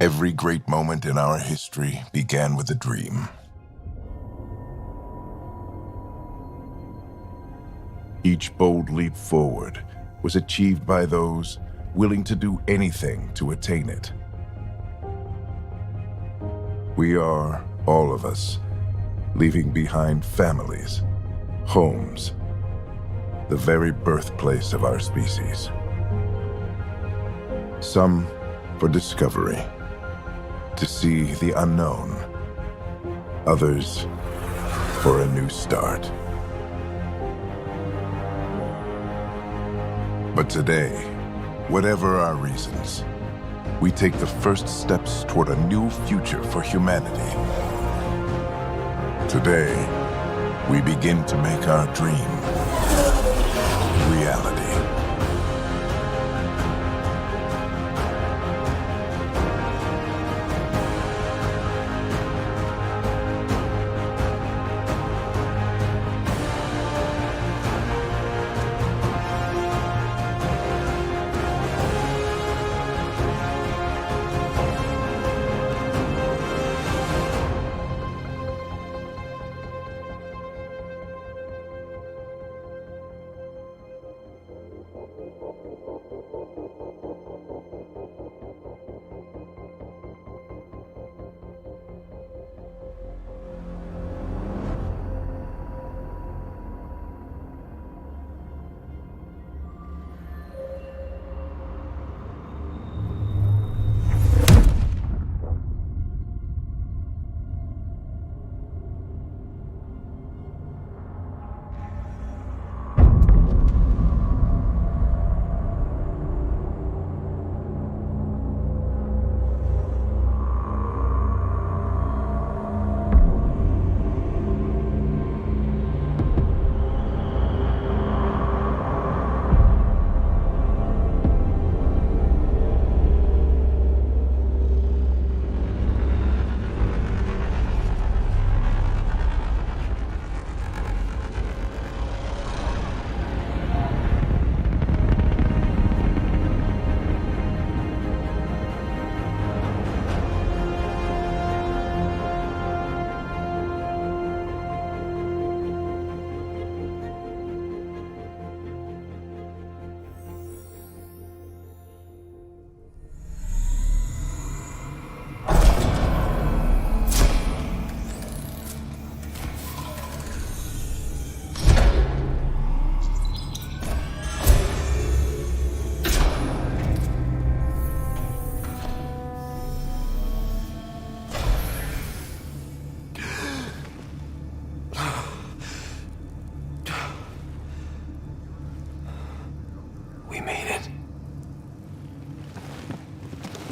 Every great moment in our history began with a dream. Each bold leap forward was achieved by those willing to do anything to attain it. We are, all of us, leaving behind families, homes, the very birthplace of our species. Some for discovery, to see the unknown. Others for a new start. But today, whatever our reasons, we take the first steps toward a new future for humanity. Today, we begin to make our dream reality.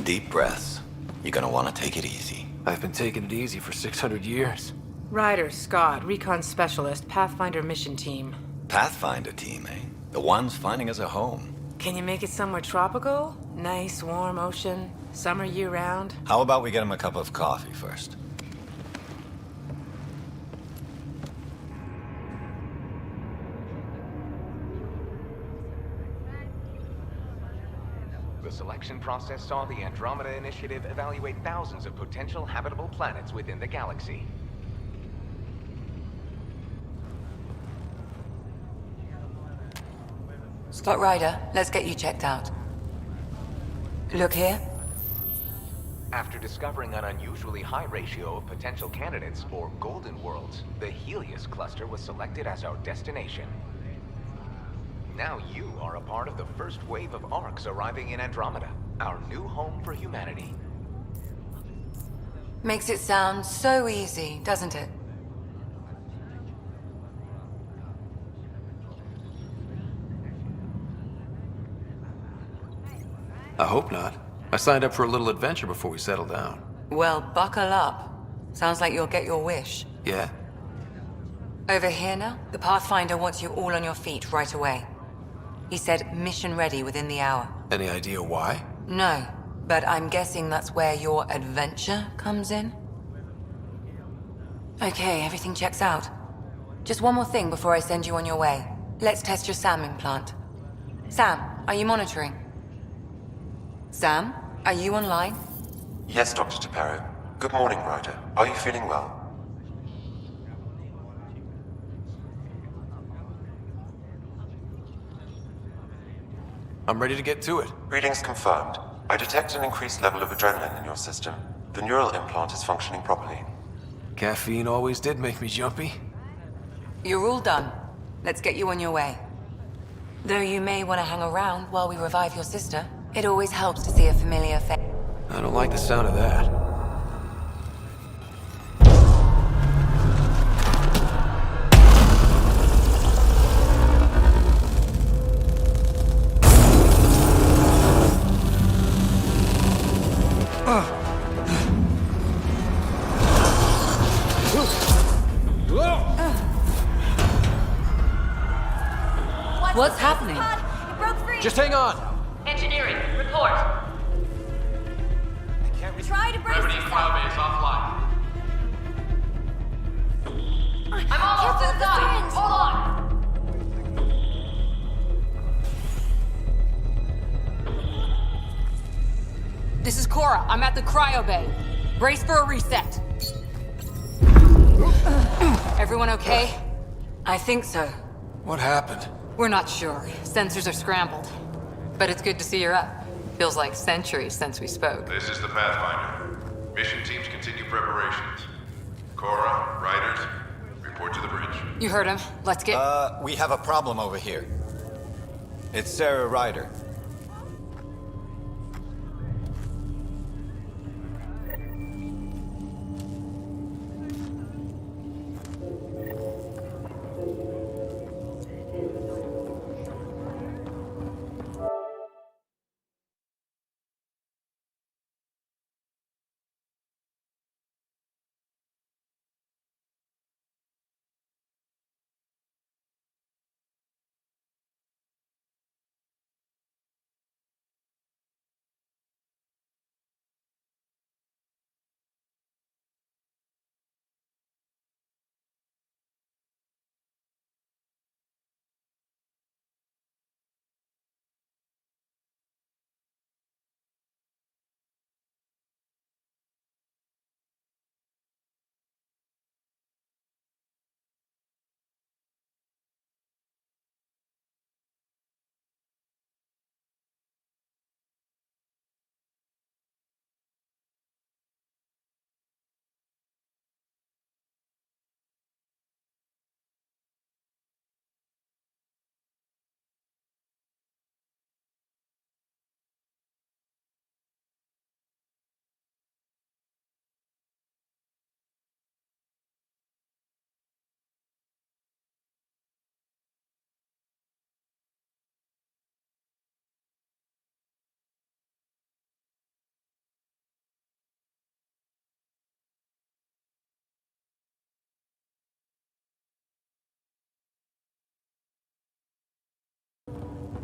Deep breaths. You're gonna want to take it easy. I've been taking it easy for 600 years. Ryder, Scott, Recon Specialist, Pathfinder Mission Team. Pathfinder team, eh? The ones finding us a home. Can you make it somewhere tropical? Nice, warm ocean, summer year-round? How about we get him a cup of coffee first? The selection process saw the Andromeda Initiative evaluate thousands of potential habitable planets within the galaxy. Scott Ryder, let's get you checked out. Look here. After discovering an unusually high ratio of potential candidates for Golden Worlds, the Helios cluster was selected as our destination. Now you are a part of the first wave of ARCs arriving in Andromeda, our new home for humanity. Makes it sound so easy, doesn't it? I hope not. I signed up for a little adventure before we settle down. Well, buckle up. Sounds like you'll get your wish. Yeah? Over here now, the Pathfinder wants you all on your feet right away. He said mission ready within the hour. Any idea why? No, but I'm guessing that's where your adventure comes in? Okay, everything checks out. Just one more thing before I send you on your way. Let's test your SAM implant. Sam, are you monitoring? Sam, are you online? Yes, Dr. Tapero. Good morning, Ryder. Are you feeling well? I'm ready to get to it. Readings confirmed. I detect an increased level of adrenaline in your system. The neural implant is functioning properly. Caffeine always did make me jumpy. You're all done. Let's get you on your way. Though you may want to hang around while we revive your sister, it always helps to see a familiar face. I don't like the sound of that. What's happening? It broke free. Just hang on! Engineering, report. Try to brace yourself. Cloudbase offline. I'm almost to the side. Hold on. This is Cora. I'm at the cryo bay. Brace for a reset. Everyone okay? I think so. What happened? We're not sure. Sensors are scrambled. But it's good to see you're up. Feels like centuries since we spoke. This is the Pathfinder. Mission teams continue preparations. Cora, Riders, report to the bridge. You heard him. Let's get... We have a problem over here. It's Sarah Ryder.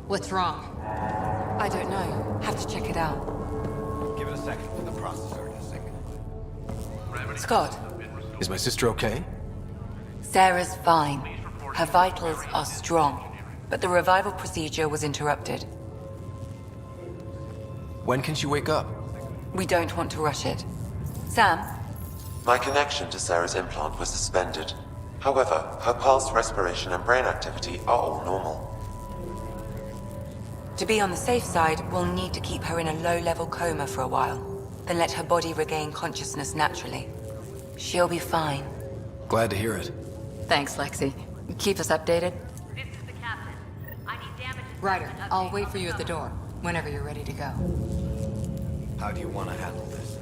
What's wrong? I don't know. Have to check it out. Give it a second for the processor to sync. Scott, Is my sister okay? Sarah's fine. Her vitals are strong, but the revival procedure was interrupted. When can she wake up? We don't want to rush it. Sam, My connection to Sarah's implant was suspended. However, her pulse, respiration, and brain activity are all normal. to be on the safe side, we'll need to keep her in a low-level coma for a while, then let her body regain consciousness naturally. She'll be fine. Glad to hear it. Thanks, Lexi. Keep us updated. This is the captain. I need damage. Ryder, I'll wait for you at the door, whenever you're ready to go. How do you want to handle this?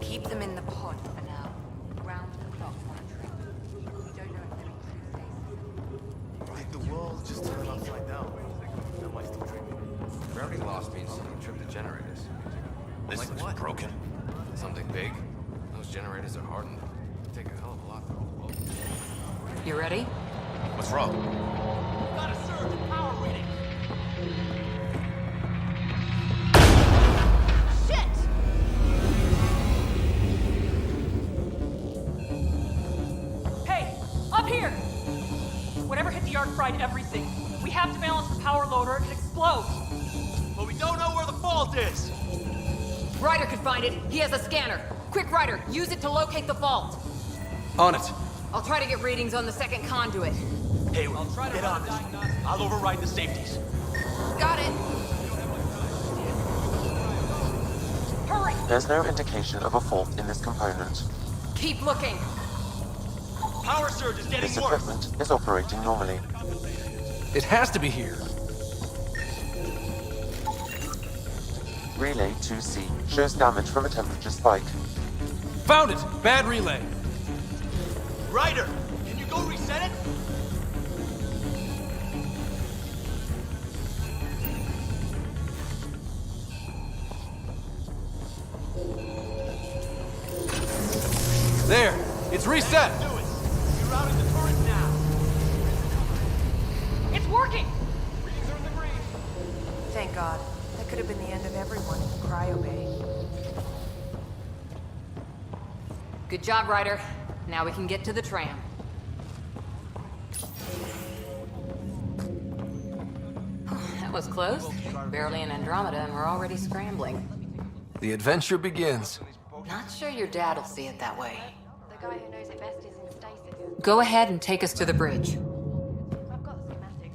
Keep them in the pod for now. Round-the-clock monitoring. We don't know if they're in true stasis. The world just turned upside down. Am I still dreaming? Grounding loss means someone tripped the generators. This Like looks what? broken. Something big? Those generators are hardened. Take a hell of a lot though. You ready? What's wrong? Got a surge in power reading. Shit! Hey, up here! Whatever hit the arc fried everything. We have to balance the power load or it explodes. But we don't know where the fault is. Ryder could find it. He has a scanner. Quick, Ryder, use it to locate the fault. On it. I'll try to get readings on the second conduit. Hey, I'll try to get on this. I'll override the safeties. Got it. Hurry! There's no indication of a fault in this component. Keep looking. Power surge is getting This worse. equipment is operating normally. It has to be here. Relay 2C shows damage from a temperature spike. Found it! Bad relay. Ryder, can you go reset it? There! It's reset! Do it. You're routing the turret now. It's working! Readings are in the green. Thank God. That could have been the end of everyone in the cryo bay. Good job, Ryder. Now we can get to the tram. That was close. Barely in Andromeda and we're already scrambling. The adventure begins. Not sure your dad'll see it that way. The guy who knows it best is in stasis. Go ahead and take us to the bridge. I've got the schematics.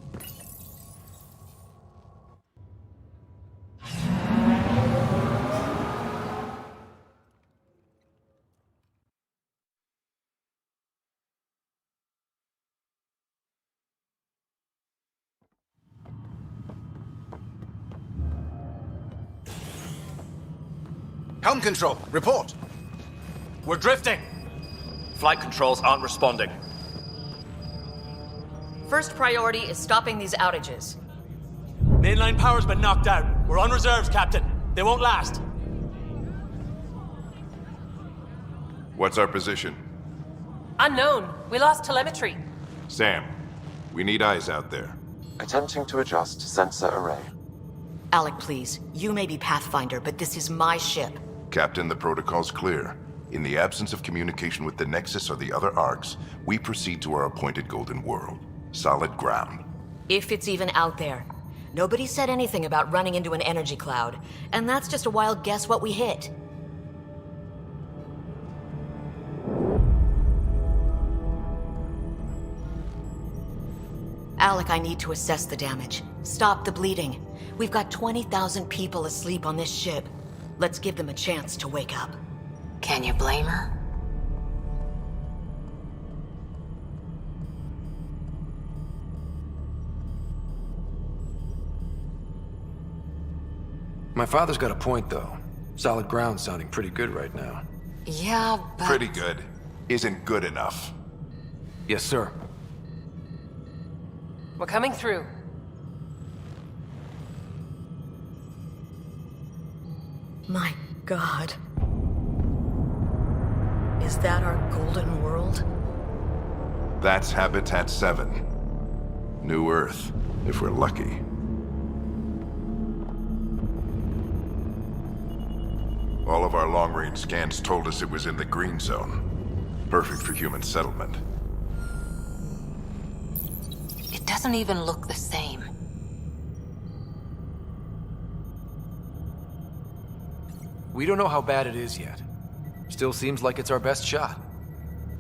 Helm control, report. We're drifting. Flight controls aren't responding. First priority is stopping these outages. Mainline power's been knocked out. We're on reserves, Captain. They won't last. What's our position? Unknown. We lost telemetry. Sam, we need eyes out there. Attempting to adjust sensor array. Alec, please. You may be Pathfinder, but this is my ship. Captain, the protocol's clear. In the absence of communication with the Nexus or the other Arks, we proceed to our appointed Golden World. Solid ground. If it's even out there. Nobody said anything about running into an energy cloud, and that's just a wild guess what we hit. Alec, I need to assess the damage. Stop the bleeding. We've got 20,000 people asleep on this ship. Let's give them a chance to wake up. Can you blame her? My father's got a point, though. Solid ground sounding pretty good right now. Yeah, but... Pretty good. Isn't good enough. Yes, sir. We're coming through. My God. Is that our Golden World? That's Habitat 7. New Earth, if we're lucky. All of our long-range scans told us it was in the green zone. Perfect for human settlement. It doesn't even look the same. We don't know how bad it is yet. Still seems like it's our best shot.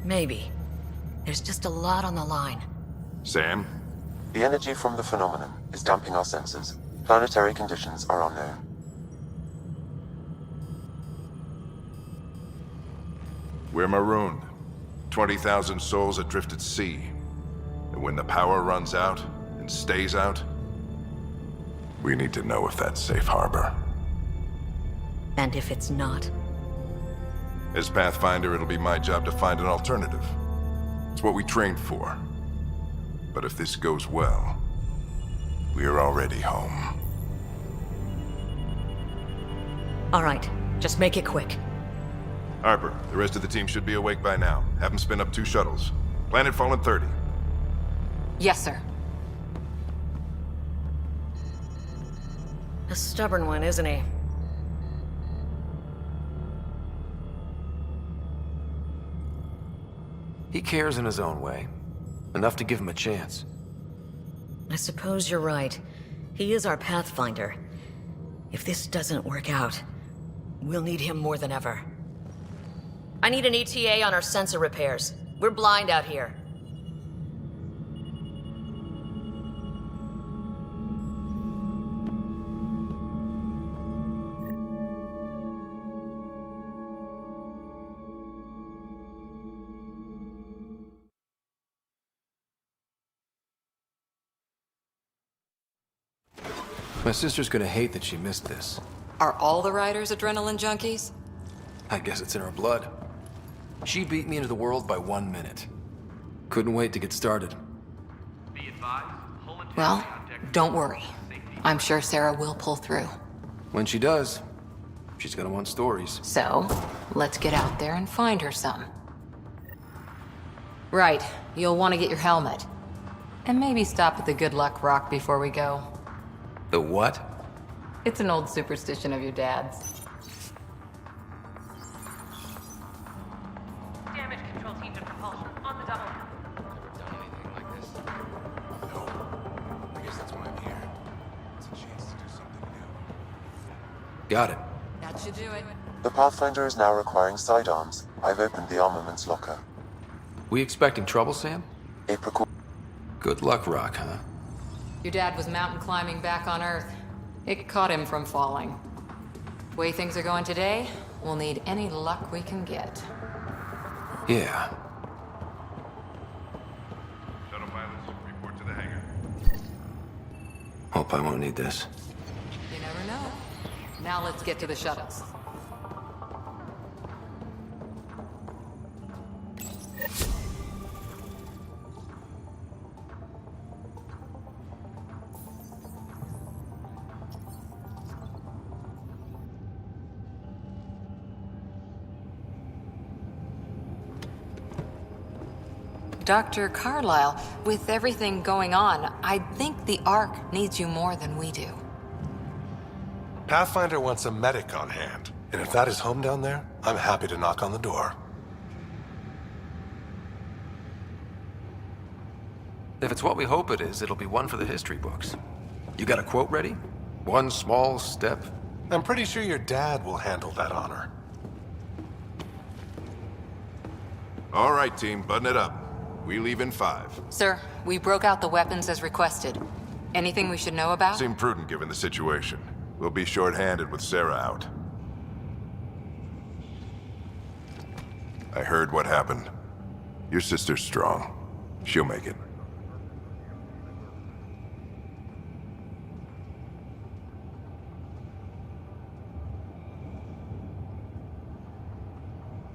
Maybe. There's just a lot on the line. Sam? The energy from the phenomenon is damping our sensors. Planetary conditions are unknown. We're marooned. 20,000 souls adrift at sea. And when the power runs out, and stays out, we need to know if that's safe harbor. And if it's not? As Pathfinder, it'll be my job to find an alternative. It's what we trained for. But if this goes well, we are already home. All right, just make it quick. Harper, the rest of the team should be awake by now. Have them spin up 2 shuttles. Planet Fallen 30. Yes, sir. A stubborn one, isn't he? He cares in his own way. Enough to give him a chance. I suppose you're right. He is our Pathfinder. If this doesn't work out, we'll need him more than ever. I need an ETA on our sensor repairs. We're blind out here. My sister's gonna hate that she missed this. Are all the riders adrenaline junkies? I guess it's in her blood. She beat me into the world by 1 minute. Couldn't wait to get started. Well, don't worry. I'm sure Sarah will pull through. When she does, she's gonna want stories. So, let's get out there and find her some. Right, you'll want to get your helmet. And maybe stop at the Good Luck Rock before we go. The what? It's an old superstition of your dad's. Damage control team to propulsion on the double. Never done anything like this. No. I guess that's why I'm here. It's a chance to do something new. Got it. That should do it. The Pathfinder is now requiring sidearms. I've opened the armaments locker. We expecting trouble, Sam? A precau- Good luck, Rock, huh? Your dad was mountain climbing back on Earth. It caught him from falling. The way things are going today, we'll need any luck we can get. Yeah. Shuttle pilots, report to the hangar. Hope I won't need this. You never know. Now let's get to the shuttles. Dr. Carlyle, with everything going on, I think the Ark needs you more than we do. Pathfinder wants a medic on hand, and if that is home down there, I'm happy to knock on the door. If it's what we hope it is, it'll be one for the history books. You got a quote ready? One small step. I'm pretty sure your dad will handle that honor. All right, team, button it up. We leave in 5. Sir, we broke out the weapons as requested. Anything we should know about? Seemed prudent given the situation. We'll be short-handed with Sarah out. I heard what happened. Your sister's strong. She'll make it.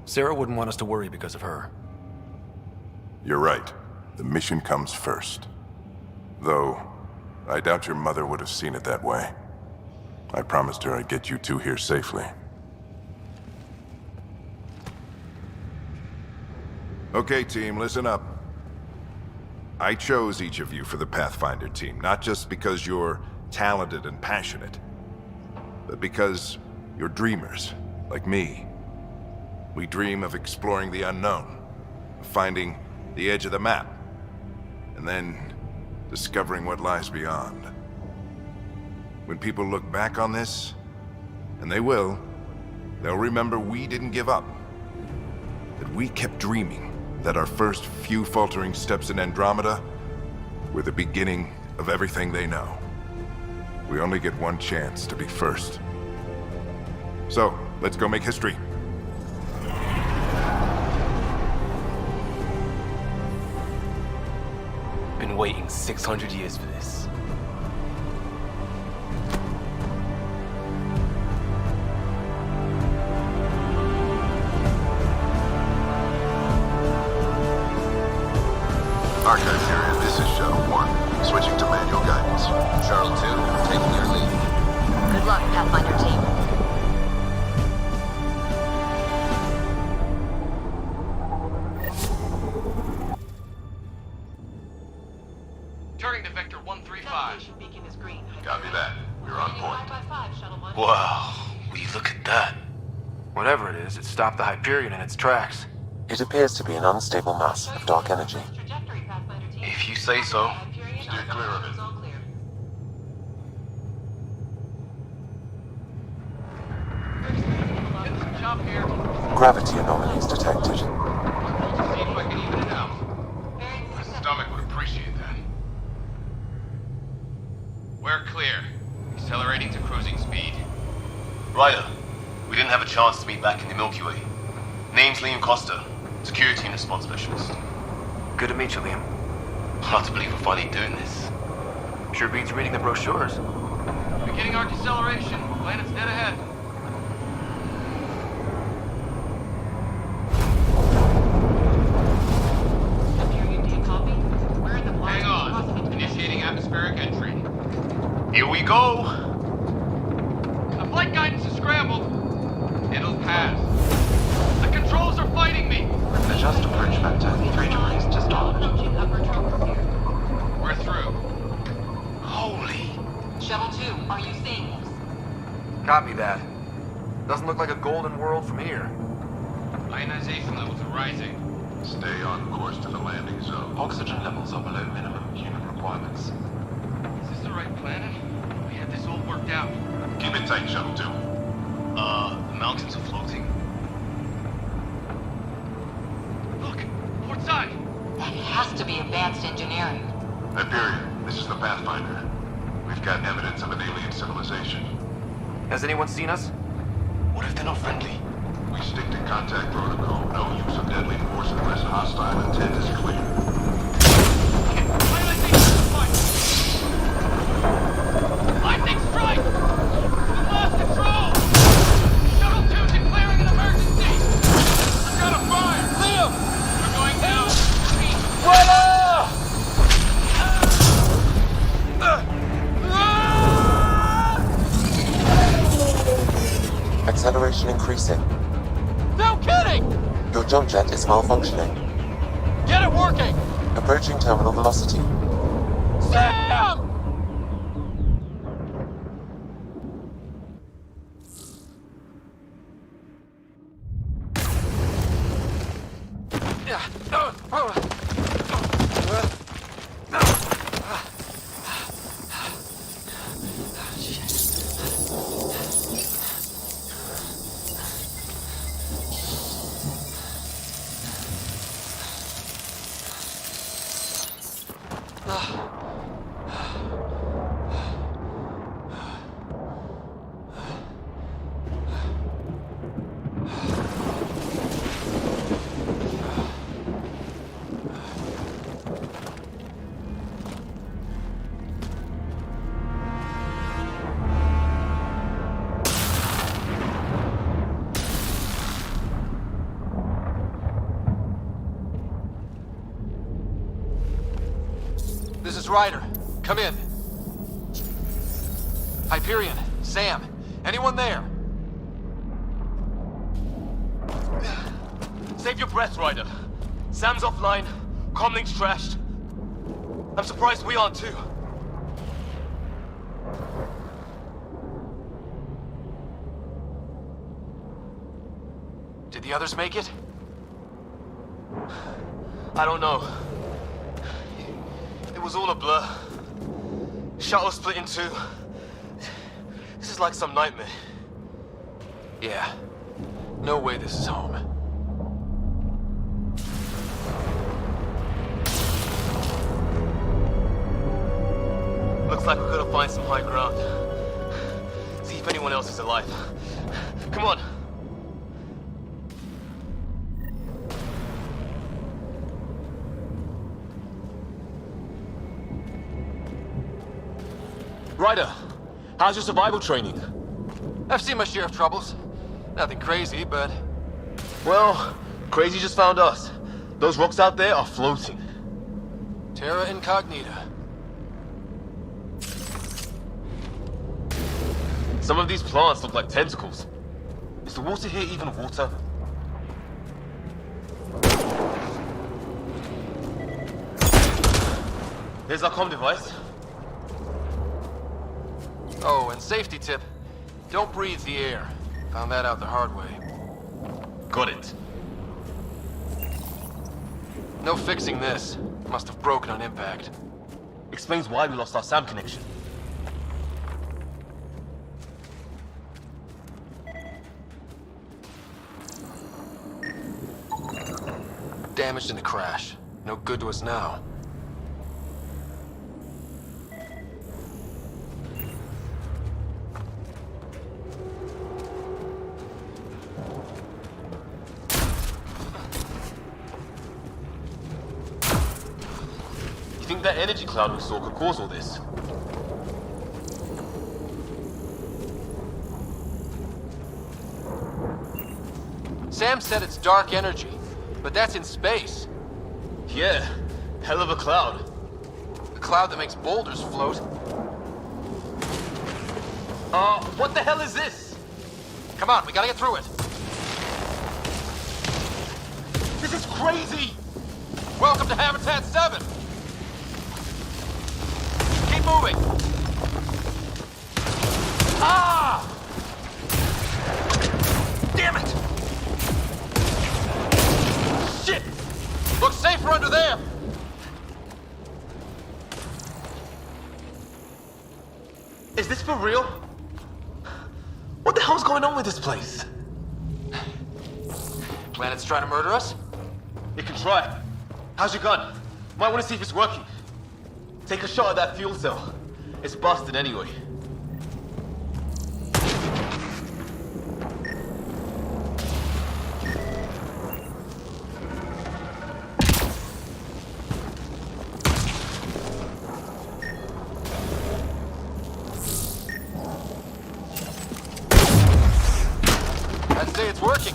Sarah wouldn't want us to worry because of her. You're right. The mission comes first. Though, I doubt your mother would have seen it that way. I promised her I'd get you two here safely. Okay, team, listen up. I chose each of you for the Pathfinder team, not just because you're talented and passionate, but because you're dreamers, like me. We dream of exploring the unknown, of finding the edge of the map, and then discovering what lies beyond. When people look back on this, and they will, they'll remember we didn't give up. That we kept dreaming, that our first few faltering steps in Andromeda were the beginning of everything they know. We only get one chance to be first. So, let's go make history. Been waiting 600 years for this. Archive area, this is Shuttle 1. Switching to manual guidance. Shuttle 2, taking your lead. Good luck, Pathfinder team. Turning to Vector 135. Copy that. We're on point. Wow, will you look at that? Whatever it is, it stopped the Hyperion in its tracks. It appears to be an unstable mass of dark energy. If you say so. Steer clear of it. Getting some chop here. Gravity anomalies detected. See if I can even it out. My stomach would appreciate that. We're clear. Accelerating to cruising speed. Ryder, we didn't have a chance to meet back in the Milky Way. Name's Liam Costa, Security and Response Specialist. Good to meet you, Liam. Hard to believe we're finally doing this. Sure beats reading the brochures. Beginning our deceleration. Planet's dead ahead. Hang on. Initiating atmospheric entry. Here we go! The flight guidance is scrambled. It'll pass. The controls are fighting me. Adjust approach vector 3 degrees to start. We're through. Holy... Shuttle 2, are you seeing this? Copy that. Doesn't look like a golden world from here. Ionization levels are rising. Stay on course to the landing zone. Oxygen levels are below minimum human requirements. Is this the right planet? We had this all worked out. Keep it tight, Shuttle 2. the mountains are floating. Look, port side. That has to be advanced engineering. Hyperion, this is the Pathfinder. We've got evidence of an alien civilization. Has anyone seen us? What if they're not friendly? We stick to contact protocol. No use of deadly force unless hostile intent is clear. Lightning strike! We lost control! Shuttle 2 declaring an emergency! I've got a fire! Liam! We're going down! Acceleration increasing. No kidding! Your jump jet is malfunctioning. Get it working! Approaching terminal velocity. Sam! This is Ryder. Come in. Hyperion, Sam, anyone there? Save your breath, Ryder. Sam's offline. Comlink's trashed. I'm surprised we aren't too. Did the others make it? I don't know. It was all a blur. Shuttle split in two. This is like some nightmare. Yeah. No way this is home. Looks like we're gonna find some high ground. See if anyone else is alive. Come on. Ryder, how's your survival training? I've seen my share of troubles. Nothing crazy, but... Well, crazy just found us. Those rocks out there are floating. Terra Incognita. Some of these plants look like tentacles. Is the water here even water? Here's our comm device. Oh, and safety tip. Don't breathe the air. Found that out the hard way. Got it. No fixing this. Must have broken on impact. Explains why we lost our SAM connection. Damaged in the crash. No good to us now. You think that energy cloud we saw could cause all this? Sam said it's dark energy, but that's in space. Yeah, hell of a cloud. A cloud that makes boulders float. What the hell is this? Come on, we gotta get through it. This is crazy! Welcome to Habitat 7! Keep moving! Ah! Damn it! Shit! Looks safer under there! Is this for real? What the hell's going on with this place? Planet's trying to murder us? You can try. How's your gun? Might want to see if it's working. Take a shot at that fuel cell. It's busted anyway. I'd say it's working.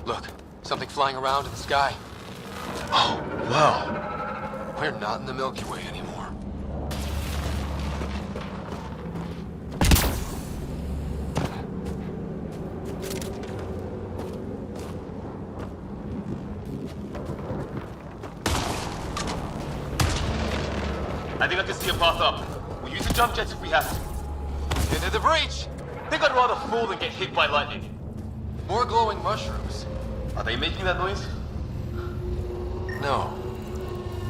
Look, something flying around in the sky. Oh, wow. We're not in the Milky Way anymore. I think I can see a path up. We'll use the jump jets if we have to. Into the breach! I think I'd rather fall than get hit by lightning. More glowing mushrooms. Are they making that noise? No.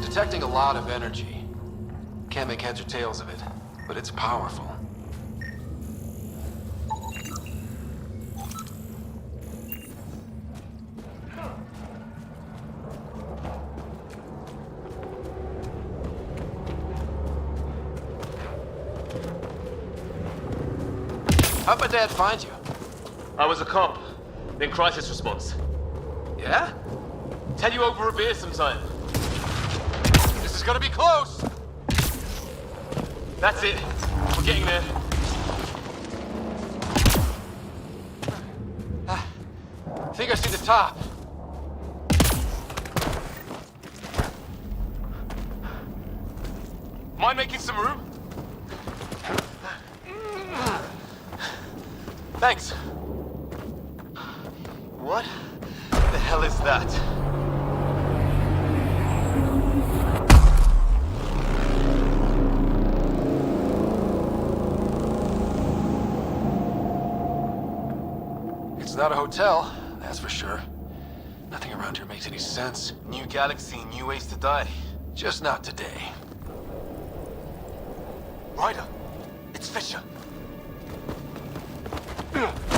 Detecting a lot of energy. Can't make heads or tails of it, but it's powerful. How'd my dad find you? I was a cop, then crisis response. Yeah? Tell you over a beer sometime. This is gonna be close! That's it. We're getting there. I think I see the top. Mind making some room? Thanks. What the hell is that? It's not a hotel, that's for sure. Nothing around here makes any sense. New galaxy, new ways to die. Just not today. Ryder, it's Fisher.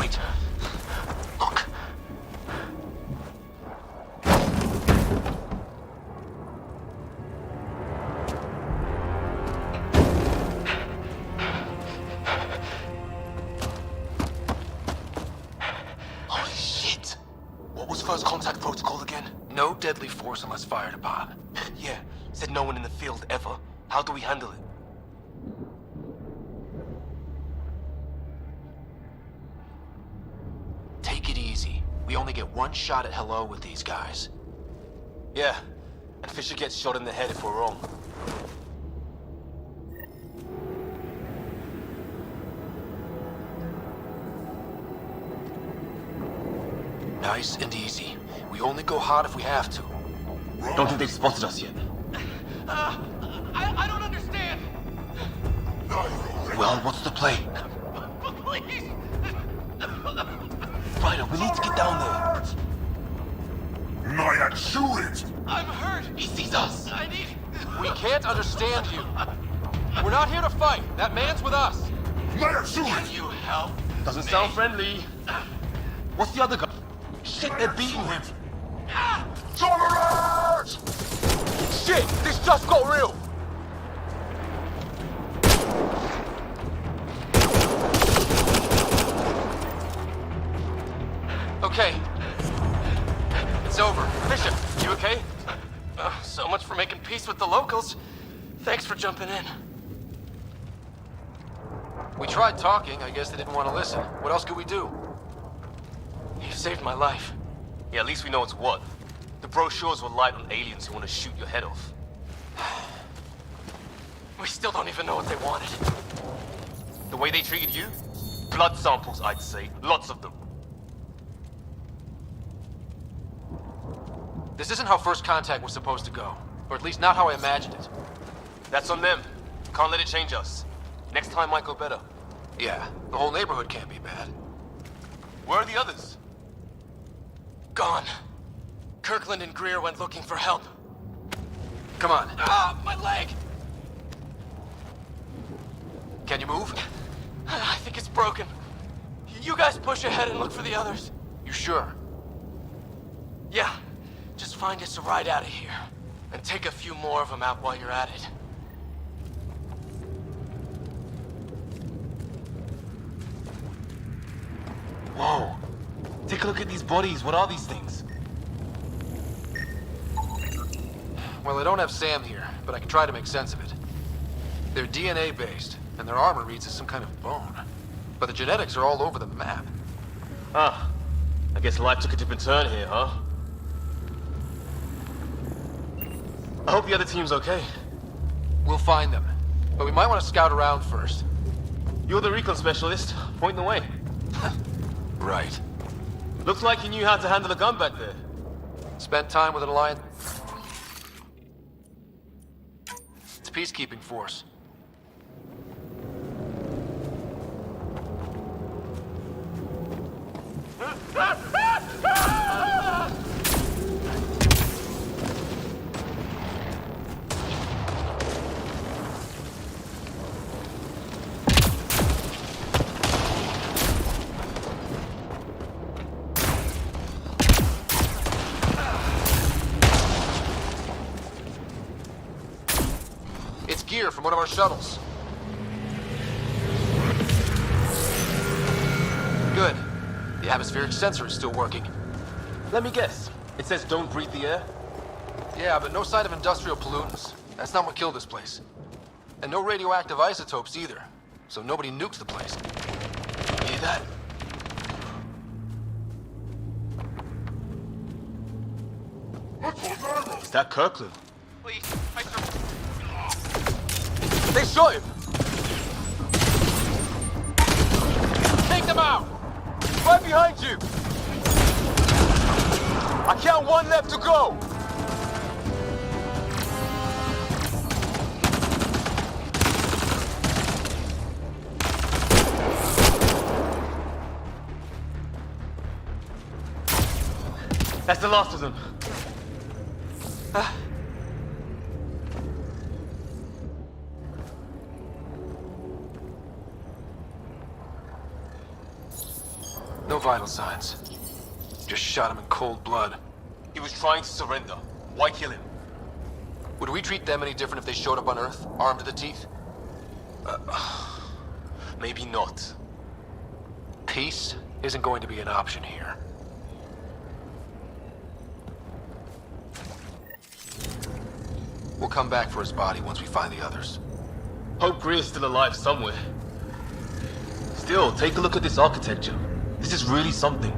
Wait. Look. Holy shit! What was first contact protocol again? No deadly force unless fired upon. Yeah, said no one in the field ever. How do we handle it? Take it easy. We only get one shot at hello with these guys. Yeah, and Fisher gets shot in the head if we're wrong. Nice and easy. We only go hot if we have to. Don't think they've spotted us yet. I don't understand. Well, what's the play? Please. Ryder, we need to get down there. Nyack, shoot it! I'm hurt. He sees us. I need. We can't understand you. We're not here to fight. That man's with us. Nyack, shoot Can it! you help? Doesn't sound friendly. What's the other guy? Shit, they're beating him. Tolerance! Shit, this just got real. Okay. It's over. Fisher, you okay? So much for making peace with the locals. Thanks for jumping in. We tried talking. I guess they didn't want to listen. What else could we do? You saved my life. Yeah, at least we know it's what. The brochures were light on aliens who want to shoot your head off. We still don't even know what they wanted. The way they treated you? Blood samples, I'd say. Lots of them. This isn't how first contact was supposed to go. Or at least not how I imagined it. That's on them. Can't let it change us. Next time might go better. Yeah, the whole neighborhood can't be bad. Where are the others? Gone. Kirkland and Greer went looking for help. Come on. Ah, my leg! Can you move? I think it's broken. You guys push ahead and look for the others. You sure? Yeah. Just find us a ride out of here. And take a few more of them out while you're at it. Whoa. Take a look at these bodies. What are these things? Well, I don't have Sam here, but I can try to make sense of it. They're DNA-based, and their armor reads as some kind of bone. But the genetics are all over the map. Ah. I guess life took a different turn here, huh? I hope the other team's okay. We'll find them, but we might want to scout around first. You're the recon specialist. Point the way. Right. Looks like you knew how to handle a gun back there. Spent time with an Alliance. It's a peacekeeping force. It's gear from one of our shuttles. Good. The atmospheric sensor is still working. Let me guess. It says don't breathe the air? Yeah, but no sign of industrial pollutants. That's not what killed this place. And no radioactive isotopes either. So nobody nukes the place. Hear that? Is that Kirkland? Please, They shot him! Take them out! Right behind you! I count one left to go! That's the last of them. No vital signs. Just shot him in cold blood. He was trying to surrender. Why kill him? Would we treat them any different if they showed up on Earth, armed to the teeth? Maybe not. Peace isn't going to be an option here. We'll come back for his body once we find the others. Hope Greer's still alive somewhere. Still, take a look at this architecture. This is really something.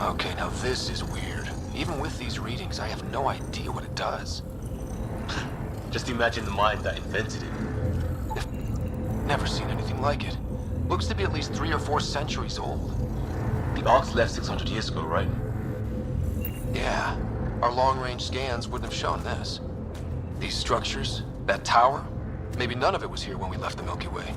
Okay, now this is weird. Even with these readings, I have no idea what it does. Just imagine the mind that invented it. Never seen anything like it. Looks to be at least 3 or 4 centuries old. The Ark's left 600 years ago, right? Yeah. Our long-range scans wouldn't have shown this. These structures, that tower, maybe none of it was here when we left the Milky Way.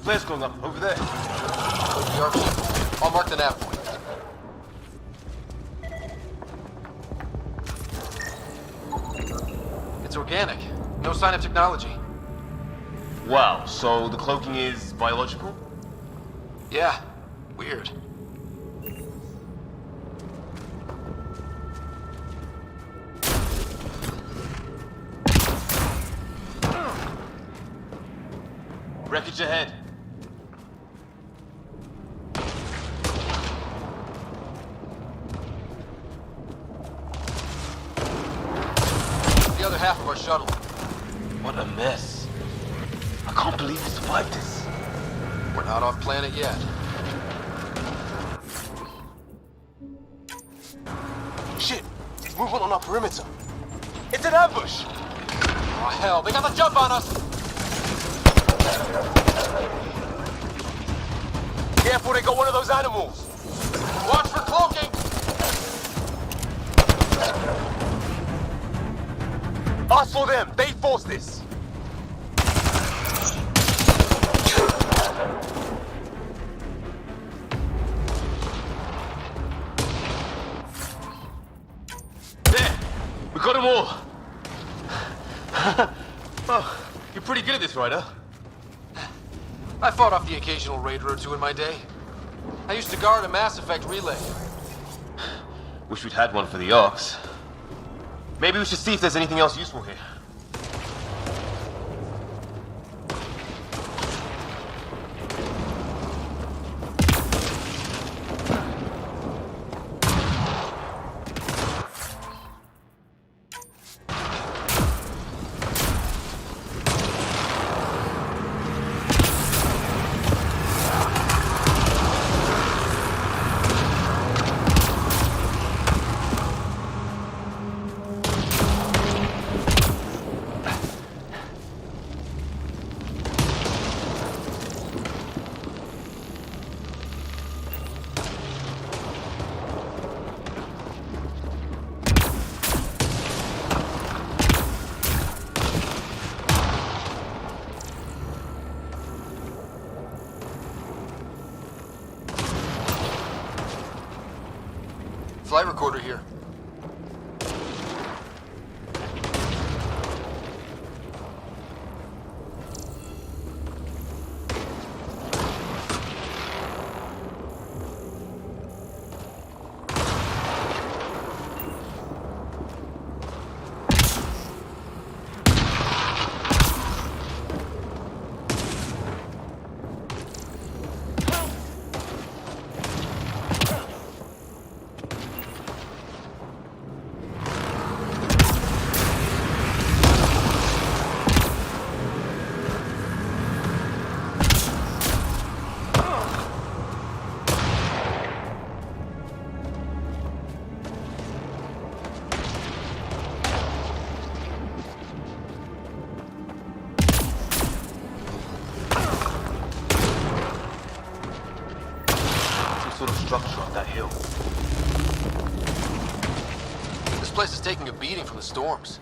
Flares going up, over there. I'll mark the nav point. It's organic. No sign of technology. Wow, so the cloaking is biological? Yeah, weird. Wreckage ahead. The other half of our shuttle. What a mess. I can't believe we survived this. We're not off planet yet. Shit! Movement on our perimeter. It's an ambush! Oh, hell, they got the jump on us! Careful, they got one of those animals! Watch for cloaking! Us or them, they forced this! There! We got them all! Oh, you're pretty good at this, Ryder. I fought off the occasional raider or two in my day. I used to guard a Mass Effect relay. Wish we'd had one for the Arks. Maybe we should see if there's anything else useful here. Flight recorder here. Structure on that hill. This place is taking a beating from the storms.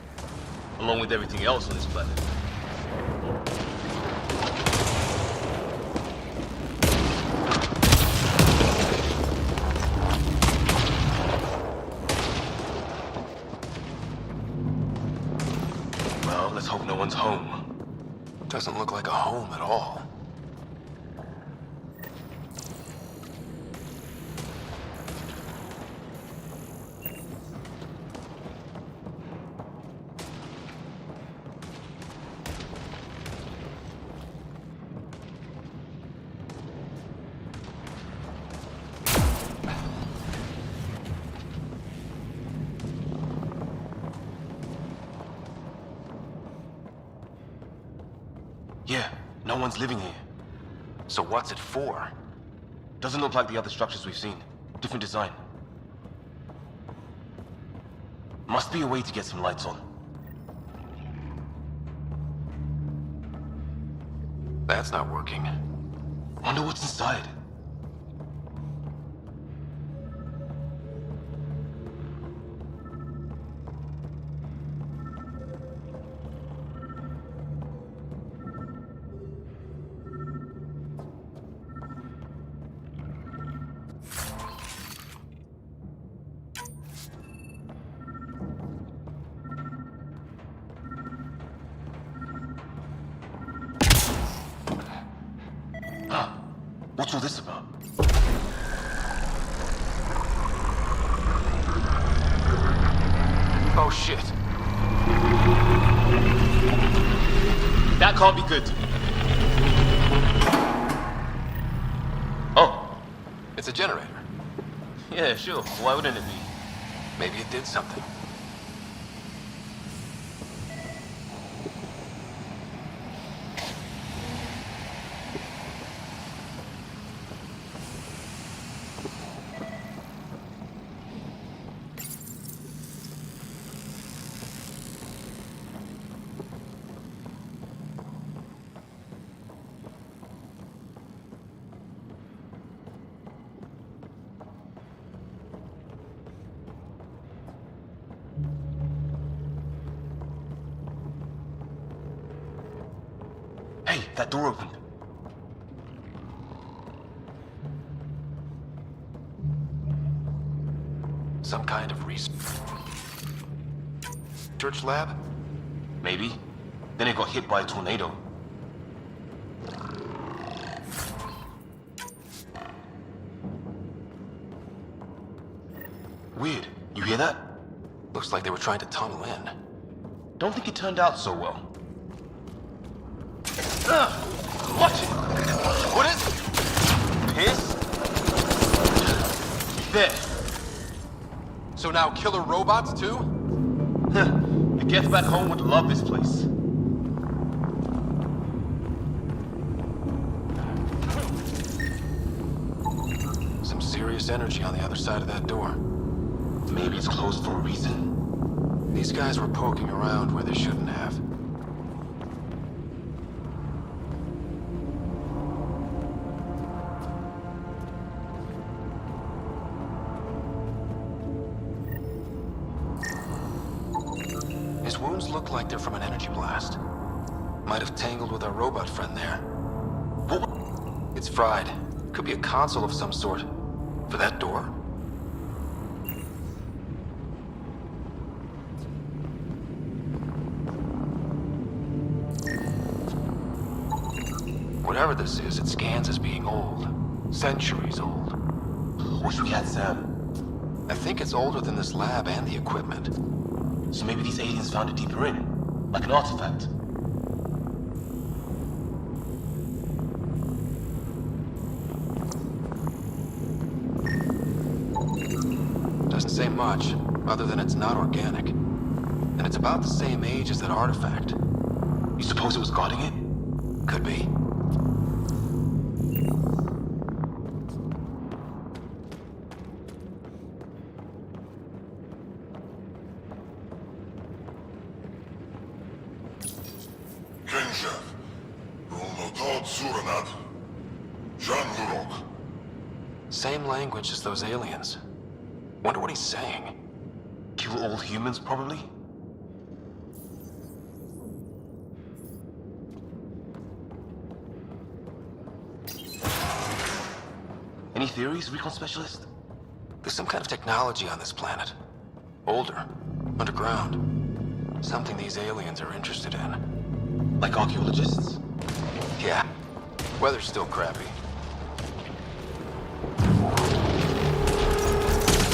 Along with everything else on this planet. Well, let's hope no one's home. Doesn't look like a home at all. Yeah, no one's living here. So what's it for? Doesn't look like the other structures we've seen. Different design. Must be a way to get some lights on. That's not working. Wonder what's inside. What's all this about? Oh shit. That can't be good. Oh. It's a generator. Yeah, sure. Why wouldn't it be? Maybe it did something. Hey, that door opened. Some kind of research lab? Maybe. Then it got hit by a tornado. Weird. You hear that? Looks like they were trying to tunnel in. Don't think it turned out so well. Watch it! What is it? Piss? There. So now killer robots too? The Geth back home would love this place. Some serious energy on the other side of that door. Maybe it's closed for a reason. These guys were poking around where they shouldn't have. His wounds look like they're from an energy blast. Might have tangled with our robot friend there. What? It's fried. Could be a console of some sort. For that door? Whatever this is, it scans as being old. Centuries old. Wish we had Sam. I think it's older than this lab and the equipment. So maybe these aliens found it deeper in. Like an artifact. Doesn't say much, other than it's not organic. And it's about the same age as that artifact. You suppose it was guarding it? Could be. Genjev, Rulnotod Suranat, Jan Lurok. Same language as those aliens. Wonder what he's saying. Kill all humans, probably? Any theories, Recon Specialist? There's some kind of technology on this planet. Older. Underground. Something these aliens are interested in. Like archaeologists? Yeah. Weather's still crappy.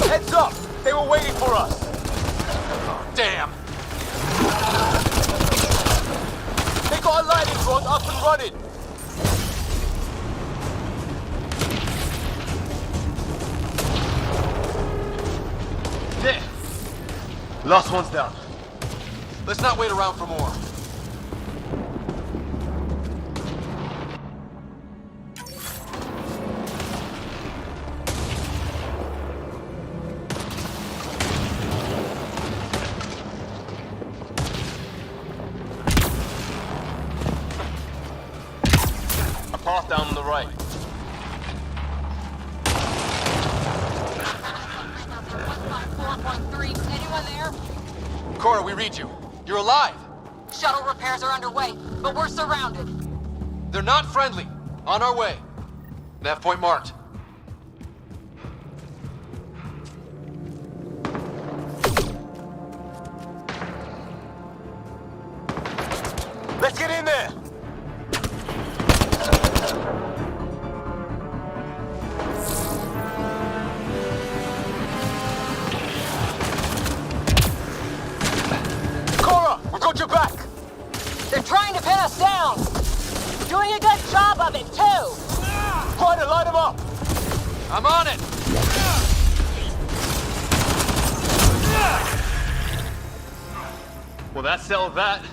Heads up! They were waiting for us! Oh, damn! They got a lightning rod up and running! There! Last one's down. Let's not wait around for more. Path down on the right. Anyone there? Cora, we read you. You're alive. Shuttle repairs are underway, but we're surrounded. They're not friendly. On our way. Nav point marked. Let's get in there! Cora, we got your back! They're trying to pin us down! Doing a good job of it, too! Try to light them up! I'm on it! Well, that settled that.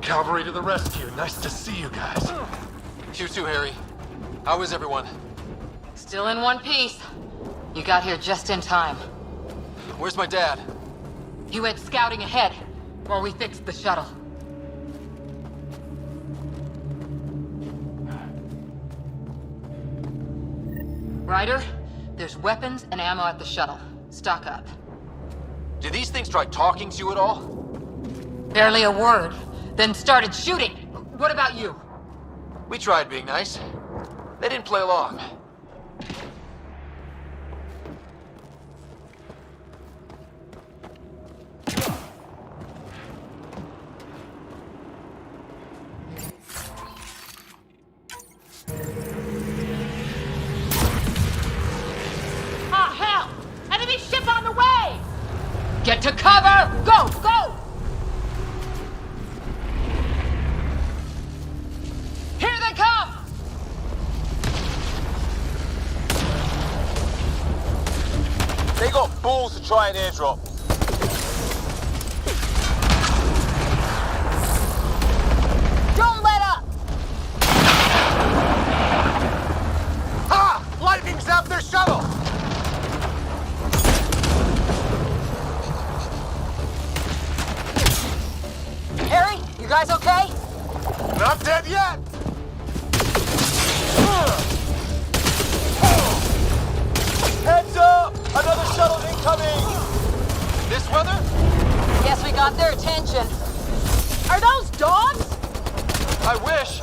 Cavalry to the rescue. Nice to see you guys. You too, Harry. How is everyone? Still in one piece. You got here just in time. Where's my dad? He went scouting ahead while we fixed the shuttle. Ryder, there's weapons and ammo at the shuttle. Stock up. Did these things try talking to you at all? Barely a word, then started shooting. What about you? We tried being nice. They didn't play along. Ah, hell! Enemy ship on the way! Get to cover! Go, go! Here they come! They got balls to try an airdrop. Don't let up! Ha! Lightning zapped their shuttle! Harry, you guys okay? Not dead yet! Heads up! Another shuttle incoming! This weather? Guess we got their attention. Are those dogs? I wish.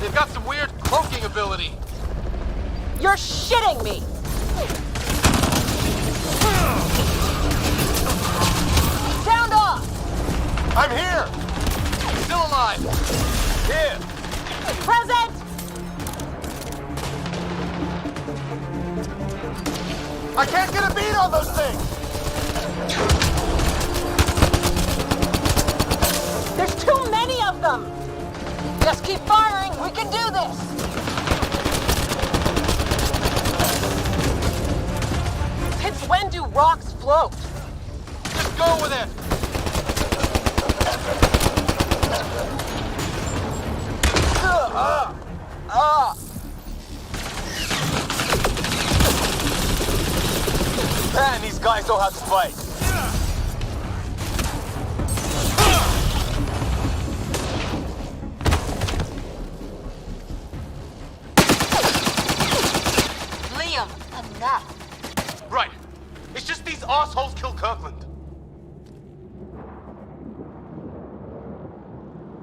They've got some weird cloaking ability. You're shitting me! Sound off! I'm here! Still alive. Here! Present! I can't get a beat on those things! There's too many of them! Just keep firing, we can do this! Since when do rocks float? Just go with it. Man, these guys know how to fight. Liam, enough. Right. It's just these assholes kill Kirkland.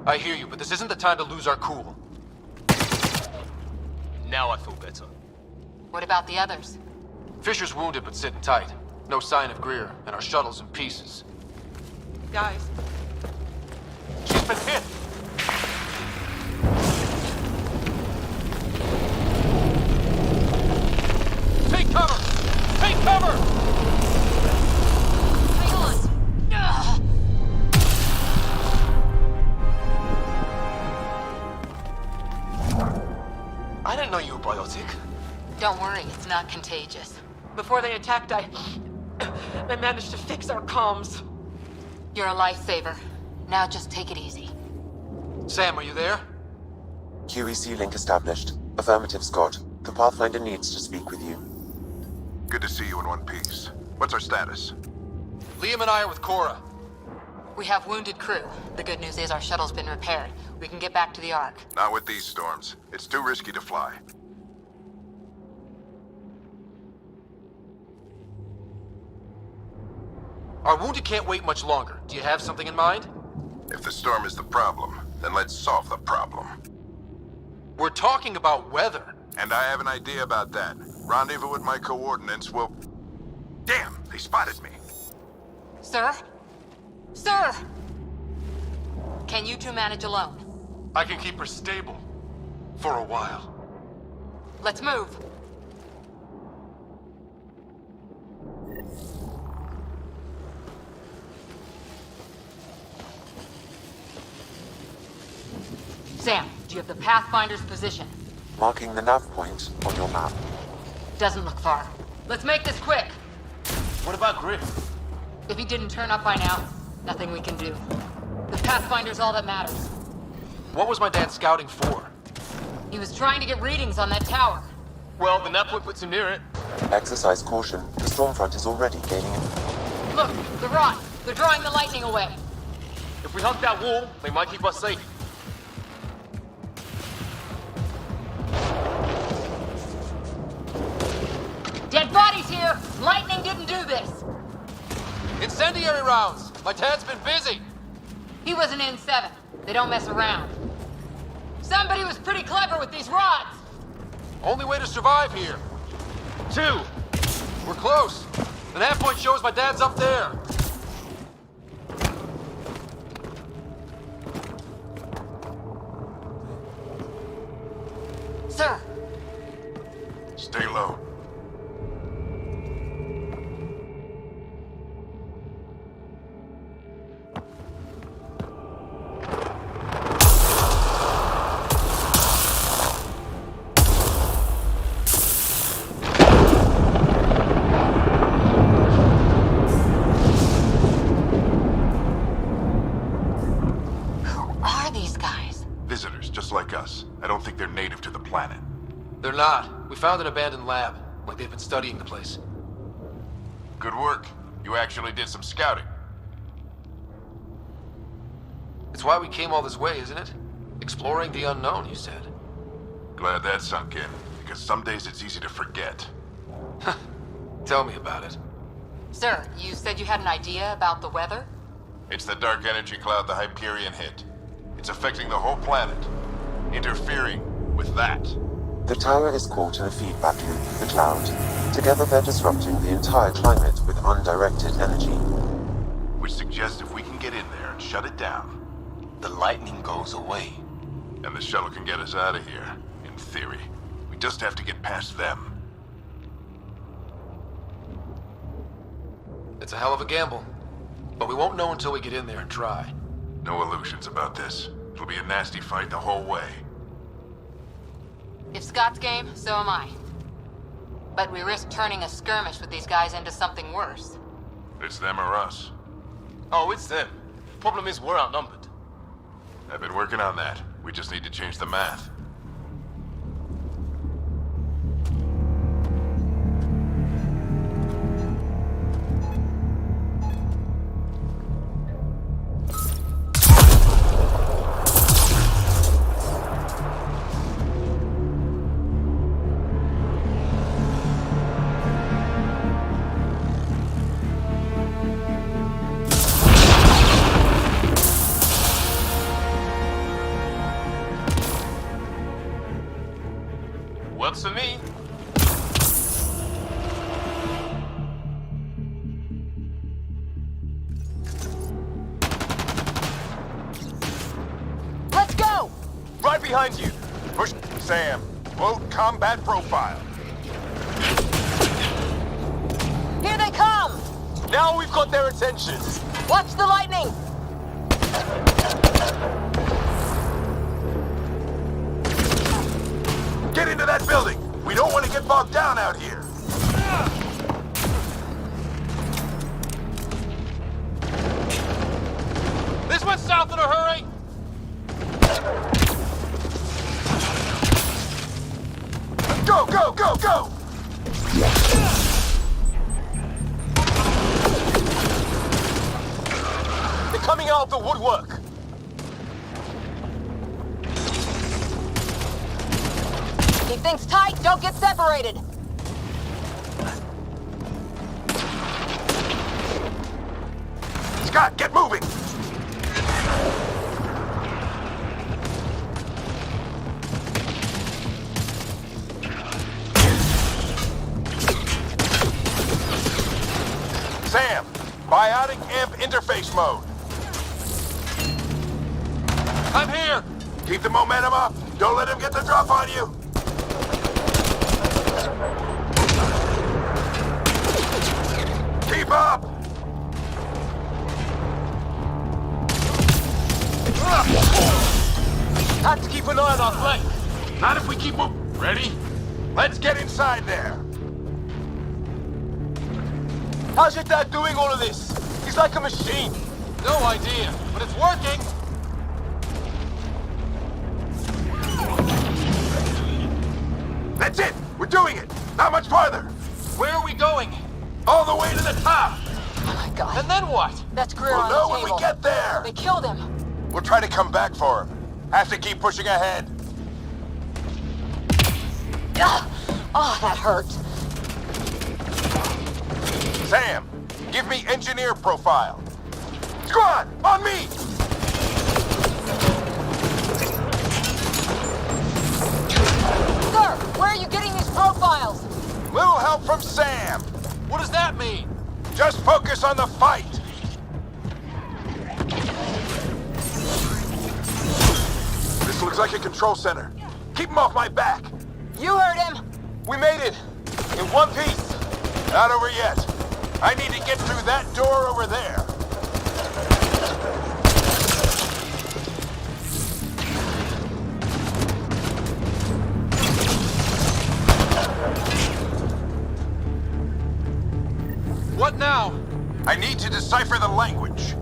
I hear you, but this isn't the time to lose our cool. Now I feel better. What about the others? Fisher's wounded but sitting tight. No sign of Greer, and our shuttle's in pieces. Guys, She's been hit! Take cover! Take cover! Hang on! Ugh. I didn't know you were biotic. Don't worry, it's not contagious. Before they attacked, I managed to fix our comms. You're a lifesaver. Now just take it easy. Sam, are you there? QEC link established. Affirmative, Scott. The Pathfinder needs to speak with you. Good to see you in one piece. What's our status? Liam and I are with Cora. We have wounded crew. The good news is our shuttle's been repaired. We can get back to the Ark. Not with these storms. It's too risky to fly. Our wounded can't wait much longer. Do you have something in mind? If the storm is the problem, then let's solve the problem. We're talking about weather. And I have an idea about that. Rendezvous with my coordinates will... Damn, they spotted me. Sir? Sir! Can you two manage alone? I can keep her stable. For a while. Let's move. Sam, do you have the Pathfinder's position? Marking the nav point on your map. Doesn't look far. Let's make this quick. What about Greer? If he didn't turn up by now, nothing we can do. The Pathfinder's all that matters. What was my dad scouting for? He was trying to get readings on that tower. Well, the nav point puts him near it. Exercise caution. The storm front is already gaining in. Look, the rot. They're drawing the lightning away. If we hug that wall, they might keep us safe. Dead bodies here! Lightning didn't do this! Incendiary rounds! My dad's been busy! He was an N7. They don't mess around. Somebody was pretty clever with these rods. Only way to survive here. 2. We're close. The nav point shows my dad's up there. Sir, Stay low. who are these guys? Visitors, just like us. I don't think they're native to the planet. They're not. We found an abandoned lab. Like they've been studying the place. Good work. You actually did some scouting. It's why we came all this way, isn't it? Exploring the unknown, you said. Glad that sunk in, because some days it's easy to forget. Tell me about it. Sir, you said you had an idea about the weather? It's the dark energy cloud the Hyperion hit. It's affecting the whole planet, interfering with that. The tower is caught in a feedback loop with the cloud. Together they're disrupting the entire climate with undirected energy. Which suggests if we can get in there and shut it down, The lightning goes away. and the shuttle can get us out of here, in theory. We just have to get past them. It's a hell of a gamble. But we won't know until we get in there and try. No illusions about this. It'll be a nasty fight the whole way. If Scott's game, so am I. But we risk turning a skirmish with these guys into something worse. It's them or us. Oh, it's them. Problem is, we're outnumbered. I've been working on that. We just need to change the math. Works for me. Let's go! Right behind you! Push Sam. Vote combat profile. Here they come! Now we've got their attention. Watch the lightning! Get into that building! We don't want to get bogged down out here! This one's south in a hurry! Go, go, go, go! They're coming out of the woodwork. Keep things tight, don't get separated! Scott, get moving! Sam, biotic amp interface mode. I'm here! Keep the momentum up. Don't let him get the drop on you. Keep up! Have to keep an eye on our flank. Not if we keep moving. Ready? Let's get inside there. How's your dad doing all of this? He's like a machine. No idea, but it's working. That's it. We're doing it. Not much farther. Where are we going? All the way to the top. Oh my god. And then what? That's Greer We'll on know the when table. we get there. They killed him. We'll try to come back for him. Have to keep pushing ahead. Ugh. Oh, that hurt. Sam, give me engineer profile. Squad, on me! Where are you getting these profiles? Little help from Sam. What does that mean? Just focus on the fight. This looks like a control center. Keep him off my back. You heard him. We made it. In one piece. Not over yet. I need to get through that door over there. What now? I need to decipher the language.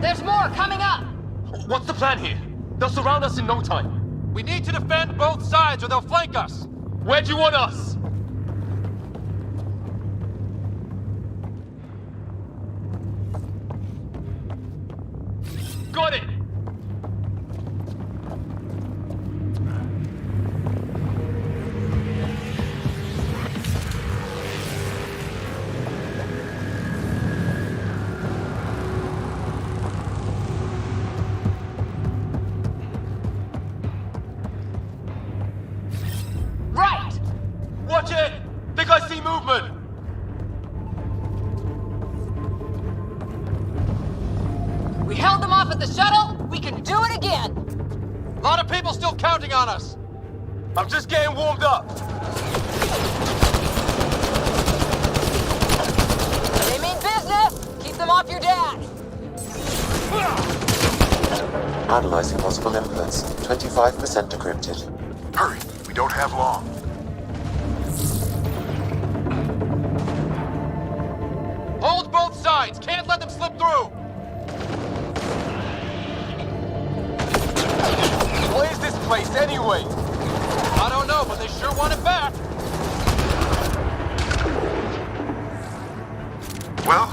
There's more coming up. What's the plan here? They'll surround us in no time. We need to defend both sides or they'll flank us. Where do you want us? Got it! Right! Watch it! Think I see movement! We held them off at the shuttle. We can do it again. A lot of people still counting on us. I'm just getting warmed up. They mean business. Keep them off your dad. Analyzing possible inputs. 25% decrypted. Hurry. We don't have long. Hold both sides. Can't let them slip through. What is this place anyway? I don't know, but they sure want it back. Well,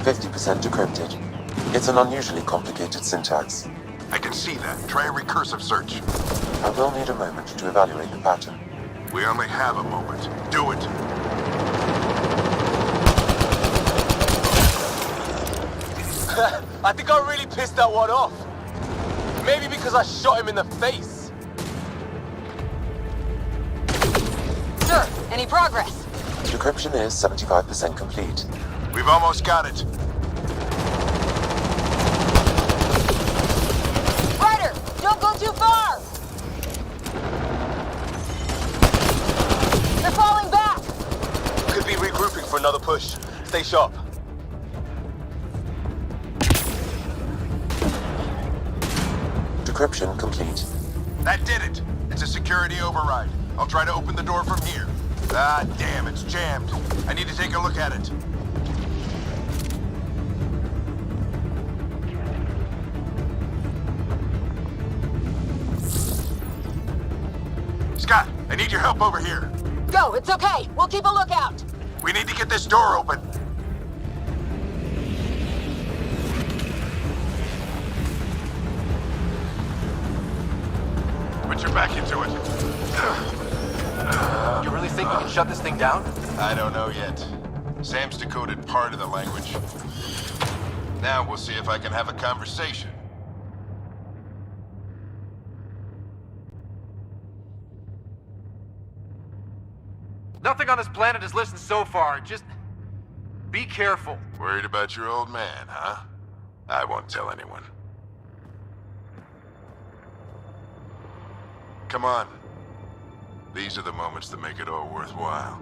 50% decrypted. It's an unusually complicated syntax. I can see that. Try a recursive search. I will need a moment to evaluate the pattern. We only have a moment. Do it. I think I really pissed that one off. Maybe because I shot him in the face. Sir, any progress? Decryption is 75% complete. We've almost got it. Ryder, don't go too far. They're falling back. Could be regrouping for another push. Stay sharp. Decryption complete. That did it. It's a security override. I'll try to open the door from here. Ah, damn, it's jammed. I need to take a look at it. Scott, I need your help over here. Go, it's okay. We'll keep a lookout. We need to get this door open. Put your back into it. You really think we can shut this thing down? I don't know yet. Sam's decoded part of the language. Now we'll see if I can have a conversation. Nothing on this planet has listened so far. Just be careful. Worried about your old man, huh? I won't tell anyone. Come on. These are the moments that make it all worthwhile.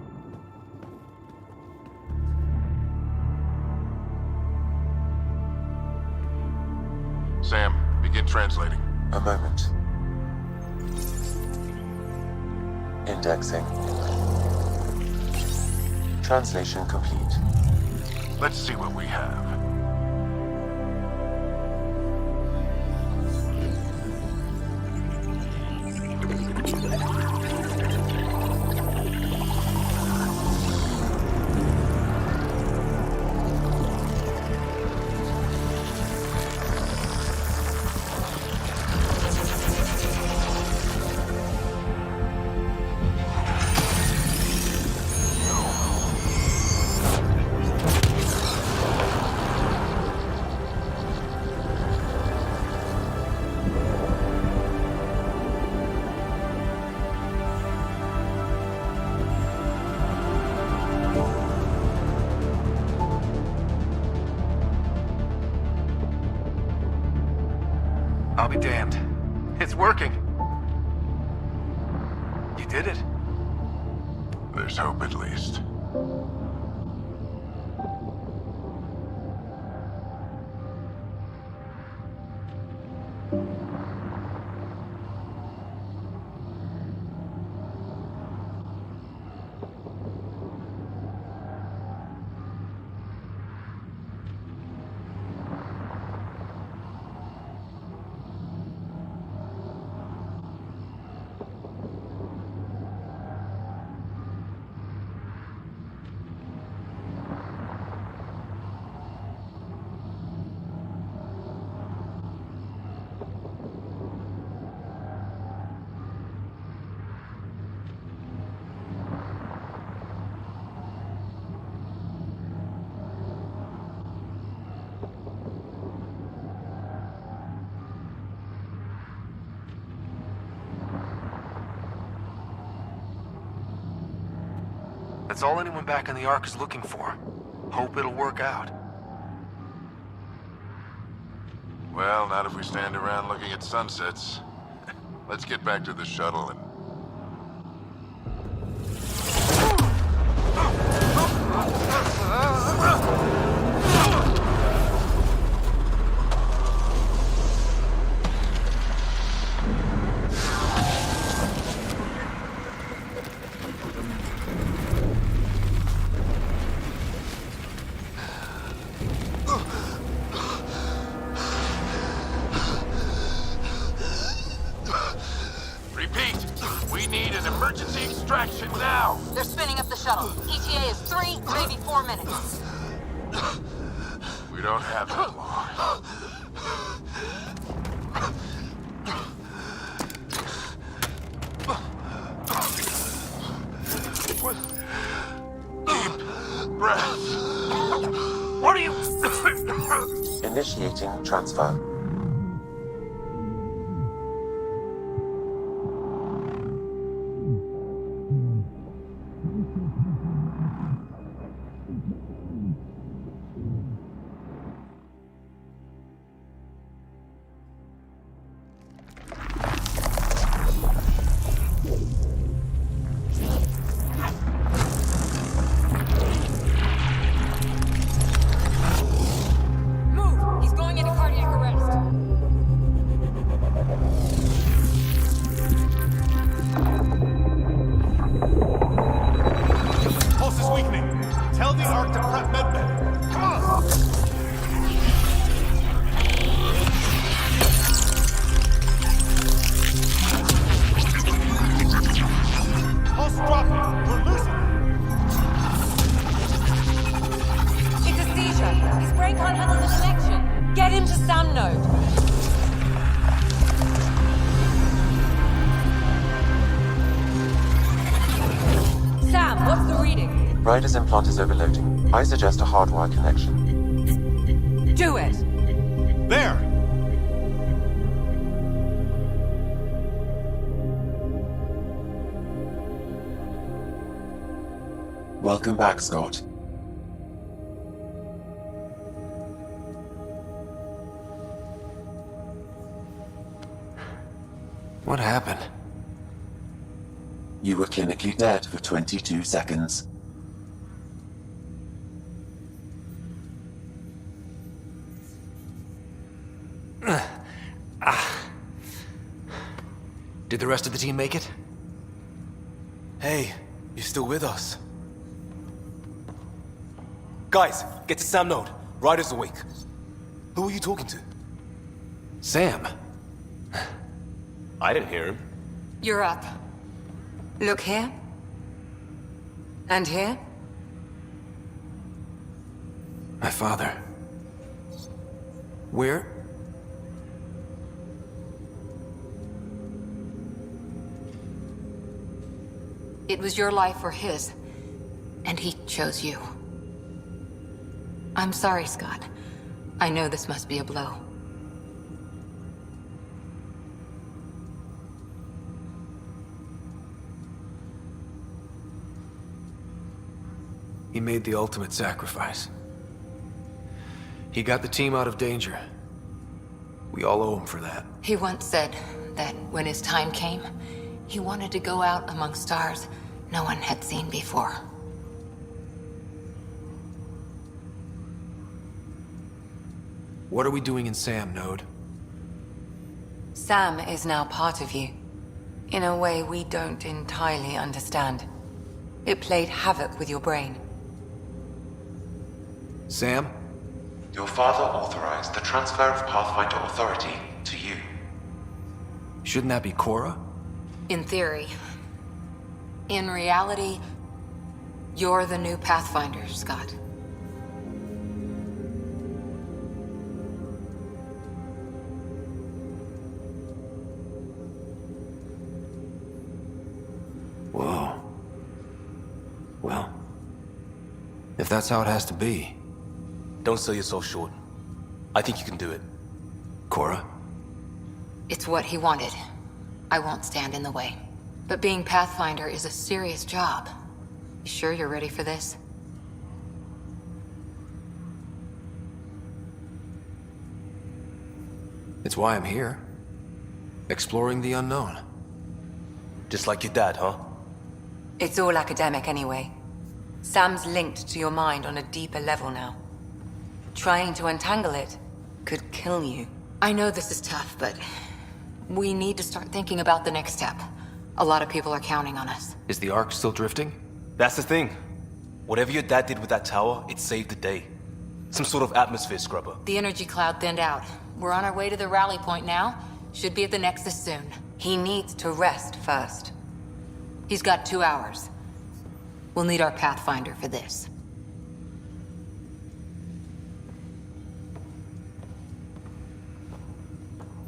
Sam, begin translating. A moment. Indexing. Translation complete. Let's see what we have. I'll be damned. It's working. You did it. There's hope at least. That's all anyone back in the Ark is looking for. Hope it'll work out. Well, not if we stand around looking at sunsets. Let's get back to the shuttle and... Emergency extraction now! They're spinning up the shuttle. ETA is 3, maybe 4 minutes. We don't have that long. Deep breath. What are you... Initiating transfer. Ryder's implant is overloading. I suggest a hardwire connection. Do it! There! Welcome back, Scott. What happened? You were clinically dead for 22 seconds. Did the rest of the team make it? Hey, you're still with us. Guys, get to Sam Node. Ryder's awake. Who are you talking to? Sam. I didn't hear him. You're up. Look here. And here. My father. Where? It was your life or his, and he chose you. I'm sorry, Scott. I know this must be a blow. He made the ultimate sacrifice. He got the team out of danger. We all owe him for that. He once said that when his time came, he wanted to go out among stars no one had seen before. What are we doing in Sam, Node? Sam is now part of you, in a way we don't entirely understand. It played havoc with your brain. Sam? Your father authorized the transfer of Pathfinder authority to you. Shouldn't that be Cora? In theory. In reality, you're the new Pathfinder, Scott. Whoa. Well, if that's how it has to be. Don't sell yourself short. I think you can do it. Cora? It's what he wanted. I won't stand in the way. But being Pathfinder is a serious job. You sure you're ready for this? It's why I'm here. Exploring the unknown. Just like your dad, huh? It's all academic anyway. Sam's linked to your mind on a deeper level now. Trying to untangle it could kill you. I know this is tough, but we need to start thinking about the next step. A lot of people are counting on us. Is the Ark still drifting? That's the thing. Whatever your dad did with that tower, it saved the day. Some sort of atmosphere scrubber. The energy cloud thinned out. We're on our way to the rally point now. Should be at the Nexus soon. He needs to rest first. He's got 2 hours. We'll need our Pathfinder for this.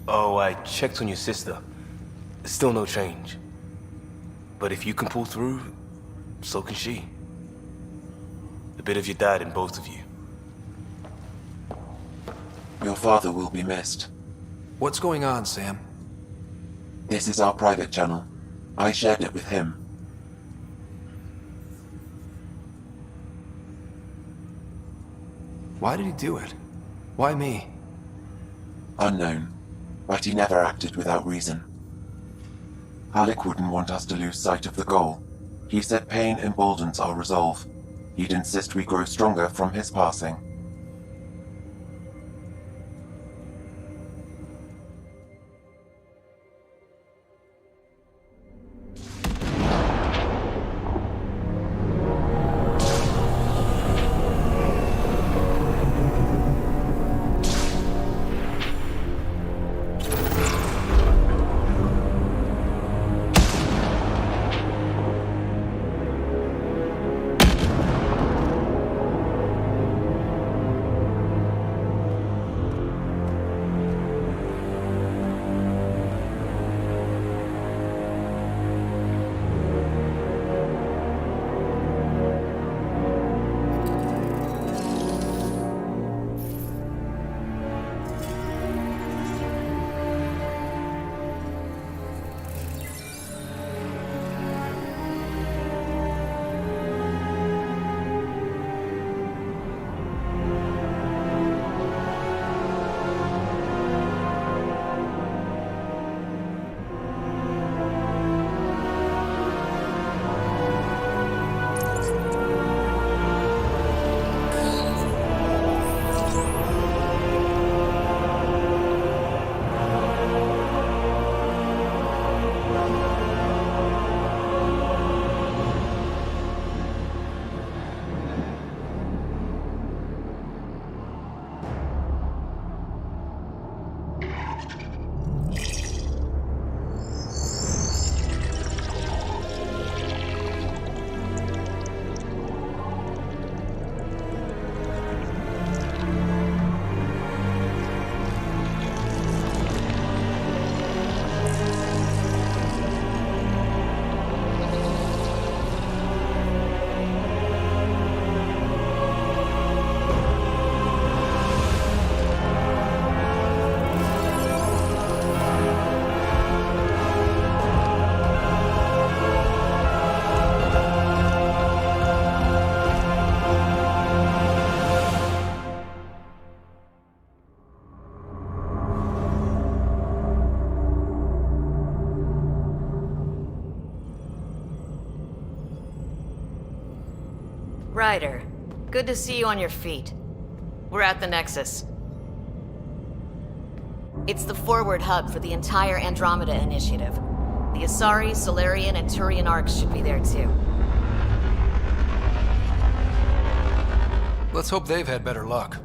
Oh, I checked on your sister. Still no change. But if you can pull through, so can she. A bit of your dad in both of you. Your father will be missed. What's going on, Sam? This is our private channel. I shared it with him. Why did he do it? Why me? Unknown, but he never acted without reason. Alec wouldn't want us to lose sight of the goal. He said pain emboldens our resolve. He'd insist we grow stronger from his passing. Ryder, good to see you on your feet. We're at the Nexus. It's the forward hub for the entire Andromeda Initiative. The Asari, Solarian, and Turian arcs should be there too. Let's hope they've had better luck.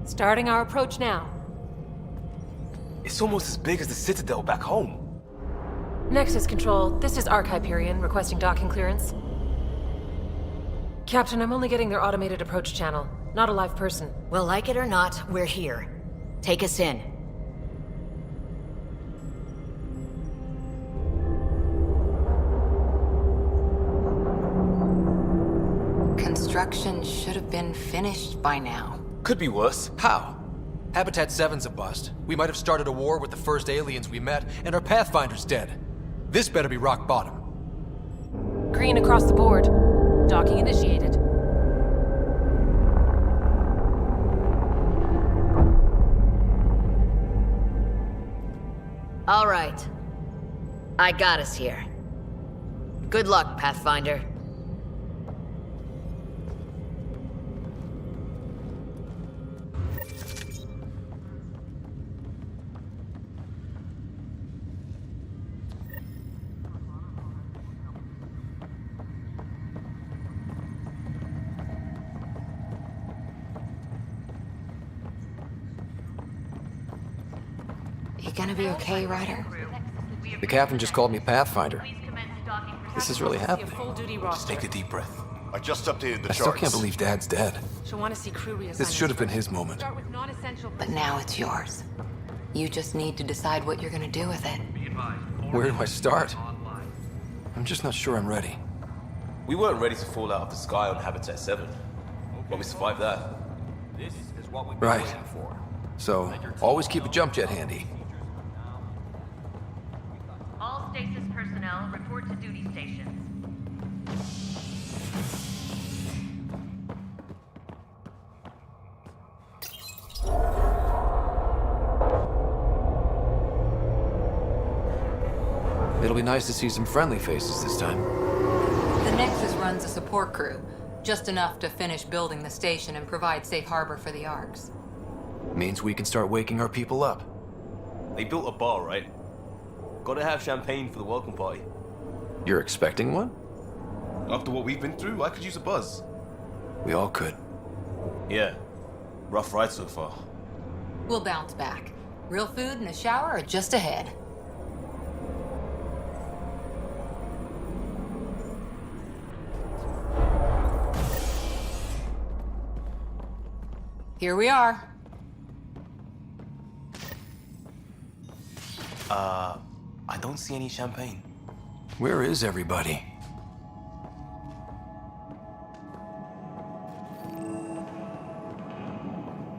Starting our approach now. It's almost as big as the Citadel back home. Nexus Control, this is Arc Hyperion requesting docking clearance. Captain, I'm only getting their automated approach channel, not a live person. Well, like it or not, we're here. Take us in. Construction should have been finished by now. Could be worse. How? Habitat 7's a bust. We might have started a war with the first aliens we met, and our Pathfinder's dead. This better be rock bottom. Green across the board. Docking initiated. All right. I got us here. Good luck, Pathfinder. You gonna be okay, Ryder? The captain just called me Pathfinder. This is really happening. Just take a deep breath. I just updated the I still can't believe Dad's dead. She'll want to see crew reassignments. This should have been his moment. But now it's yours. You just need to decide what you're gonna do with it. Where do I start? I'm just not sure I'm ready. We weren't ready to fall out of the sky on Habitat 7, but we survived that. This is what we've Right. So, always keep a jump jet handy. All stasis personnel report to duty stations. It'll be nice to see some friendly faces this time. The Nexus runs a support crew, just enough to finish building the station and provide safe harbor for the Arcs. Means we can start waking our people up. They built a bar, right? Gotta have champagne for the welcome party. You're expecting one? After what we've been through, I could use a buzz. We all could. Yeah. Rough ride so far. We'll bounce back. Real food and a shower are just ahead. Here we are. I don't see any champagne. Where is everybody?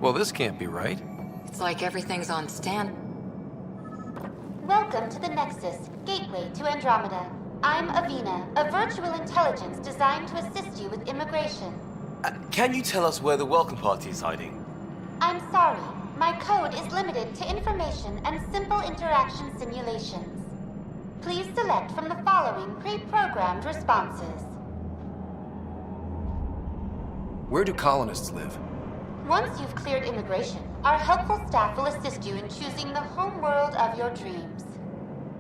Well, this can't be right. It's like everything's on stand. Welcome to the Nexus, gateway to Andromeda. I'm Avina, a virtual intelligence designed to assist you with immigration. Can you tell us where the welcome party is hiding? I'm sorry. My code is limited to information and simple interaction simulations. Please select from the following pre-programmed responses. Where do colonists live? Once you've cleared immigration, our helpful staff will assist you in choosing the home world of your dreams.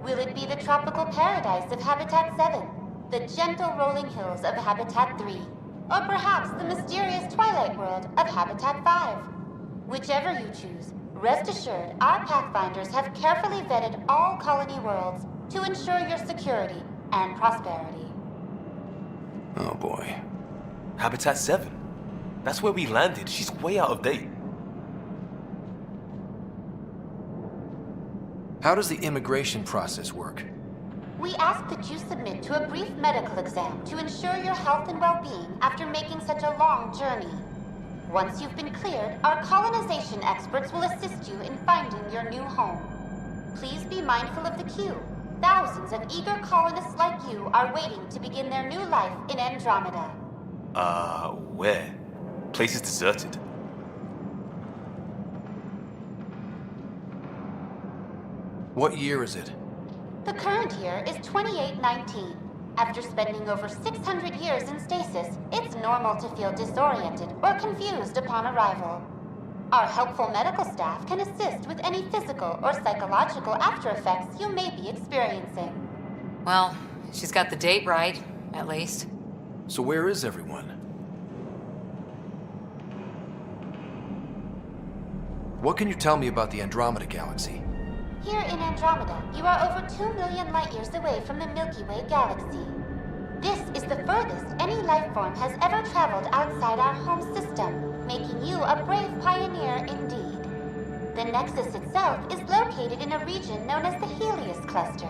Will it be the tropical paradise of Habitat 7, the gentle rolling hills of Habitat 3, or perhaps the mysterious twilight world of Habitat 5? Whichever you choose, rest assured our Pathfinders have carefully vetted all colony worlds to ensure your security and prosperity. Oh boy. Habitat 7. That's where we landed. She's way out of date. How does the immigration process work? We ask that you submit to a brief medical exam to ensure your health and well-being after making such a long journey. Once you've been cleared, our colonization experts will assist you in finding your new home. Please be mindful of the queue. Thousands of eager colonists like you are waiting to begin their new life in Andromeda. Where? Place is deserted. What year is it? The current year is 2819. After spending over 600 years in stasis, it's normal to feel disoriented or confused upon arrival. Our helpful medical staff can assist with any physical or psychological after effects you may be experiencing. Well, she's got the date right, at least. So where is everyone? What can you tell me about the Andromeda Galaxy? Here in Andromeda, you are over 2 million light-years away from the Milky Way galaxy. This is the furthest any life form has ever traveled outside our home system, making you a brave pioneer indeed. The Nexus itself is located in a region known as the Helios Cluster.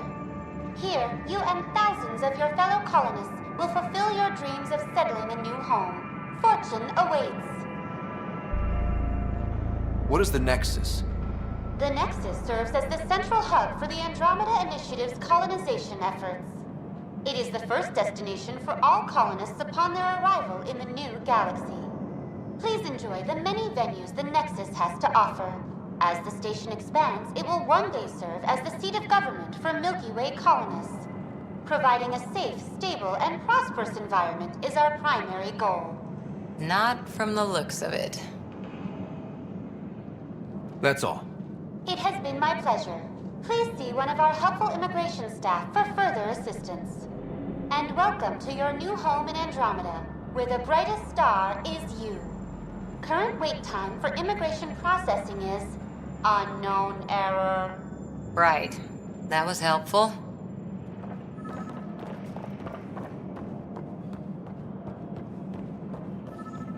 Here, you and thousands of your fellow colonists will fulfill your dreams of settling a new home. Fortune awaits. What is the Nexus? The Nexus serves as the central hub for the Andromeda Initiative's colonization efforts. It is the first destination for all colonists upon their arrival in the new galaxy. Please enjoy the many venues the Nexus has to offer. As the station expands, it will one day serve as the seat of government for Milky Way colonists. Providing a safe, stable, and prosperous environment is our primary goal. Not from the looks of it. That's all. It has been my pleasure. Please see one of our helpful immigration staff for further assistance. And welcome to your new home in Andromeda, where the brightest star is you. Current wait time for immigration processing is unknown error. Right. That was helpful.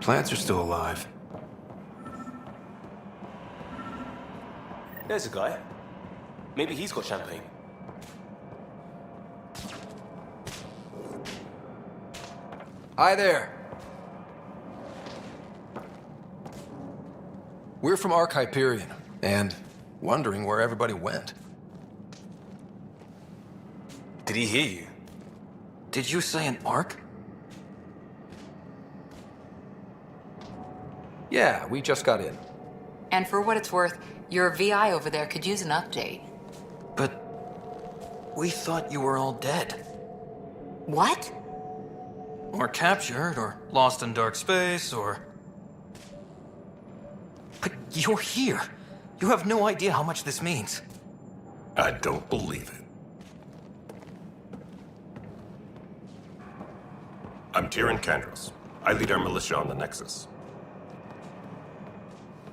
Plants are still alive. There's a guy. Maybe he's got champagne. Hi there. We're from Ark Hyperion, and wondering where everybody went. Did he hear you? Did you say an Ark? Yeah, we just got in. And for what it's worth, your VI over there could use an update. But we thought you were all dead. What? Or captured, or lost in dark space, or... But you're here. You have no idea how much this means. I don't believe it. I'm Tyrion Kandros. I lead our militia on the Nexus.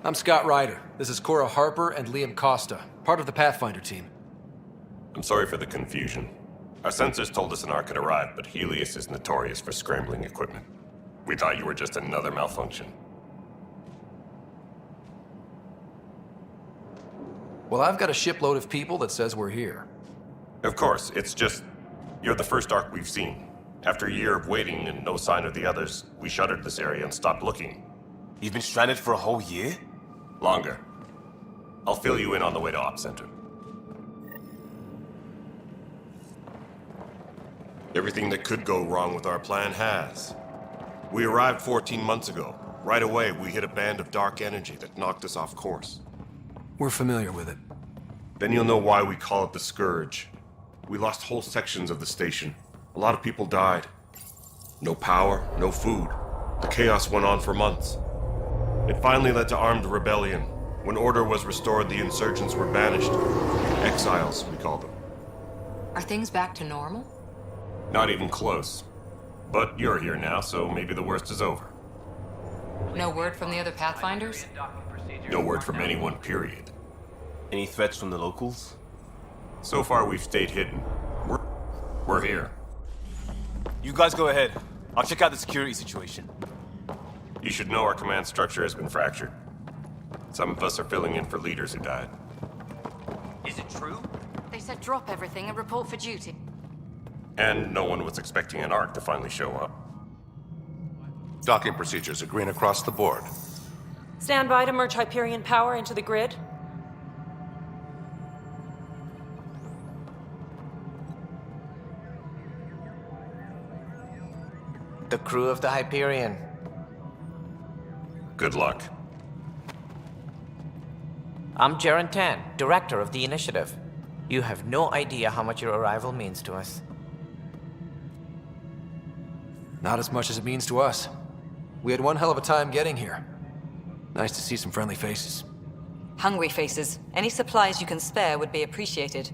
I'm Scott Ryder. This is Cora Harper and Liam Costa, part of the Pathfinder team. I'm sorry for the confusion. Our sensors told us an Ark had arrived, but Helios is notorious for scrambling equipment. We thought you were just another malfunction. Well, I've got a shipload of people that says we're here. Of course, it's just... you're the first Ark we've seen. After a year of waiting and no sign of the others, we shuttered this area and stopped looking. You've been stranded for a whole year? Longer. I'll fill you in on the way to Op Center. Everything that could go wrong with our plan has. We arrived 14 months ago. Right away, we hit a band of dark energy that knocked us off course. We're familiar with it. Then you'll know why we call it the Scourge. We lost whole sections of the station. A lot of people died. No power, no food. The chaos went on for months. It finally led to armed rebellion. When order was restored, the insurgents were banished. Exiles, we call them. Are things back to normal? Not even close. But you're here now, so maybe the worst is over. No word from the other Pathfinders? No word from anyone, period. Any threats from the locals? So far, we've stayed hidden. We're here. You guys go ahead. I'll check out the security situation. You should know our command structure has been fractured. Some of us are filling in for leaders who died. Is it true? They said drop everything and report for duty. And no one was expecting an Ark to finally show up. Docking procedures are green across the board. Stand by to merge Hyperion power into the grid. The crew of the Hyperion. Good luck. I'm Jaren Tan, director of the initiative. You have no idea how much your arrival means to us. Not as much as it means to us. We had one hell of a time getting here. Nice to see some friendly faces. Hungry faces. Any supplies you can spare would be appreciated.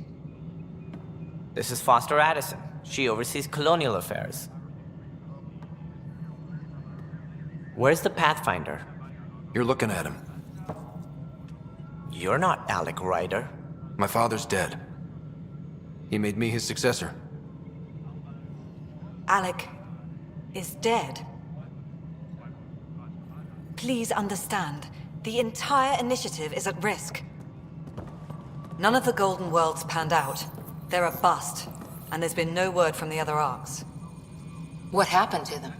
This is Foster Addison. She oversees colonial affairs. Where's the Pathfinder? You're looking at him. You're not Alec Ryder. My father's dead. He made me his successor. Alec is dead. Please understand, the entire initiative is at risk. None of the Golden Worlds panned out. They're a bust, and there's been no word from the other arcs. What happened to them?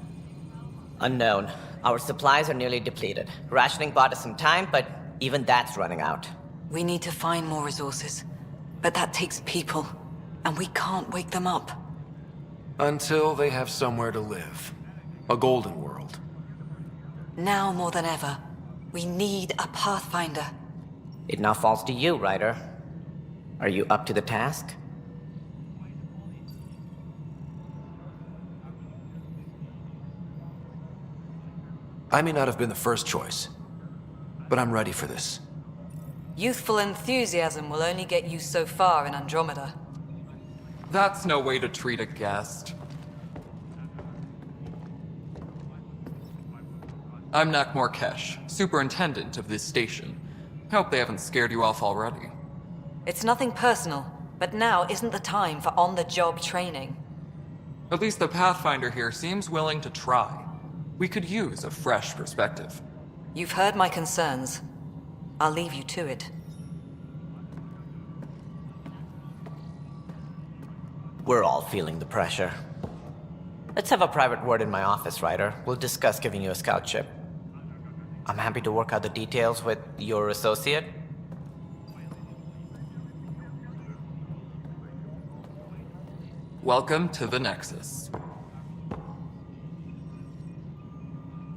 Unknown. Our supplies are nearly depleted. Rationing bought us some time, but even that's running out. We need to find more resources, but that takes people, and we can't wake them up. Until they have somewhere to live. A Golden World. Now more than ever, we need a Pathfinder. It now falls to you, Ryder. Are you up to the task? I may not have been the first choice, but I'm ready for this. Youthful enthusiasm will only get you so far in Andromeda. That's no way to treat a guest. I'm Nak Morkesh, superintendent of this station. Hope they haven't scared you off already. It's nothing personal, but now isn't the time for on-the-job training. At least the Pathfinder here seems willing to try. We could use a fresh perspective. You've heard my concerns. I'll leave you to it. We're all feeling the pressure. Let's have a private word in my office, Ryder. We'll discuss giving you a scout ship. I'm happy to work out the details with your associate. Welcome to the Nexus.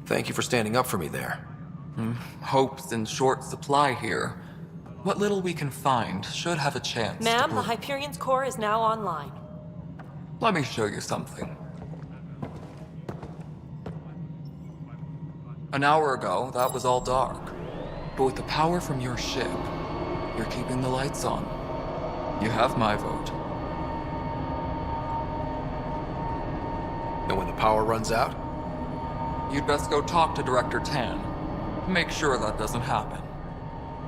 Thank you for standing up for me there. Hope's in short supply here. What little we can find should have a chance. Ma'am, the Hyperion's core is now online. Let me show you something. An hour ago, that was all dark. But with the power from your ship, you're keeping the lights on. You have my vote. And when the power runs out? You'd best go talk to Director Tan. Make sure that doesn't happen.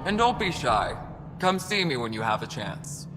And don't be shy. Come see me when you have a chance.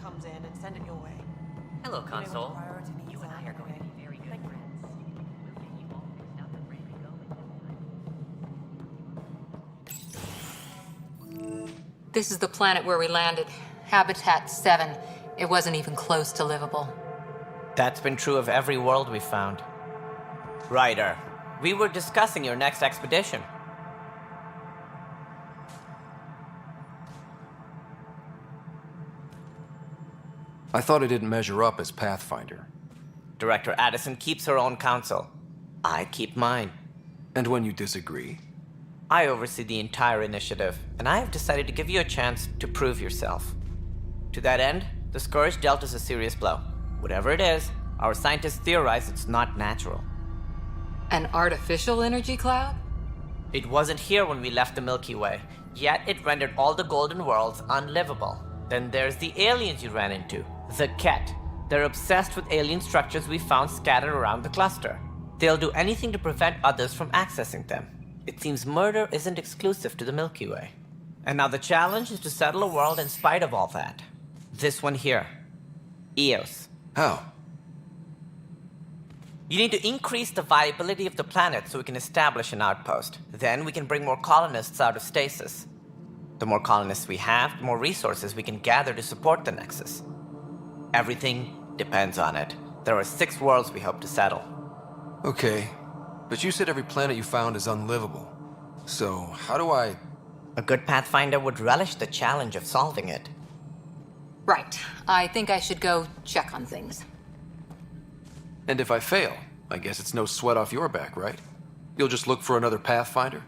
comes in and send it your way. Hello, You may want to console. priority needs You and I are going to be very good Thank you. friends. We'll get you all fixed up and ready to go in no time. This is the planet where we landed. Habitat 7. It wasn't even close to livable. That's been true of every world we've found. Ryder, we were discussing your next expedition. I thought I didn't measure up as Pathfinder. Director Addison keeps her own counsel. I keep mine. And when you disagree? I oversee the entire initiative, and I have decided to give you a chance to prove yourself. To that end, the Scourge dealt us a serious blow. Whatever it is, our scientists theorize it's not natural. An artificial energy cloud? It wasn't here when we left the Milky Way, yet it rendered all the Golden Worlds unlivable. Then there's the aliens you ran into, the Ket. They're obsessed with alien structures we found scattered around the cluster. They'll do anything to prevent others from accessing them. It seems murder isn't exclusive to the Milky Way. And now the challenge is to settle a world in spite of all that. This one here. Eos. How? You need to increase the viability of the planet so we can establish an outpost. Then we can bring more colonists out of stasis. The more colonists we have, the more resources we can gather to support the Nexus. Everything depends on it. There are 6 worlds we hope to settle. Okay, but you said every planet you found is unlivable. So, how do I... A good Pathfinder would relish the challenge of solving it. Right. I think I should go check on things. And if I fail, I guess it's no sweat off your back, right? You'll just look for another Pathfinder?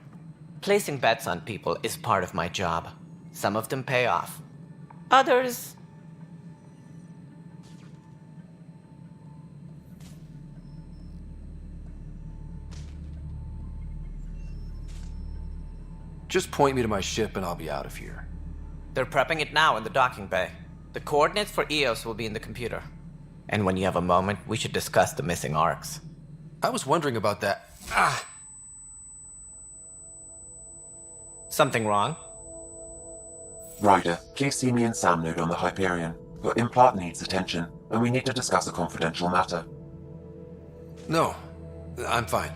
Placing bets on people is part of my job. Some of them pay off. Others... Just point me to my ship and I'll be out of here. They're prepping it now in the docking bay. The coordinates for Eos will be in the computer. And when you have a moment, we should discuss the missing arcs. I was wondering about that. Ah! Something wrong? Ryder, please see me and Sam Node on the Hyperion. Your implant needs attention, and we need to discuss a confidential matter. No, I'm fine.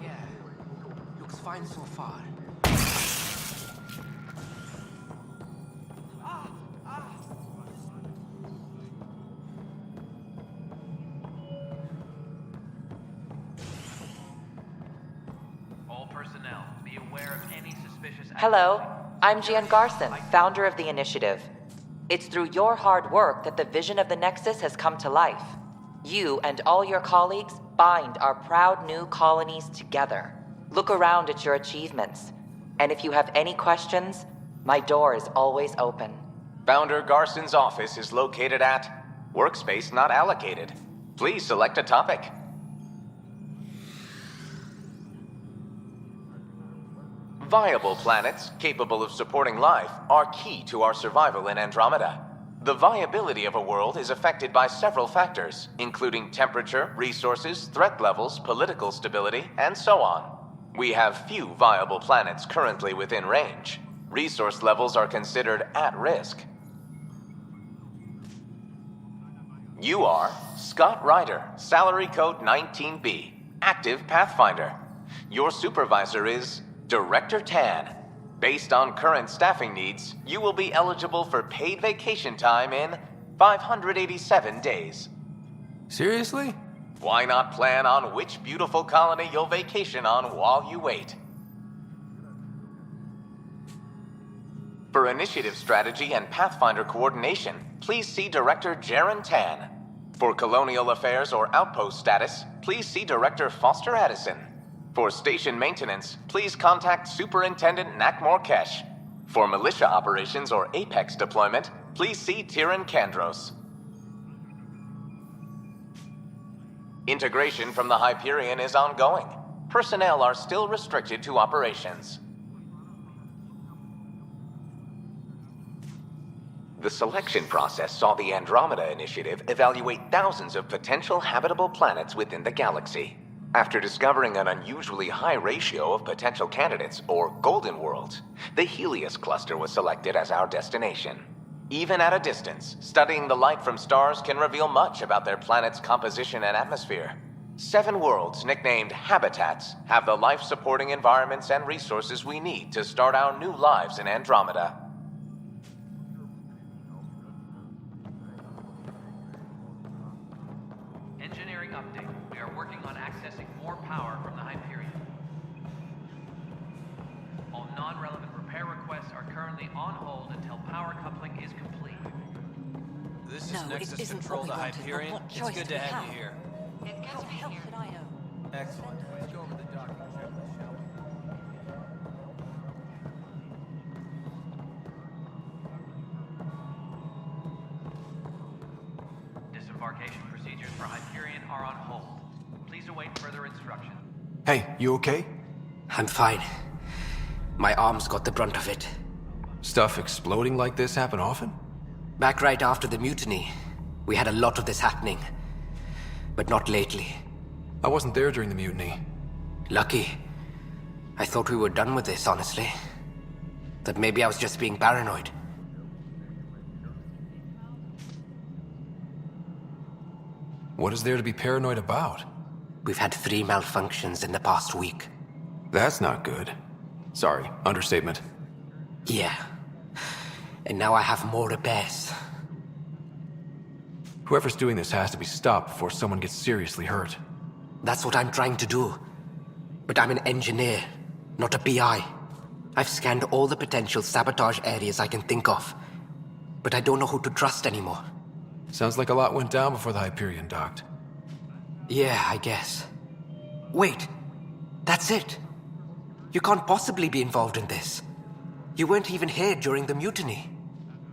Yeah, looks fine so far. All personnel, be aware of any suspicious... Hello, I'm Jan Garson, founder of the Initiative. It's through your hard work that the vision of the Nexus has come to life. You and all your colleagues bind our proud new colonies together. Look around at your achievements. And if you have any questions, my door is always open. Founder Garson's office is located at... Workspace not allocated. Please select a topic. Viable planets capable of supporting life are key to our survival in Andromeda. The viability of a world is affected by several factors, including temperature, resources, threat levels, political stability, and so on. We have few viable planets currently within range. Resource levels are considered at risk. You are Scott Ryder, salary code 19B, active Pathfinder. Your supervisor is Director Tan. Based on current staffing needs, you will be eligible for paid vacation time in 587 days. Seriously? Why not plan on which beautiful colony you'll vacation on while you wait? For initiative strategy and Pathfinder coordination, please see Director Jaren Tan. For colonial affairs or outpost status, please see Director Foster Addison. For station maintenance, please contact Superintendent Nak Morkesh. For militia operations or Apex deployment, please see Tyran Kandros. Integration from the Hyperion is ongoing. Personnel are still restricted to operations. The selection process saw the Andromeda Initiative evaluate thousands of potential habitable planets within the galaxy. After discovering an unusually high ratio of potential candidates, or golden worlds, the Helios cluster was selected as our destination. Even at a distance, studying the light from stars can reveal much about their planet's composition and atmosphere. 7 worlds, nicknamed habitats, have the life-supporting environments and resources we need to start our new lives in Andromeda. Engineering update. We are working on accessing more power from the Hyperion. All non-relevant repair requests are currently on hold until power coupling is complete. This No, is it Nexus isn't Control what to we wanted, but Hyperion. what It's choice good do to we have have? you here. How the hell should I know? Excellent. Let's go over the docking checklist, shall we? Disembarkation procedures for Hyperion are on hold. Please await further instructions. Hey, you okay? I'm fine. My arms got the brunt of it. Stuff exploding like this happen often? Back right after the mutiny, we had a lot of this happening. But not lately. I wasn't there during the mutiny. Lucky. I thought we were done with this, honestly. That maybe I was just being paranoid. What is there to be paranoid about? We've had 3 malfunctions in the past week. That's not good. Sorry, understatement. Yeah. And now I have more repairs. Whoever's doing this has to be stopped before someone gets seriously hurt. That's what I'm trying to do. But I'm an engineer, not a PI. I've scanned all the potential sabotage areas I can think of. But I don't know who to trust anymore. Sounds like a lot went down before the Hyperion docked. Yeah, I guess. Wait. That's it. You can't possibly be involved in this. You weren't even here during the mutiny.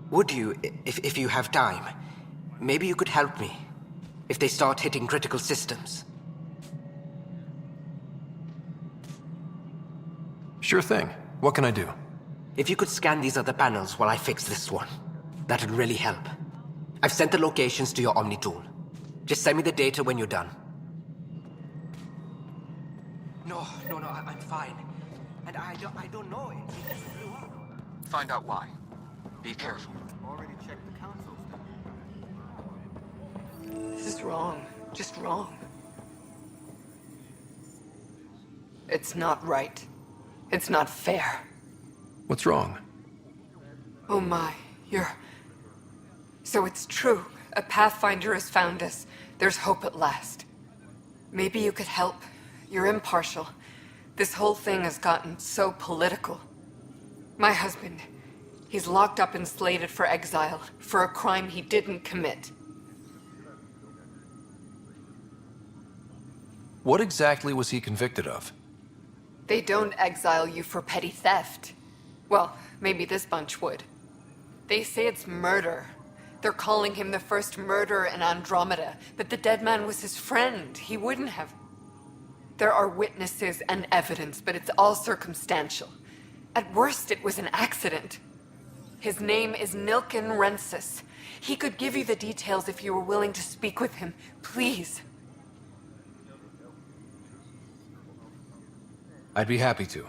Would you, if you have time? Maybe you could help me. If they start hitting critical systems. Sure thing. What can I do? If you could scan these other panels while I fix this one, that'd really help. I've sent the locations to your Omni tool. Just send me the data when you're done. No, I'm fine. And I don't know. It just blew up. Find out why. Be careful. Already checked the console stuff. This is wrong. Just wrong. It's not right. It's not fair. What's wrong? Oh my, So it's true. A Pathfinder has found us. There's hope at last. Maybe you could help. You're impartial. This whole thing has gotten so political. My husband, he's locked up and slated for exile for a crime he didn't commit. What exactly was he convicted of? They don't exile you for petty theft. Well, maybe this bunch would. They say it's murder. They're calling him the first murderer in Andromeda, but the dead man was his friend. He wouldn't have. There are witnesses and evidence, but it's all circumstantial. At worst, it was an accident. His name is Nilken Rensis. He could give you the details if you were willing to speak with him. Please. I'd be happy to.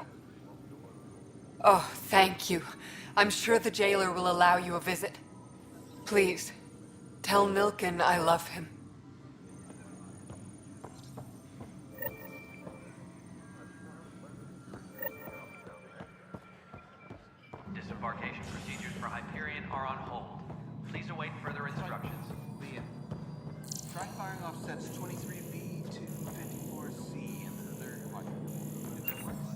Oh, thank you. I'm sure the jailer will allow you a visit. Please, tell Nilken I love him. Disembarkation procedures for Hyperion are on hold. Please await further instructions. Liam, try firing offsets 23B to 54C in the third quadrant. If it works.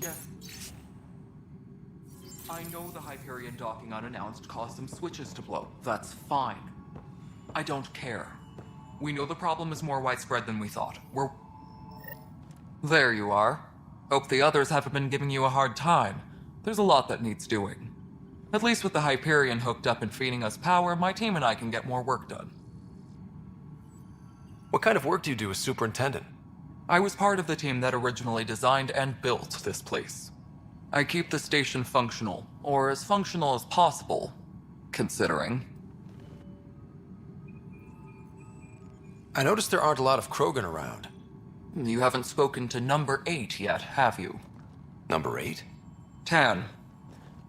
Yes. I know the Hyperion docking unannounced caused some switches to blow. That's fine. I don't care. We know the problem is more widespread than we thought. There you are. Hope the others haven't been giving you a hard time. There's a lot that needs doing. At least with the Hyperion hooked up and feeding us power, my team and I can get more work done. What kind of work do you do as superintendent? I was part of the team that originally designed and built this place. I keep the station functional, or as functional as possible, considering. I noticed there aren't a lot of Krogan around. You haven't spoken to Number 8 yet, have you? Number 8? Tan.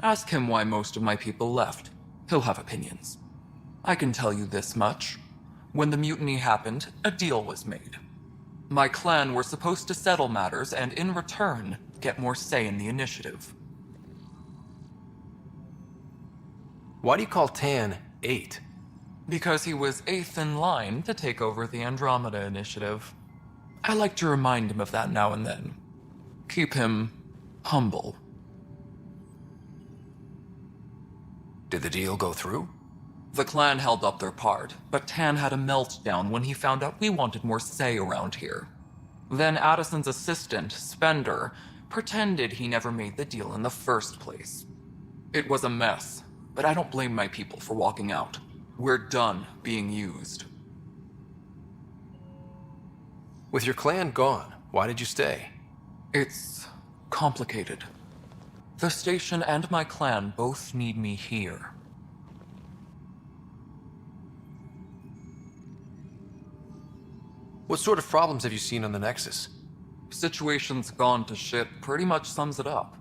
Ask him why most of my people left. He'll have opinions. I can tell you this much. When the mutiny happened, a deal was made. My clan were supposed to settle matters and, in return, get more say in the initiative. Why do you call Tan 8? Because he was 8th in line to take over the Andromeda Initiative. I like to remind him of that now and then. Keep him humble. Did the deal go through? The clan held up their part, but Tan had a meltdown when he found out we wanted more say around here. Then Addison's assistant, Spender, pretended he never made the deal in the first place. It was a mess, but I don't blame my people for walking out. We're done being used. With your clan gone, why did you stay? It's complicated. The station and my clan both need me here. What sort of problems have you seen on the Nexus? Situation's gone to shit pretty much sums it up.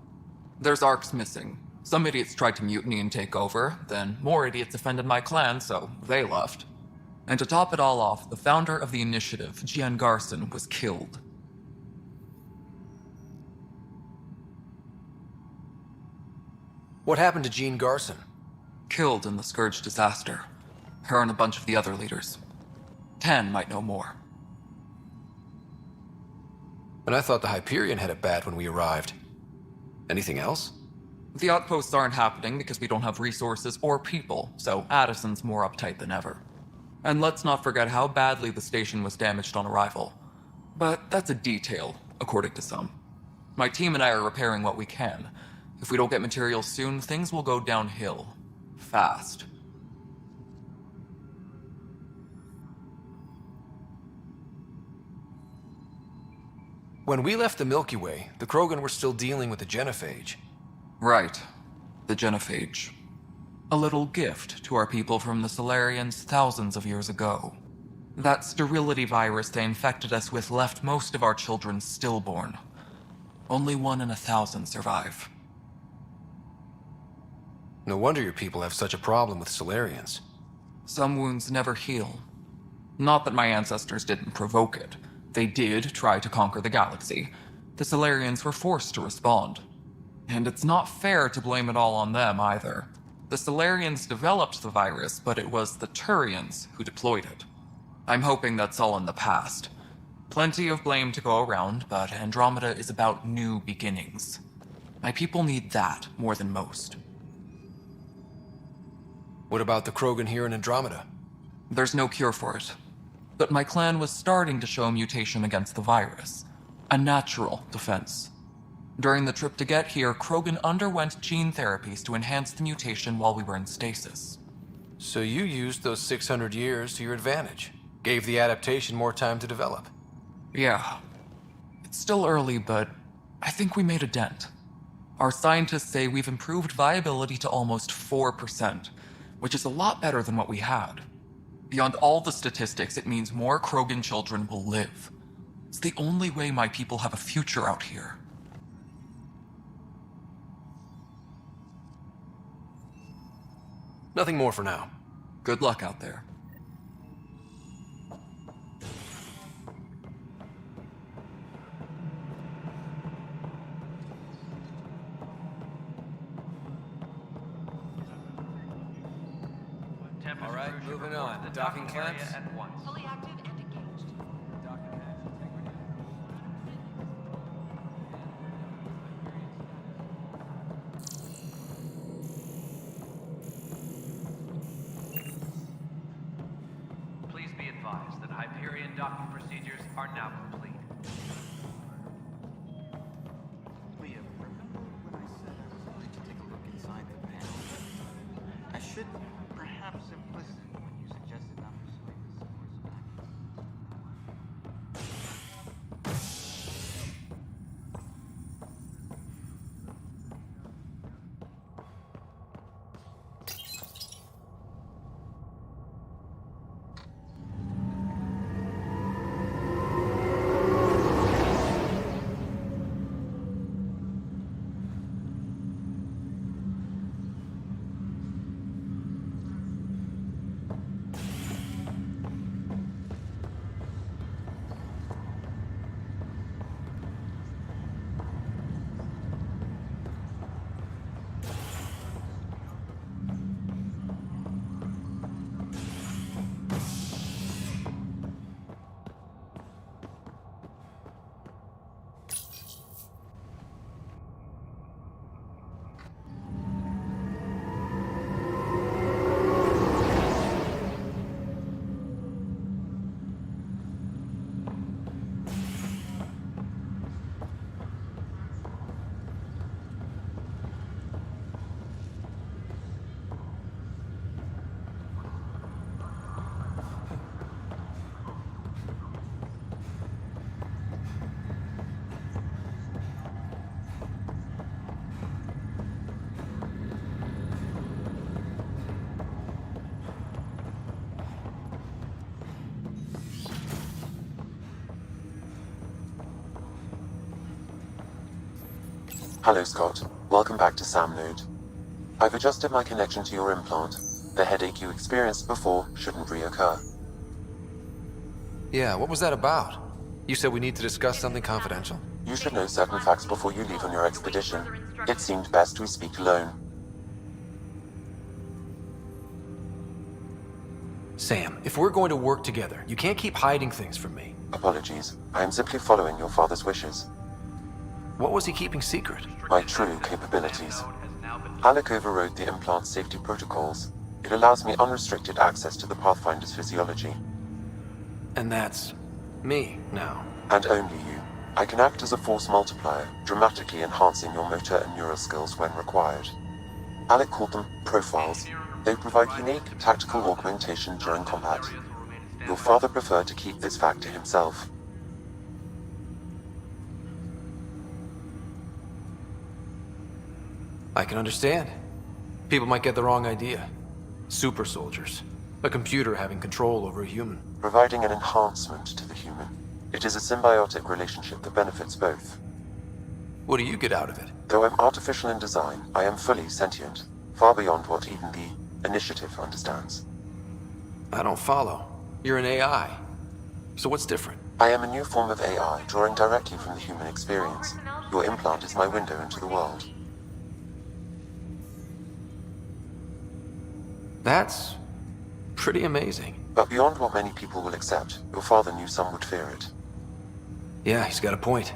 There's Arcs missing. Some idiots tried to mutiny and take over, then more idiots offended my clan, so they left. And to top it all off, the founder of the initiative, Gian Garson, was killed. What happened to Jean Garson? Killed in the Scourge disaster. Her and a bunch of the other leaders. Tan might know more. And I thought the Hyperion had it bad when we arrived. Anything else? The outposts aren't happening because we don't have resources or people, so Addison's more uptight than ever. And let's not forget how badly the station was damaged on arrival. But that's a detail, according to some. My team and I are repairing what we can. If we don't get materials soon, things will go downhill. Fast. When we left the Milky Way, the Krogan were still dealing with the Genophage. Right. The Genophage. A little gift to our people from the Solarians thousands of years ago. That sterility virus they infected us with left most of our children stillborn. Only 1 in 1,000 survive. No wonder your people have such a problem with Solarians. Some wounds never heal. Not that my ancestors didn't provoke it. They did try to conquer the galaxy. The Solarians were forced to respond. And it's not fair to blame it all on them, either. The Solarians developed the virus, but it was the Turians who deployed it. I'm hoping that's all in the past. Plenty of blame to go around, but Andromeda is about new beginnings. My people need that more than most. What about the Krogan here in Andromeda? There's no cure for it. But my clan was starting to show mutation against the virus. A natural defense. During the trip to get here, Krogan underwent gene therapies to enhance the mutation while we were in stasis. So you used those 600 years to your advantage. Gave the adaptation more time to develop. Yeah. It's still early, but I think we made a dent. Our scientists say we've improved viability to almost 4%, which is a lot better than what we had. Beyond all the statistics, it means more Krogan children will live. It's the only way my people have a future out here. Nothing more for now. Good luck out there. All right, moving on. Docking clamps. At once. Fully active and engaged. Please be advised that Hyperion docking procedures are now complete. Leah, remember when I said I was going to take a look inside the panel? Hello, Scott. Welcome back to Sam Node. I've adjusted my connection to your implant. The headache you experienced before shouldn't reoccur. Yeah, what was that about? You said we need to discuss something confidential. You should know certain facts before you leave on your expedition. It seemed best we speak alone. Sam, if we're going to work together, you can't keep hiding things from me. Apologies. I am simply following your father's wishes. What was he keeping secret? My true capabilities. Alec overrode the implant's safety protocols. It allows me unrestricted access to the Pathfinder's physiology. And that's me now. And only you. I can act as a force multiplier, dramatically enhancing your motor and neural skills when required. Alec called them profiles. They provide unique tactical augmentation during combat. Your father preferred to keep this fact to himself. I can understand. People might get the wrong idea. Super soldiers. A computer having control over a human. Providing an enhancement to the human. It is a symbiotic relationship that benefits both. What do you get out of it? Though I'm artificial in design, I am fully sentient, far beyond what even the Initiative understands. I don't follow. You're an AI. So what's different? I am a new form of AI, drawing directly from the human experience. Your implant is my window into the world. That's pretty amazing. But beyond what many people will accept, your father knew some would fear it. Yeah, he's got a point.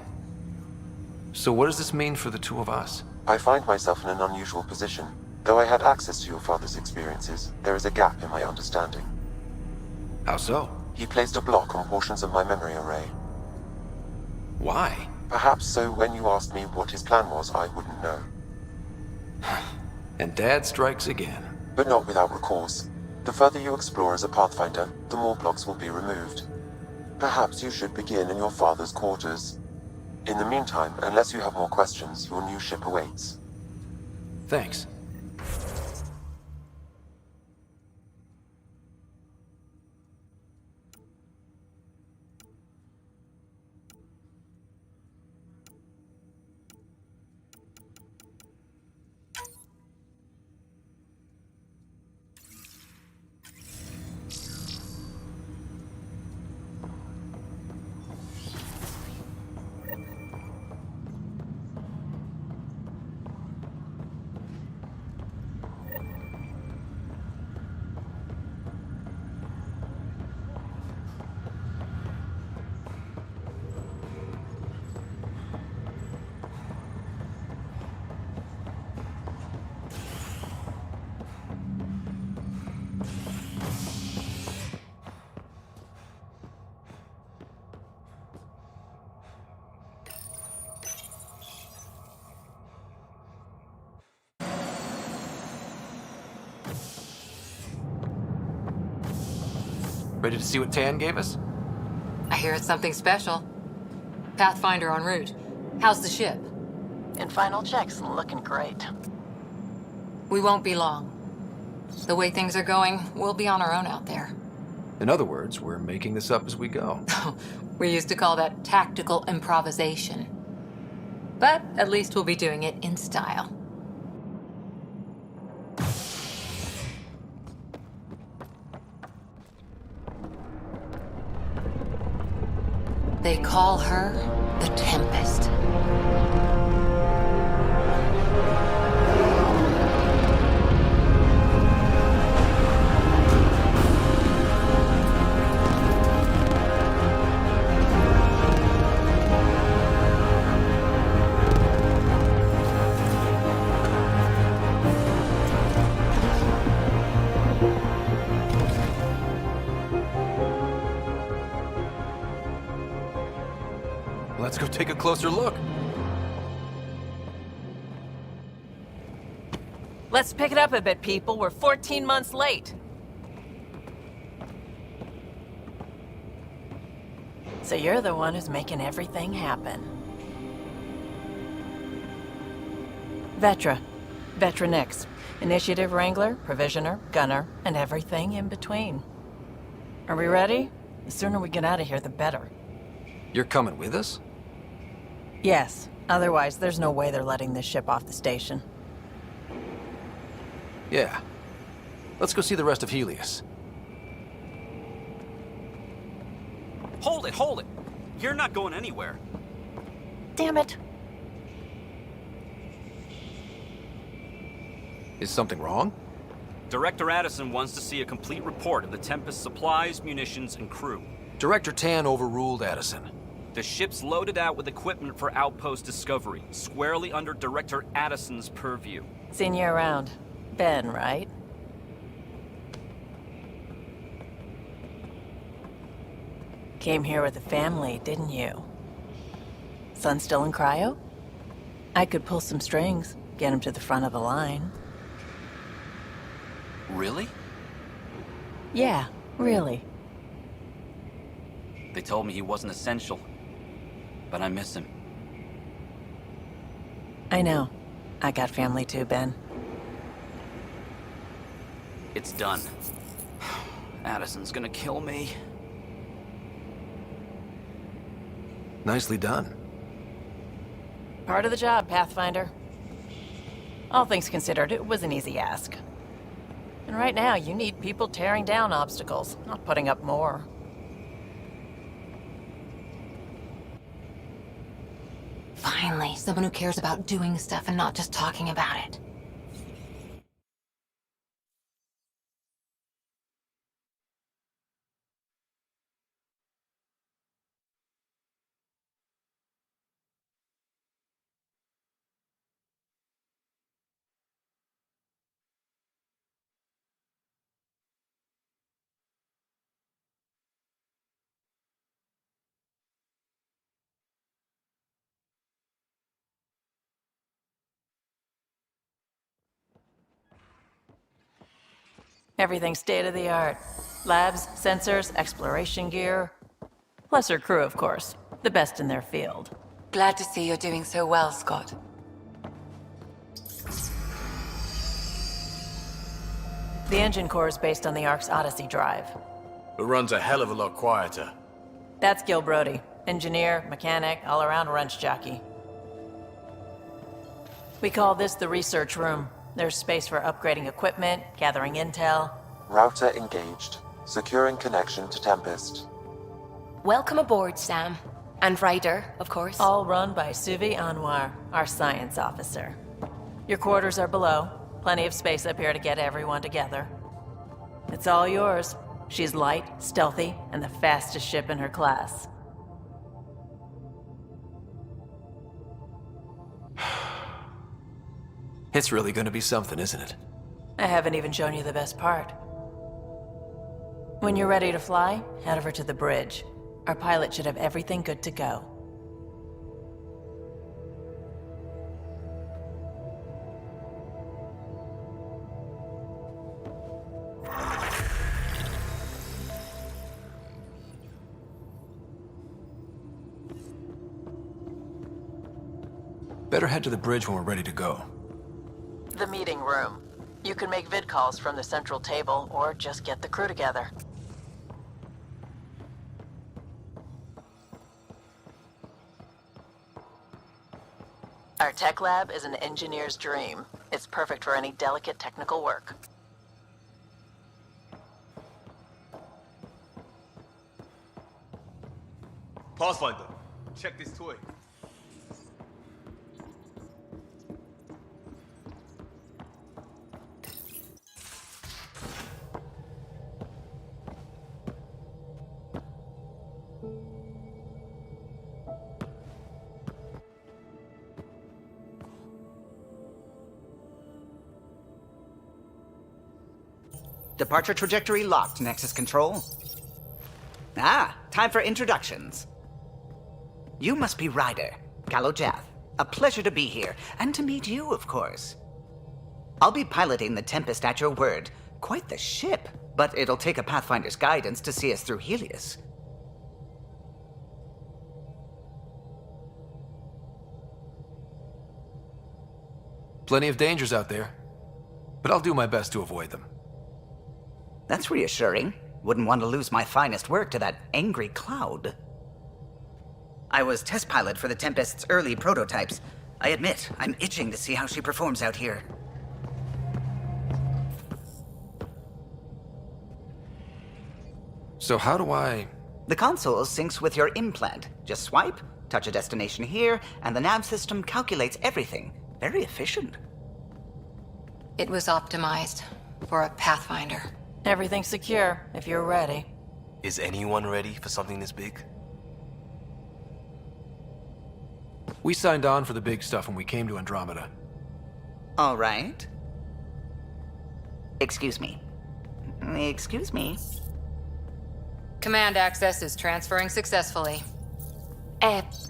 So what does this mean for the two of us? I find myself in an unusual position. Though I had access to your father's experiences, there is a gap in my understanding. How so? He placed a block on portions of my memory array. Why? Perhaps so when you asked me what his plan was, I wouldn't know. And Dad strikes again. But not without recourse. The further you explore as a Pathfinder, the more blocks will be removed. Perhaps you should begin in your father's quarters. In the meantime, unless you have more questions, your new ship awaits. Thanks. Ready to see what Tan gave us? I hear it's something special. Pathfinder en route. How's the ship? In final checks, looking great. We won't be long. The way things are going, we'll be on our own out there. In other words, we're making this up as we go. We used to call that tactical improvisation. But at least we'll be doing it in style. They call her the Tempest. Let's go take a closer look. Let's pick it up a bit, people. We're 14 months late. So you're the one who's making everything happen. Vetra. Vetra Nix. Initiative Wrangler, Provisioner, Gunner, and everything in between. Are we ready? The sooner we get out of here, the better. You're coming with us? Yes. Otherwise, there's no way they're letting this ship off the station. Yeah. Let's go see the rest of Helios. Hold it! You're not going anywhere. Damn it. Is something wrong? Director Addison wants to see a complete report of the Tempest's supplies, munitions, and crew. Director Tan overruled Addison. The ship's loaded out with equipment for Outpost Discovery, squarely under Director Addison's purview. Seen you around. Ben, right? Came here with a family, didn't you? Son still in cryo? I could pull some strings, get him to the front of the line. Really? Yeah, really. They told me he wasn't essential, but I miss him. I know. I got family too, Ben. It's done. Addison's gonna kill me. Nicely done. Part of the job, Pathfinder. All things considered, it was an easy ask. And right now, you need people tearing down obstacles, not putting up more. Finally, someone who cares about doing stuff and not just talking about it. Everything's state-of-the-art. Labs, sensors, exploration gear. Plus her crew, of course. The best in their field. Glad to see you're doing so well, Scott. The engine core is based on the Ark's Odyssey drive. It runs a hell of a lot quieter. That's Gil Brody. Engineer, mechanic, all-around wrench jockey. We call this the research room. There's space for upgrading equipment, gathering intel. Router engaged. Securing connection to Tempest. Welcome aboard, Sam. And Ryder, of course. All run by Suvi Anwar, our science officer. Your quarters are below. Plenty of space up here to get everyone together. It's all yours. She's light, stealthy, and the fastest ship in her class. It's really gonna be something, isn't it? I haven't even shown you the best part. When you're ready to fly, head over to the bridge. Our pilot should have everything good to go. Better head to the bridge when we're ready to go. The meeting room. You can make vid calls from the central table, or just get the crew together. Our tech lab is an engineer's dream. It's perfect for any delicate technical work. Pathfinder, check this toy. Departure trajectory locked, Nexus Control. Time for introductions. You must be Ryder, Gallo Jath. A pleasure to be here, and to meet you, of course. I'll be piloting the Tempest at your word. Quite the ship, but it'll take a Pathfinder's guidance to see us through Helios. Plenty of dangers out there, but I'll do my best to avoid them. That's reassuring. Wouldn't want to lose my finest work to that angry cloud. I was test pilot for the Tempest's early prototypes. I admit, I'm itching to see how she performs out here. So how do I... The console syncs with your implant. Just swipe, touch a destination here, and the nav system calculates everything. Very efficient. It was optimized for a Pathfinder. Everything's secure, if you're ready. Is anyone ready for something this big? We signed on for the big stuff when we came to Andromeda. All right. Excuse me. Excuse me. Command access is transferring successfully.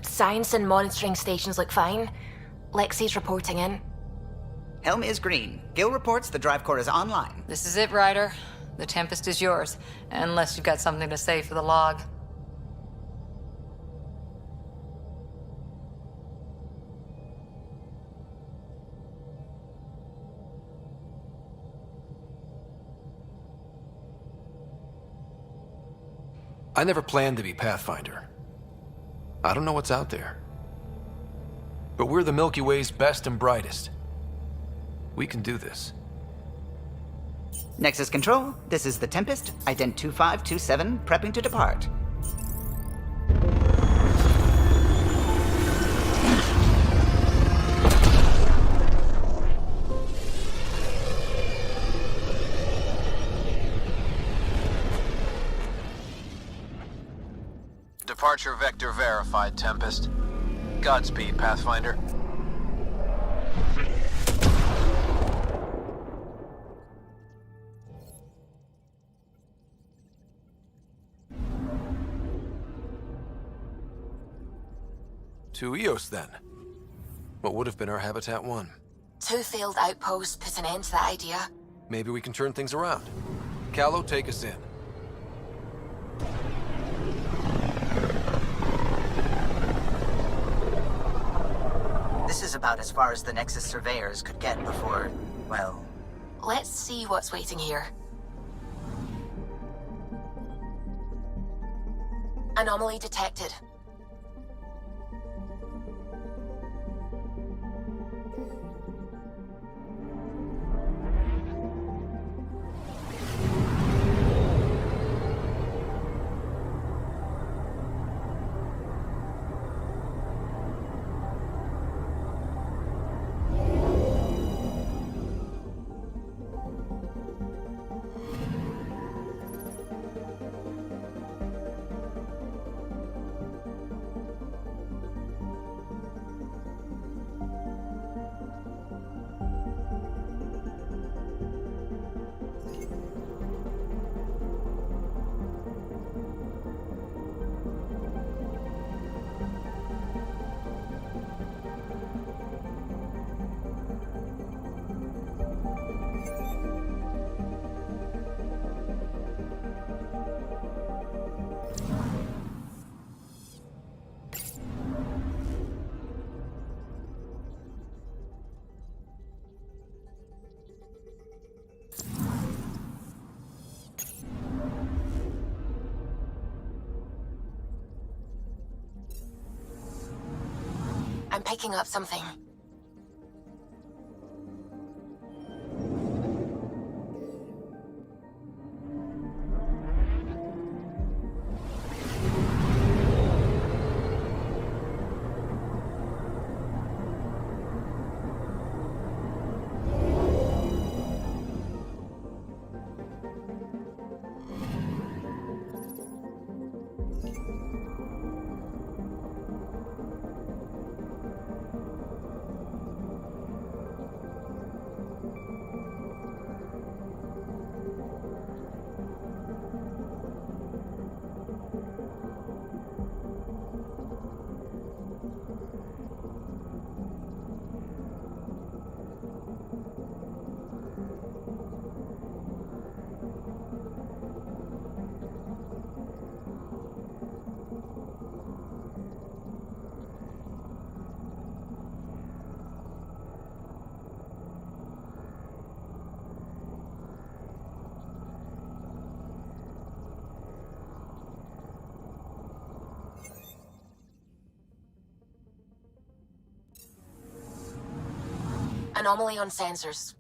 Science and monitoring stations look fine. Lexi's reporting in. Helm is green. Gil reports the drive core is online. This is it, Ryder. The Tempest is yours, unless you've got something to say for the log. I never planned to be Pathfinder. I don't know what's out there. But we're the Milky Way's best and brightest. We can do this. Nexus Control, this is the Tempest, Ident 2527, prepping to depart. Departure vector verified, Tempest. Godspeed, Pathfinder. To Eos, then. What would have been our Habitat 1? 2 failed outposts put an end to that idea. Maybe we can turn things around. Callow, take us in. This is about as far as the Nexus surveyors could get before, well... Let's see what's waiting here. Anomaly detected. I'm picking up something. Anomaly on sensors.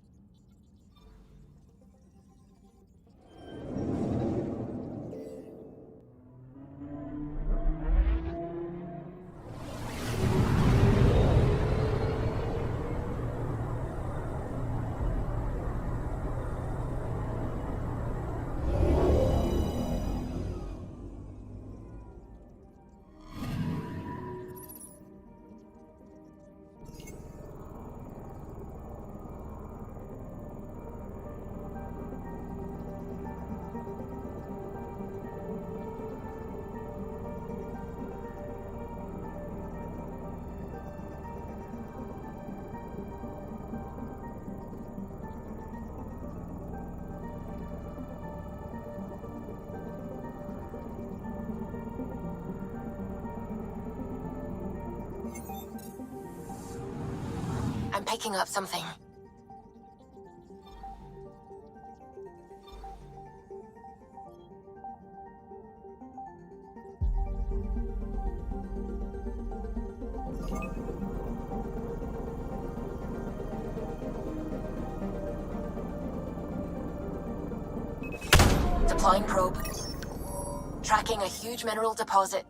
I'm picking up something. Deploying probe. Tracking a huge mineral deposit.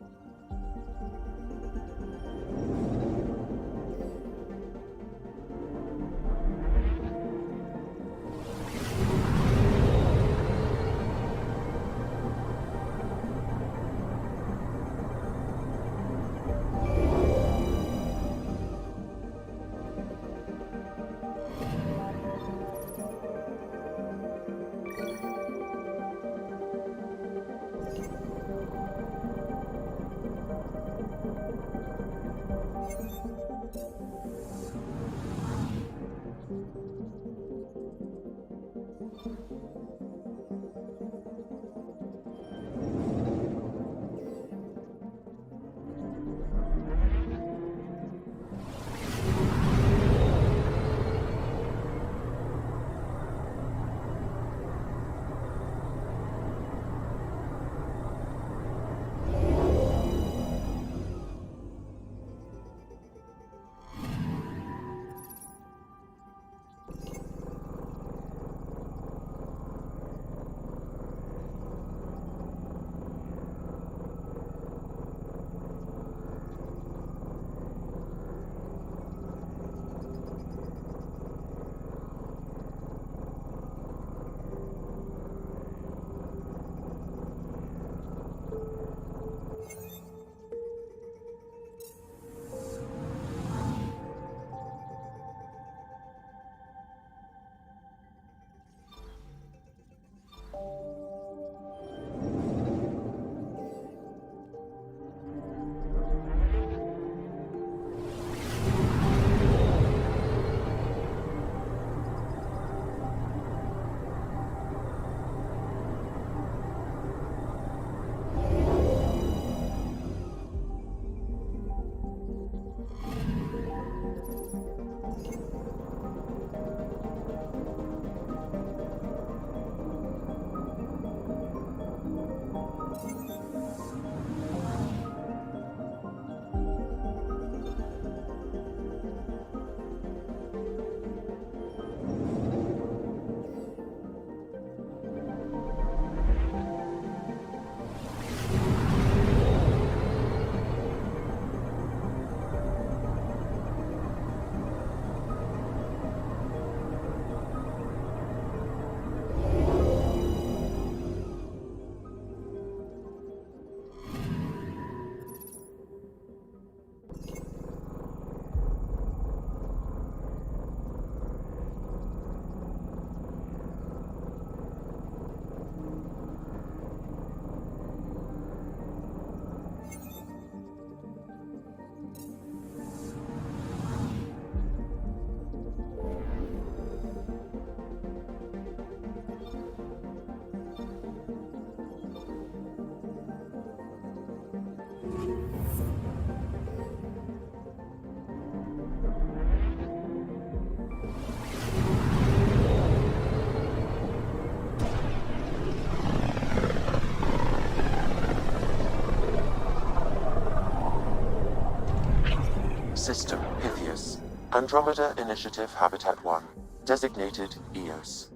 Sister Pythias, Andromeda Initiative Habitat 1, designated EOS.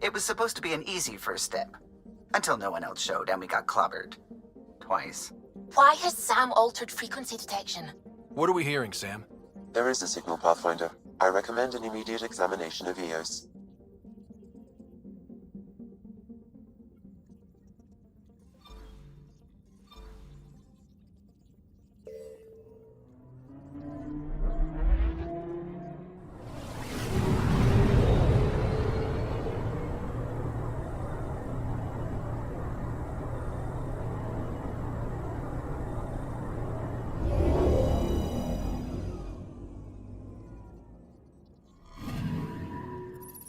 It was supposed to be an easy first step. Until no one else showed and we got clobbered. Twice. Why has Sam altered frequency detection? What are we hearing, Sam? There is a signal, Pathfinder. I recommend an immediate examination of EOS.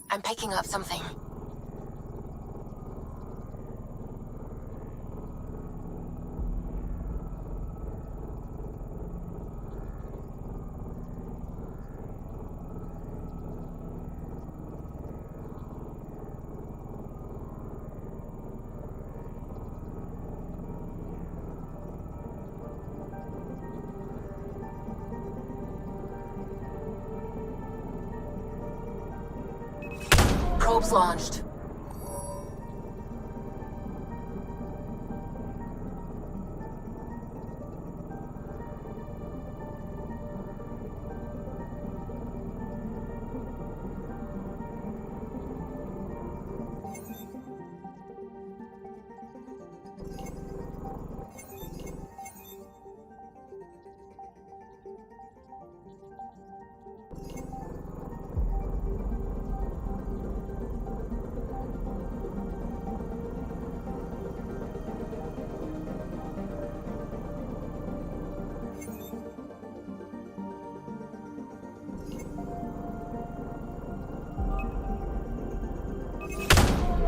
I'm picking up something. Probes launched.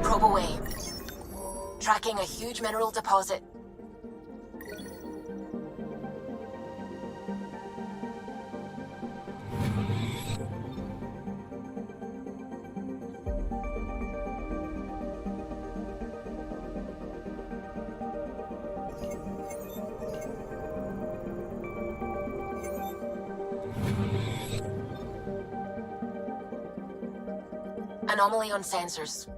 Probe away. Tracking a huge mineral deposit. Anomaly on sensors.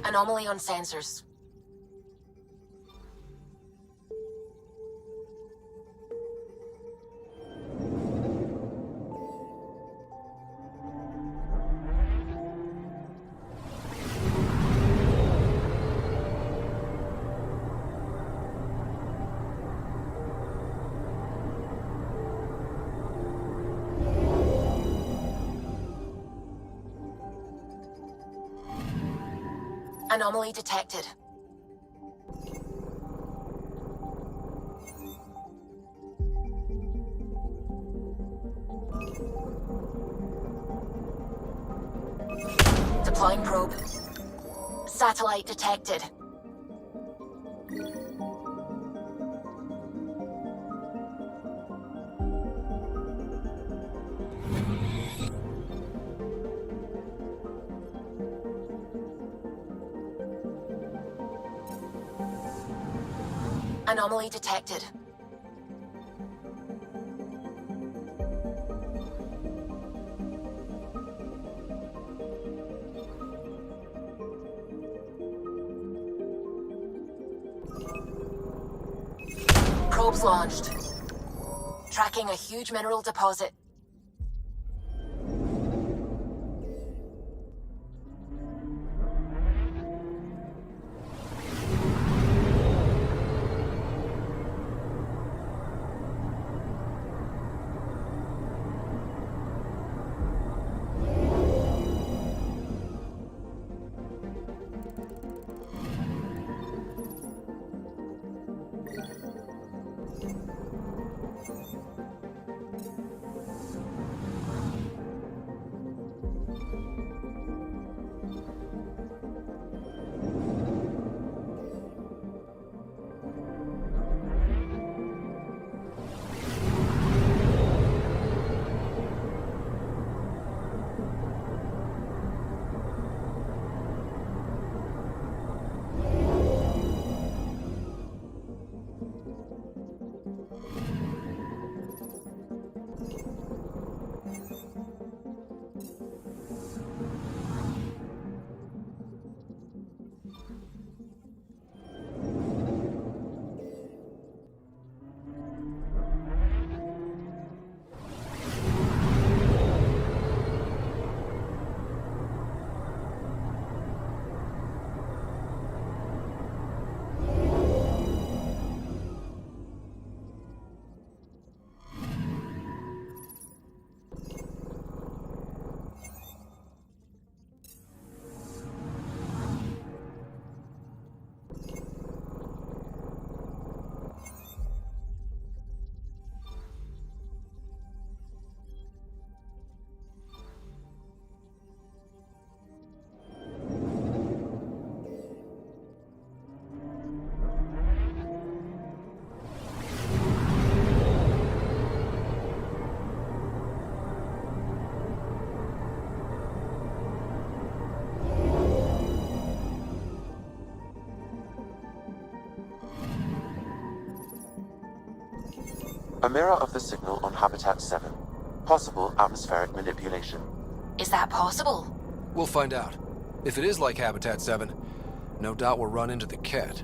Anomaly on sensors. Anomaly detected. Deploying probe. Satellite detected. Anomaly detected. Probes launched. Tracking a huge mineral deposit. A mirror of the signal on Habitat 7. Possible atmospheric manipulation. Is that possible? We'll find out. If it is like Habitat 7, no doubt we'll run into the Ket.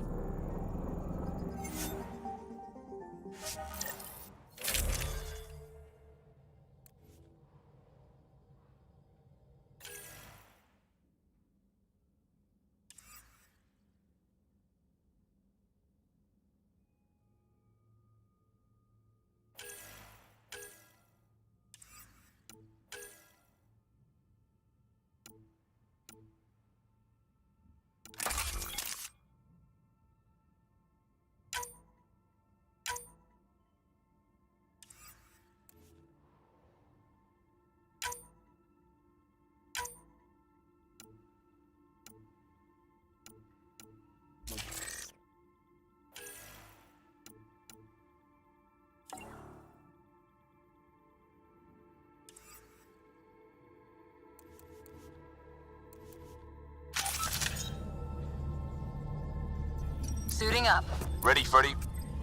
Suiting up. Ready, Freddy?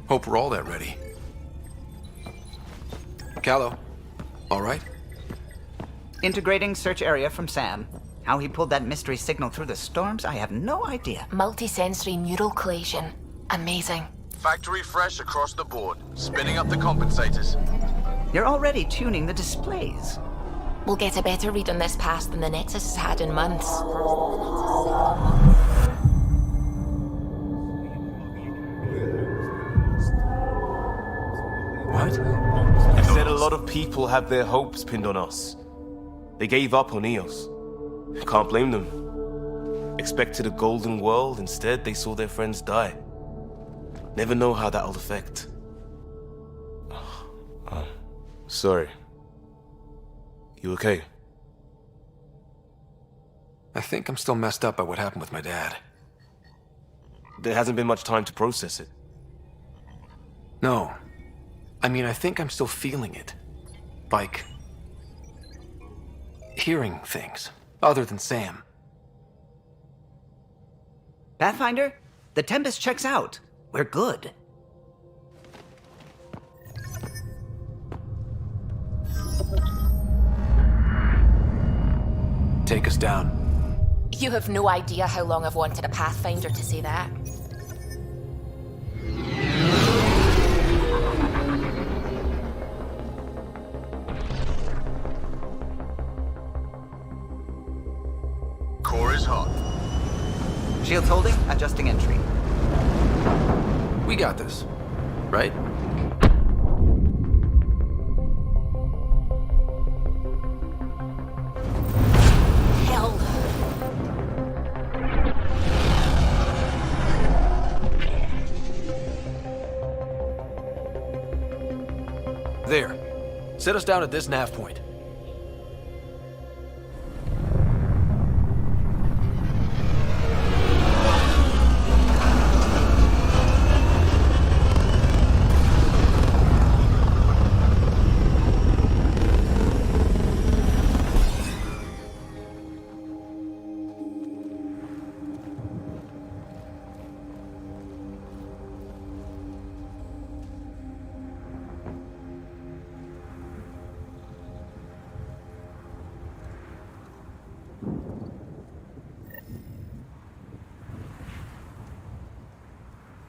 Hope we're all that ready. Callow, all right? Integrating search area from Sam. How he pulled that mystery signal through the storms, I have no idea. Multisensory neural collation. Amazing. Factory fresh across the board. Spinning up the compensators. You're already tuning the displays. We'll get a better read on this pass than the Nexus has had in months. What? You said a lot of people have their hopes pinned on us. They gave up on Eos. Can't blame them. Expected a golden world, instead they saw their friends die. Never know how that'll affect. Sorry. You okay? I think I'm still messed up by what happened with my dad. There hasn't been much time to process it. No. I mean, I think I'm still feeling it. Like... hearing things, other than Sam. Pathfinder, the Tempest checks out. We're good. Take us down. You have no idea how long I've wanted a Pathfinder to say that. Core is hot. Shields holding, adjusting entry. We got this, right? Hell. There. Set us down at this nav point.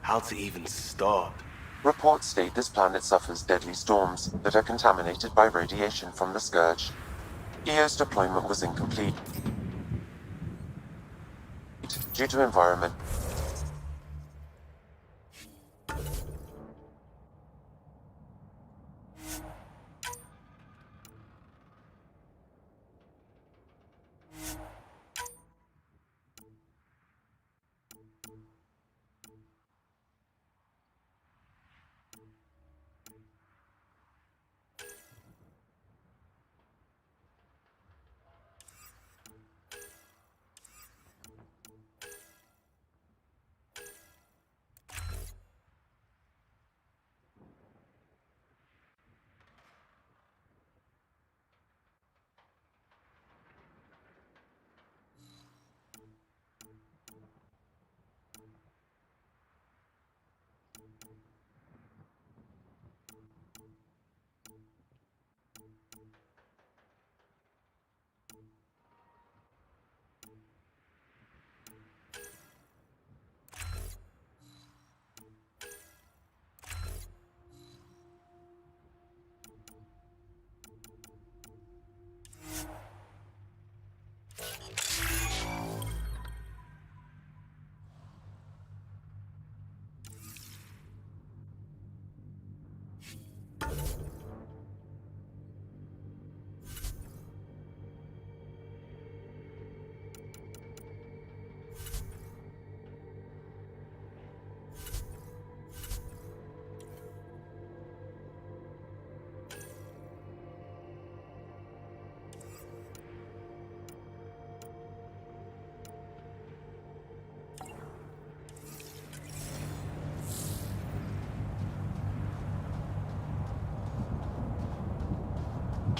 How to even start? Reports state this planet suffers deadly storms that are contaminated by radiation from the Scourge. EO's deployment was incomplete due to environment.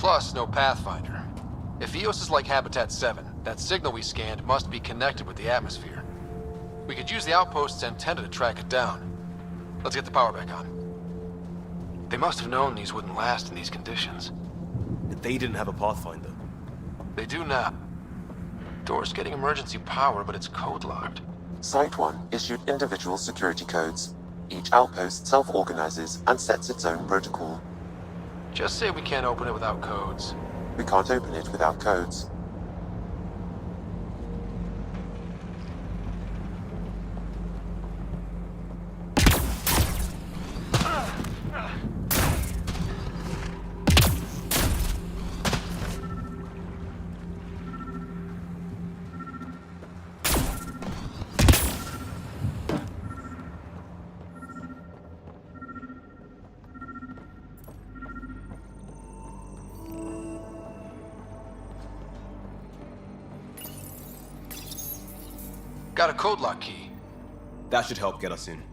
Plus, no Pathfinder. If EOS is like Habitat 7, that signal we scanned must be connected with the atmosphere. We could use the outpost's antenna to track it down. Let's get the power back on. They must have known these wouldn't last in these conditions. They didn't have a Pathfinder. They do now. Door's getting emergency power, but it's code-locked. Site 1 issued individual security codes. Each outpost self-organizes and sets its own protocol. Just say we can't open it without codes. We can't open it without codes. Got a code lock key. That should help get us in.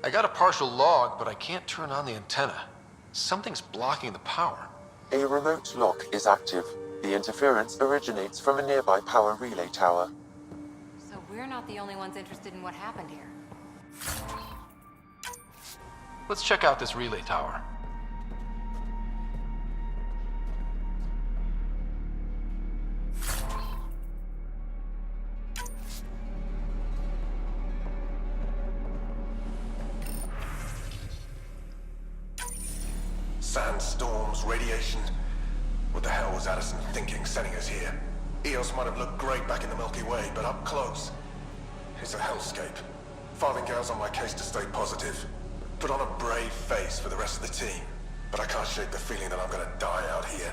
I got a partial log, but I can't turn on the antenna. Something's blocking the power. A remote lock is active. The interference originates from a nearby power relay tower. So we're not the only ones interested in what happened here. Let's check out this relay tower. Sandstorms, radiation. What the hell was Addison thinking sending us here? EOS might have looked great back in the Milky Way, but up close, it's a hellscape. Farthingale's on my case to stay positive. Put on a brave face for the rest of the team, but I can't shake the feeling that I'm gonna die out here.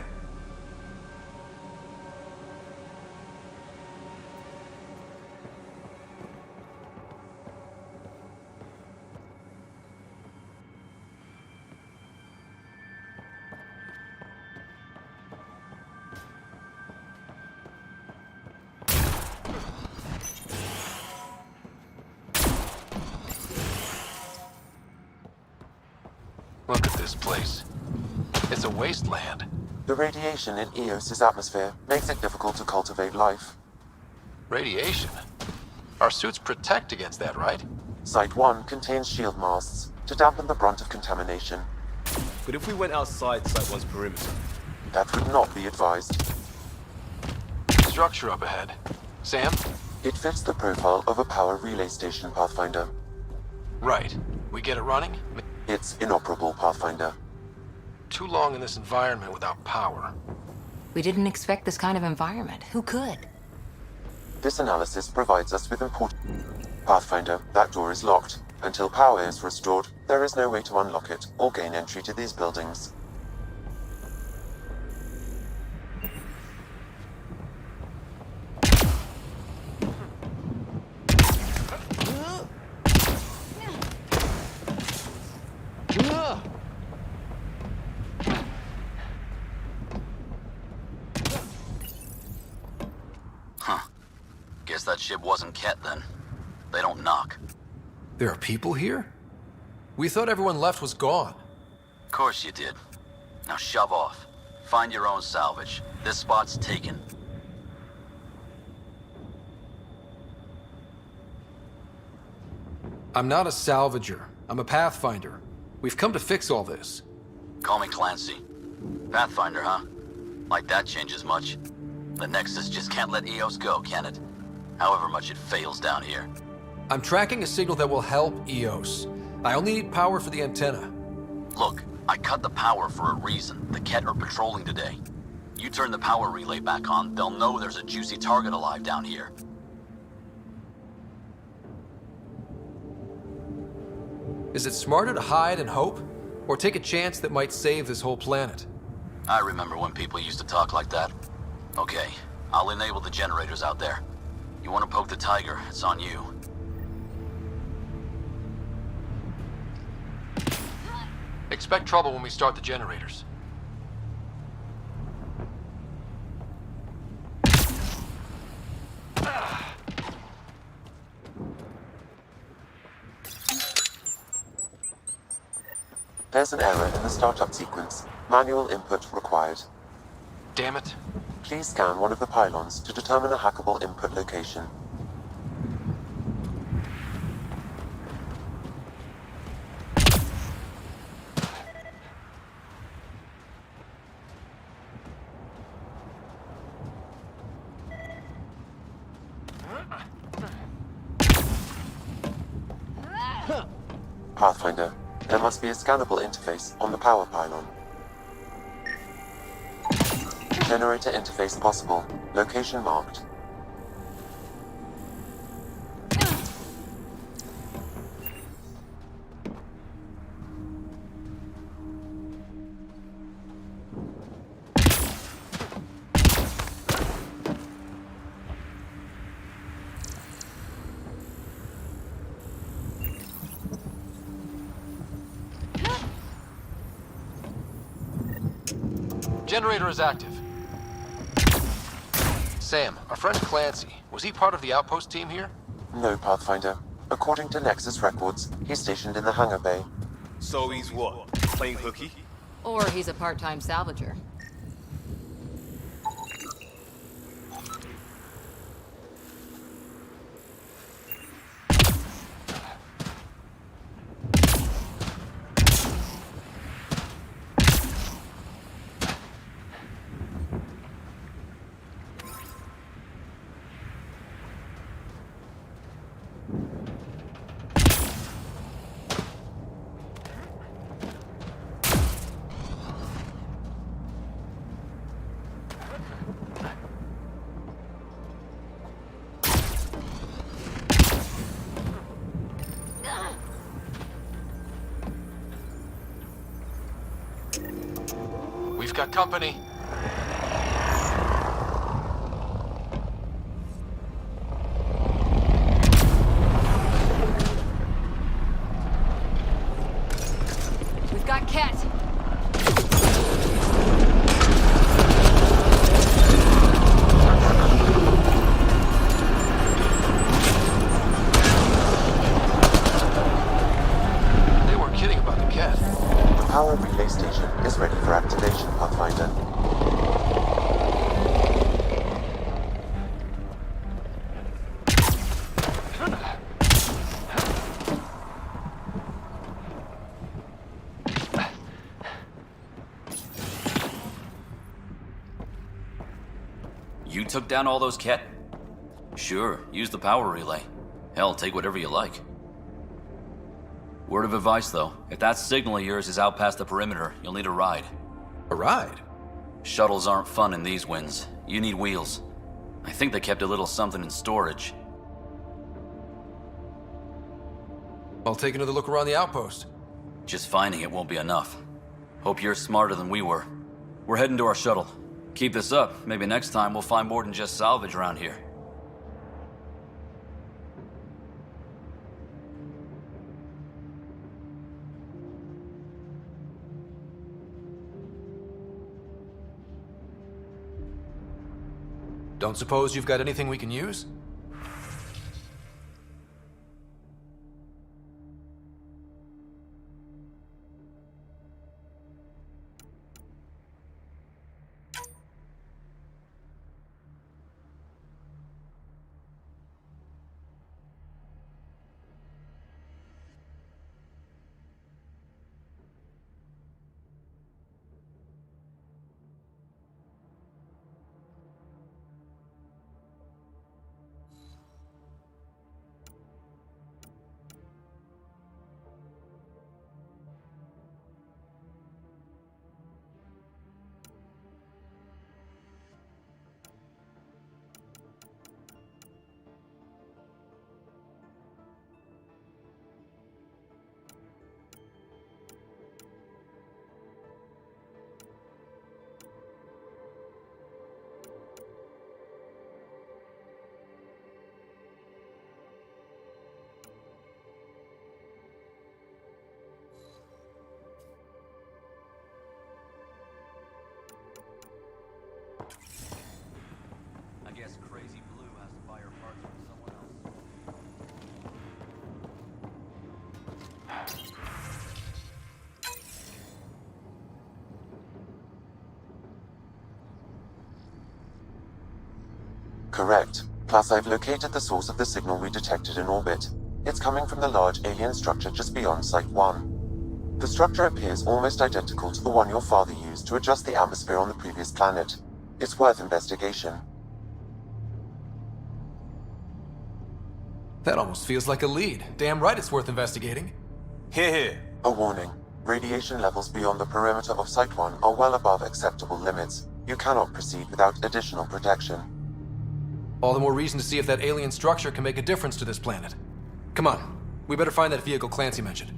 Look at this place. It's a wasteland. The radiation in EOS's atmosphere makes it difficult to cultivate life. Radiation? Our suits protect against that, right? Site 1 contains shield masts to dampen the brunt of contamination. But if we went outside Site 1's perimeter? That would not be advised. Structure up ahead. Sam? It fits the profile of a power relay station, Pathfinder. Right. We get it running? It's inoperable, Pathfinder. Too long in this environment without power. We didn't expect this kind of environment. Who could? This analysis provides us with important... Pathfinder, that door is locked. Until power is restored, there is no way to unlock it or gain entry to these buildings. Guess that ship wasn't Ket then. They don't knock. There are people here? We thought everyone left was gone. Of course you did. Now shove off. Find your own salvage. This spot's taken. I'm not a salvager. I'm a Pathfinder. We've come to fix all this. Call me Clancy. Pathfinder, huh? Like that changes much. The Nexus just can't let EOS go, can it? However much it fails down here. I'm tracking a signal that will help EOS. I only need power for the antenna. Look, I cut the power for a reason. The Ket are patrolling today. You turn the power relay back on, they'll know there's a juicy target alive down here. Is it smarter to hide and hope? Or take a chance that might save this whole planet? I remember when people used to talk like that. Okay, I'll enable the generators out there. You want to poke the tiger, it's on you. Expect trouble when we start the generators. There's an error in the startup sequence. Manual input required. Damn it. Please scan one of the pylons to determine a hackable input location. Pathfinder, there must be a scannable interface on the power pylon. Generator interface possible. Location marked. Generator is active. Sam, our friend Clancy, was he part of the outpost team here? No, Pathfinder. According to Nexus records, he's stationed in the hangar bay. So he's what? Playing hooky? Or he's a part-time salvager. We've got company. We've got Ket. They weren't kidding about the Ket. The power relay station is ready for activation, Pathfinder. You took down all those Ket? Sure, use the power relay. Hell, take whatever you like. Word of advice, though. If that signal of yours is out past the perimeter, you'll need a ride. A ride? Shuttles aren't fun in these winds. You need wheels. I think they kept a little something in storage. I'll take another look around the outpost. Just finding it won't be enough. Hope you're smarter than we were. We're heading to our shuttle. Keep this up. Maybe next time we'll find more than just salvage around here. Don't suppose you've got anything we can use? Correct. Plus, I've located the source of the signal we detected in orbit. It's coming from the large alien structure just beyond Site 1. The structure appears almost identical to the one your father used to adjust the atmosphere on the previous planet. It's worth investigation. That almost feels like a lead. Damn right it's worth investigating. Hear, hear. A warning. Radiation levels beyond the perimeter of Site 1 are well above acceptable limits. You cannot proceed without additional protection. All the more reason to see if that alien structure can make a difference to this planet. Come on, we better find that vehicle Clancy mentioned.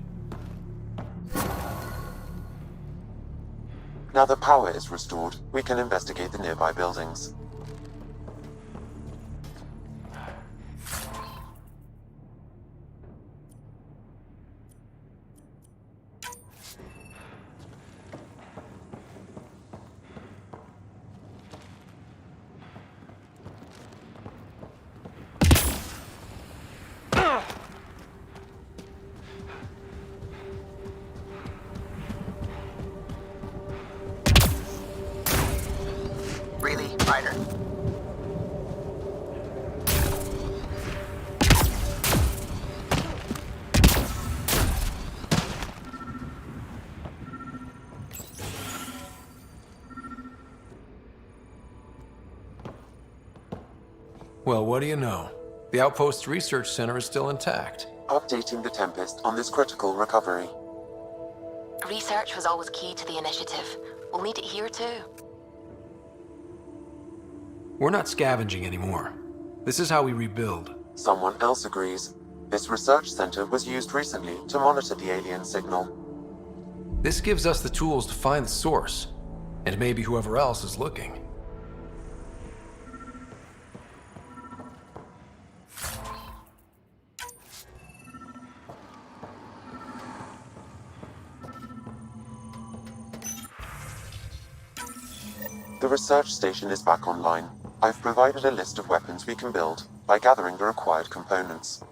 Now that power is restored, we can investigate the nearby buildings. Really, Ryder? Well, what do you know? The Outpost Research Center is still intact. Updating the Tempest on this critical recovery. Research was always key to the initiative. We'll need it here too. We're not scavenging anymore. This is how we rebuild. Someone else agrees. This research center was used recently to monitor the alien signal. This gives us the tools to find the source, and maybe whoever else is looking. The research station is back online. I've provided a list of weapons we can build by gathering the required components.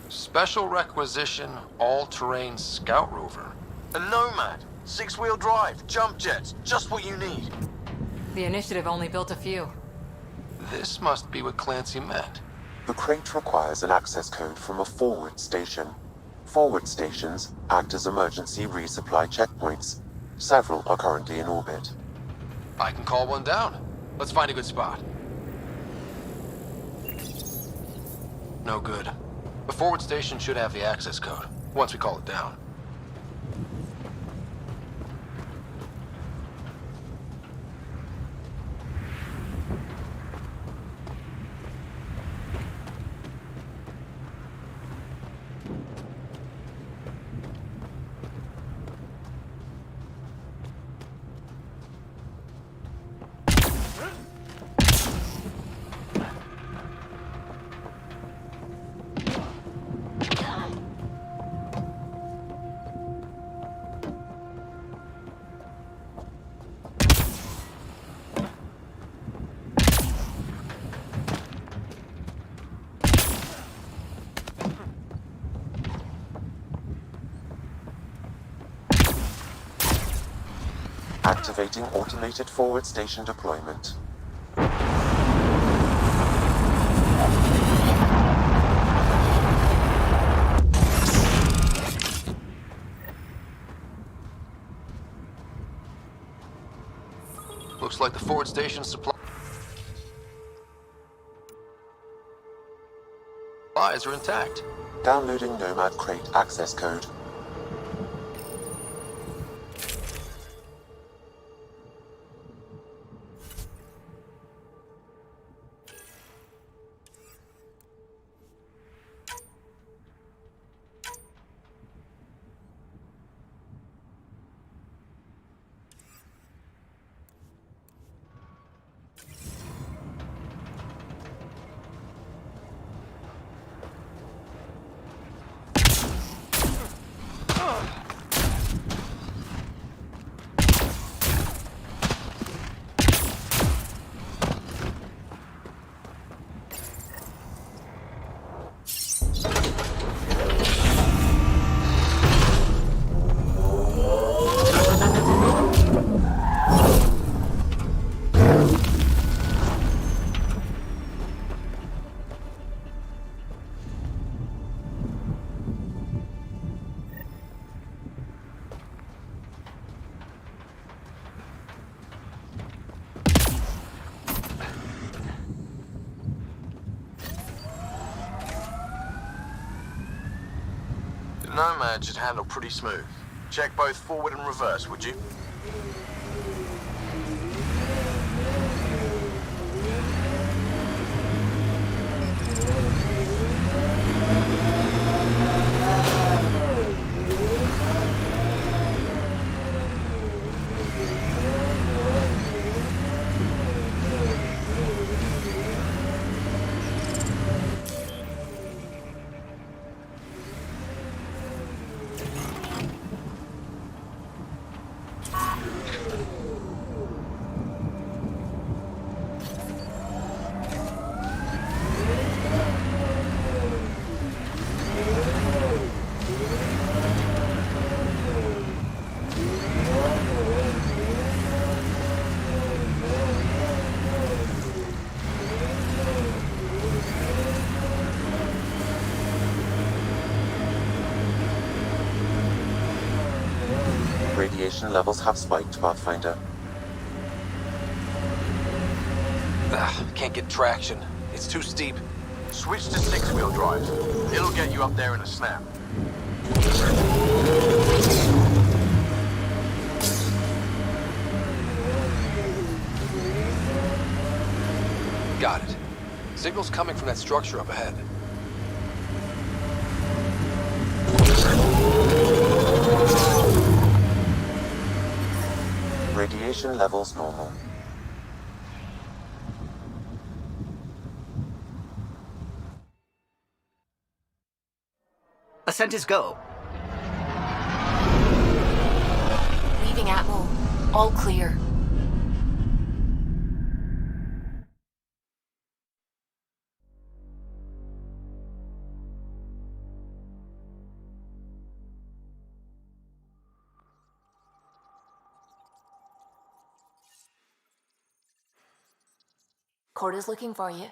Special requisition, all-terrain scout rover. A Nomad. 6-wheel drive, jump jets, just what you need. The initiative only built a few. This must be what Clancy meant. The crate requires an access code from a forward station. Forward stations act as emergency resupply checkpoints. Several are currently in orbit. I can call one down. Let's find a good spot. No good. The forward station should have the access code, once we call it down. Activating automated forward station deployment. Looks like the forward station supplies are intact. Downloading Nomad Crate access code. Nomad should handle pretty smooth. Check both forward and reverse, would you? Radiation levels have spiked, Pathfinder. Can't get traction. It's too steep. Switch to six-wheel drive. It'll get you up there in a snap. Got it. Signal's coming from that structure up ahead. Radiation levels normal. Ascent is go. Leaving Atmo. All clear. Corda's looking for you.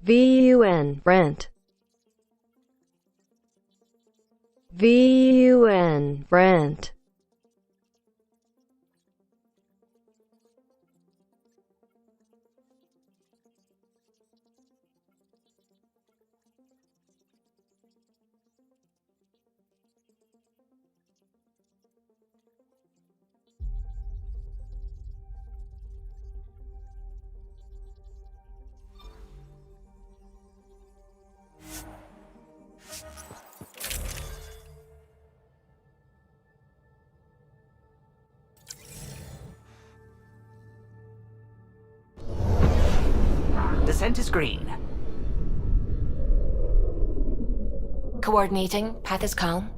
VUN Brent. VUN Brent. Descent is green. Coordinating. Path is calm.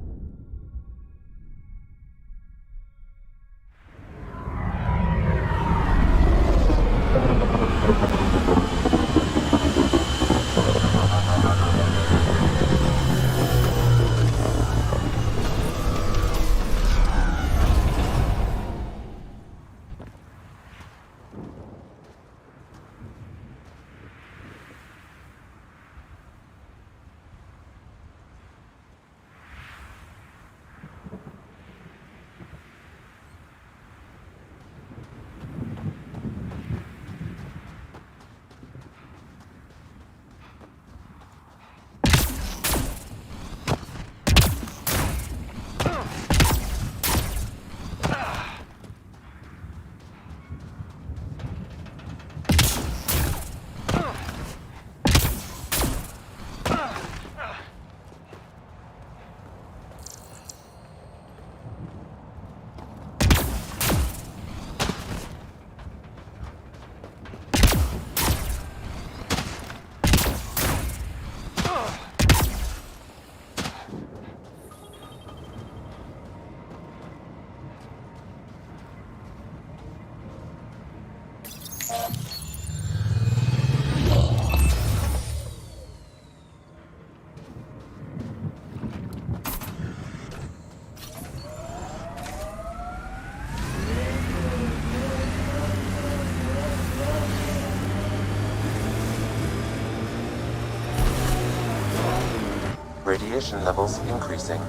Radiation levels increasing.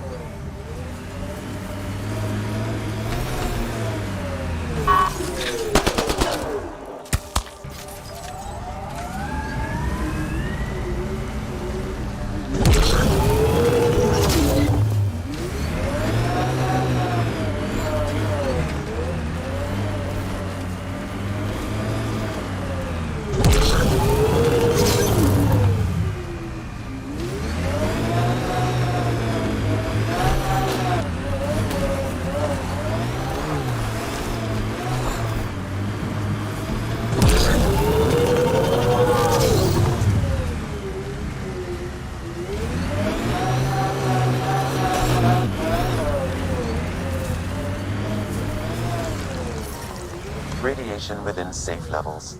Radiation within safe levels.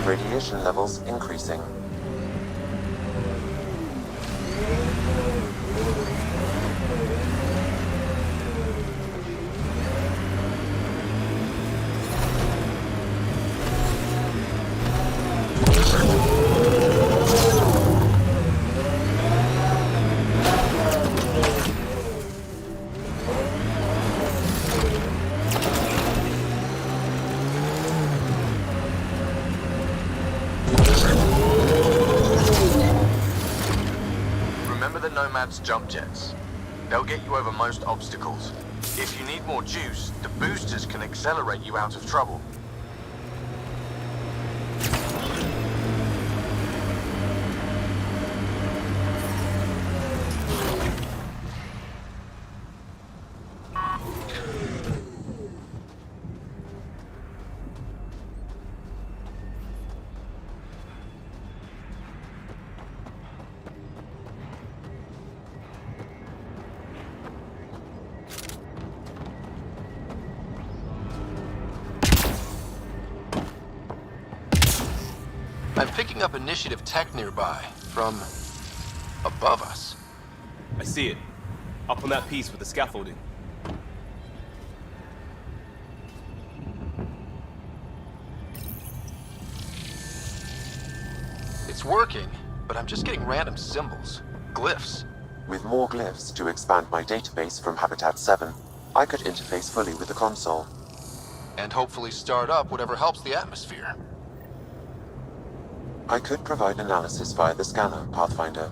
Radiation levels increasing. Remember the Nomad's jump jets? They'll get you over most obstacles. If you need more juice, the boosters can accelerate you out of trouble. I'm picking up initiative tech nearby, from above us. I see it. Up on that piece with the scaffolding. It's working, but I'm just getting random symbols. Glyphs. With more glyphs to expand my database from Habitat 7, I could interface fully with the console. And hopefully start up whatever helps the atmosphere. I could provide analysis via the scanner, Pathfinder.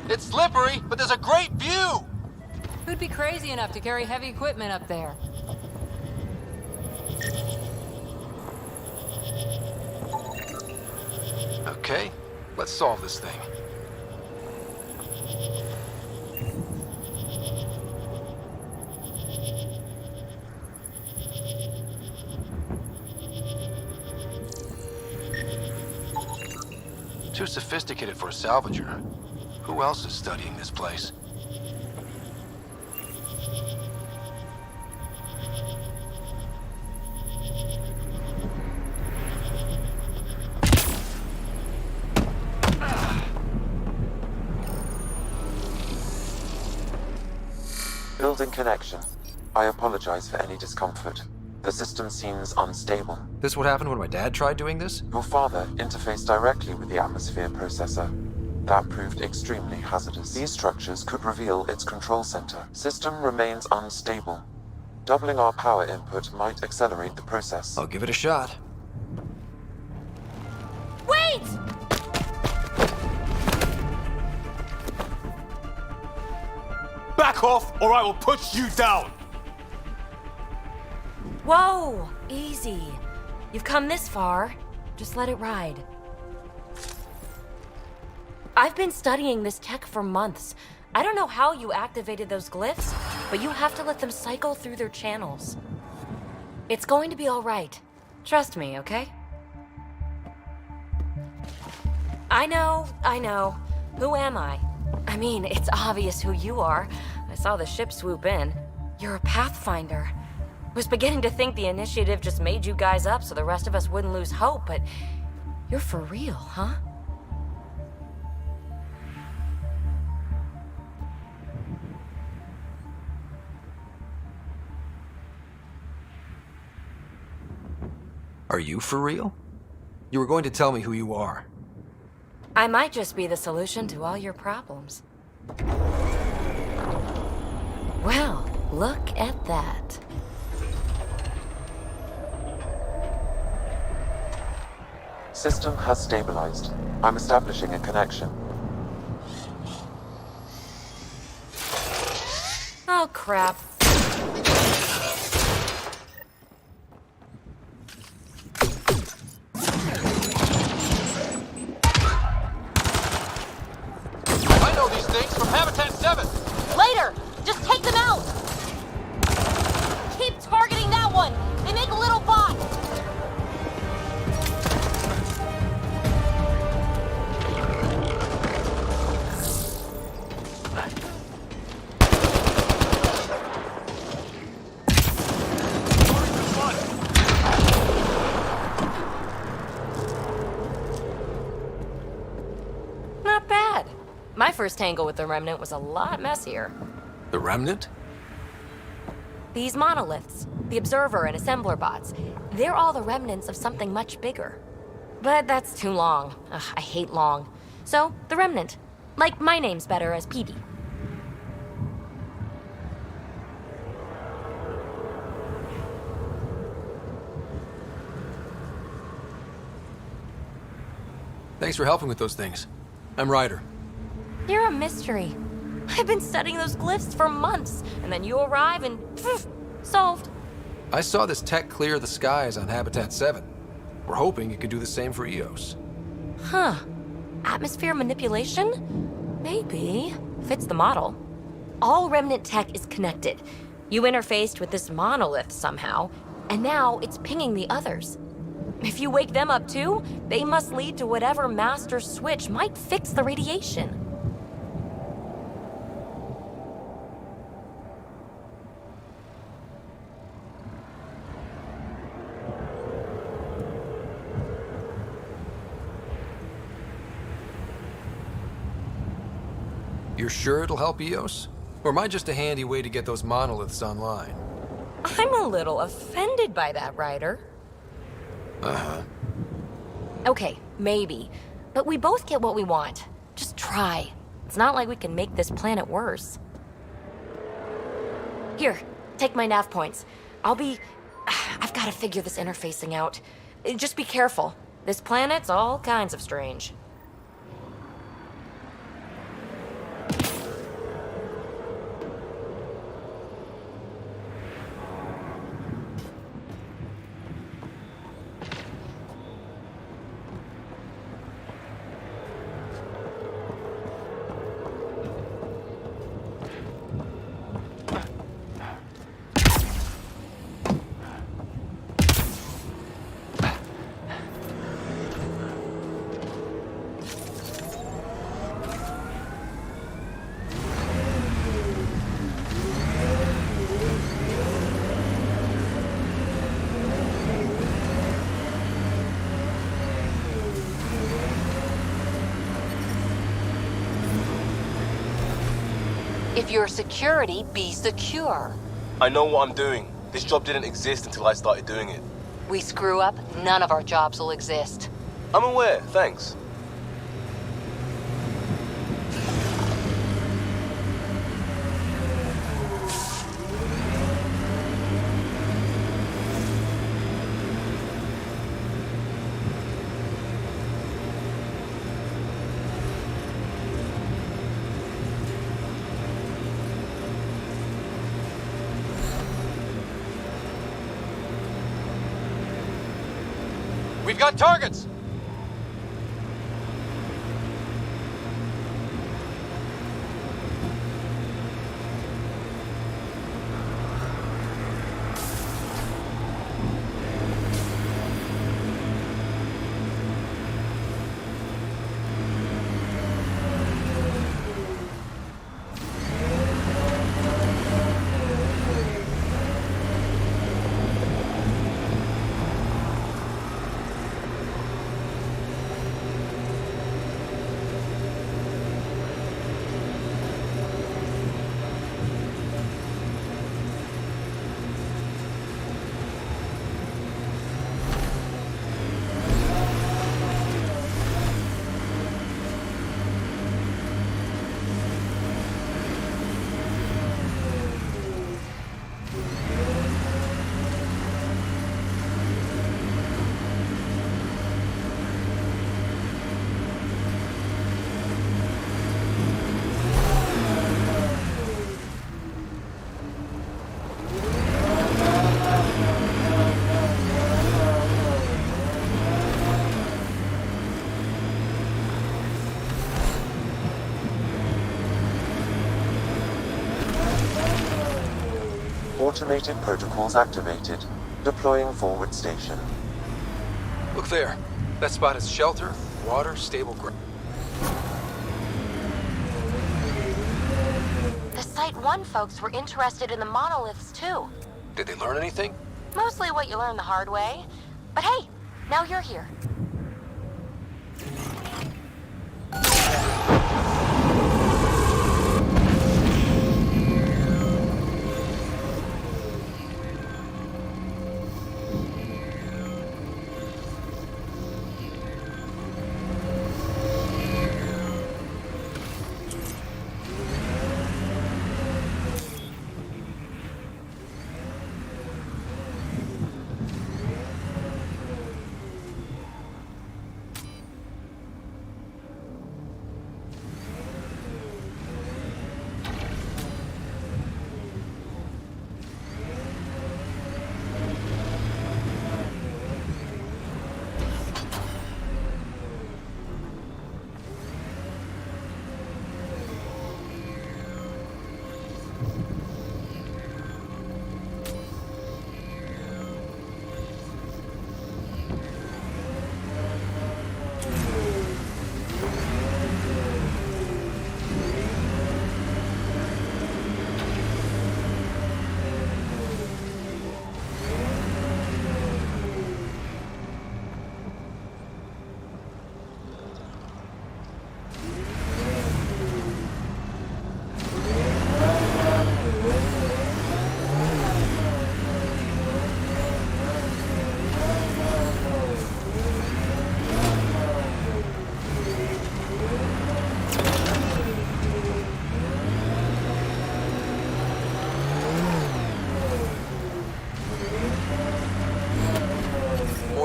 It's slippery, but there's a great view! Who'd be crazy enough to carry heavy equipment up there? Okay, let's solve this thing. Too sophisticated for a salvager. Who else is studying this place? Building connection. I apologize for any discomfort. The system seems unstable. This what happened when my dad tried doing this? Your father interfaced directly with the atmosphere processor. That proved extremely hazardous. These structures could reveal its control center. System remains unstable. Doubling our power input might accelerate the process. I'll give it a shot. Wait! Back off, or I will push you down! Whoa! Easy. You've come this far. Just let it ride. I've been studying this tech for months. I don't know how you activated those glyphs, but you have to let them cycle through their channels. It's going to be all right. Trust me, okay? I know. Who am I? I mean, it's obvious who you are. I saw the ship swoop in. You're a Pathfinder. Was beginning to think the initiative just made you guys up so the rest of us wouldn't lose hope, but you're for real, huh? Are you for real? You were going to tell me who you are. I might just be the solution to all your problems. Well, look at that. System has stabilized. I'm establishing a connection. Oh, crap. I know these things from Habitat 7! Later! Just take them out! Keep targeting that one! They make little bots! Not bad. My first tangle with the Remnant was a lot messier. The Remnant? These monoliths, the Observer and Assembler bots, they're all the remnants of something much bigger. But that's too long. Ugh, I hate long. So, the Remnant. Like, my name's better as PD. Thanks for helping with those things. I'm Ryder. You're a mystery. I've been studying those glyphs for months, and then you arrive and poof, solved. I saw this tech clear the skies on Habitat 7. We're hoping it could do the same for EOS. Huh. Atmosphere manipulation? Maybe. Fits the model. All Remnant tech is connected. You interfaced with this monolith somehow, and now it's pinging the others. If you wake them up too, they must lead to whatever master switch might fix the radiation. You're sure it'll help EOS? Or am I just a handy way to get those monoliths online? I'm a little offended by that, Ryder. Uh-huh. Okay, maybe. But we both get what we want. Just try. It's not like we can make this planet worse. Here, take my nav points. I've got to figure this interfacing out. Just be careful. This planet's all kinds of strange. If you're security, be secure. I know what I'm doing. This job didn't exist until I started doing it. We screw up, none of our jobs will exist. I'm aware, thanks. We've got targets! Automated protocols activated. Deploying forward station. Look there. That spot is shelter, water, stable ground. The Site 1 folks were interested in the monoliths, too. Did they learn anything? Mostly what you learn the hard way. But hey, now you're here.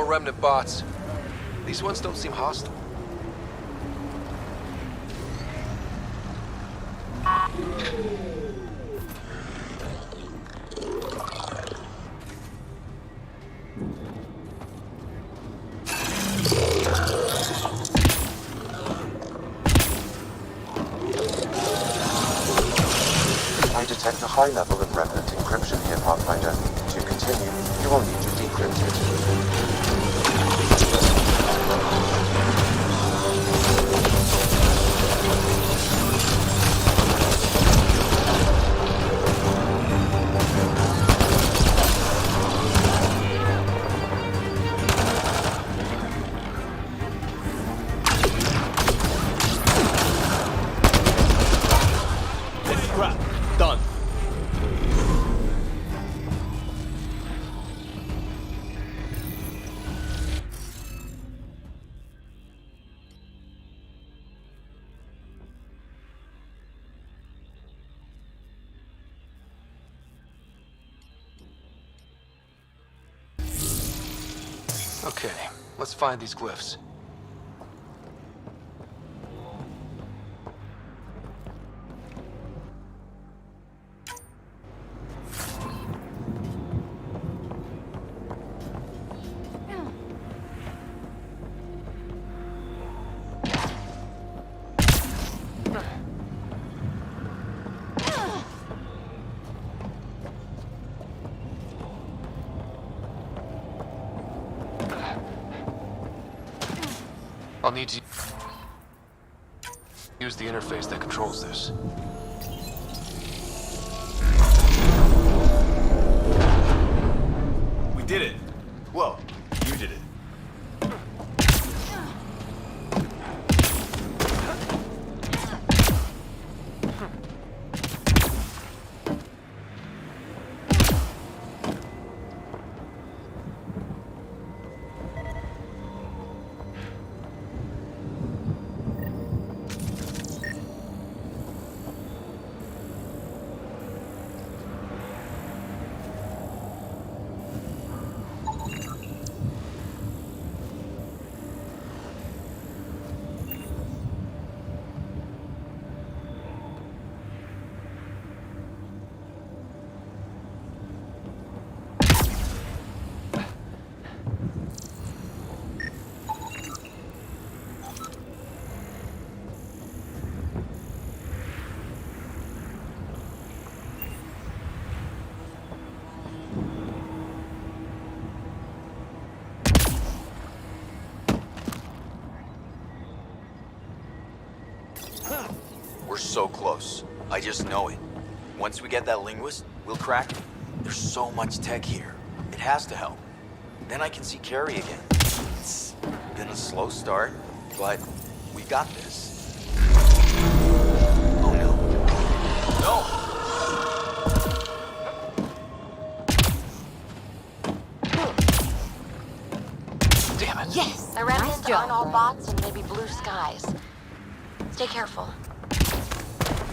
Remnant bots. These ones don't seem hostile. I detect a high level of Remnant encryption here, Pathfinder. To continue, you will need to decrypt it. Done. Okay, let's find these glyphs. I'll need to use the interface that controls this. We did it. Well, you did it. so close. I just know it. Once we get that linguist, we'll crack it. There's so much tech here. It has to help. Then I can see Carrie again. It's been a slow start, but we got this. Oh no. No! Damn it. Yes! I ran into unarmed bots and maybe blue skies. Stay careful.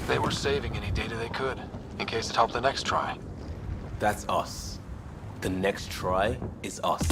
They were saving any data they could, in case it helped the next try. That's us. The next try is us.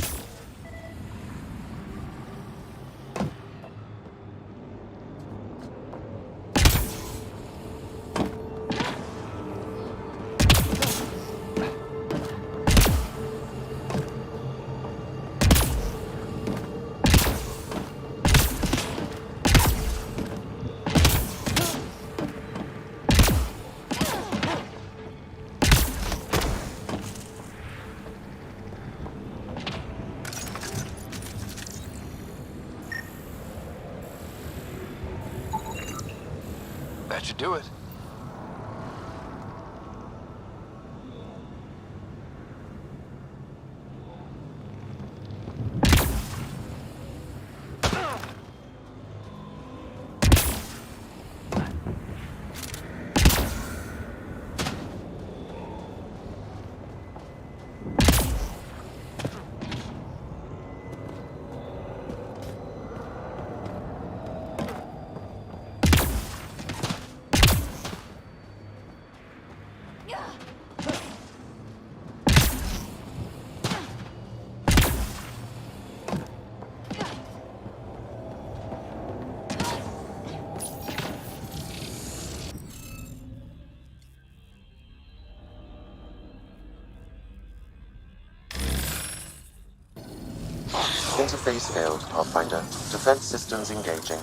That should do it. Interface failed, Pathfinder. Defense systems engaging.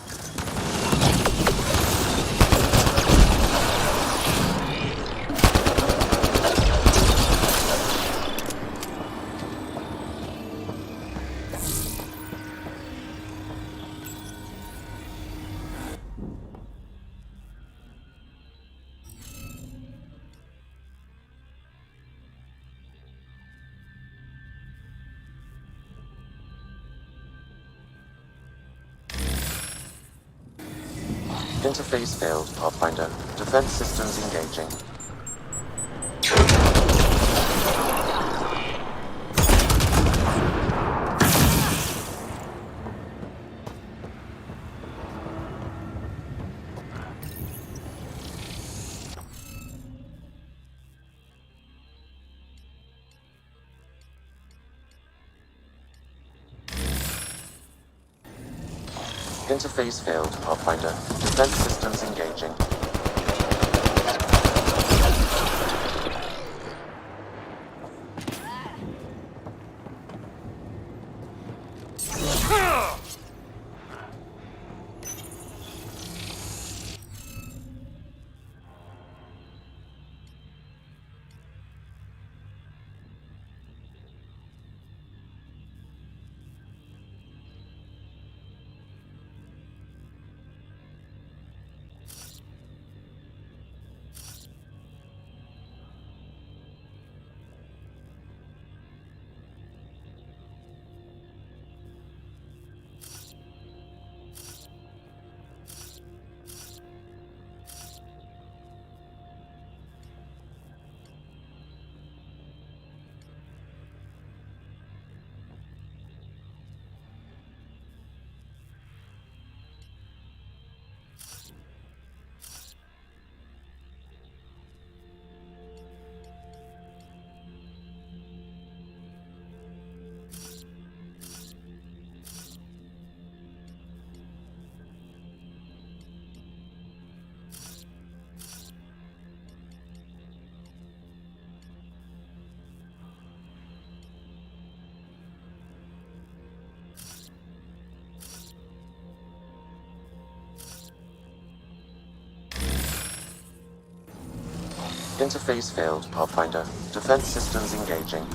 Interface failed, Pathfinder. Defense systems engaging. Interface failed, Pathfinder. Defense systems engaging. Interface failed, Pathfinder. Defense systems engaging.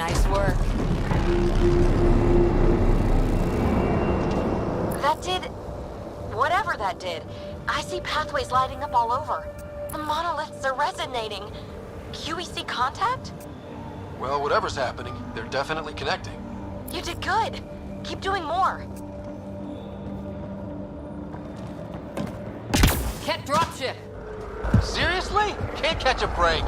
Nice work. That did... whatever that did. I see pathways lighting up all over. The monoliths are resonating. QEC contact? Well, whatever's happening, they're definitely connecting. You did good. Keep doing more. Ket dropship. Seriously? Can't catch a break.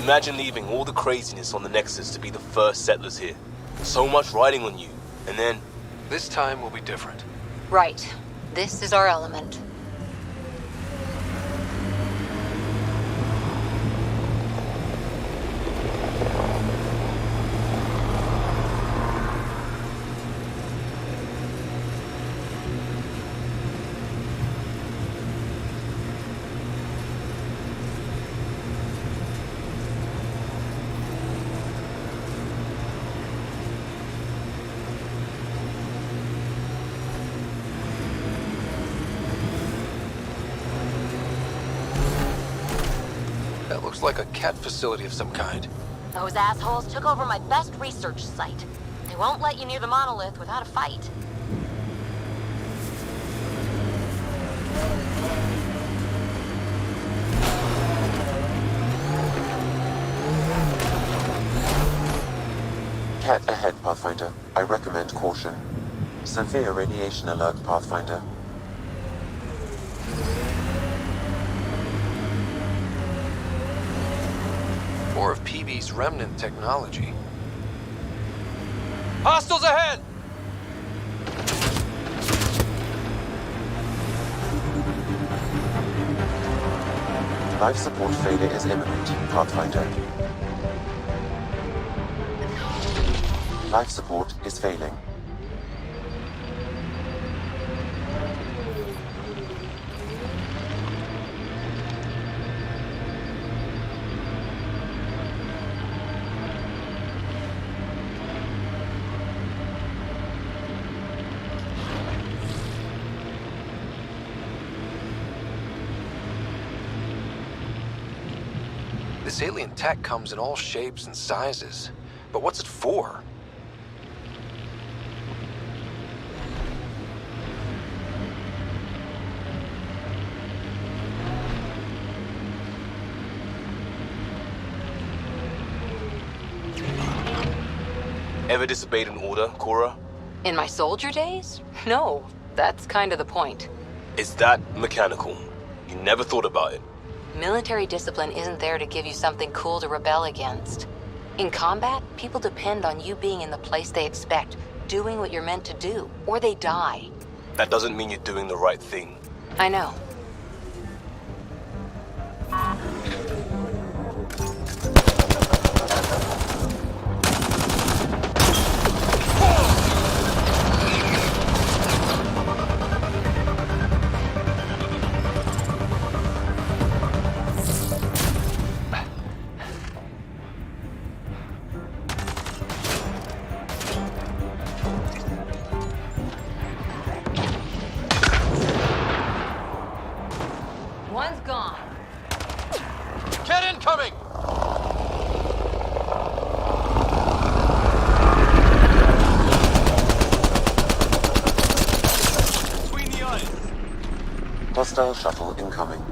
Imagine leaving all the craziness on the Nexus to be the first settlers here. So much riding on you, and then... This time will be different. Right. This is our element. That looks like a cat facility of some kind. Those assholes took over my best research site. They won't let you near the monolith without a fight. Cat ahead, Pathfinder. I recommend caution. Severe radiation alert, Pathfinder. More of PB's remnant technology. Hostiles ahead! Life support failure is imminent, Pathfinder. Life support is failing. This alien tech comes in all shapes and sizes. But what's it for? Ever disobeyed an order, Cora? In my soldier days? No. That's kind of the point. Is that mechanical? You never thought about it. Military discipline isn't there to give you something cool to rebel against. In combat, people depend on you being in the place they expect, doing what you're meant to do, or they die. That doesn't mean you're doing the right thing. I know. One's gone. Get incoming! Between the eyes. Hostile shuttle incoming.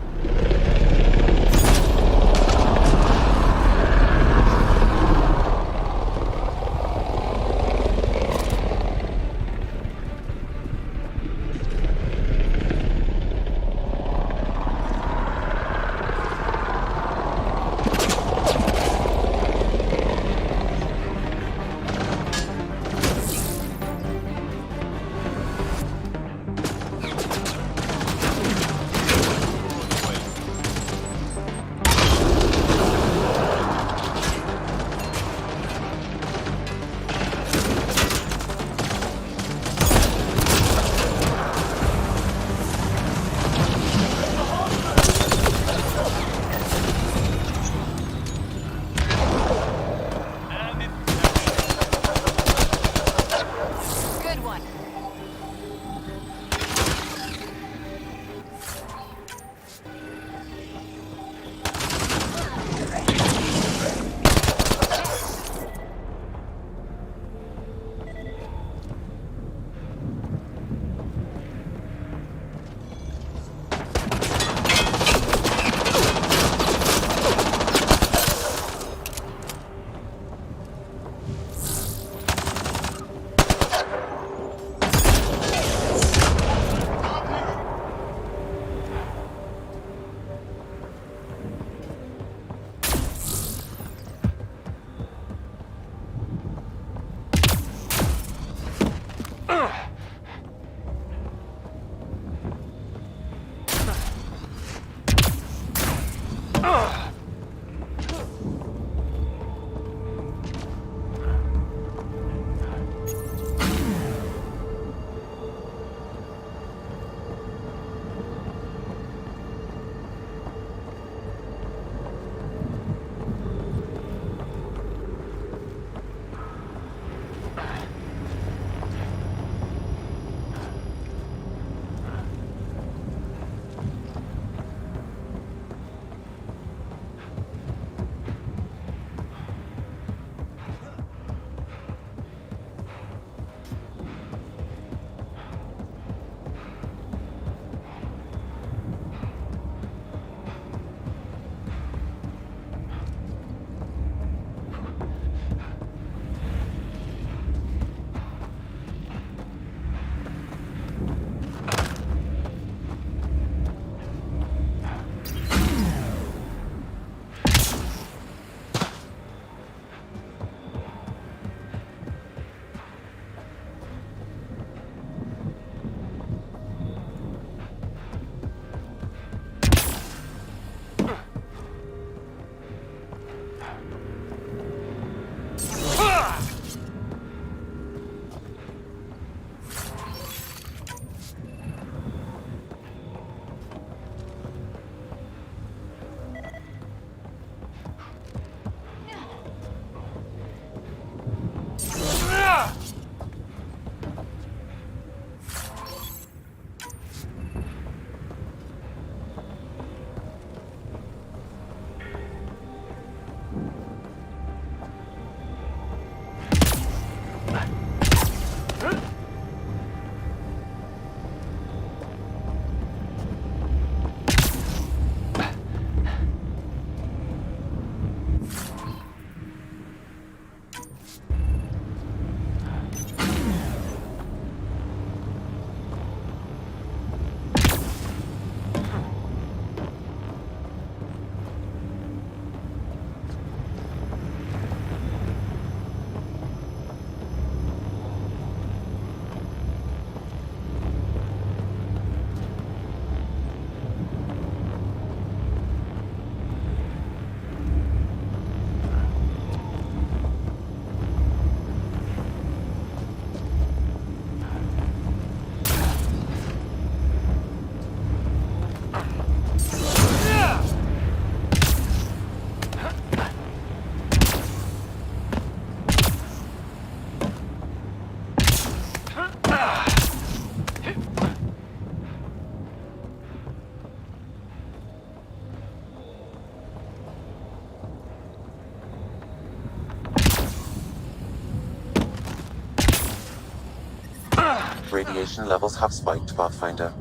Radiation levels have spiked, Pathfinder.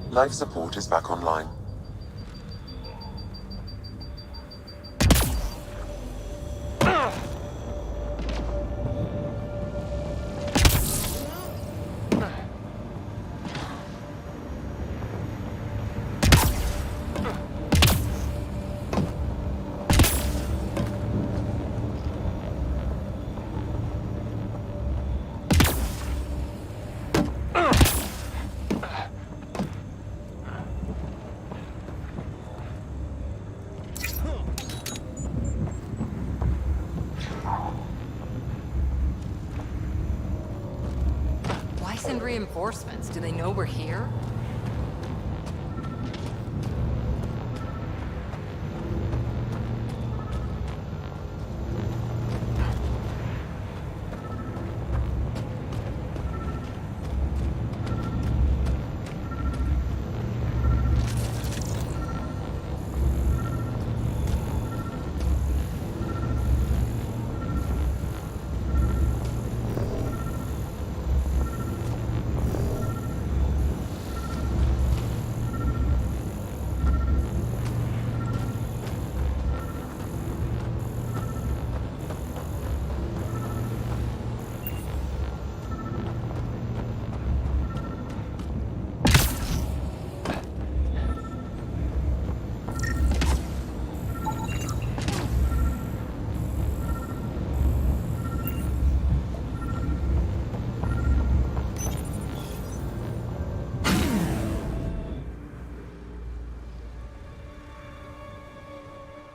Life support is back online. Why send reinforcements? Do they know we're here?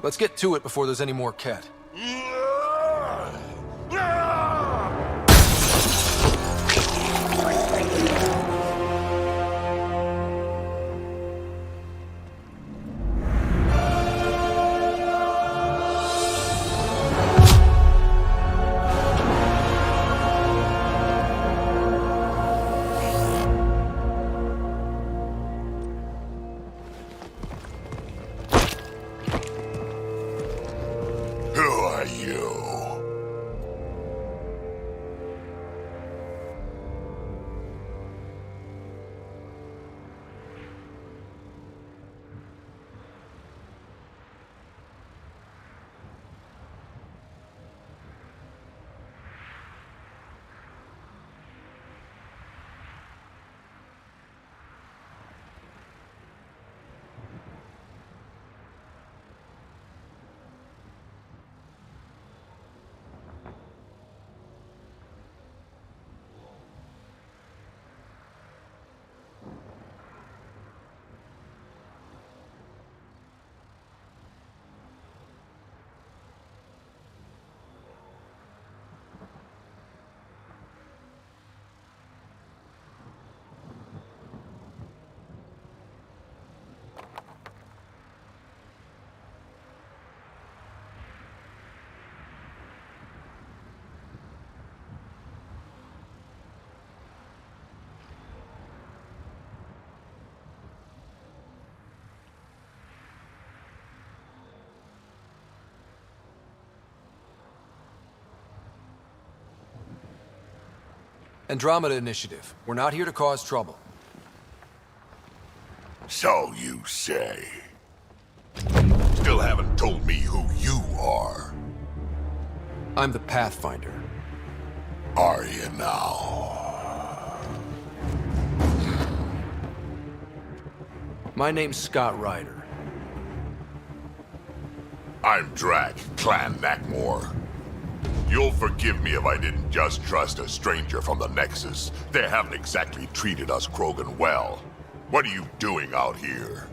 Let's get to it before there's any more Ket. Who are you? Andromeda Initiative. We're not here to cause trouble. So you say. Still haven't told me who you are. I'm the Pathfinder. Are you now? My name's Scott Ryder. I'm Drac, Clan Nakmor. You'll forgive me if I didn't just trust a stranger from the Nexus. They haven't exactly treated us Krogan well. What are you doing out here?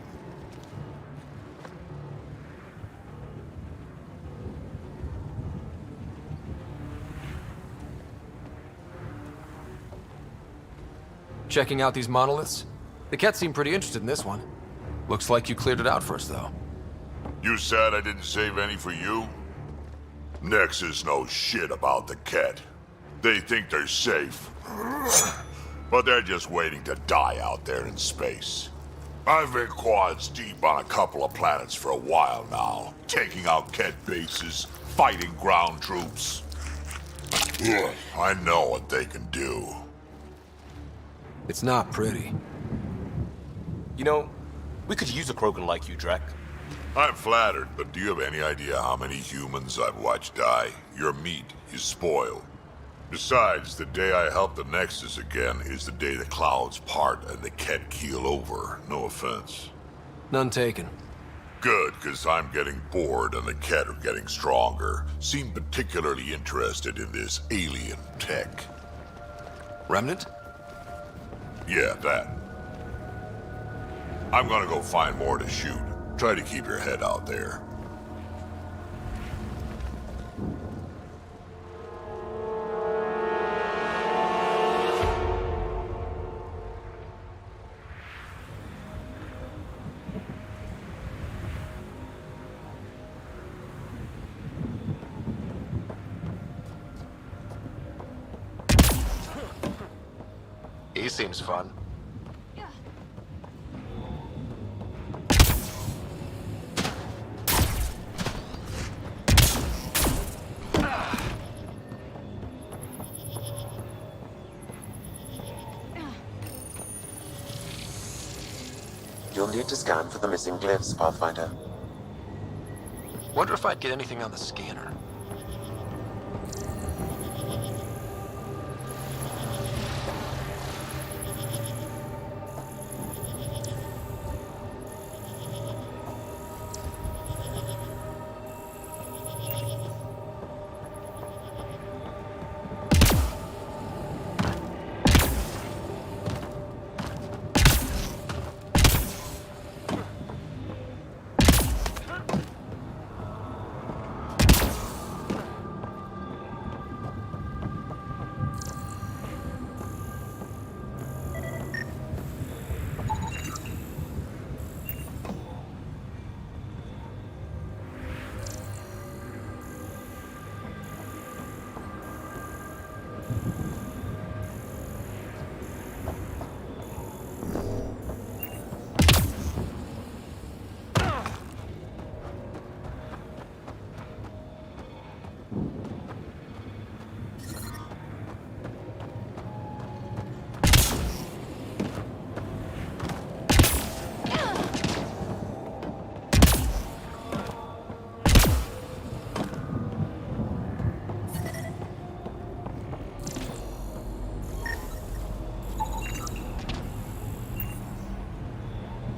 Checking out these monoliths? The Ket seem pretty interested in this one. Looks like you cleared it out for us, though. You said I didn't save any for you? Nexus knows shit about the Ket. They think they're safe. But they're just waiting to die out there in space. I've been quads deep on a couple of planets for a while now, taking out Ket bases, fighting ground troops. I know what they can do. It's not pretty. You know, we could use a Krogan like you, Drac. I'm flattered, but do you have any idea how many humans I've watched die? Your meat is spoiled. Besides, the day I help the Nexus again is the day the clouds part and the Kett keel over. No offense. None taken. Good, because I'm getting bored and the Kett are getting stronger. Seem particularly interested in this alien tech. Remnant? Yeah, that. I'm gonna go find more to shoot. Try to keep your head out there. He seems fun. You'll need to scan for the missing glyphs, Pathfinder. Wonder if I'd get anything on the scanner.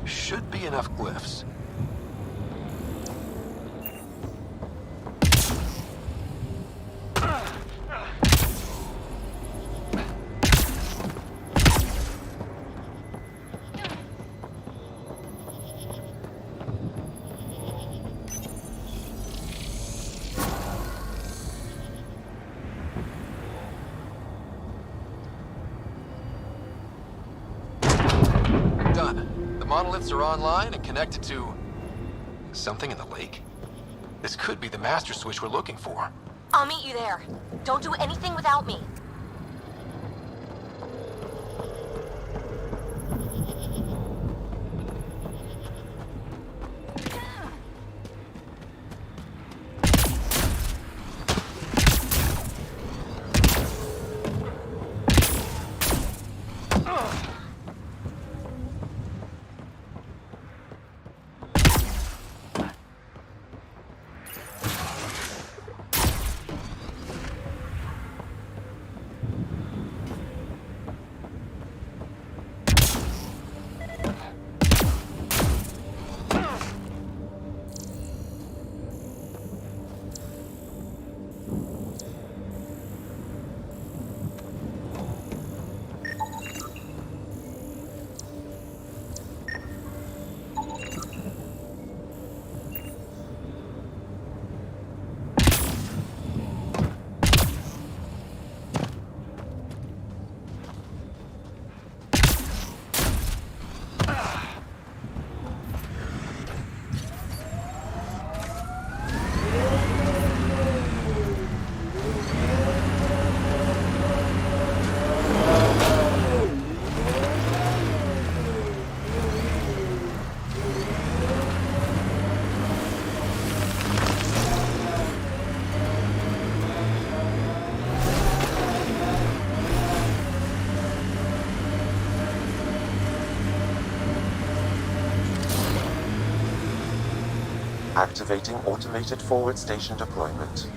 Should be enough glyphs. Done. The monoliths are online and connected to something in the lake. This could be the master switch we're looking for. I'll meet you there. Don't do anything without me. Activating automated forward station deployment.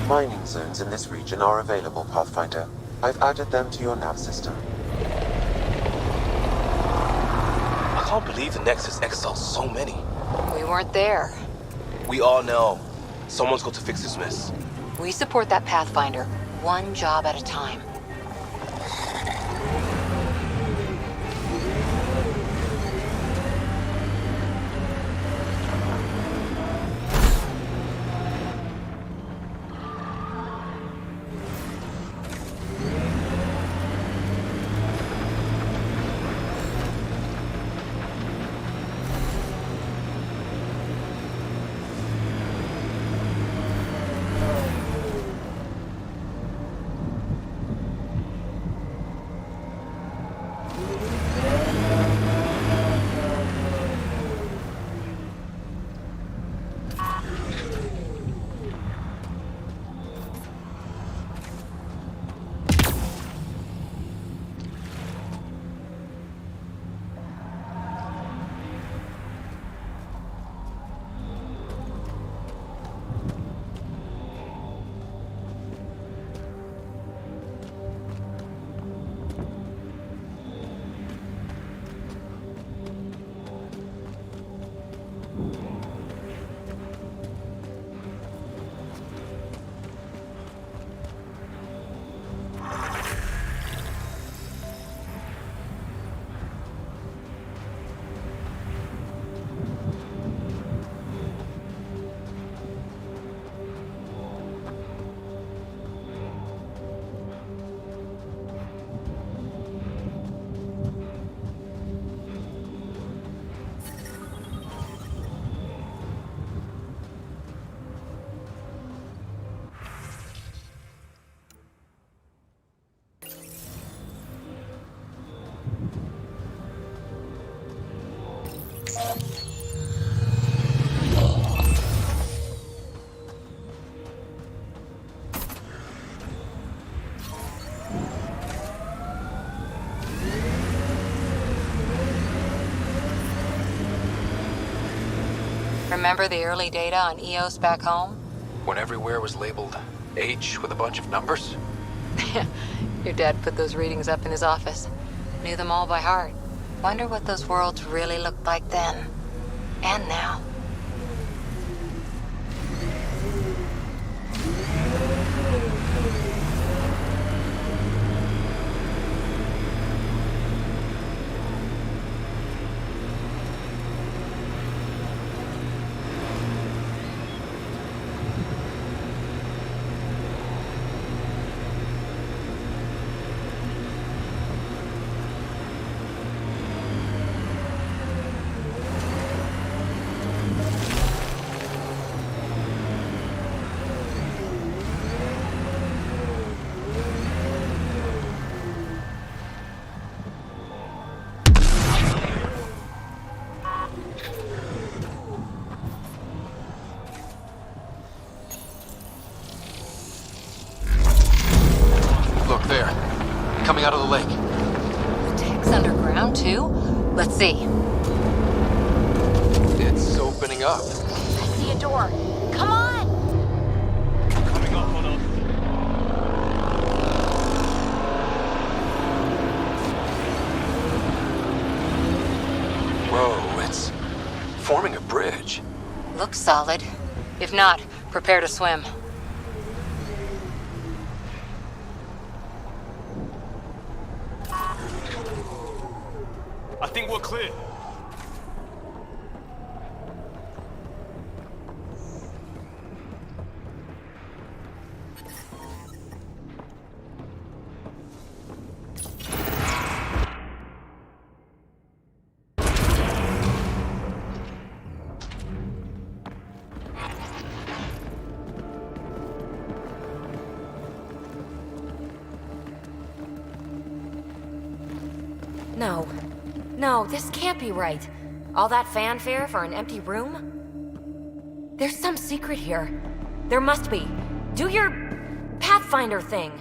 Mining zones in this region are available, Pathfinder. I've added them to your nav system. I can't believe the Nexus exiled so many. We weren't there. We all know. Someone's got to fix this mess. We support that Pathfinder, one job at a time. Remember the early data on EOS back home? When everywhere was labeled H with a bunch of numbers? Your dad put those readings up in his office. Knew them all by heart. Wonder what those worlds really looked like then. And now. Look, there. Coming out of the lake. The tech's underground, too? Let's see. It's opening up. I see a door. Come on! Coming up on us. Whoa, it's forming a bridge. Looks solid. If not, prepare to swim. I think we're clear. No. No, this can't be right. All that fanfare for an empty room? There's some secret here. There must be. Do your Pathfinder thing.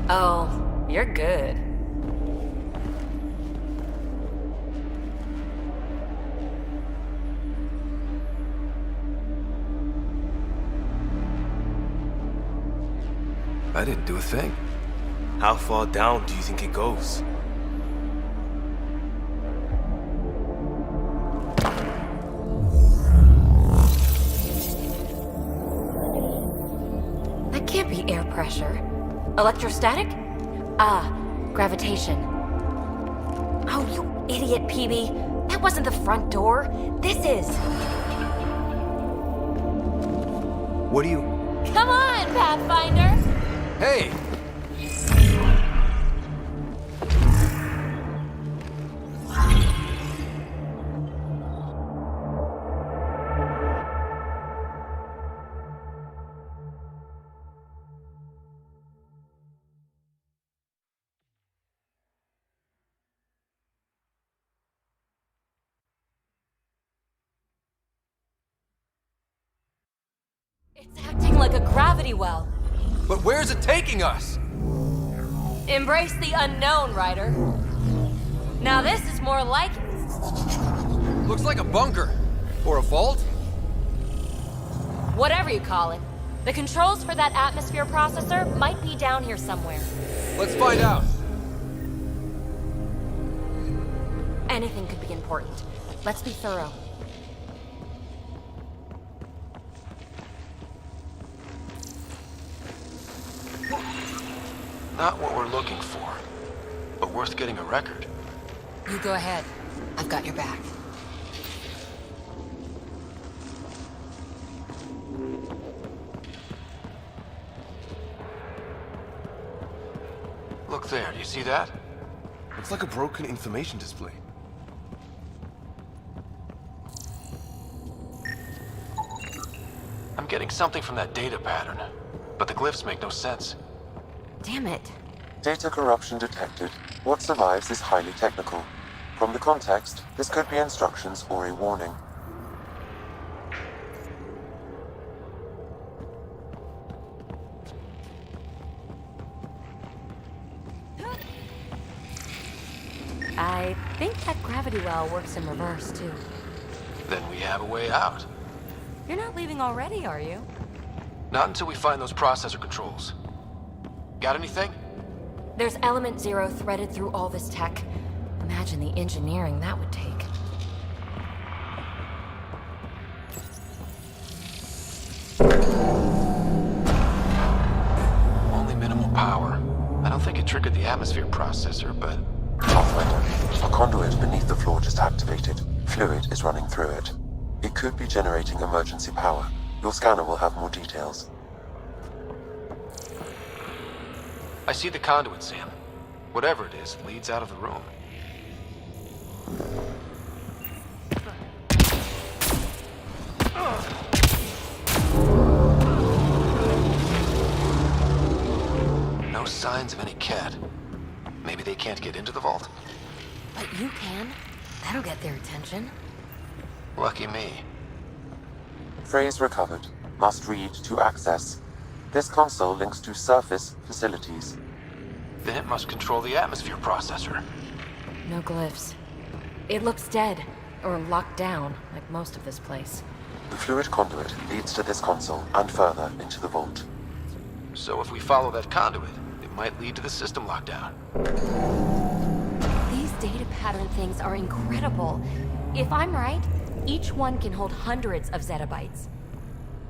Oh, you're good. I didn't do a thing. How far down do you think it goes? That can't be air pressure. Electrostatic? Ah, gravitation. Oh, you idiot, PB. That wasn't the front door. This is. What do you... Come on, Pathfinder! Hey! It's acting like a gravity well. But where's it taking us? Embrace the unknown, Ryder. Now this is more like it. Looks like a bunker. Or a vault? Whatever you call it. The controls for that atmosphere processor might be down here somewhere. Let's find out. Anything could be important. Let's be thorough. Not what we're looking for, but worth getting a record. You go ahead. I've got your back. Look there, do you see that? Looks like a broken information display. I'm getting something from that data pattern, but the glyphs make no sense. Damn it. Data corruption detected. What survives is highly technical. From the context, this could be instructions or a warning. I think that gravity well works in reverse, too. Then we have a way out. You're not leaving already, are you? Not until we find those processor controls. Got anything? There's Element Zero threaded through all this tech. Imagine the engineering that would take. Only minimal power. I don't think it triggered the atmosphere processor, but... Pathfinder, a conduit beneath the floor just activated. Fluid is running through it. It could be generating emergency power. Your scanner will have more details. I see the conduit, Sam. Whatever it is, leads out of the room. No signs of any cat. Maybe they can't get into the vault. But you can. That'll get their attention. Lucky me. Phrase recovered. Must read to access. This console links to surface facilities. Then it must control the atmosphere processor. No glyphs. It looks dead, or locked down, like most of this place. The fluid conduit leads to this console and further into the vault. So if we follow that conduit, it might lead to the system lockdown. These data pattern things are incredible. If I'm right, each one can hold hundreds of zettabytes.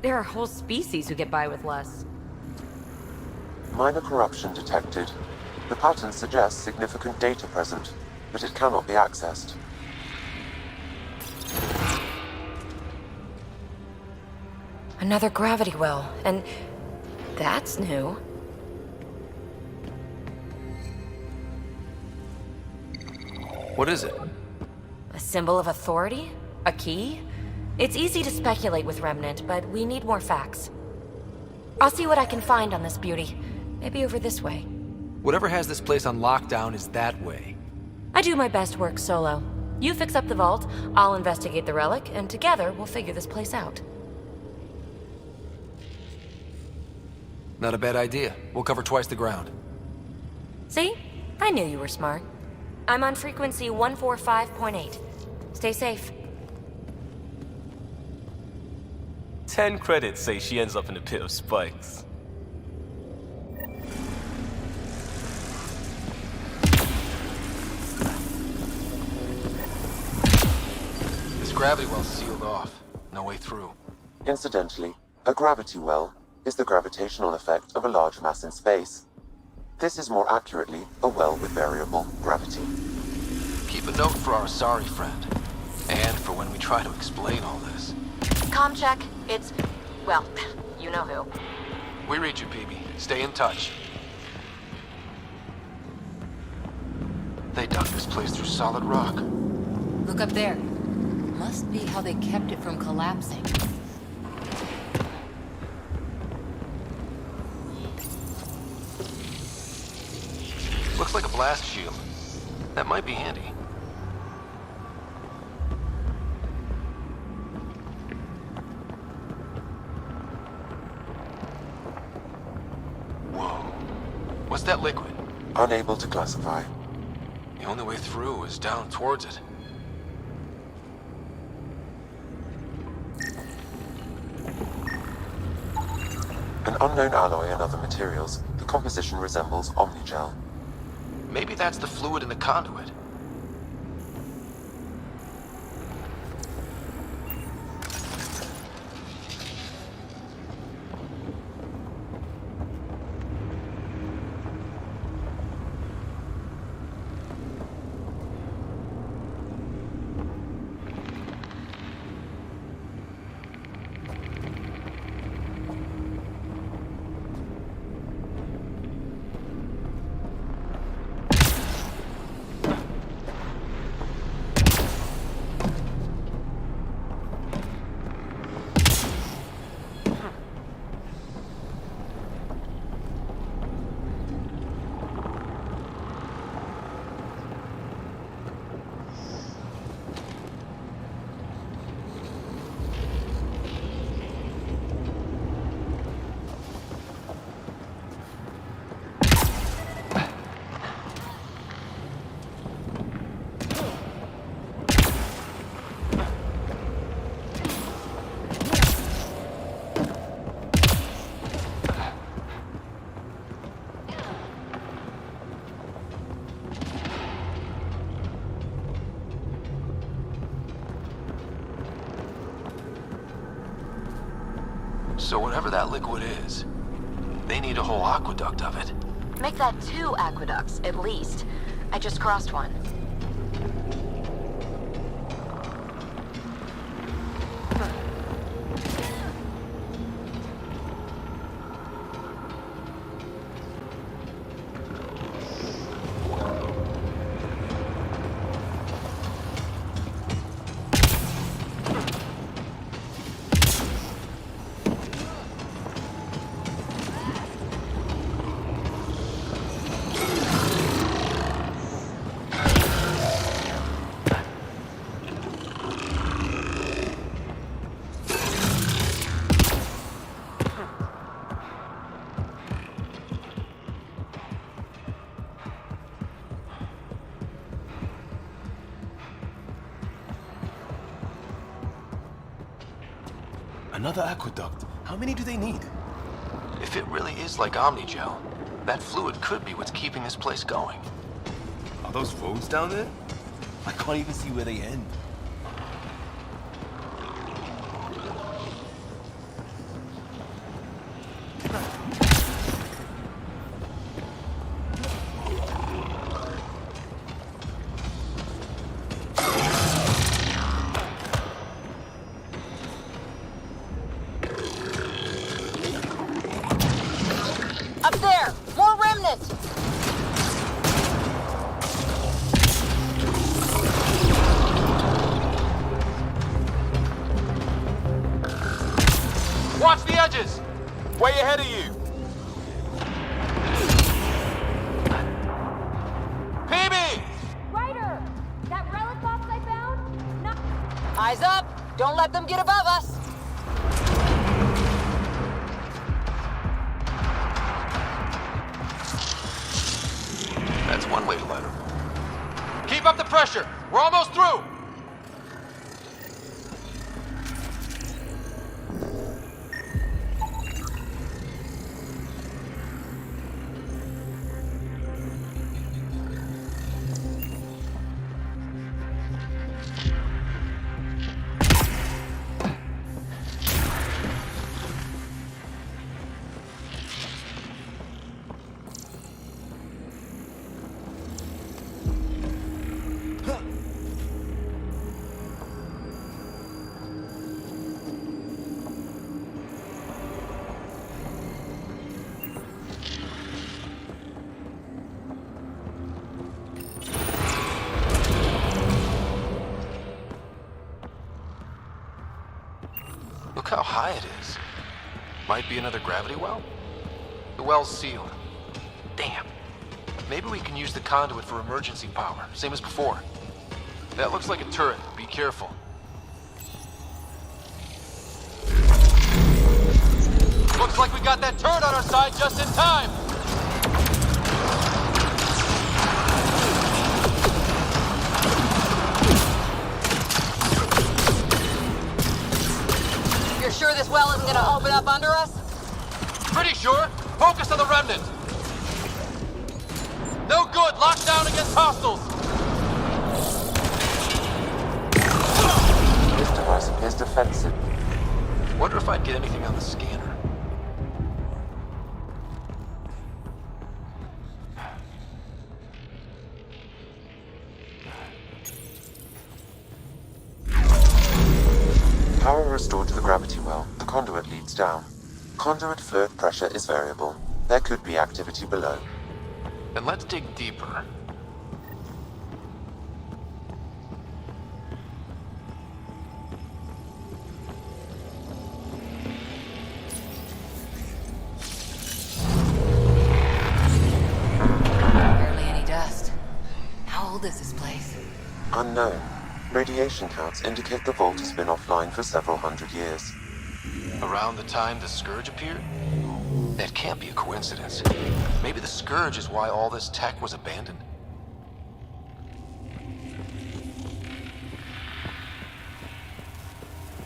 There are whole species who get by with less. Minor corruption detected. The pattern suggests significant data present, but it cannot be accessed. Another gravity well, and that's new. What is it? A symbol of authority? A key? It's easy to speculate with Remnant, but we need more facts. I'll see what I can find on this beauty. Maybe over this way. Whatever has this place on lockdown is that way. I do my best work solo. You fix up the vault, I'll investigate the relic, and together we'll figure this place out. Not a bad idea. We'll cover twice the ground. See? I knew you were smart. I'm on frequency 145.8. Stay safe. 10 credits say she ends up in a pit of spikes. This gravity well's sealed off. No way through. Incidentally, a gravity well is the gravitational effect of a large mass in space. This is more accurately a well with variable gravity. Keep a note for our sorry friend. And for when we try to explain all this. Comm check. It's... well, you know who. We read you, PB. Stay in touch. They dug this place through solid rock. Look up there. Must be how they kept it from collapsing. Looks like a blast shield. That might be handy. Whoa. What's that liquid? Unable to classify. The only way through is down towards it. An unknown alloy and other materials, the composition resembles Omnigel. Maybe that's the fluid in the conduit. So whatever that liquid is, they need a whole aqueduct of it. Make that 2 aqueducts, at least. I just crossed one. Another aqueduct. How many do they need? If it really is like Omnigel, that fluid could be what's keeping this place going. Are those roads down there? I can't even see where they end. Up there! More remnants! Watch the edges! Way ahead of you! PB! Ryder! Eyes up! Don't let them get above us! That's one way to let them. Keep up the pressure! We're almost through! Look how high it is. Might be another gravity well? The well's sealed. Damn. Maybe we can use the conduit for emergency power, same as before. That looks like a turret. Be careful. Looks like we got that turret on our side just in time! You're sure this well isn't gonna open up under us? Pretty sure. Focus on the remnant. No good. Lockdown against hostiles. This device appears defensive. Wonder if I'd get anything on the scanner. Power restored to the gravity well. The conduit leads down. Conduit fluid pressure is variable. There could be activity below. Then let's dig deeper. Barely any dust. How old is this place? Unknown. Radiation counts indicate the vault has been offline for several hundred years. Around the time the Scourge appeared? That can't be a coincidence. Maybe the Scourge is why all this tech was abandoned?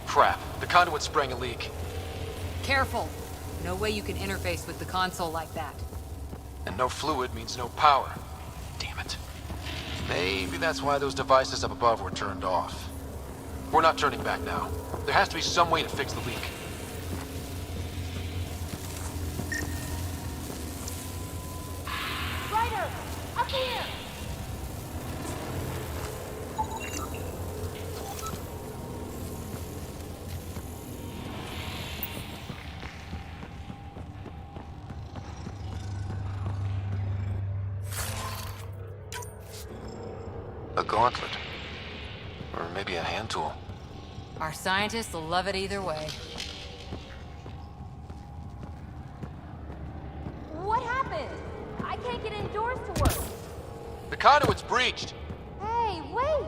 Crap. The conduit sprang a leak. Careful. No way you can interface with the console like that. And no fluid means no power. Damn it. Maybe that's why those devices up above were turned off. We're not turning back now. There has to be some way to fix the leak. Ryder! Up here! A gauntlet. Or maybe a hand tool. Our scientists will love it either way. What happened? I can't get indoors to work. The conduit's breached! Hey, wait!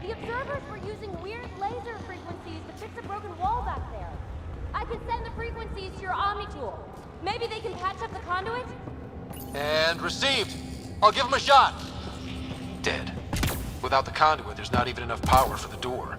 The observers were using weird laser frequencies to fix a broken wall back there. I can send the frequencies to your Omni tool. Maybe they can patch up the conduit? And received! I'll give him a shot! Dead. Without the conduit, there's not even enough power for the door.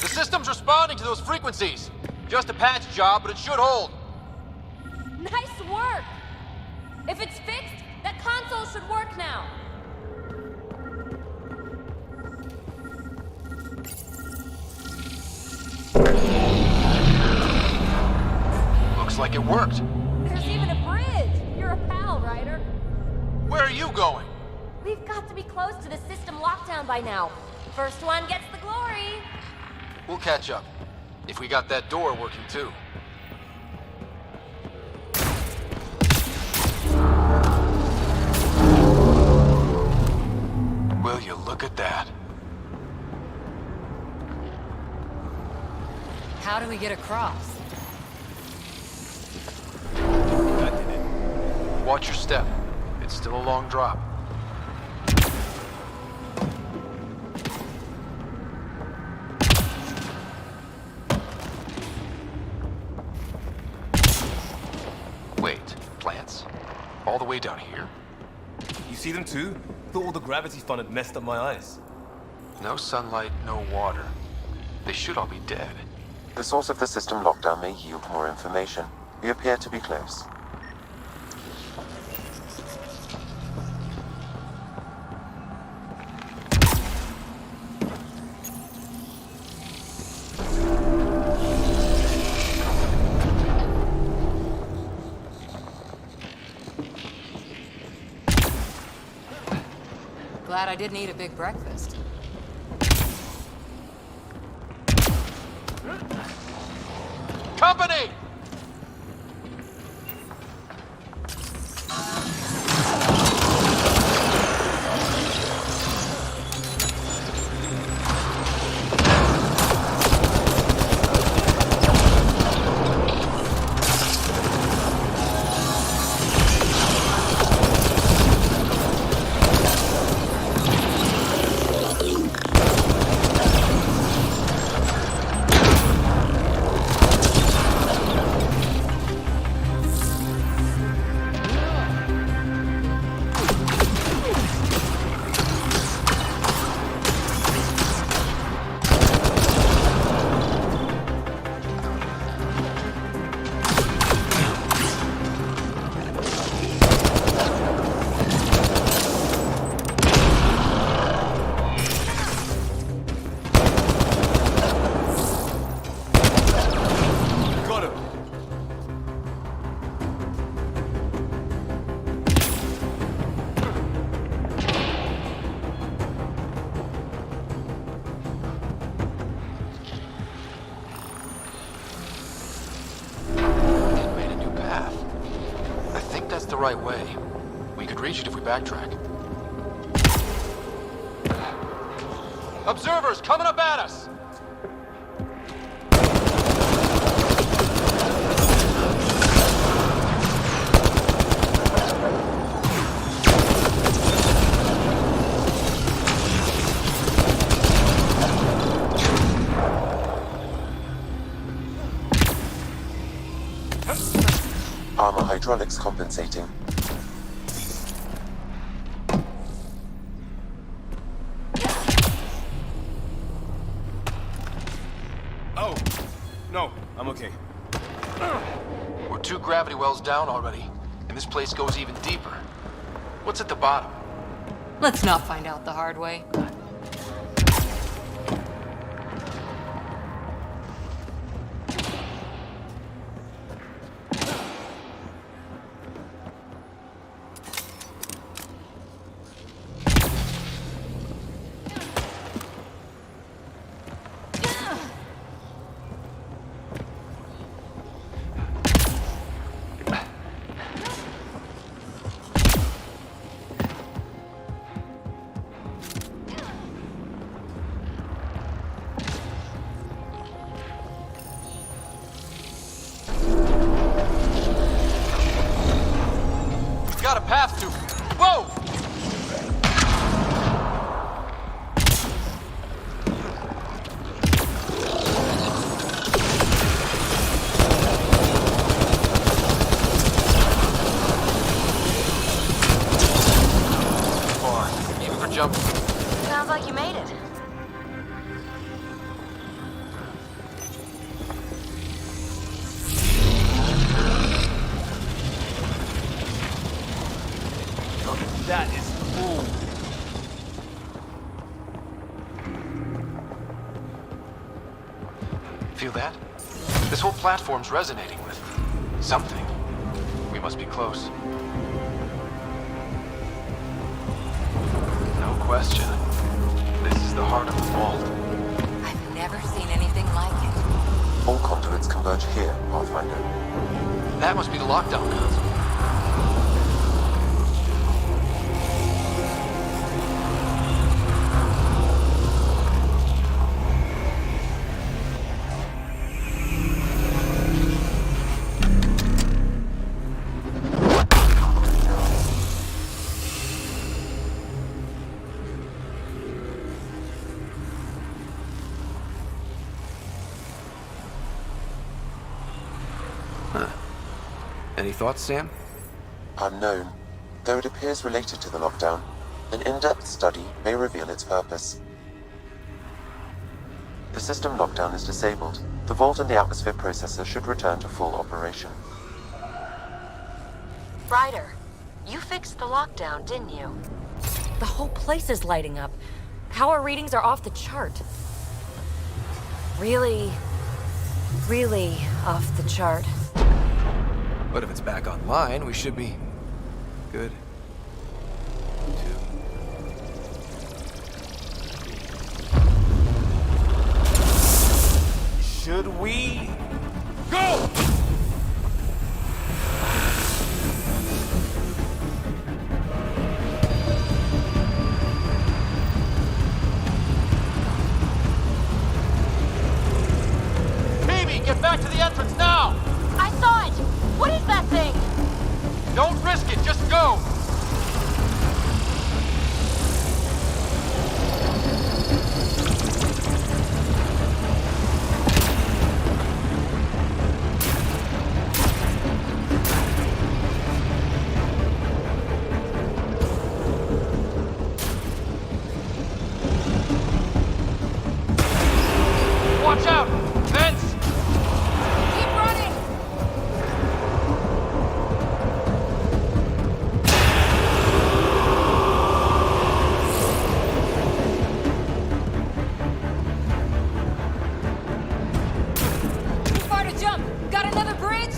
The system's responding to those frequencies. Just a patch job, but it should hold. Nice work! If it's fixed, that console should work now. Looks like it worked. There's even a bridge! You're a pal, Ryder. Where are you going? We've got to be close to the system lockdown by now. First one gets the glory. We'll catch up. If we got that door working too. Will you look at that? How do we get across? Watch your step. It's still a long drop. Wait, plants? All the way down here? You see them too? Thought all the gravity fun had messed up my eyes. No sunlight, no water. They should all be dead. The source of the system lockdown may yield more information. We appear to be close. Glad I didn't eat a big breakfast. Company! The right way. We could reach it if we backtrack. Observers coming up at us! Armor hydraulics compensating. Oh, no, I'm okay. We're 2 gravity wells down already, and this place goes even deeper. What's at the bottom? Let's not find out the hard way. Got a path to... Whoa! Far, even for jumping. Sounds like you made it. Feel that? This whole platform's resonating with something. We must be close. No question. This is the heart of the vault. I've never seen anything like it. All conduits converge here, Pathfinder. That must be the lockdown console. Any thoughts, Sam? Unknown. Though it appears related to the lockdown, an in-depth study may reveal its purpose. The system lockdown is disabled. The vault and the atmosphere processor should return to full operation. Ryder, you fixed the lockdown, didn't you? The whole place is lighting up. Power readings are off the chart. Really off the chart. But if it's back online, we should be good. Should we go? Phoebe, get back to the entrance now! I saw it! What is that thing? Don't risk it, just go! Watch out! Vents! Keep running! Too far to jump! Got another bridge?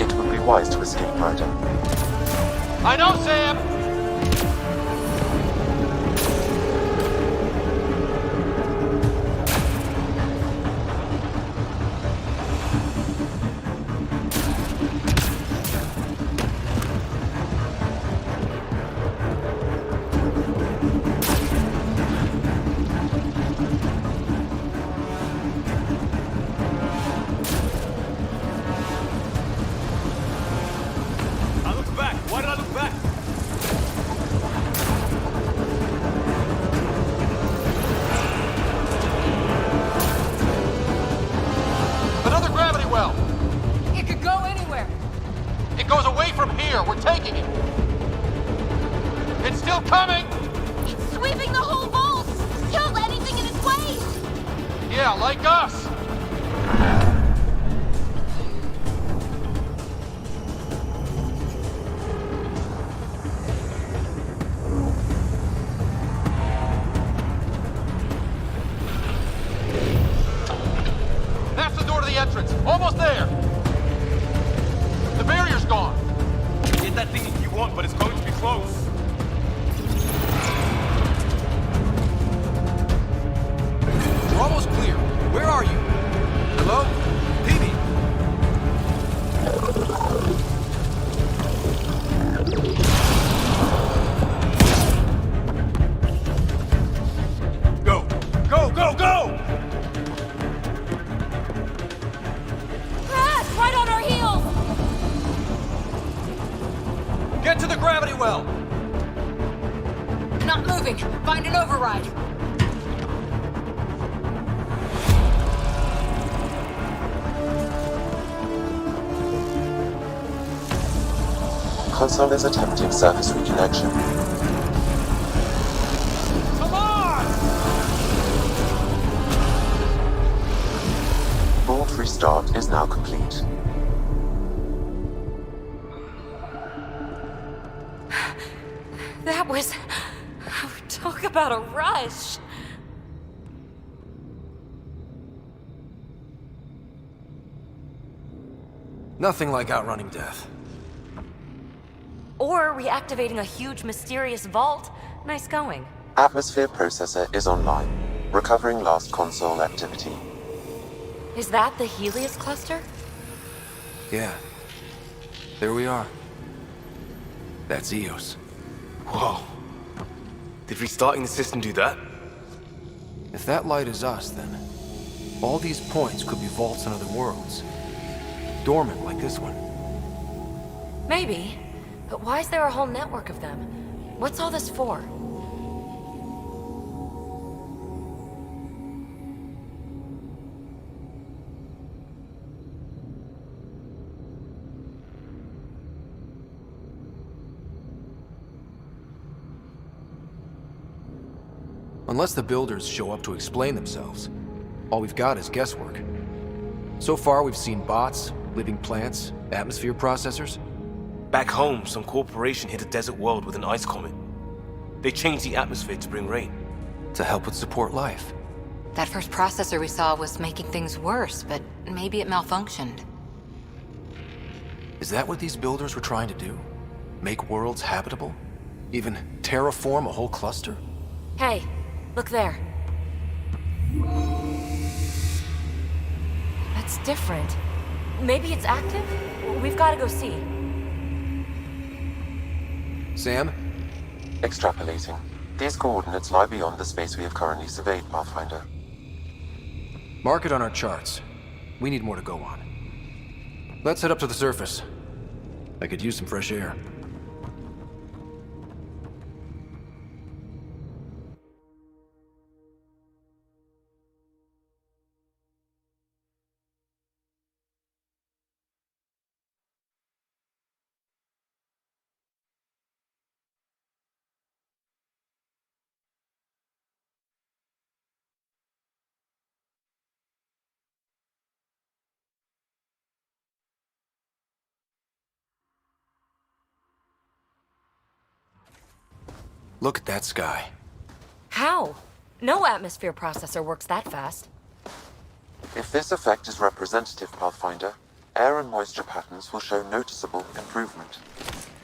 It would be wise to escape, Ryder. I know, Sam! I look back. Why did I look back? Another gravity well! It could go anywhere. It goes away from here. We're taking it. It's still coming! It's sweeping the whole vault! Killed anything in its way! Yeah, like us! That's the door to the entrance. Almost there. The barrier's gone. Get that thing if you want, but it's going to be close. We're almost clear. Where are you? Hello? Phoebe? Go! Go, go, go! Ah, right on our heels! Get to the gravity well! Not moving. Find an override. Console is attempting surface reconnection. Come on! Vault Safe restart is now complete. That was... Talk about a rush. Nothing like outrunning death. Or reactivating a huge mysterious vault. Nice going. Atmosphere processor is online, recovering last console activity. Is that the Helios cluster? Yeah. There we are. That's Eos. Whoa. Did restarting the system do that? If that light is us, then all these points could be vaults in other worlds. Dormant like this one. Maybe. But why is there a whole network of them? What's all this for? Unless the builders show up to explain themselves, all we've got is guesswork. So far, we've seen bots, living plants, atmosphere processors. Back home, some corporation hit a desert world with an ice comet. They changed the atmosphere to bring rain. To help with support life. That first processor we saw was making things worse, but maybe it malfunctioned. Is that what these builders were trying to do? Make worlds habitable? Even terraform a whole cluster? Hey, look there. That's different. Maybe it's active? We've got to go see. Sam? Extrapolating. These coordinates lie beyond the space we have currently surveyed, Pathfinder. Mark it on our charts. We need more to go on. Let's head up to the surface. I could use some fresh air. Look at that sky. How? No atmosphere processor works that fast. If this effect is representative, Pathfinder, air and moisture patterns will show noticeable improvement.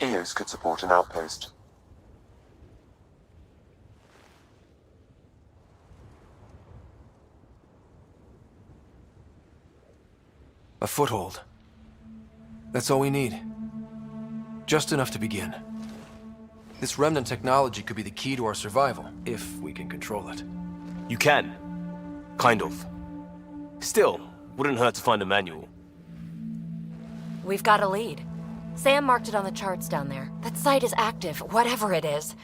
Eos could support an outpost. A foothold. That's all we need. Just enough to begin. This remnant technology could be the key to our survival, if we can control it. You can. Kind of. Still, wouldn't hurt to find a manual. We've got a lead. Sam marked it on the charts down there. That site is active, whatever it is.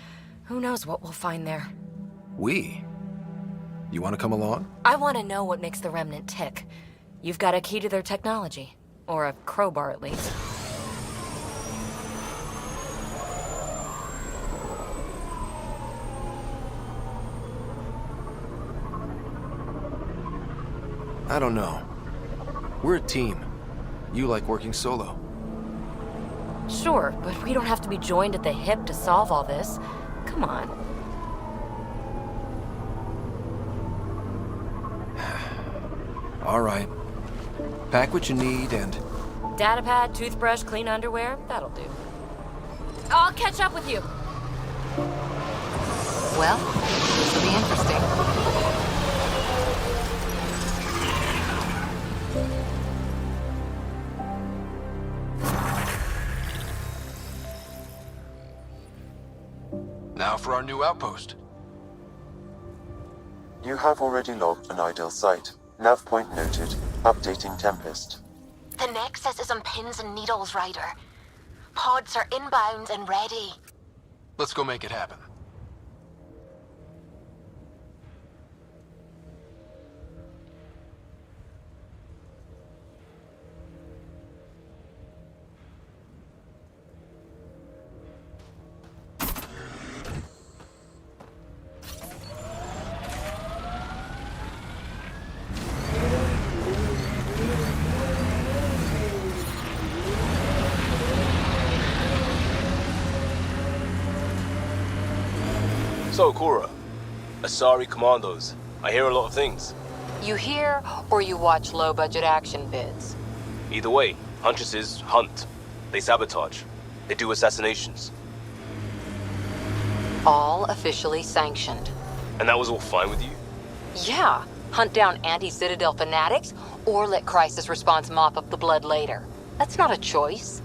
Who knows what we'll find there. We? You want to come along? I want to know what makes the Remnant tick. You've got a key to their technology. Or a crowbar, at least. I don't know. We're a team. You like working solo. Sure, but we don't have to be joined at the hip to solve all this. Come on. All right. Pack what you need and... Datapad, toothbrush, clean underwear, that'll do. I'll catch up with you. Well, this will be interesting. Now for our new outpost. You have already logged an ideal site. Nav point noted. Updating Tempest. The Nexus is on pins and needles, Ryder. Pods are inbound and ready. Let's go make it happen. So, Cora, Asari Commandos. I hear a lot of things. You hear or you watch low-budget action vids? Either way, Huntresses hunt. They sabotage. They do assassinations. All officially sanctioned. And that was all fine with you? Yeah. Hunt down anti-Citadel fanatics, or let Crisis Response mop up the blood later. That's not a choice.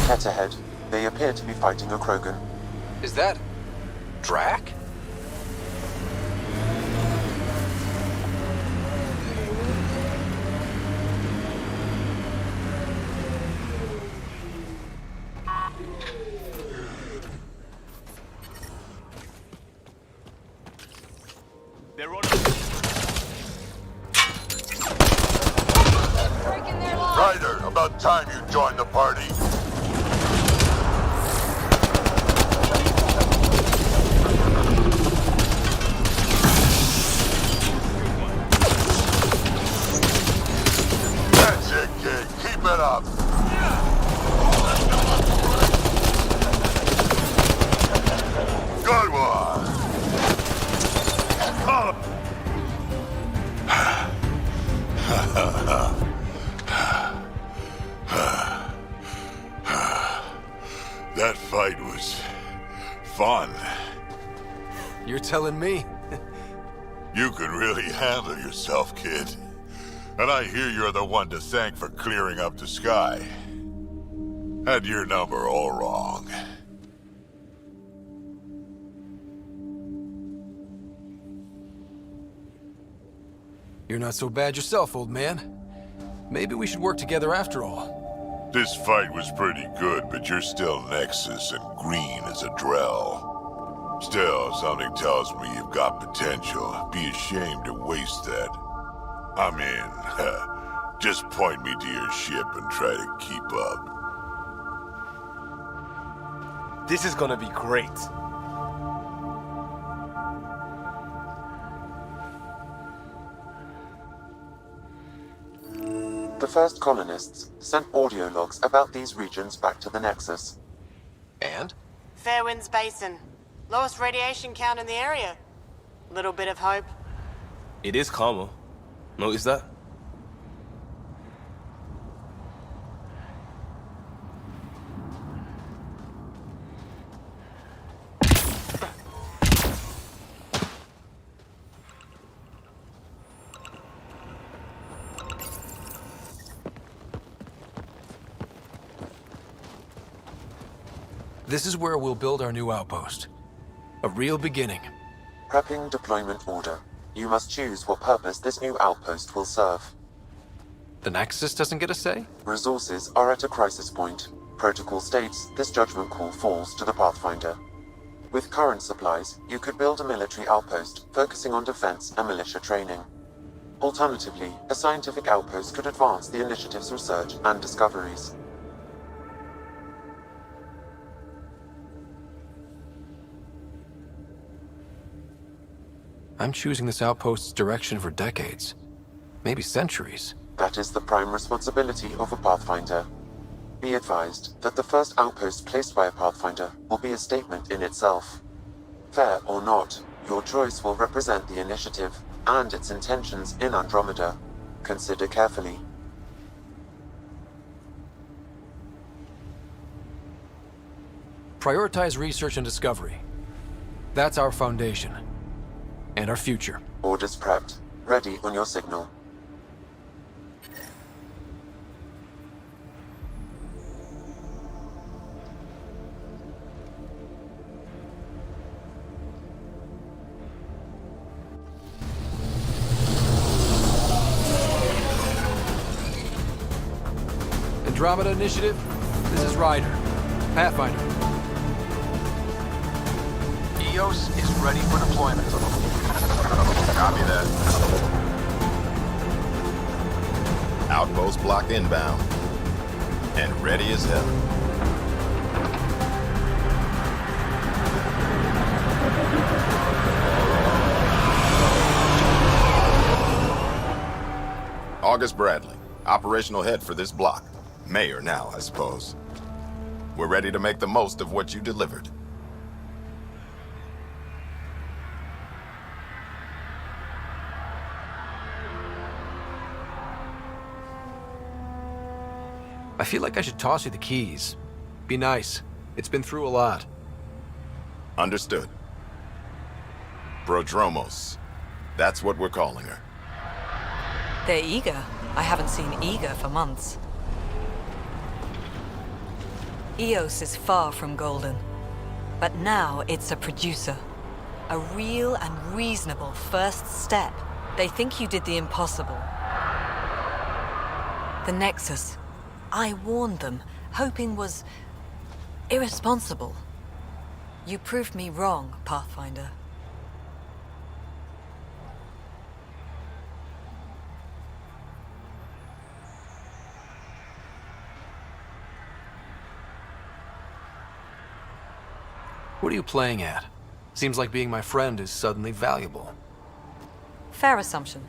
Head ahead. They appear to be fighting a Krogan. Is that... Drac? They're on. Ryder, about time you joined the party. That's it, kid. Keep it up. Good one. That fight was fun. You're telling me? You could really handle yourself, kid. And I hear you're the one to thank for clearing up the sky. Had your number all wrong. You're not so bad yourself, old man. Maybe we should work together after all. This fight was pretty good, but you're still Nexus and green as a Drell. Still, something tells me you've got potential. Be ashamed to waste that. I mean, just point me to your ship and try to keep up. This is gonna be great. The first colonists sent audio logs about these regions back to the Nexus. And? Fairwinds Basin. Lowest radiation count in the area. Little bit of hope. It is calmer. Notice that? This is where we'll build our new outpost. A real beginning. Prepping deployment order. You must choose what purpose this new outpost will serve. The Nexus doesn't get a say? Resources are at a crisis point. Protocol states this judgment call falls to the Pathfinder. With current supplies, you could build a military outpost focusing on defense and militia training. Alternatively, a scientific outpost could advance the initiative's research and discoveries. I'm choosing this outpost's direction for decades. Maybe centuries. That is the prime responsibility of a Pathfinder. Be advised that the first outpost placed by a Pathfinder will be a statement in itself. Fair or not, your choice will represent the initiative and its intentions in Andromeda. Consider carefully. Prioritize research and discovery. That's our foundation. And our future. Orders prepped. Ready on your signal. Andromeda Initiative, this is Ryder. Pathfinder. EOS is ready for deployment. Copy that. Outpost block inbound. And ready as hell. August Bradley, operational head for this block. Mayor now, I suppose. We're ready to make the most of what you delivered. I feel like I should toss you the keys. Be nice. It's been through a lot. Understood. Prodromos. That's what we're calling her. They're eager. I haven't seen eager for months. EOS is far from golden. But now it's a producer. A real and reasonable first step. They think you did the impossible. The Nexus. I warned them, hoping was irresponsible. You proved me wrong, Pathfinder. What are you playing at? Seems like being my friend is suddenly valuable. Fair assumption.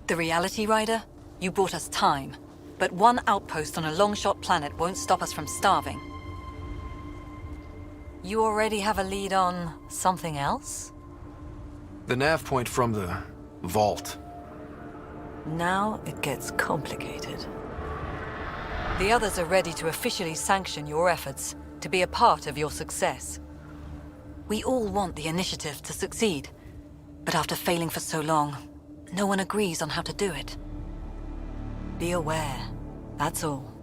The Reality Rider? You bought us time. But one outpost on a long-shot planet won't stop us from starving. You already have a lead on something else? The nav point from the vault. Now it gets complicated. The others are ready to officially sanction your efforts, to be a part of your success. We all want the initiative to succeed, but after failing for so long, no one agrees on how to do it. Be aware, that's all.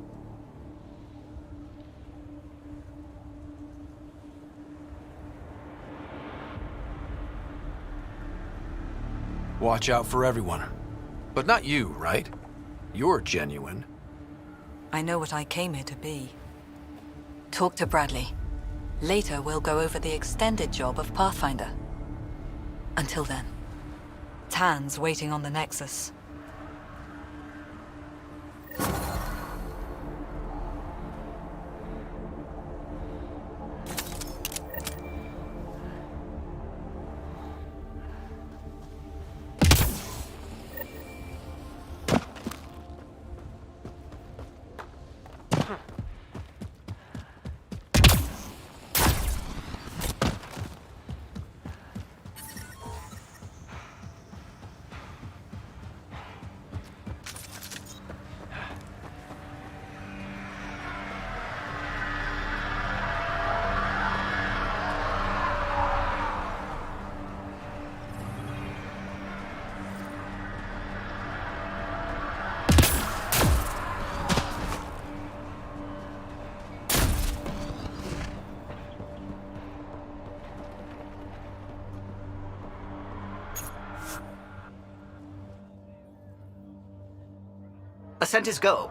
Watch out for everyone. But not you, right? You're genuine. I know what I came here to be. Talk to Bradley. Later, we'll go over the extended job of Pathfinder. Until then, Tan's waiting on the Nexus. Ascent is go.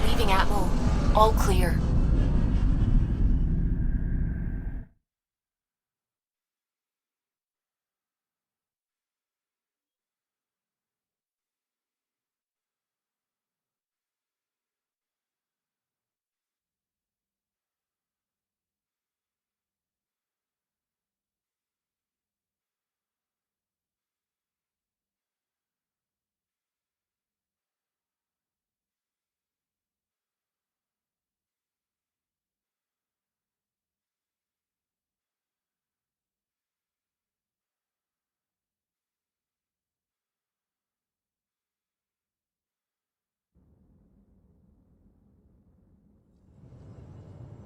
Leaving Atmore. All clear.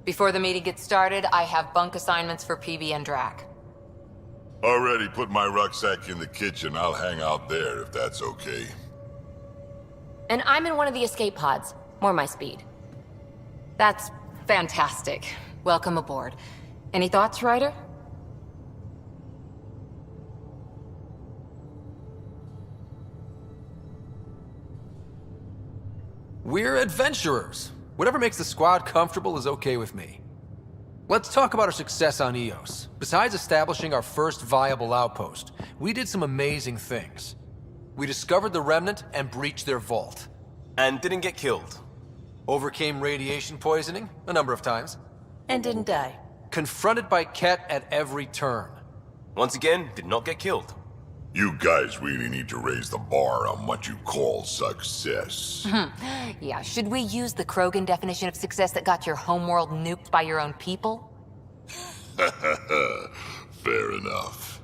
Before the meeting gets started, I have bunk assignments for PB and Drac. Already put my rucksack in the kitchen. I'll hang out there if that's okay. And I'm in one of the escape pods. More my speed. That's fantastic. Welcome aboard. Any thoughts, Ryder? We're adventurers. Whatever makes the squad comfortable is okay with me. Let's talk about our success on Eos. Besides establishing our first viable outpost, we did some amazing things. We discovered the Remnant and breached their vault. And didn't get killed. Overcame radiation poisoning a number of times. And didn't die. Confronted by Ket at every turn. Once again, did not get killed. You guys really need to raise the bar on what you call success. Yeah, should we use the Krogan definition of success that got your homeworld nuked by your own people? Fair enough.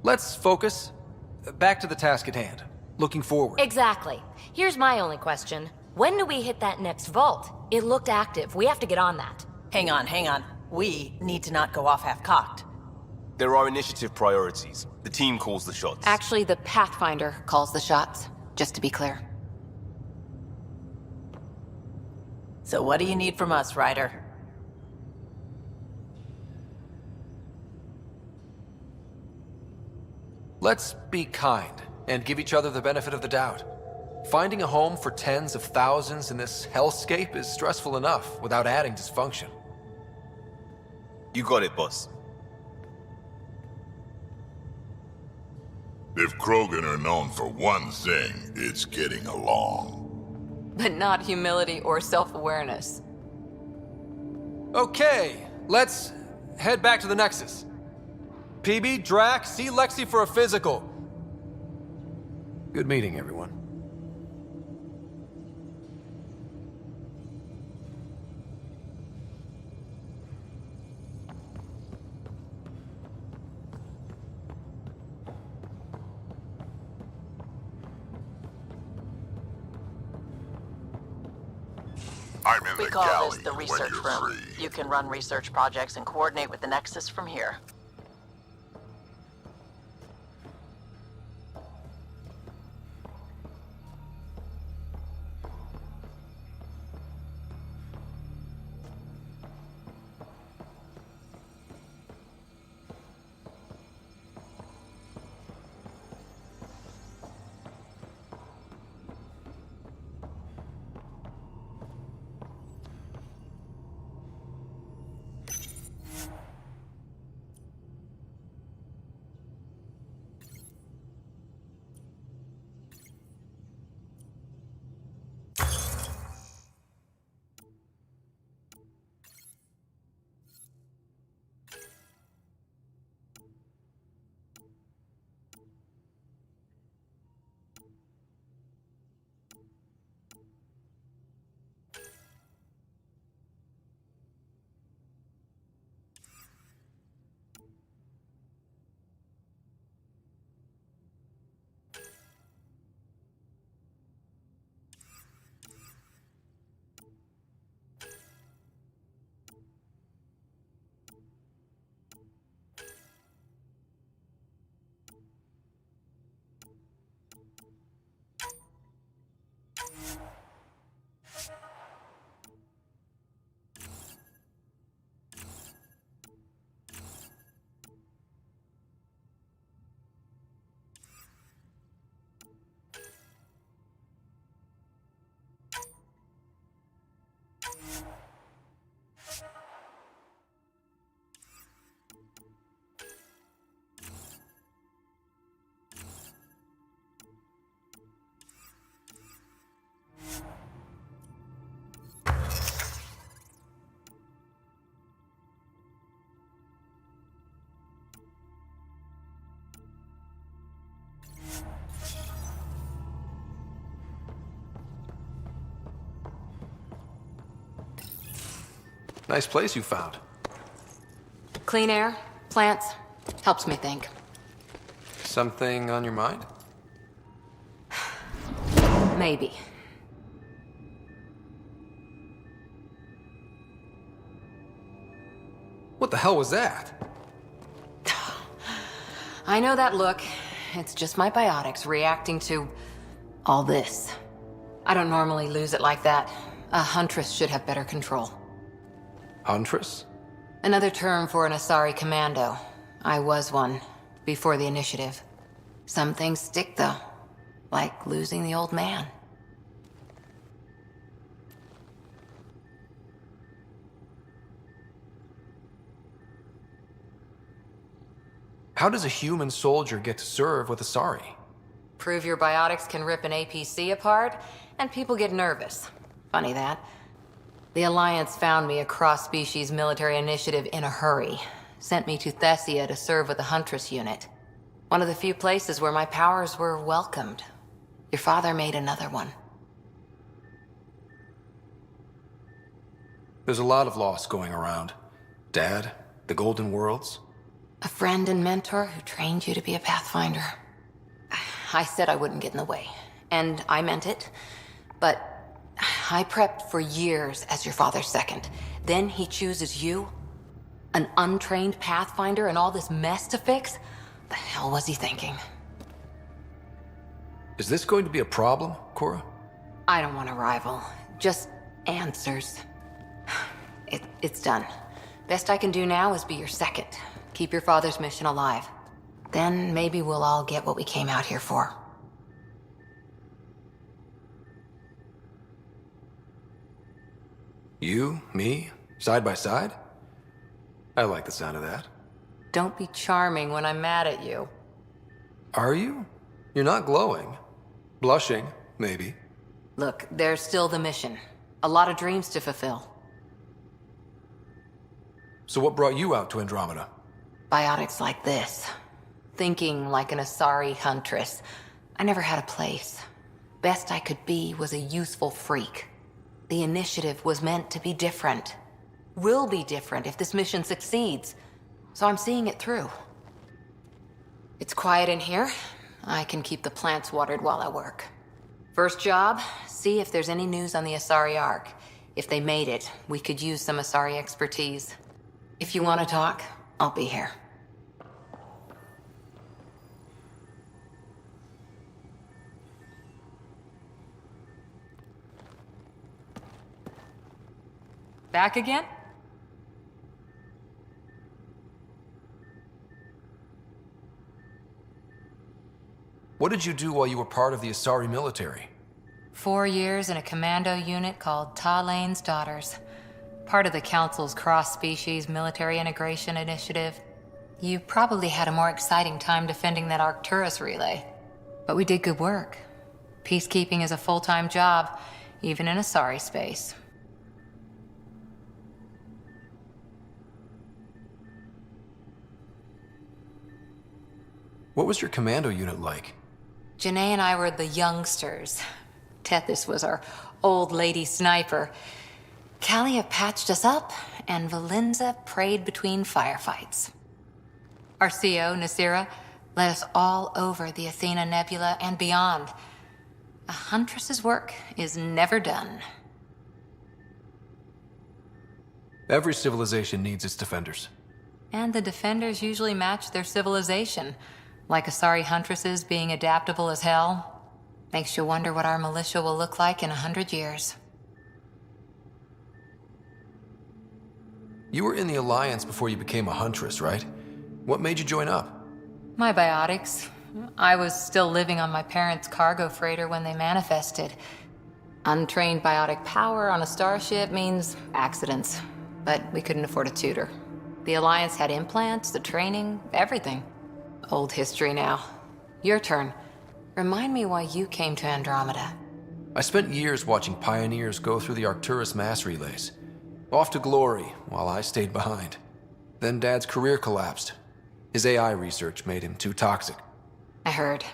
Let's focus. Back to the task at hand. Looking forward. Exactly. Here's my only question. When do we hit that next vault? It looked active. We have to get on that. Hang on. We need to not go off half-cocked. There are initiative priorities. The team calls the shots. Actually, the Pathfinder calls the shots, just to be clear. So what do you need from us, Ryder? Let's be kind and give each other the benefit of the doubt. Finding a home for tens of thousands in this hellscape is stressful enough without adding dysfunction. You got it, boss. If Krogan are known for one thing, it's getting along. But not humility or self-awareness. Okay, let's head back to the Nexus. PB, Drac, see Lexi for a physical. Good meeting, everyone. I'm in We the call galley this the when research you're room. free. You can run research projects and coordinate with the Nexus from here. Nice place you found. Clean air, plants, helps me think. Something on your mind? Maybe. What the hell was that? I know that look. It's just my biotics reacting to all this. I don't normally lose it like that. A huntress should have better control. Huntress? Another term for an Asari commando. I was one, before the initiative. Some things stick, though. Like losing the old man. How does a human soldier get to serve with Asari? Prove your biotics can rip an APC apart, and people get nervous. Funny that. The Alliance found me a cross-species military initiative in a hurry. Sent me to Thessia to serve with the Huntress unit. One of the few places where my powers were welcomed. Your father made another one. There's a lot of loss going around. Dad, the Golden Worlds. A friend and mentor who trained you to be a Pathfinder. I said I wouldn't get in the way, and I meant it. But I prepped for years as your father's second. Then he chooses you? An untrained Pathfinder and all this mess to fix? The hell was he thinking? Is this going to be a problem, Cora? I don't want a rival. Just answers. It's done. Best I can do now is be your second. Keep your father's mission alive. Then maybe we'll all get what we came out here for. You, me, side by side? I like the sound of that. Don't be charming when I'm mad at you. Are you? You're not glowing. Blushing, maybe. Look, there's still the mission. A lot of dreams to fulfill. So what brought you out to Andromeda? Biotics like this. Thinking like an Asari huntress. I never had a place. Best I could be was a useful freak. The initiative was meant to be different. Will be different if this mission succeeds. So I'm seeing it through. It's quiet in here. I can keep the plants watered while I work. First job, see if there's any news on the Asari Ark. If they made it, we could use some Asari expertise. If you want to talk, I'll be here. Back again? What did you do while you were part of the Asari military? 4 years in a commando unit called Talane's Daughters. Part of the Council's cross-species military integration initiative. You probably had a more exciting time defending that Arcturus relay. But we did good work. Peacekeeping is a full-time job, even in Asari space. What was your commando unit like? Janae and I were the youngsters. Tethys was our old lady sniper. Kalia patched us up, and Valenza prayed between firefights. Our CO, Nasira, led us all over the Athena Nebula and beyond. A huntress's work is never done. Every civilization needs its defenders. And the defenders usually match their civilization. Like Asari huntresses being adaptable as hell. Makes you wonder what our militia will look like in 100 years. You were in the Alliance before you became a huntress, right? What made you join up? My biotics. I was still living on my parents' cargo freighter when they manifested. Untrained biotic power on a starship means accidents. But we couldn't afford a tutor. The Alliance had implants, the training, everything. Old history now. Your turn. Remind me why you came to Andromeda. I spent years watching pioneers go through the Arcturus mass relays. Off to glory, while I stayed behind. Then Dad's career collapsed. His AI research made him too toxic. I heard.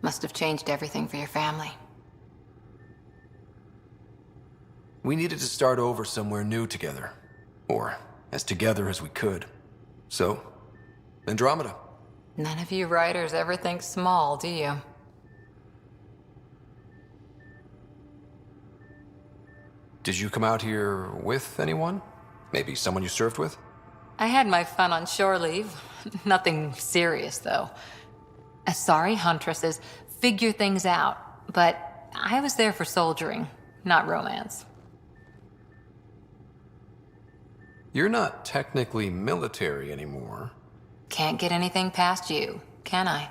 Must have changed everything for your family. We needed to start over somewhere new together. Or as together as we could. So, Andromeda. None of you writers ever think small, do you? Did you come out here with anyone? Maybe someone you served with? I had my fun on shore leave. Nothing serious, though. Asari huntresses figure things out, but I was there for soldiering, not romance. You're not technically military anymore. Can't get anything past you, can I?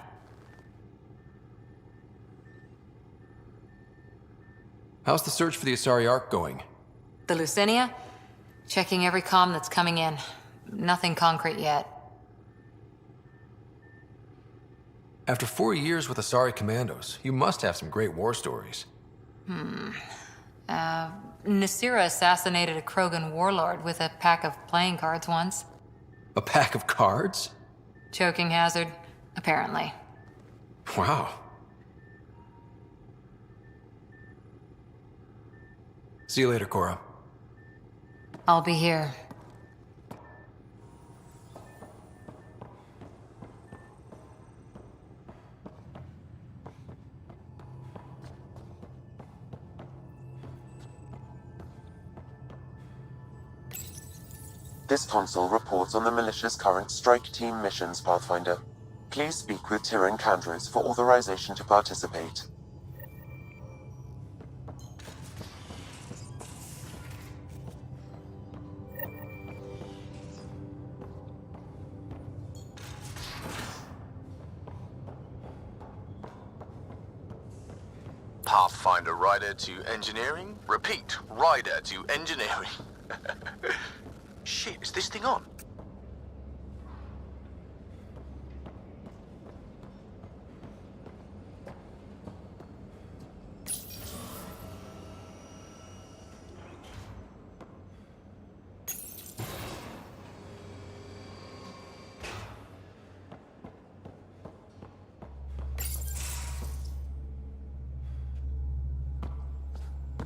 How's the search for the Asari Ark going? The Lucinia? Checking every comm that's coming in. Nothing concrete yet. After 4 years with Asari Commandos, you must have some great war stories. Nasira assassinated a Krogan warlord with a pack of playing cards once. A pack of cards? Choking hazard, apparently. Wow. See you later, Cora. I'll be here. This console reports on the militia's current strike team missions, Pathfinder. Please speak with Tyrion Candros for authorization to participate. Pathfinder rider to engineering? Repeat, rider to engineering. Shit, is this thing on?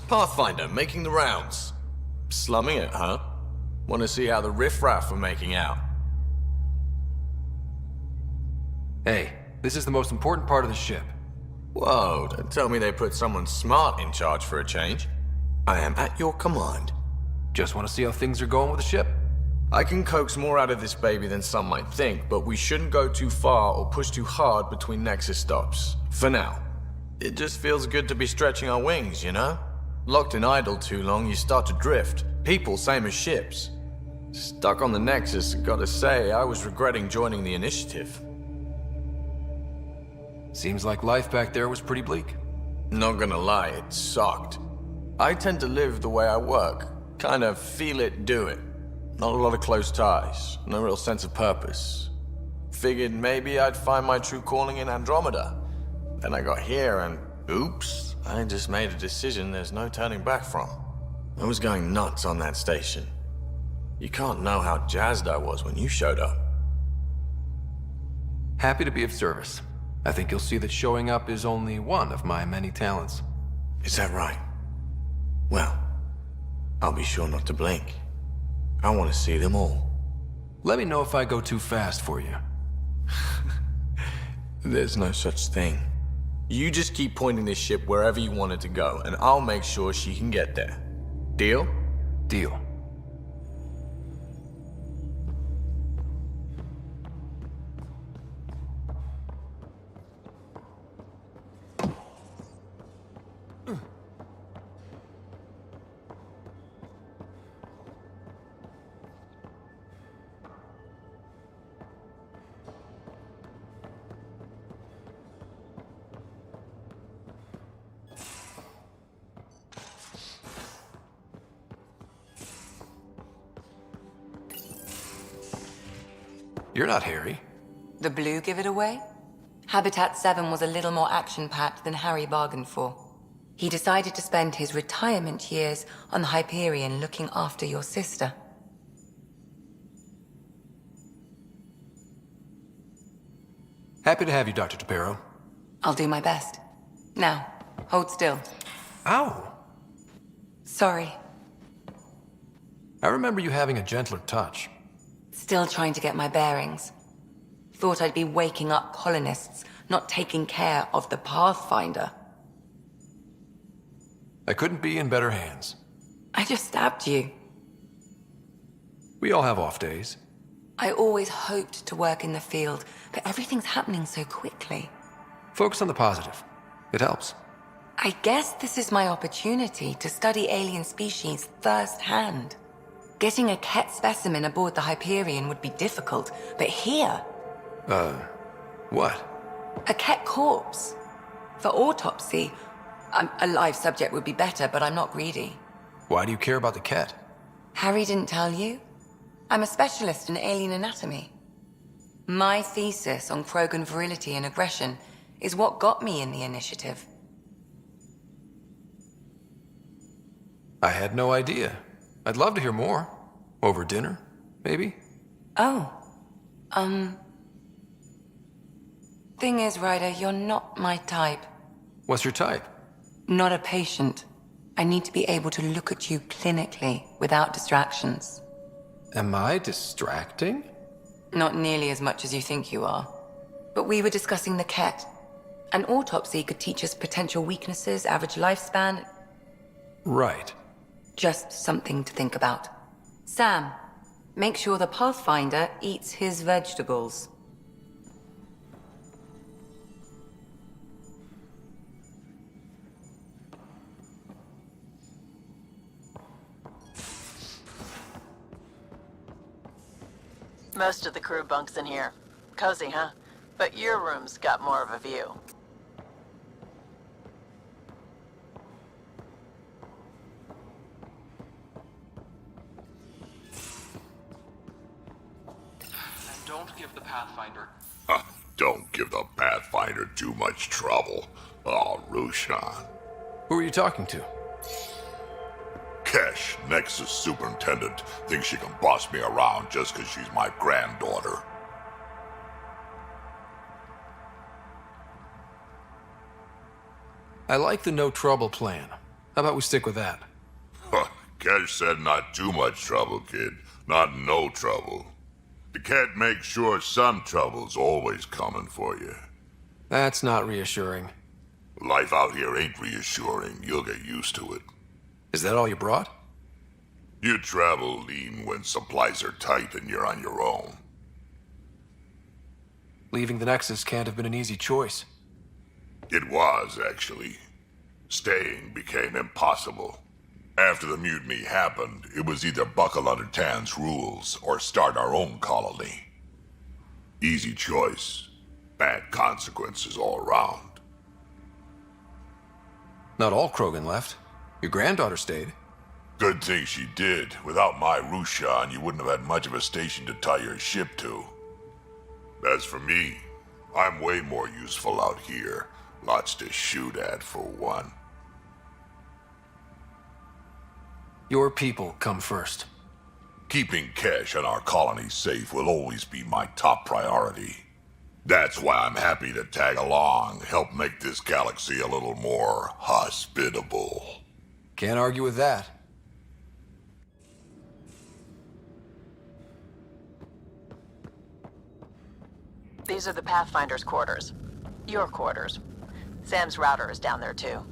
Pathfinder, making the rounds. Slumming it, huh? Want to see how the riffraff are making out? Hey, this is the most important part of the ship. Whoa, don't tell me they put someone smart in charge for a change. I am at your command. Just want to see how things are going with the ship? I can coax more out of this baby than some might think, but we shouldn't go too far or push too hard between Nexus stops. For now. It just feels good to be stretching our wings, you know? Locked in idle too long, you start to drift. People, same as ships. Stuck on the Nexus, gotta say, I was regretting joining the Initiative. Seems like life back there was pretty bleak. Not gonna lie, it sucked. I tend to live the way I work. Kind of feel it, do it. Not a lot of close ties, no real sense of purpose. Figured maybe I'd find my true calling in Andromeda. Then I got here and, oops, I just made a decision there's no turning back from. I was going nuts on that station. You can't know how jazzed I was when you showed up. Happy to be of service. I think you'll see that showing up is only one of my many talents. Is that right? Well, I'll be sure not to blink. I want to see them all. Let me know if I go too fast for you. There's no such thing. You just keep pointing this ship wherever you want it to go, and I'll make sure she can get there. Deal? Deal. You're not Harry. The blue give it away? Habitat 7 was a little more action-packed than Harry bargained for. He decided to spend his retirement years on the Hyperion looking after your sister. Happy to have you, Dr. Tapero. I'll do my best. Now, hold still. Ow! Sorry. I remember you having a gentler touch. Still trying to get my bearings. Thought I'd be waking up colonists, not taking care of the Pathfinder. I couldn't be in better hands. I just stabbed you. We all have off days. I always hoped to work in the field, but everything's happening so quickly. Focus on the positive. It helps. I guess this is my opportunity to study alien species firsthand. Getting a Ket specimen aboard the Hyperion would be difficult, but here... What? A Ket corpse. For autopsy, a live subject would be better, but I'm not greedy. Why do you care about the Ket? Harry didn't tell you? I'm a specialist in alien anatomy. My thesis on Krogan virility and aggression is what got me in the initiative. I had no idea. I'd love to hear more. Over dinner, maybe? Oh. Thing is, Ryder, you're not my type. What's your type? Not a patient. I need to be able to look at you clinically without distractions. Am I distracting? Not nearly as much as you think you are. But we were discussing the Ket. An autopsy could teach us potential weaknesses, average lifespan. Right. Just something to think about. Sam, make sure the Pathfinder eats his vegetables. Most of the crew bunks in here. Cozy, huh? But your room's got more of a view. And don't give the Pathfinder... Don't give the Pathfinder too much trouble. Oh, Rushan. Who are you talking to? Kesh, Nexus Superintendent, thinks she can boss me around just because she's my granddaughter. I like the no trouble plan. How about we stick with that? Kesh said not too much trouble, kid. Not no trouble. The cat makes sure some trouble's always coming for you. That's not reassuring. Life out here ain't reassuring. You'll get used to it. Is that all you brought? You travel lean when supplies are tight and you're on your own. Leaving the Nexus can't have been an easy choice. It was, actually. Staying became impossible. After the mutiny happened, it was either buckle under Tan's rules or start our own colony. Easy choice. Bad consequences all around. Not all Krogan left. Your granddaughter stayed. Good thing she did. Without my Rushan, you wouldn't have had much of a station to tie your ship to. As for me, I'm way more useful out here. Lots to shoot at, for one. Your people come first. Keeping Kesh and our colony safe will always be my top priority. That's why I'm happy to tag along, help make this galaxy a little more hospitable. Can't argue with that. These are the Pathfinder's quarters. Your quarters. Sam's router is down there too.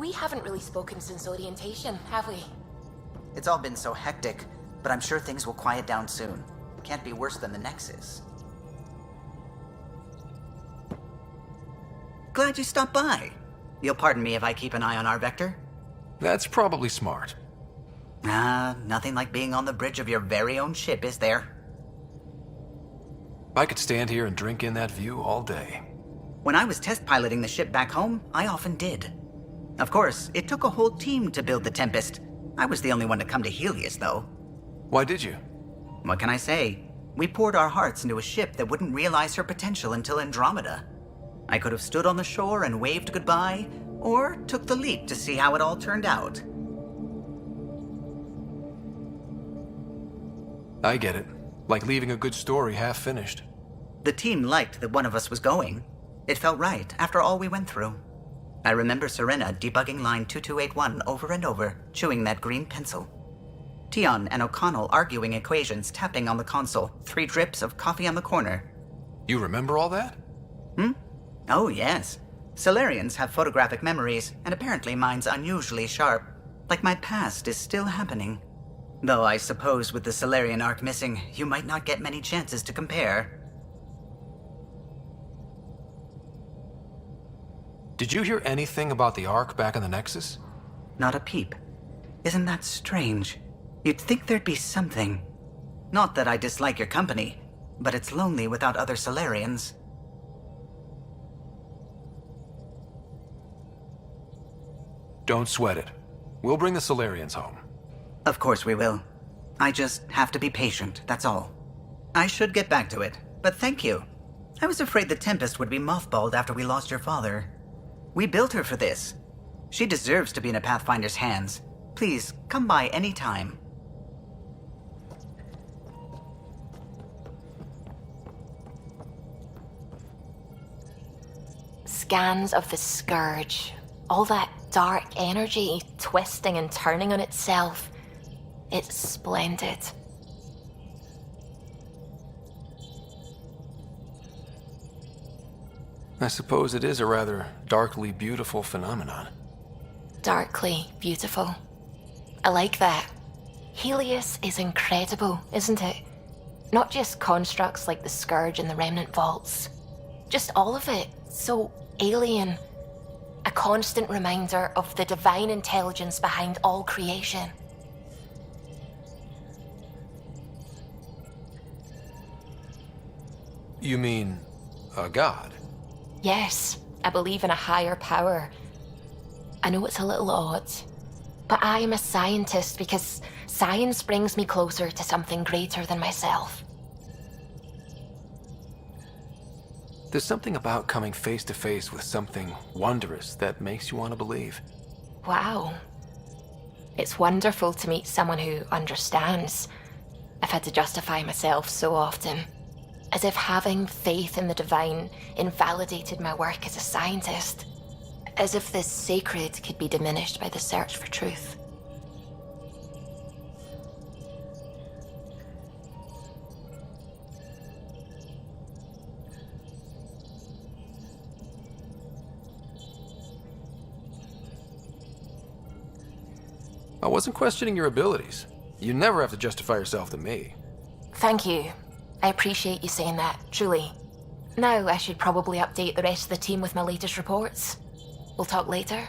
We haven't really spoken since orientation, have we? It's all been so hectic, but I'm sure things will quiet down soon. Can't be worse than the Nexus. Glad you stopped by. You'll pardon me if I keep an eye on our Vector? That's probably smart. Nothing like being on the bridge of your very own ship, is there? I could stand here and drink in that view all day. When I was test piloting the ship back home, I often did. Of course, it took a whole team to build the Tempest. I was the only one to come to Helios, though. Why did you? What can I say? We poured our hearts into a ship that wouldn't realize her potential until Andromeda. I could have stood on the shore and waved goodbye, or took the leap to see how it all turned out. I get it. Like leaving a good story half finished. The team liked that one of us was going. It felt right after all we went through. I remember Serena debugging line 2281 over and over, chewing that green pencil. Tion and O'Connell arguing equations, tapping on the console, 3 drips of coffee on the corner. You remember all that? Oh, yes. Solarians have photographic memories, and apparently mine's unusually sharp. Like my past is still happening. Though I suppose with the Solarian arc missing, you might not get many chances to compare. Did you hear anything about the Ark back in the Nexus? Not a peep. Isn't that strange? You'd think there'd be something. Not that I dislike your company, but it's lonely without other Solarians. Don't sweat it. We'll bring the Solarians home. Of course we will. I just have to be patient, that's all. I should get back to it, but thank you. I was afraid the Tempest would be mothballed after we lost your father. We built her for this. She deserves to be in a Pathfinder's hands. Please, come by any time. Scans of the Scourge. All that dark energy twisting and turning on itself. It's splendid. I suppose it is a rather darkly beautiful phenomenon. Darkly beautiful. I like that. Helios is incredible, isn't it? Not just constructs like the Scourge and the Remnant Vaults. Just all of it. So alien. A constant reminder of the divine intelligence behind all creation. You mean a god? Yes, I believe in a higher power. I know it's a little odd, but I am a scientist because science brings me closer to something greater than myself. There's something about coming face to face with something wondrous that makes you want to believe. Wow. It's wonderful to meet someone who understands. I've had to justify myself so often. As if having faith in the divine invalidated my work as a scientist. As if this sacred could be diminished by the search for truth. I wasn't questioning your abilities. You never have to justify yourself to me. Thank you. I appreciate you saying that, truly. Now I should probably update the rest of the team with my latest reports. We'll talk later.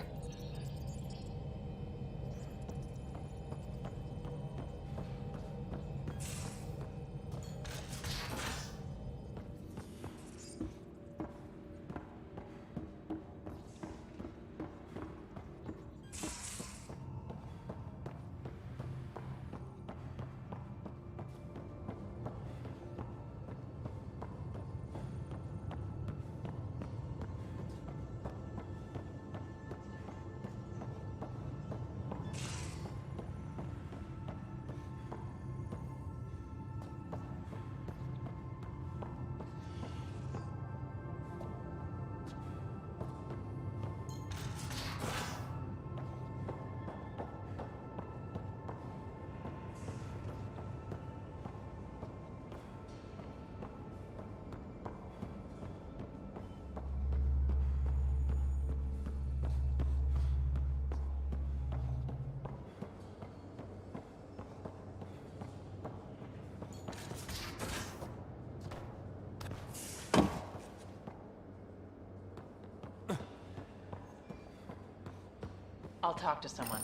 I'll talk to someone.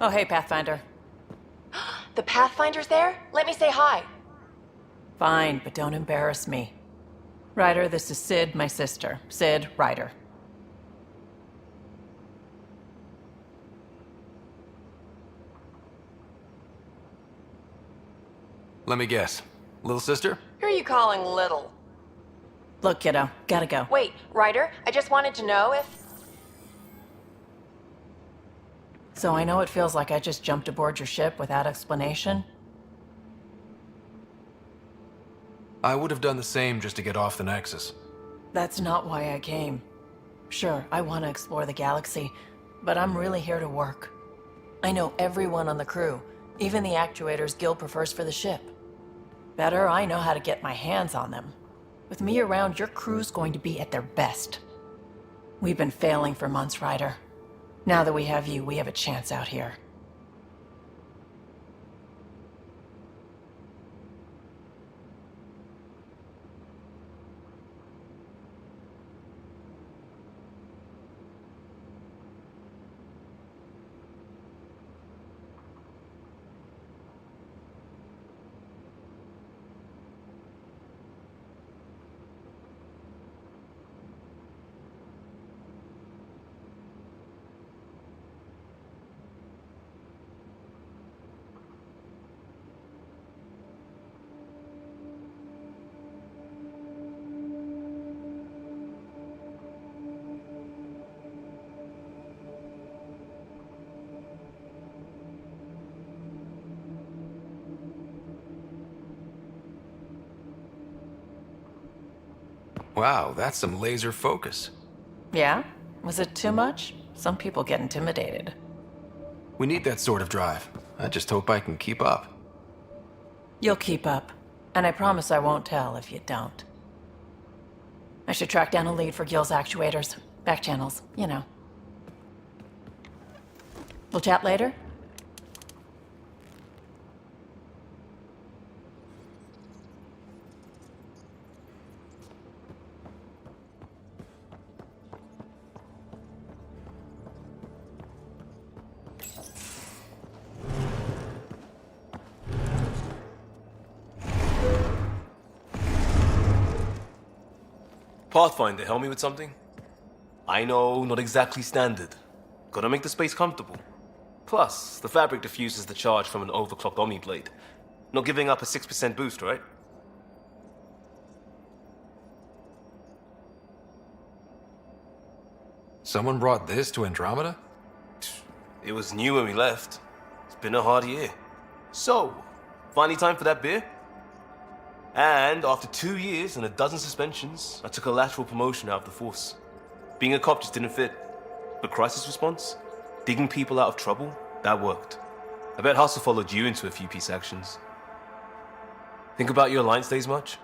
Oh, hey, Pathfinder. The Pathfinder's there? Let me say hi. Fine, but don't embarrass me. Ryder, this is Sid, my sister. Sid, Ryder. Let me guess. Little sister? Who are you calling little? Look, kiddo, gotta go. Wait, Ryder, I just wanted to know if... So I know it feels like I just jumped aboard your ship without explanation. I would have done the same just to get off the Nexus. That's not why I came. Sure, I want to explore the galaxy, but I'm really here to work. I know everyone on the crew, even the actuators Gil prefers for the ship. Better, I know how to get my hands on them. With me around, your crew's going to be at their best. We've been failing for months, Ryder. Now that we have you, we have a chance out here. Wow, that's some laser focus. Yeah? Was it too much? Some people get intimidated. We need that sort of drive. I just hope I can keep up. You'll keep up. And I promise I won't tell if you don't. I should track down a lead for Gil's actuators. Back channels, you know. We'll chat later? Pathfinder, help me with something? I know, not exactly standard. Gotta make the space comfortable. Plus, the fabric diffuses the charge from an overclocked Omni blade. Not giving up a 6% boost, right? Someone brought this to Andromeda? It was new when we left. It's been a hard year. So, finally time for that beer? And after 2 years and a dozen suspensions, I took a lateral promotion out of the force. Being a cop just didn't fit. But crisis response? Digging people out of trouble? That worked. I bet Hustle followed you into a few peace actions. Think about your Alliance days much?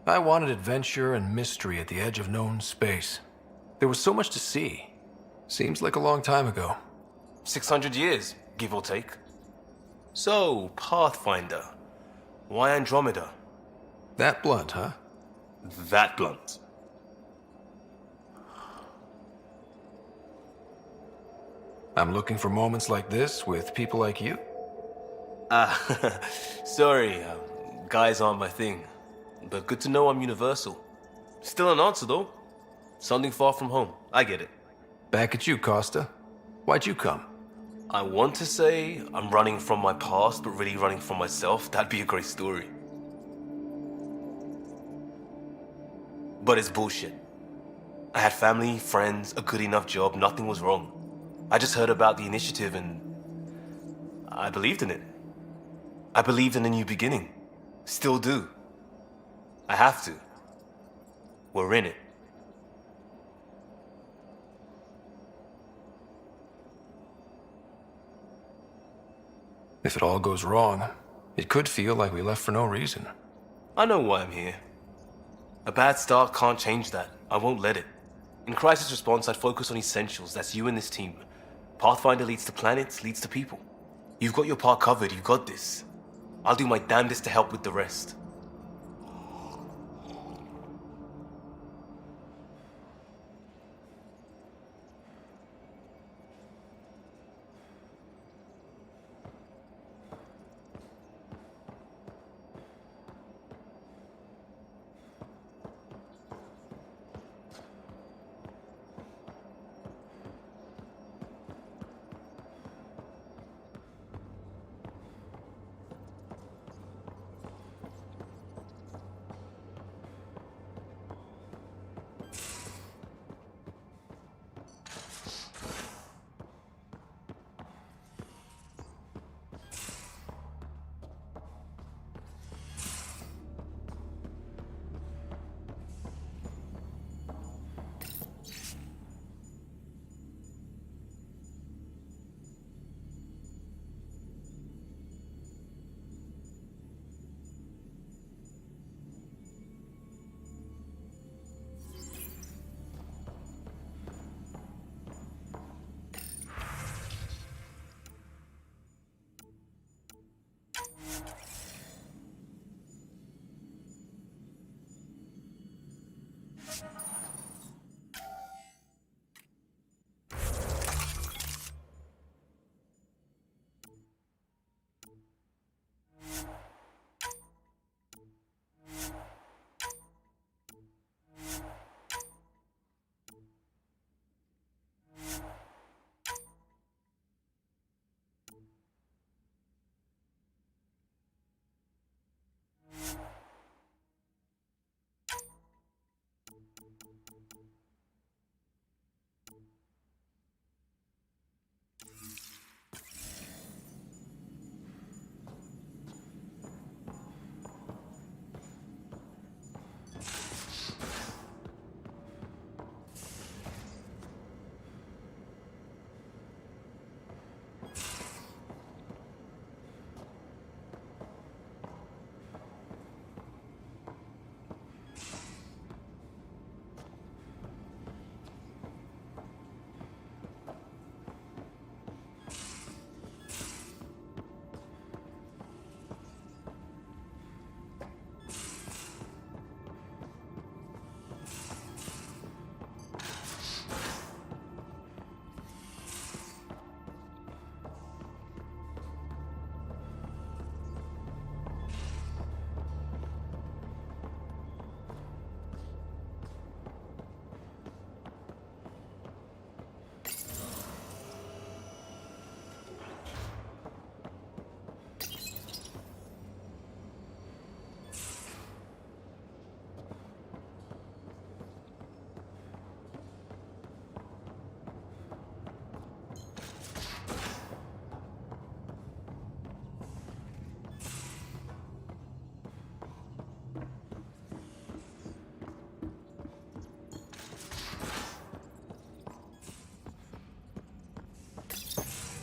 I wanted adventure and mystery at the edge of known space. There was so much to see. Seems like a long time ago. 600 years, give or take. So, Pathfinder. Why Andromeda? That blunt, huh? That blunt. I'm looking for moments like this with people like you. Sorry, guys aren't my thing. But good to know I'm universal. Still an answer, though. Something far from home. I get it. Back at you, Costa. Why'd you come? I want to say I'm running from my past, but really running from myself. That'd be a great story. But it's bullshit. I had family, friends, a good enough job. Nothing was wrong. I just heard about the initiative and I believed in it. I believed in a new beginning. Still do. I have to. We're in it. If it all goes wrong, it could feel like we left for no reason. I know why I'm here. A bad start can't change that. I won't let it. In crisis response, I'd focus on essentials. That's you and this team. Pathfinder leads to planets, leads to people. You've got your part covered, you've got this. I'll do my damnedest to help with the rest.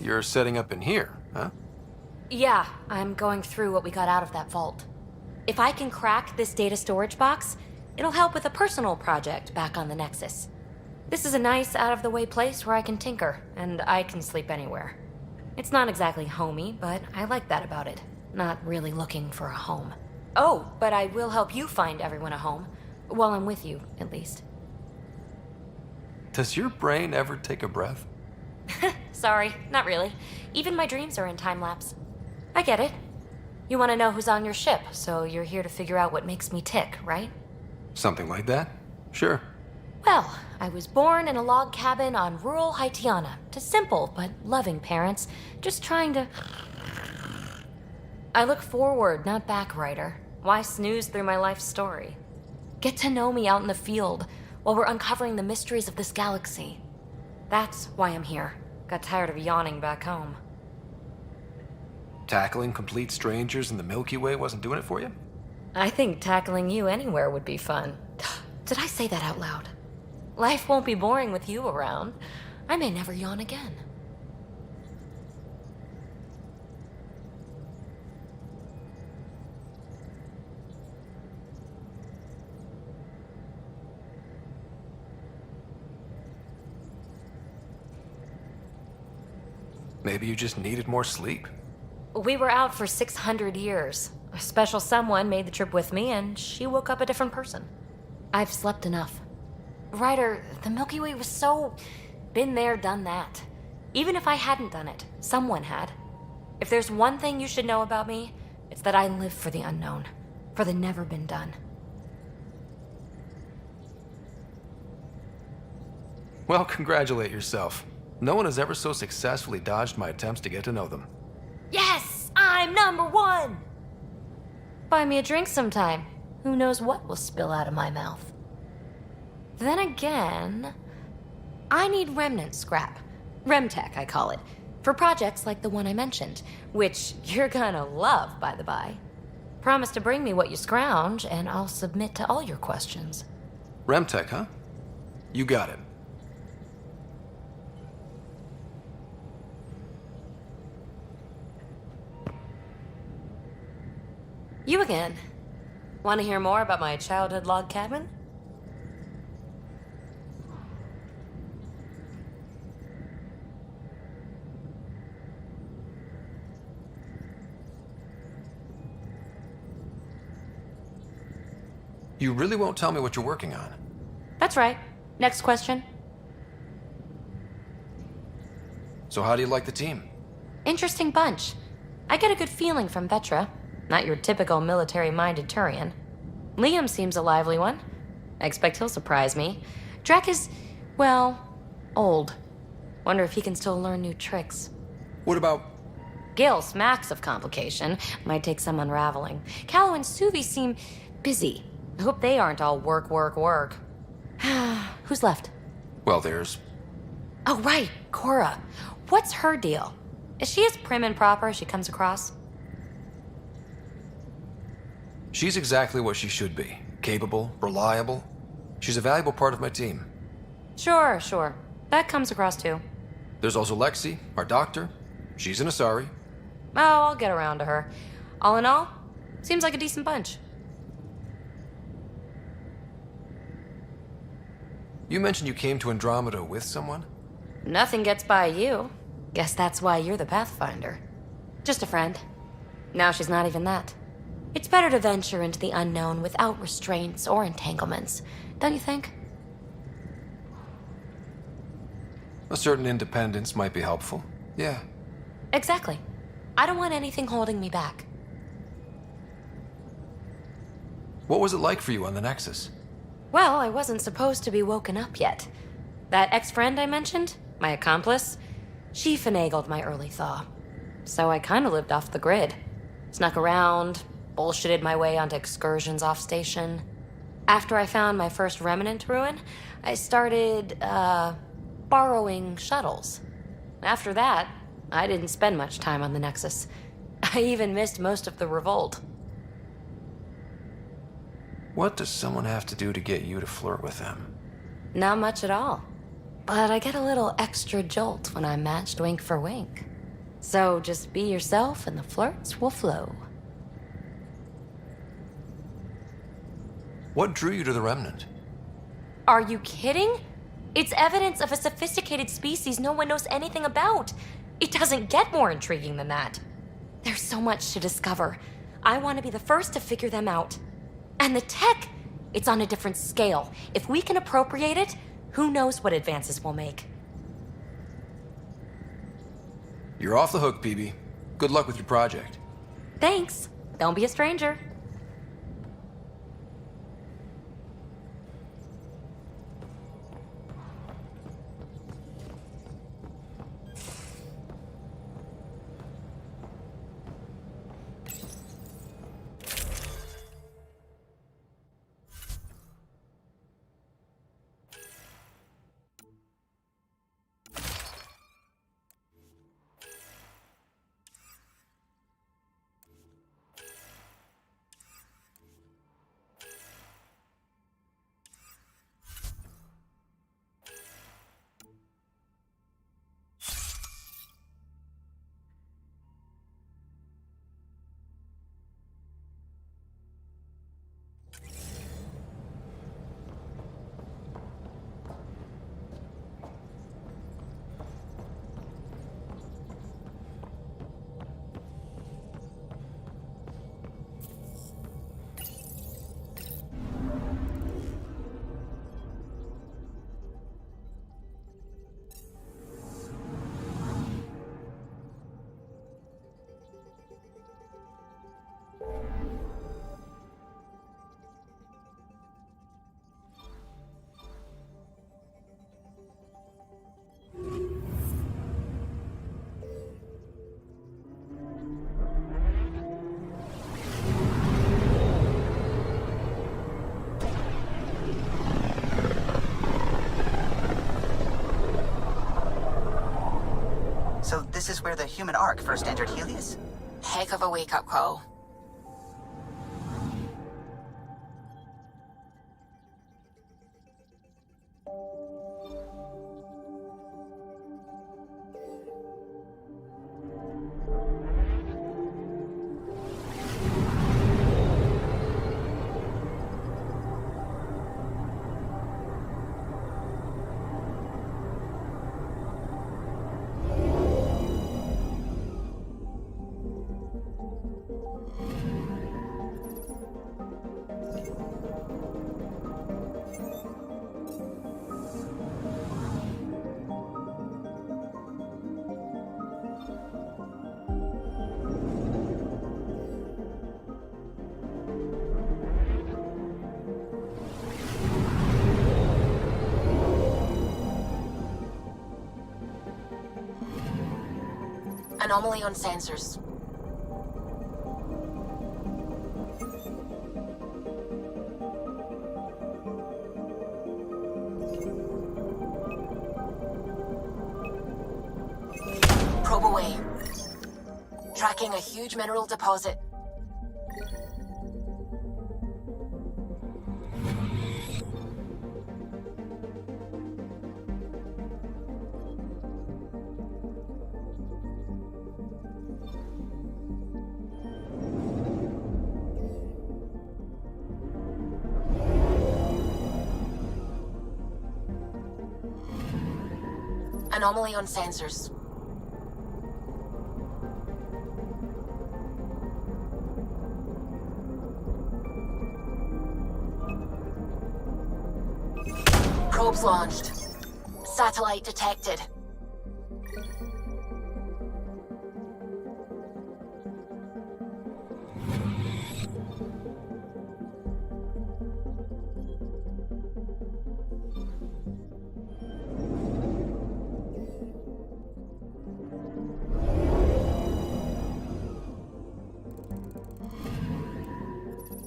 You're setting up in here, huh? Yeah, I'm going through what we got out of that vault. If I can crack this data storage box, it'll help with a personal project back on the Nexus. This is a nice, out-of-the-way place where I can tinker, and I can sleep anywhere. It's not exactly homey, but I like that about it. Not really looking for a home. Oh, but I will help you find everyone a home. While I'm with you, at least. Does your brain ever take a breath? Sorry, not really. Even my dreams are in time-lapse. I get it. You want to know who's on your ship, so you're here to figure out what makes me tick, right? Something like that? Sure. Well, I was born in a log cabin on rural Haitiana to simple but loving parents, just trying to... I look forward, not back, Ryder. Why snooze through my life story? Get to know me out in the field while we're uncovering the mysteries of this galaxy. That's why I'm here. Got tired of yawning back home. Tackling complete strangers in the Milky Way wasn't doing it for you? I think tackling you anywhere would be fun. Did I say that out loud? Life won't be boring with you around. I may never yawn again. Maybe you just needed more sleep. We were out for 600 years. A special someone made the trip with me, and she woke up a different person. I've slept enough. Ryder, the Milky Way was so... been there, done that. Even if I hadn't done it, someone had. If there's one thing you should know about me, it's that I live for the unknown. For the never been done. Well, congratulate yourself. No one has ever so successfully dodged my attempts to get to know them. Yes! I'm #1! Buy me a drink sometime. Who knows what will spill out of my mouth. Then again, I need remnant scrap. Remtech, I call it. For projects like the one I mentioned, which you're gonna love, by the by. Promise to bring me what you scrounge, and I'll submit to all your questions. Remtech, huh? You got it. You again. Want to hear more about my childhood log cabin? You really won't tell me what you're working on? That's right. Next question. So how do you like the team? Interesting bunch. I get a good feeling from Vetra. Not your typical military-minded Turian. Liam seems a lively one. I expect he'll surprise me. Drek is, well, old. Wonder if he can still learn new tricks. What about... Gil smacks of complication. Might take some unraveling. Callow and Suvi seem busy. I hope they aren't all work, work, work. Who's left? Well, there's... Oh, right, Cora. What's her deal? Is she as prim and proper as she comes across? She's exactly what she should be. Capable, reliable. She's a valuable part of my team. Sure. That comes across too. There's also Lexi, our doctor. She's an Asari. Oh, I'll get around to her. All in all, seems like a decent bunch. You mentioned you came to Andromeda with someone? Nothing gets by you. Guess that's why you're the Pathfinder. Just a friend. Now she's not even that. It's better to venture into the unknown without restraints or entanglements, don't you think? A certain independence might be helpful. Yeah. Exactly. I don't want anything holding me back. What was it like for you on the Nexus? Well, I wasn't supposed to be woken up yet. That ex-friend I mentioned, my accomplice, she finagled my early thaw. So I kind of lived off the grid. Snuck around, bullshitted my way onto excursions off station. After I found my first remnant ruin, I started, borrowing shuttles. After that, I didn't spend much time on the Nexus. I even missed most of the revolt. What does someone have to do to get you to flirt with them? Not much at all. But I get a little extra jolt when I'm matched wink for wink. So just be yourself and the flirts will flow. What drew you to the Remnant? Are you kidding? It's evidence of a sophisticated species no one knows anything about. It doesn't get more intriguing than that. There's so much to discover. I want to be the first to figure them out. And the tech, it's on a different scale. If we can appropriate it, who knows what advances we'll make. You're off the hook, PB. Good luck with your project. Thanks. Don't be a stranger. this is where the human Ark first entered Helios? Heck of a wake-up call. Anomaly on sensors. Probe away. Tracking a huge mineral deposit. Anomaly on sensors. Probes launched. Satellite detected.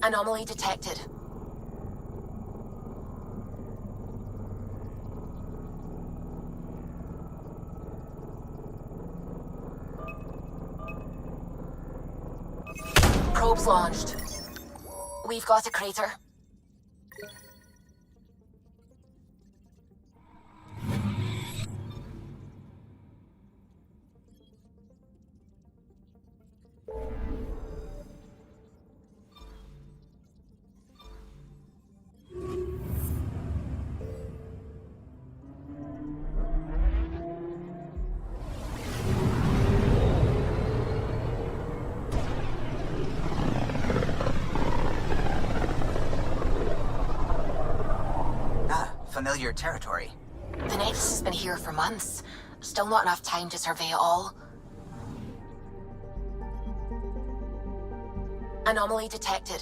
Anomaly detected. Probes launched. We've got a crater. Familiar territory. The Nexus has been here for months. Still not enough time to survey it all. Anomaly detected.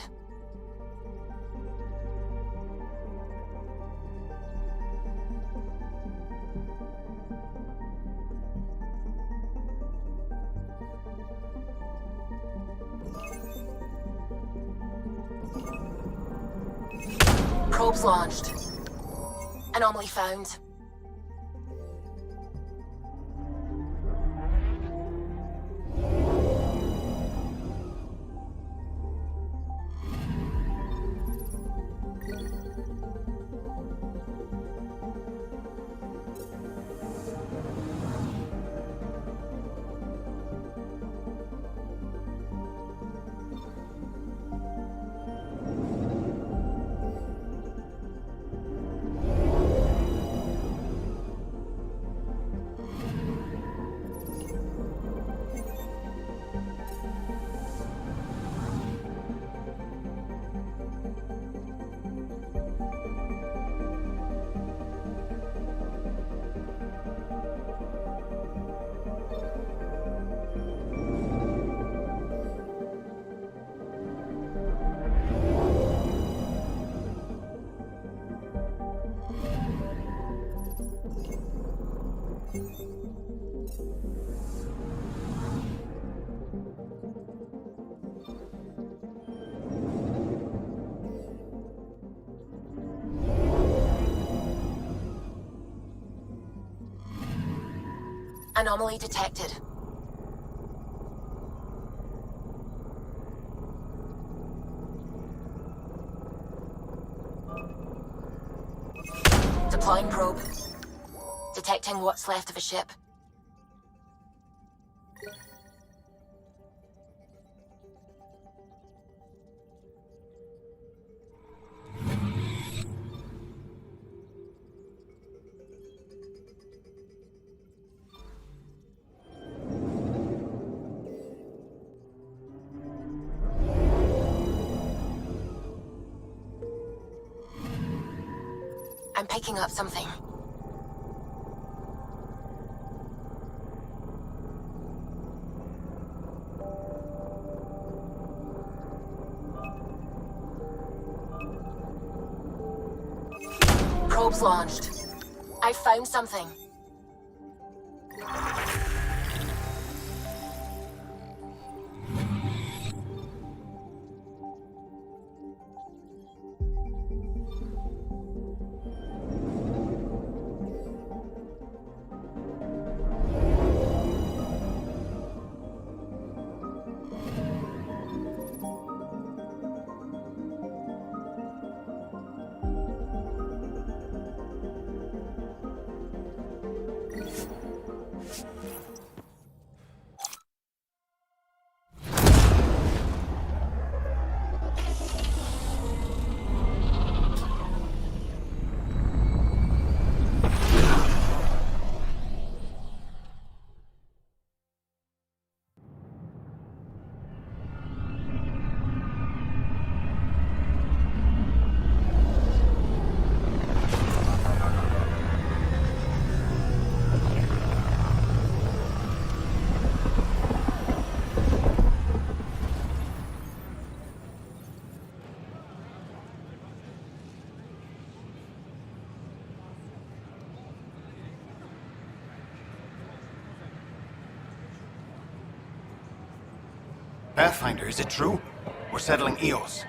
Probes launched. Anomaly found. Anomaly detected. Deploying probe. Detecting what's left of a ship. I'm picking up something. Probe's launched. I found something. Pathfinder, is it true? We're settling Eos.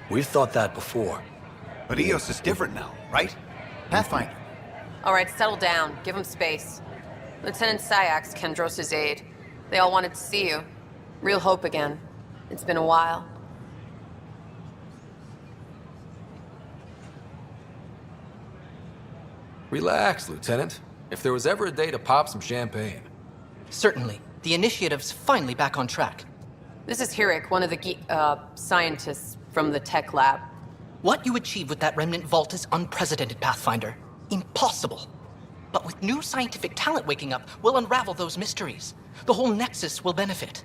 We've thought that before. But Eos is different now, right? Pathfinder. All right, settle down. Give him space. Lieutenant Syax, Kendros' aide. They all wanted to see you. Real hope again. It's been a while. Relax, Lieutenant. If there was ever a day to pop some champagne. Certainly. The initiative's finally back on track. This is Hirik, one of the scientists from the tech lab. What you achieved with that remnant vault is unprecedented, Pathfinder. Impossible. But with new scientific talent waking up, we'll unravel those mysteries. The whole Nexus will benefit.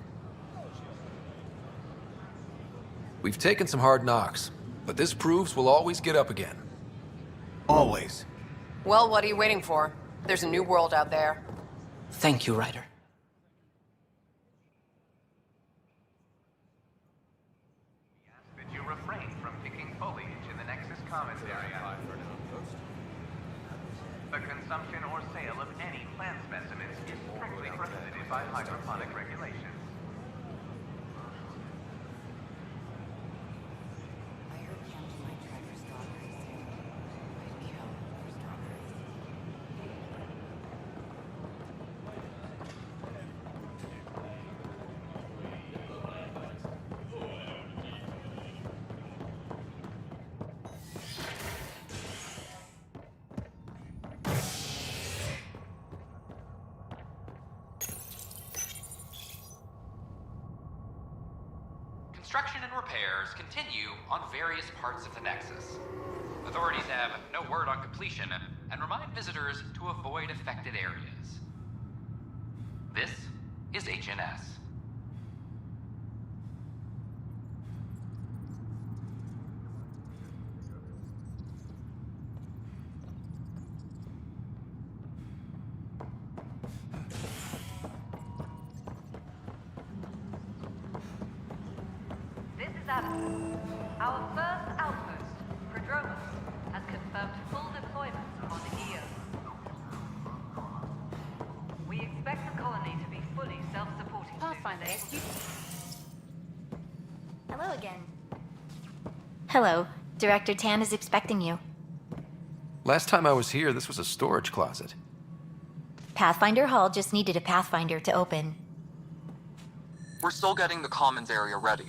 We've taken some hard knocks, but this proves we'll always get up again. Always. Well, what are you waiting for? There's a new world out there. Thank you, Ryder. The consumption or sale of any plant specimens is strictly prohibited by hydroponic regulations. Construction and repairs continue on various parts of the Nexus. Authorities have no word on completion and remind visitors to avoid affected areas. This is HNS. Our first outpost, Prodromos, has confirmed full deployment on Eos. We expect the colony to be fully self-supporting. Pathfinder, Hello again. Hello. Director Tan is expecting you. Last time I was here, this was a storage closet. Pathfinder Hall just needed a Pathfinder to open. We're still getting the Commons area ready.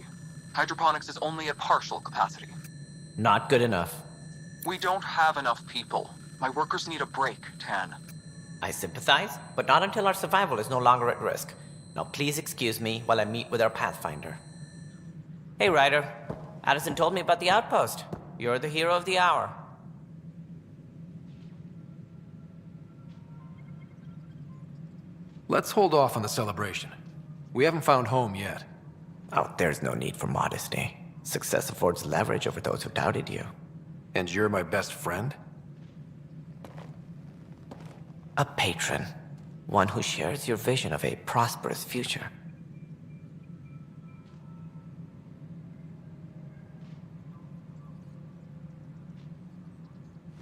Hydroponics is only at partial capacity. Not good enough. We don't have enough people. My workers need a break, Tan. I sympathize, but not until our survival is no longer at risk. Now please excuse me while I meet with our Pathfinder. Hey, Ryder. Addison told me about the outpost. You're the hero of the hour. Let's hold off on the celebration. We haven't found home yet. Oh, there's no need for modesty. Success affords leverage over those who doubted you. And you're my best friend? A patron. One who shares your vision of a prosperous future.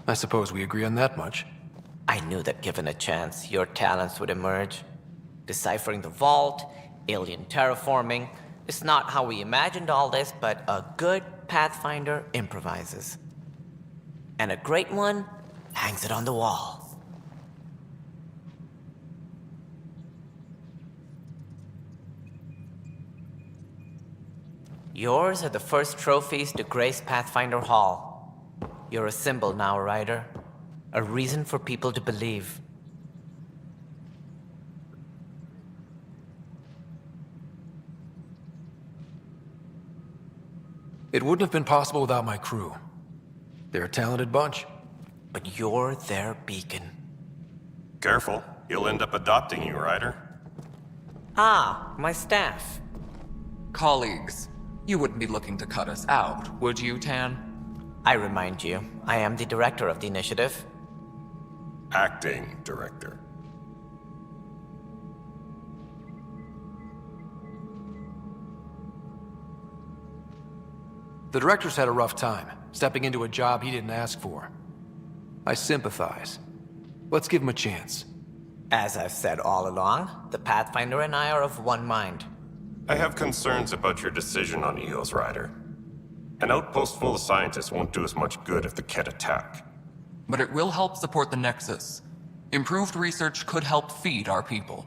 I suppose we agree on that much. I knew that given a chance, your talents would emerge. Deciphering the vault, alien terraforming. It's not how we imagined all this, but a good Pathfinder improvises. And a great one hangs it on the wall. Yours are the first trophies to grace Pathfinder Hall. You're a symbol now, Ryder. A reason for people to believe. It wouldn't have been possible without my crew. They're a talented bunch. But you're their beacon. Careful. He'll end up adopting you, Ryder. Ah, my staff. Colleagues, you wouldn't be looking to cut us out, would you, Tan? I remind you, I am the director of the initiative. Acting director. The director's had a rough time, stepping into a job he didn't ask for. I sympathize. Let's give him a chance. As I've said all along, the Pathfinder and I are of one mind. I have concerns about your decision on Eos, Ryder. An outpost full of scientists won't do us much good if the Kett attack. But it will help support the Nexus. Improved research could help feed our people.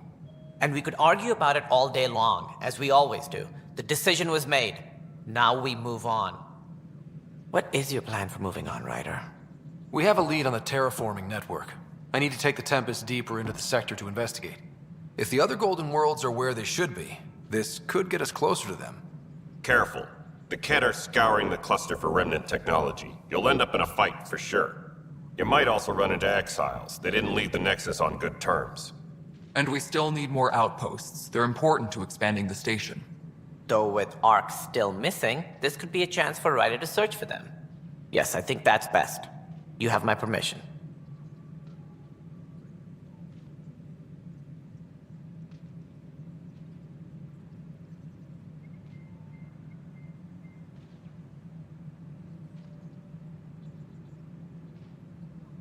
And we could argue about it all day long, as we always do. The decision was made. Now we move on. What is your plan for moving on, Ryder? We have a lead on the terraforming network. I need to take the Tempest deeper into the sector to investigate. If the other Golden Worlds are where they should be, this could get us closer to them. Careful. The Kett are scouring the cluster for remnant technology. You'll end up in a fight for sure. You might also run into exiles. They didn't leave the Nexus on good terms. And we still need more outposts. They're important to expanding the station. Though with Ark still missing, this could be a chance for Ryder to search for them. Yes, I think that's best. You have my permission.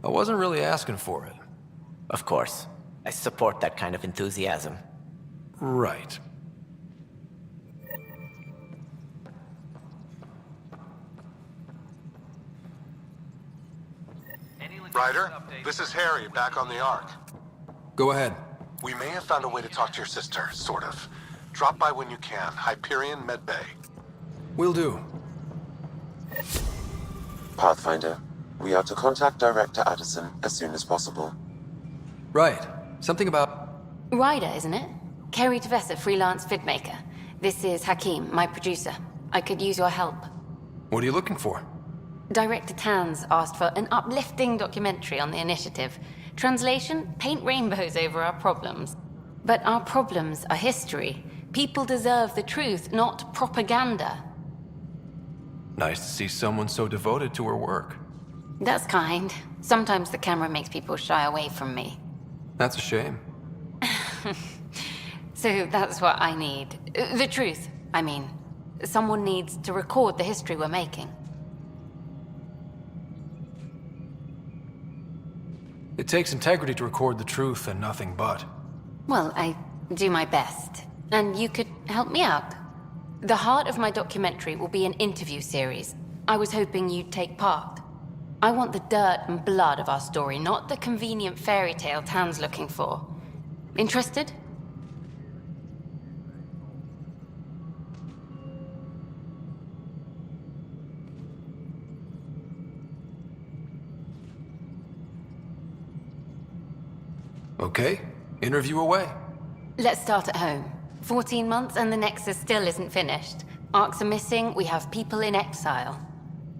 I wasn't really asking for it. Of course. I support that kind of enthusiasm. Right. Ryder, this is Harry, back on the Ark. Go ahead. We may have found a way to talk to your sister, sort of. Drop by when you can. Hyperion Medbay. Will do. Pathfinder, we are to contact Director Addison as soon as possible. Right. Something about... Ryder, isn't it? Kerry Tevessa, freelance vidmaker. This is Hakim, my producer. I could use your help. What are you looking for? Director Tanz asked for an uplifting documentary on the initiative. Translation, paint rainbows over our problems. But our problems are history. People deserve the truth, not propaganda. Nice to see someone so devoted to her work. That's kind. Sometimes the camera makes people shy away from me. That's a shame. So that's what I need. The truth, I mean. Someone needs to record the history we're making. It takes integrity to record the truth and nothing but. Well, I do my best. And you could help me out. The heart of my documentary will be an interview series. I was hoping you'd take part. I want the dirt and blood of our story, not the convenient fairy tale Tan's looking for. Interested? Okay, interview away. Let's start at home. 14 months and the Nexus still isn't finished. Arcs are missing, we have people in exile.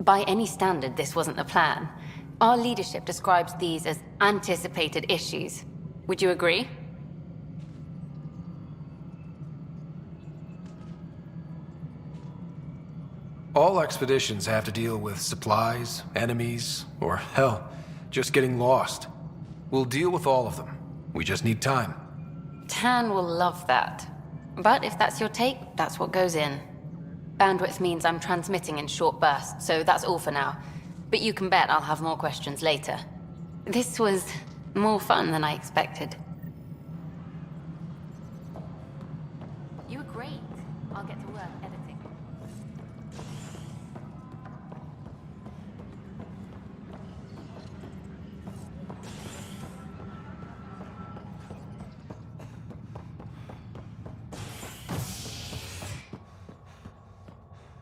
By any standard, this wasn't the plan. Our leadership describes these as anticipated issues. Would you agree? All expeditions have to deal with supplies, enemies, or hell, just getting lost. We'll deal with all of them. We just need time. Tan will love that. But if that's your take, that's what goes in. Bandwidth means I'm transmitting in short bursts, so that's all for now. But you can bet I'll have more questions later. This was more fun than I expected. You were great. I'll get to work editing.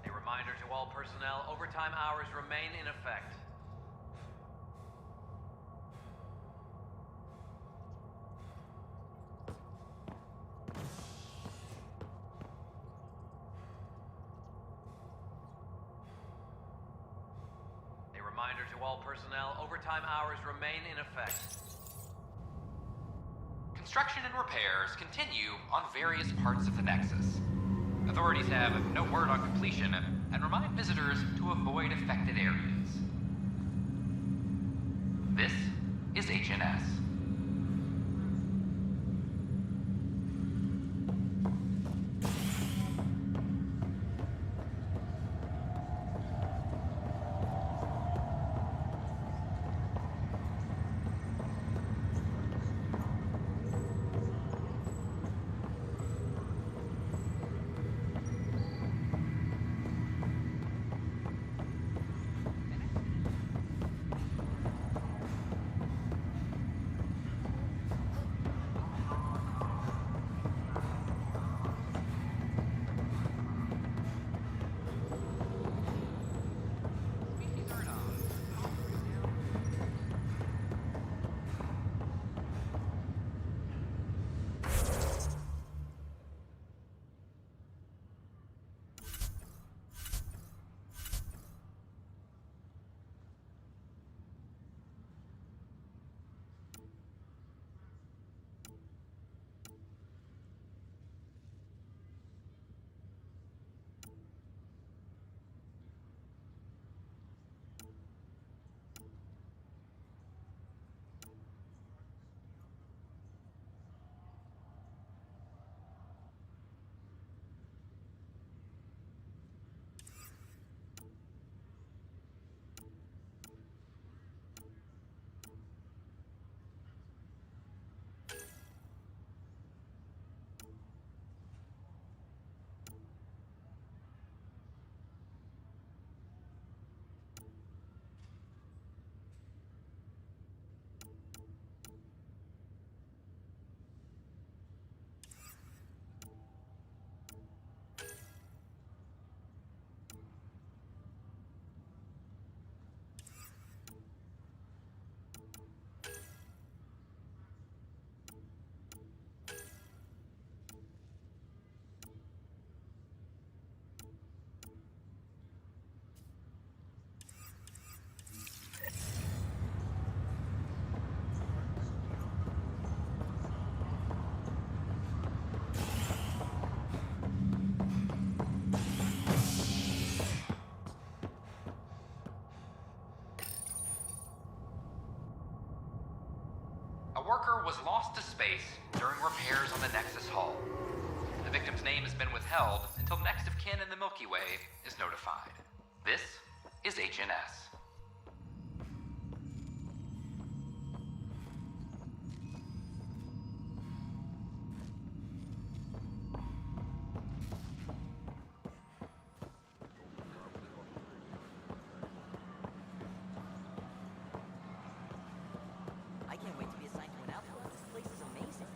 A reminder to all personnel, overtime hours remain in effect. A reminder to all personnel, overtime hours remain in effect. Construction and repairs continue on various parts of the Nexus. Authorities have no word on completion and remind visitors to avoid affected areas. This is HNS. A worker was lost to space during repairs on the Nexus hull. The victim's name has been withheld until next of kin in the Milky Way is notified. This is HNS. I can't wait to be assigned to an outpost. This place is amazing.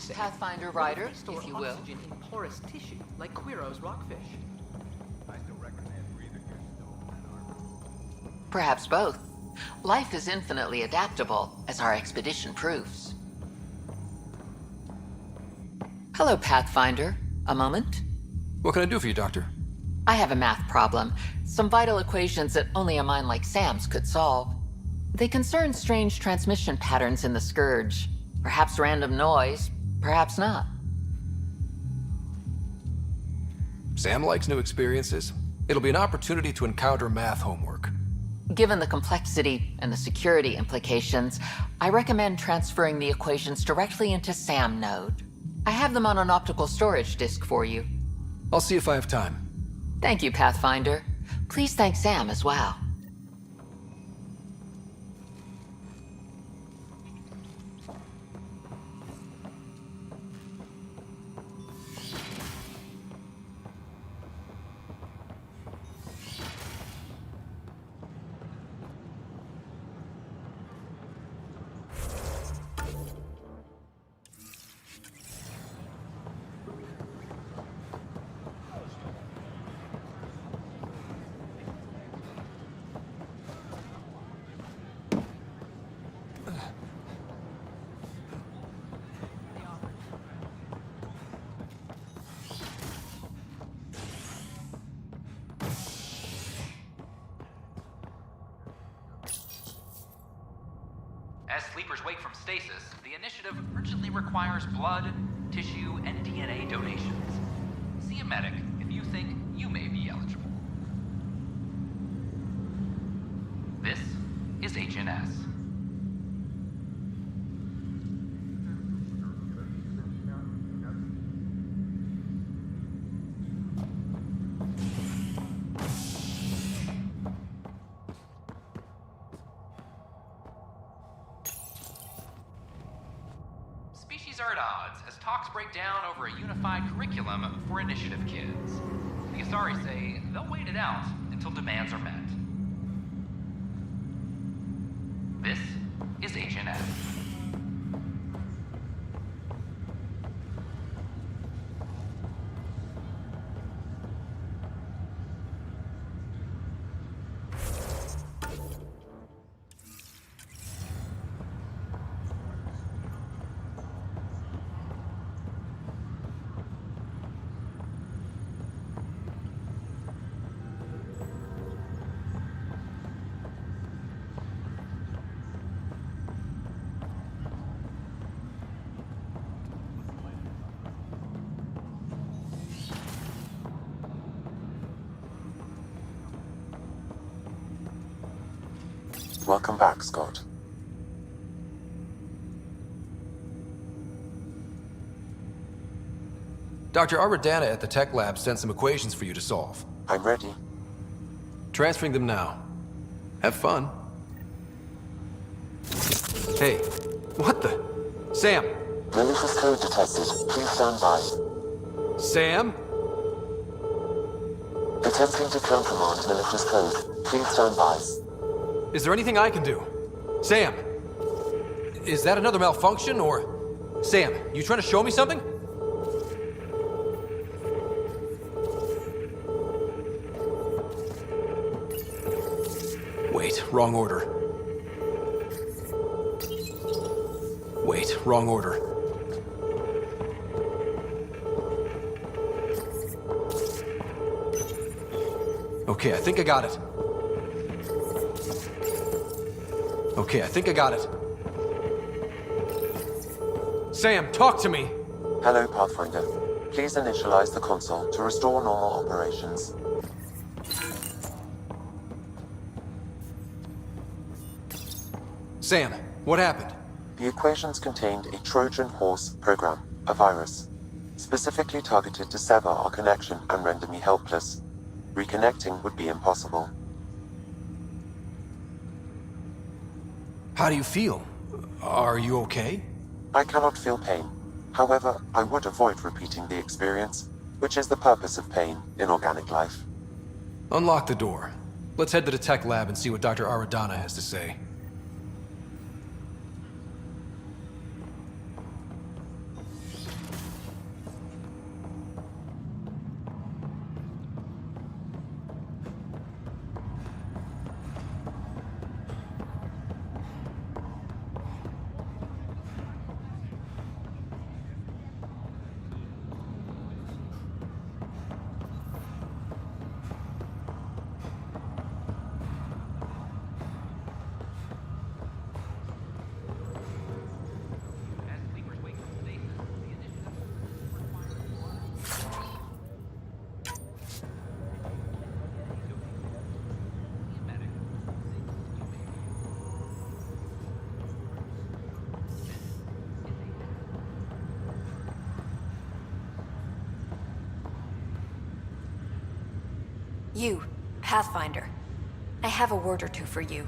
say. Pathfinder What if Rider, we store if you will. oxygen in porous tissue, like Quiro's rockfish? Perhaps both. Life is infinitely adaptable, as our expedition proves. Hello, Pathfinder. A moment? What can I do for you, Doctor? I have a math problem. Some vital equations that only a mind like Sam's could solve. They concern strange transmission patterns in the Scourge. Perhaps random noise, perhaps not. Sam likes new experiences. It'll be an opportunity to encounter math homework. Given the complexity and the security implications, I recommend transferring the equations directly into SAM node. I have them on an optical storage disk for you. I'll see if I have time. Thank you, Pathfinder. Please thank Sam as well. As sleepers wake from stasis, the initiative urgently requires blood, tissue, and DNA donations. See a medic if you think you may be eligible. This is HNS. Species are at odds as talks break down over a unified curriculum for initiative kids. The Asari say they'll wait it out until demands are met. This is HNS. Welcome back, Scott. Dr. Aradana at the tech lab sent some equations for you to solve. I'm ready. Transferring them now. Have fun. Hey, what the? Sam! Malicious code detected. Please stand by. Sam? Attempting to countermand malicious code. Please stand by. Is there anything I can do? Sam! Is that another malfunction, or... Sam, you trying to show me something? Wait, wrong order. Wait, wrong order. Okay, I think I got it. Okay, I think I got it. Sam, talk to me! Hello, Pathfinder. Please initialize the console to restore normal operations. Sam, what happened? The equations contained a Trojan horse program, a virus, specifically targeted to sever our connection and render me helpless. Reconnecting would be impossible. How do you feel? Are you okay? I cannot feel pain. However, I would avoid repeating the experience, which is the purpose of pain in organic life. Unlock the door. Let's head to the tech lab and see what Dr. Aradana has to say. You, Pathfinder. I have a word or two for you.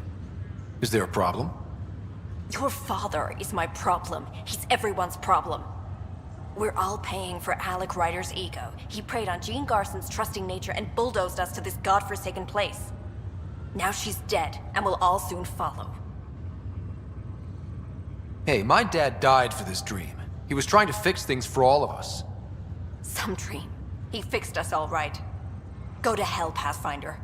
Is there a problem? Your father is my problem. He's everyone's problem. We're all paying for Alec Ryder's ego. He preyed on Jean Garson's trusting nature and bulldozed us to this godforsaken place. Now she's dead, and we'll all soon follow. Hey, my dad died for this dream. He was trying to fix things for all of us. Some dream. He fixed us all right. Go to hell, Pathfinder.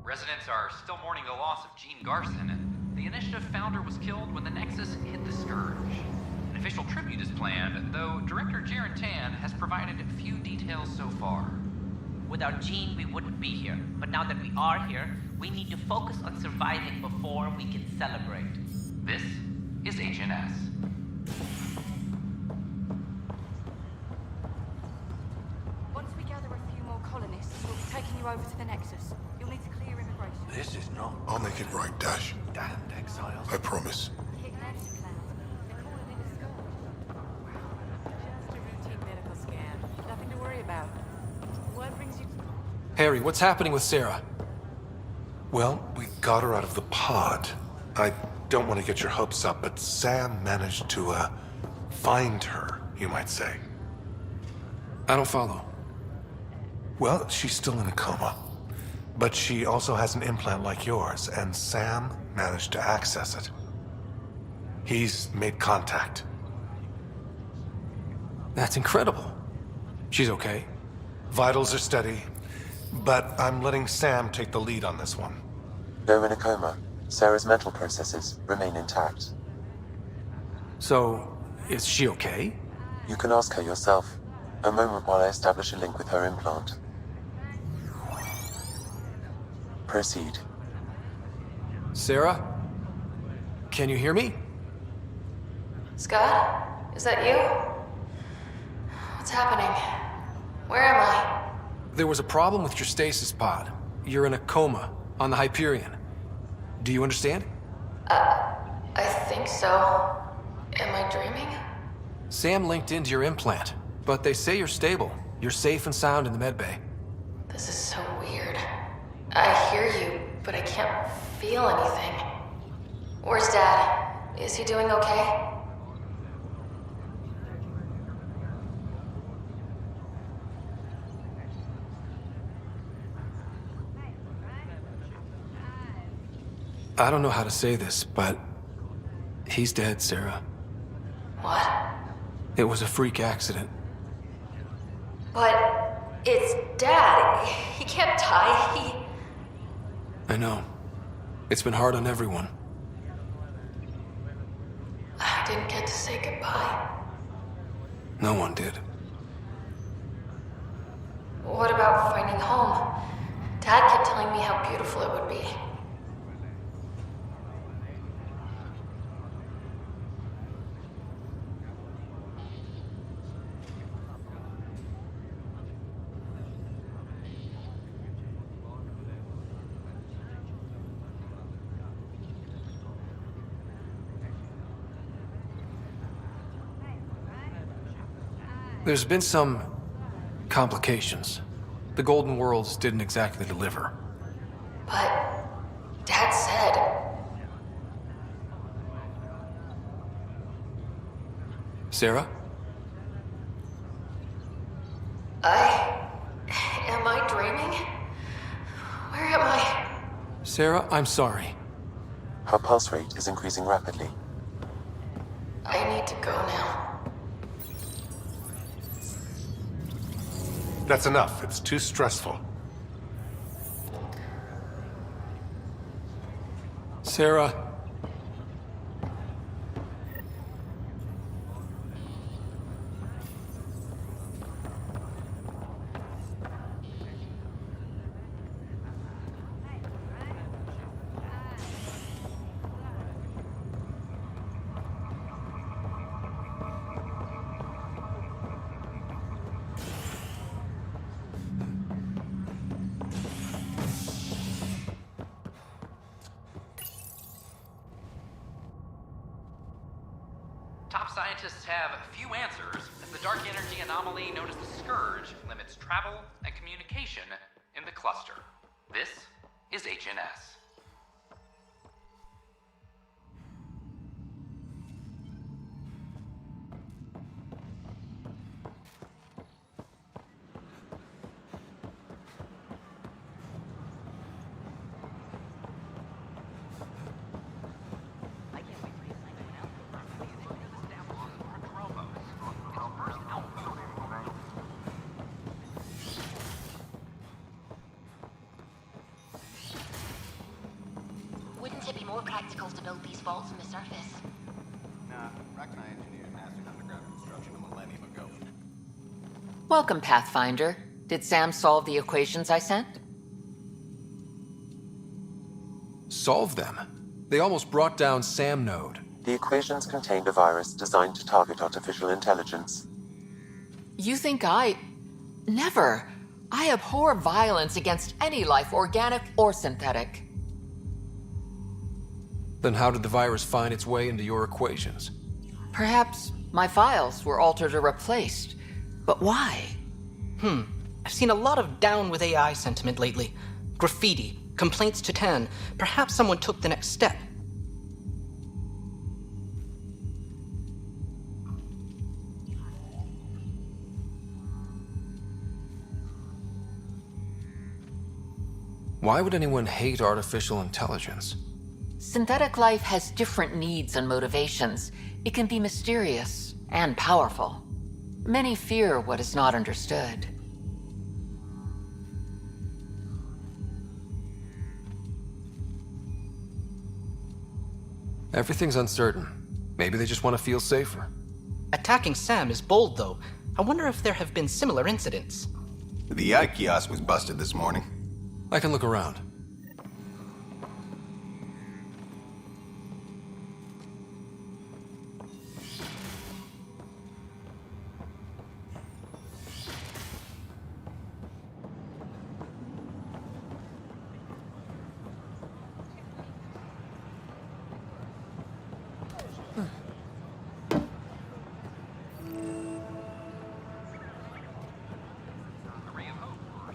Residents are still mourning the loss of Jean Garson. The Initiative founder was killed when the Nexus hit the Scourge. An official tribute is planned, though Director Jaren Tan has provided few details so far. Without Jean, we wouldn't be here. But now that we are here, we need to focus on surviving before we can celebrate. This is HNS. Once we gather a few more colonists, we'll be taking you over to the Nexus. You'll need to clear immigration. This is not. I'll make it right, Dash. Damned exiles. I promise. Nothing to worry about. What brings you... Harry, what's happening with Sarah? Well, we got her out of the pod. I don't want to get your hopes up, but Sam managed to, find her, you might say. I don't follow. Well, she's still in a coma. But she also has an implant like yours, and Sam managed to access it. He's made contact. That's incredible. She's okay? Vitals are steady, but I'm letting Sam take the lead on this one. Though in a coma, Sarah's mental processes remain intact. So, is she okay? You can ask her yourself. A moment while I establish a link with her implant. Proceed. Sarah? Can you hear me? Scott? Is that you? What's happening? Where am I? There was a problem with your stasis pod. You're in a coma on the Hyperion. Do you understand? I think so. Am I dreaming? Sam linked into your implant, but they say you're stable. You're safe and sound in the medbay. This is so weird. I hear you, but I can't feel anything. Where's Dad? Is he doing okay? I don't know how to say this, but he's dead, Sarah. What? It was a freak accident. But it's Dad. He can't die. I know. It's been hard on everyone. I didn't get to say goodbye. No one did. What about finding home? Dad kept telling me how beautiful it would be. There's been some complications. The Golden Worlds didn't exactly deliver. But Dad said... Sarah? Am I dreaming? Where am I? Sarah, I'm sorry. Her pulse rate is increasing rapidly. I need to go now. That's enough. It's too stressful. Sarah. scientists have few answers, as the dark energy anomaly known as the Scourge limits travel and communication in the cluster. This is HNS. Wouldn't it be more practical to build these vaults on the surface? Nah, Rachni engineered massive underground construction a millennium ago. Welcome, Pathfinder. Did Sam solve the equations I sent? Solve them? They almost brought down Sam Node. The equations contained a virus designed to target artificial intelligence. You think Never. I abhor violence against any life, organic or synthetic. Then how did the virus find its way into your equations? Perhaps my files were altered or replaced. But why? I've seen a lot of down with AI sentiment lately. Graffiti, complaints to 10. Perhaps someone took the next step. Why would anyone hate artificial intelligence? Synthetic life has different needs and motivations. It can be mysterious and powerful. Many fear what is not understood. Everything's uncertain. Maybe they just want to feel safer. Attacking Sam is bold, though. I wonder if there have been similar incidents. The AI kiosk was busted this morning. I can look around.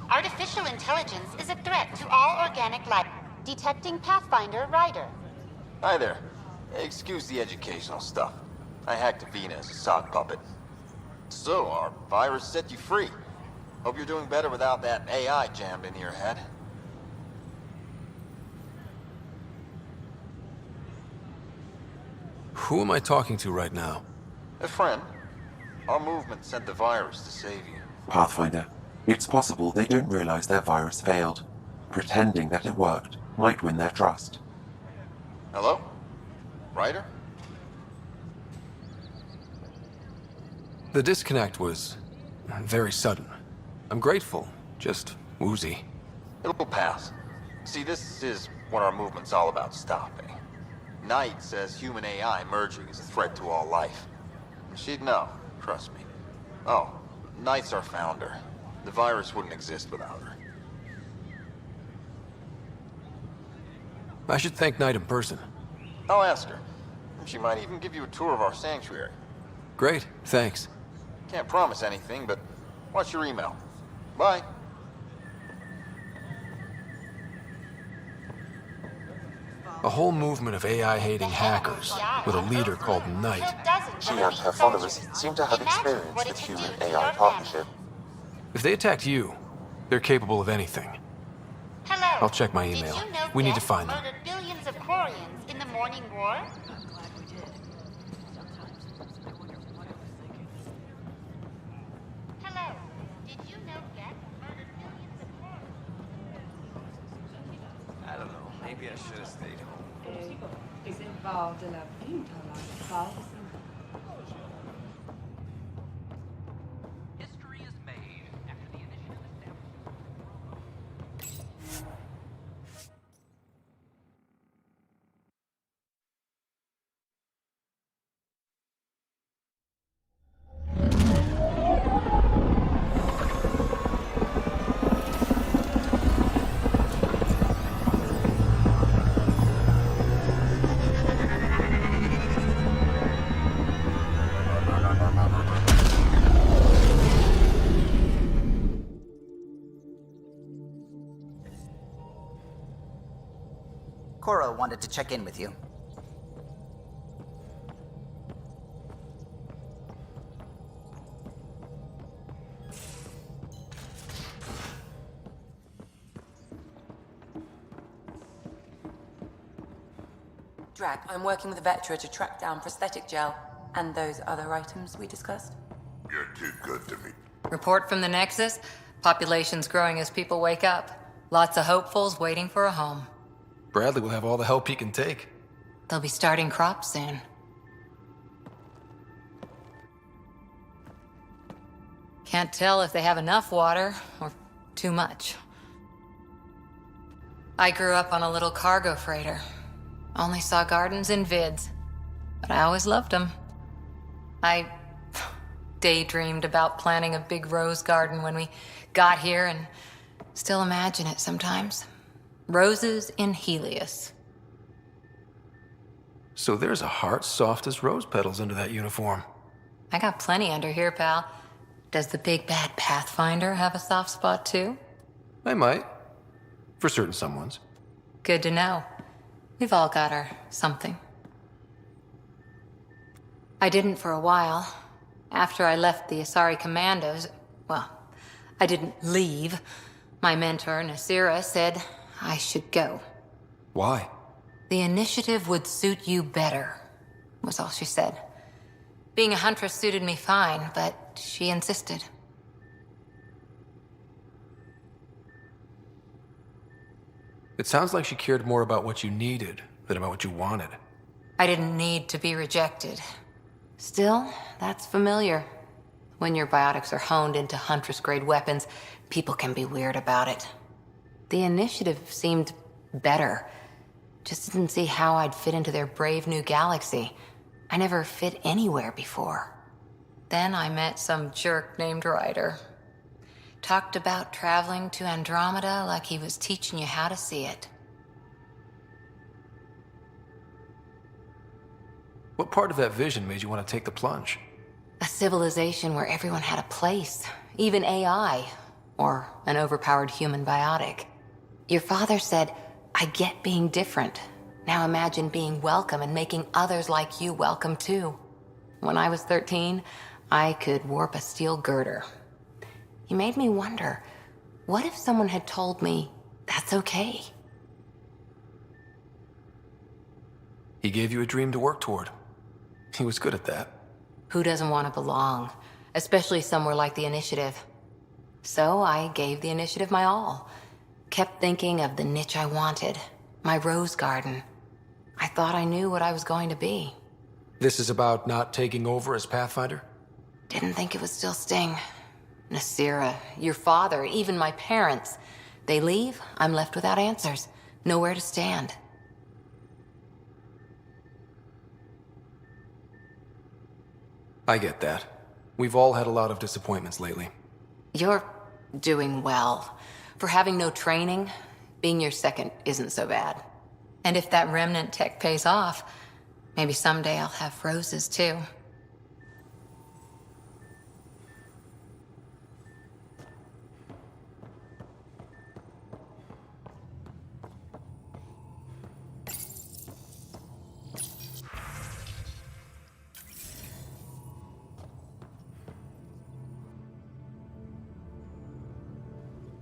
Artificial intelligence is a threat to all organic life. Detecting Pathfinder Ryder. Hi there. Excuse the educational stuff. I hacked Avina as a sock puppet. So, our virus set you free. Hope you're doing better without that AI jammed into your head. Who am I talking to right now? A friend. Our movement sent the virus to save you. Pathfinder, it's possible they don't realize their virus failed. Pretending that it worked might win their trust. Hello? Ryder? The disconnect was very sudden. I'm grateful, just woozy. It'll pass. See, this is what our movement's all about stopping. Knight says human AI merging is a threat to all life. And she'd know, trust me. Oh, Knight's our founder. The virus wouldn't exist without her. I should thank Knight in person. I'll ask her. She might even give you a tour of our sanctuary. Great, thanks. Can't promise anything, but watch your email. Bye. A whole movement of AI-hating hackers, with a leader called Knight. She and her followers seem to have experience with human-AI partnership. If they attacked you, they're capable of anything. Hello. I'll check my email. Did you know We need to Death find them. murdered billions of Quarians in the Morning War? Hello. Did you know Death murdered billions of Quarians? I don't know. Maybe I should have stayed home. History is made after the initiative established. Cora wanted to check in with you. Drac, I'm working with Vectra to track down prosthetic gel and those other items we discussed. You're too good to me. Report from the Nexus. Population's growing as people wake up. Lots of hopefuls waiting for a home. Bradley will have all the help he can take. They'll be starting crops soon. Can't tell if they have enough water or too much. I grew up on a little cargo freighter. Only saw gardens in vids, but I always loved them. I daydreamed about planting a big rose garden when we got here and still imagine it sometimes. Roses in Helios. So there's a heart soft as rose petals under that uniform. I got plenty under here, pal. Does the big bad Pathfinder have a soft spot too? I might. For certain someones. Good to know. We've all got our something. I didn't for a while. After I left the Asari Commandos, well, I didn't leave. My mentor, Nasira, said I should go. Why? The initiative would suit you better, was all she said. Being a huntress suited me fine, but she insisted. It sounds like she cared more about what you needed than about what you wanted. I didn't need to be rejected. Still, that's familiar. When your biotics are honed into Huntress-grade weapons, people can be weird about it. The initiative seemed better. Just didn't see how I'd fit into their brave new galaxy. I never fit anywhere before. Then I met some jerk named Ryder. Talked about traveling to Andromeda like he was teaching you how to see it. What part of that vision made you want to take the plunge? A civilization where everyone had a place, even AI, or an overpowered human biotic. Your father said, I get being different. Now imagine being welcome and making others like you welcome too. When I was 13, I could warp a steel girder. He made me wonder, what if someone had told me that's okay? He gave you a dream to work toward. He was good at that. Who doesn't want to belong, especially somewhere like the Initiative? So I gave the Initiative my all. Kept thinking of the niche I wanted, my rose garden. I thought I knew what I was going to be. This is about not taking over as Pathfinder? Didn't think it would still sting. Nasira, your father, even my parents. They leave, I'm left without answers. Nowhere to stand. I get that. We've all had a lot of disappointments lately. You're doing well. For having no training, being your second isn't so bad. And if that remnant tech pays off, maybe someday I'll have roses too.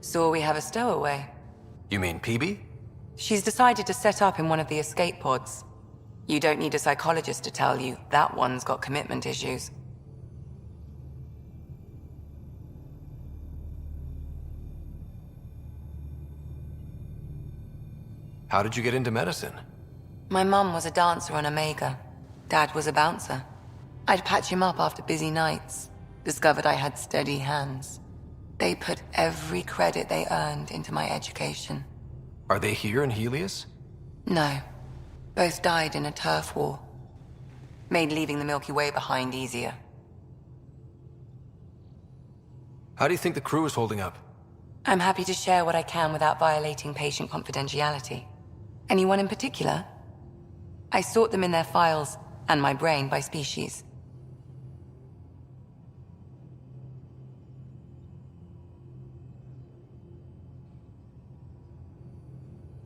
So we have a stowaway. You mean PB? She's decided to set up in one of the escape pods. You don't need a psychologist to tell you that one's got commitment issues. How did you get into medicine? My mum was a dancer on Omega. Dad was a bouncer. I'd patch him up after busy nights. Discovered I had steady hands. They put every credit they earned into my education. Are they here in Helios? No. Both died in a turf war. Made leaving the Milky Way behind easier. How do you think the crew is holding up? I'm happy to share what I can without violating patient confidentiality. Anyone in particular? I sort them in their files, and my brain by species.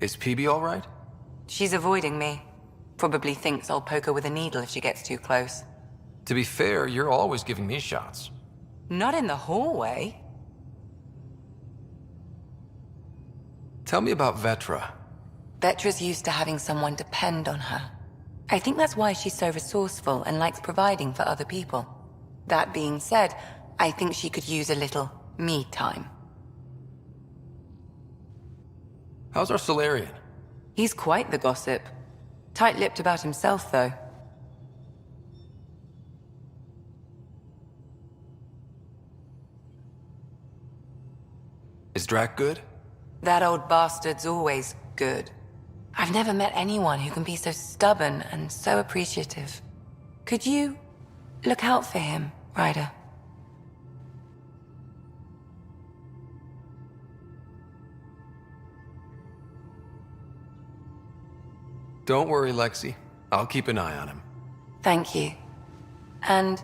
Is PB all right? She's avoiding me. Probably thinks I'll poke her with a needle if she gets too close. To be fair, you're always giving me shots. Not in the hallway. Tell me about Vetra. Vetra's used to having someone depend on her. I think that's why she's so resourceful and likes providing for other people. That being said, I think she could use a little me time. How's our Solarian? He's quite the gossip. Tight-lipped about himself, though. Is Drac good? That old bastard's always good. I've never met anyone who can be so stubborn and so appreciative. Could you look out for him, Ryder? Don't worry, Lexi. I'll keep an eye on him. Thank you. And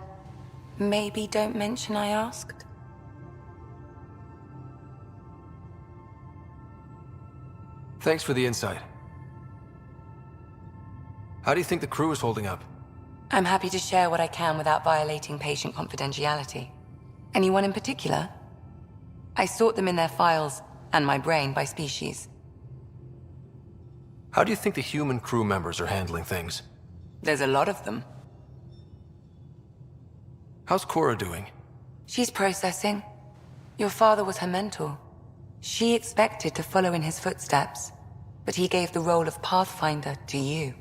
maybe don't mention I asked? Thanks for the insight. How do you think the crew is holding up? I'm happy to share what I can without violating patient confidentiality. Anyone in particular? I sort them in their files and my brain by species. How do you think the human crew members are handling things? There's a lot of them. How's Cora doing? She's processing. Your father was her mentor. She expected to follow in his footsteps, but he gave the role of Pathfinder to you.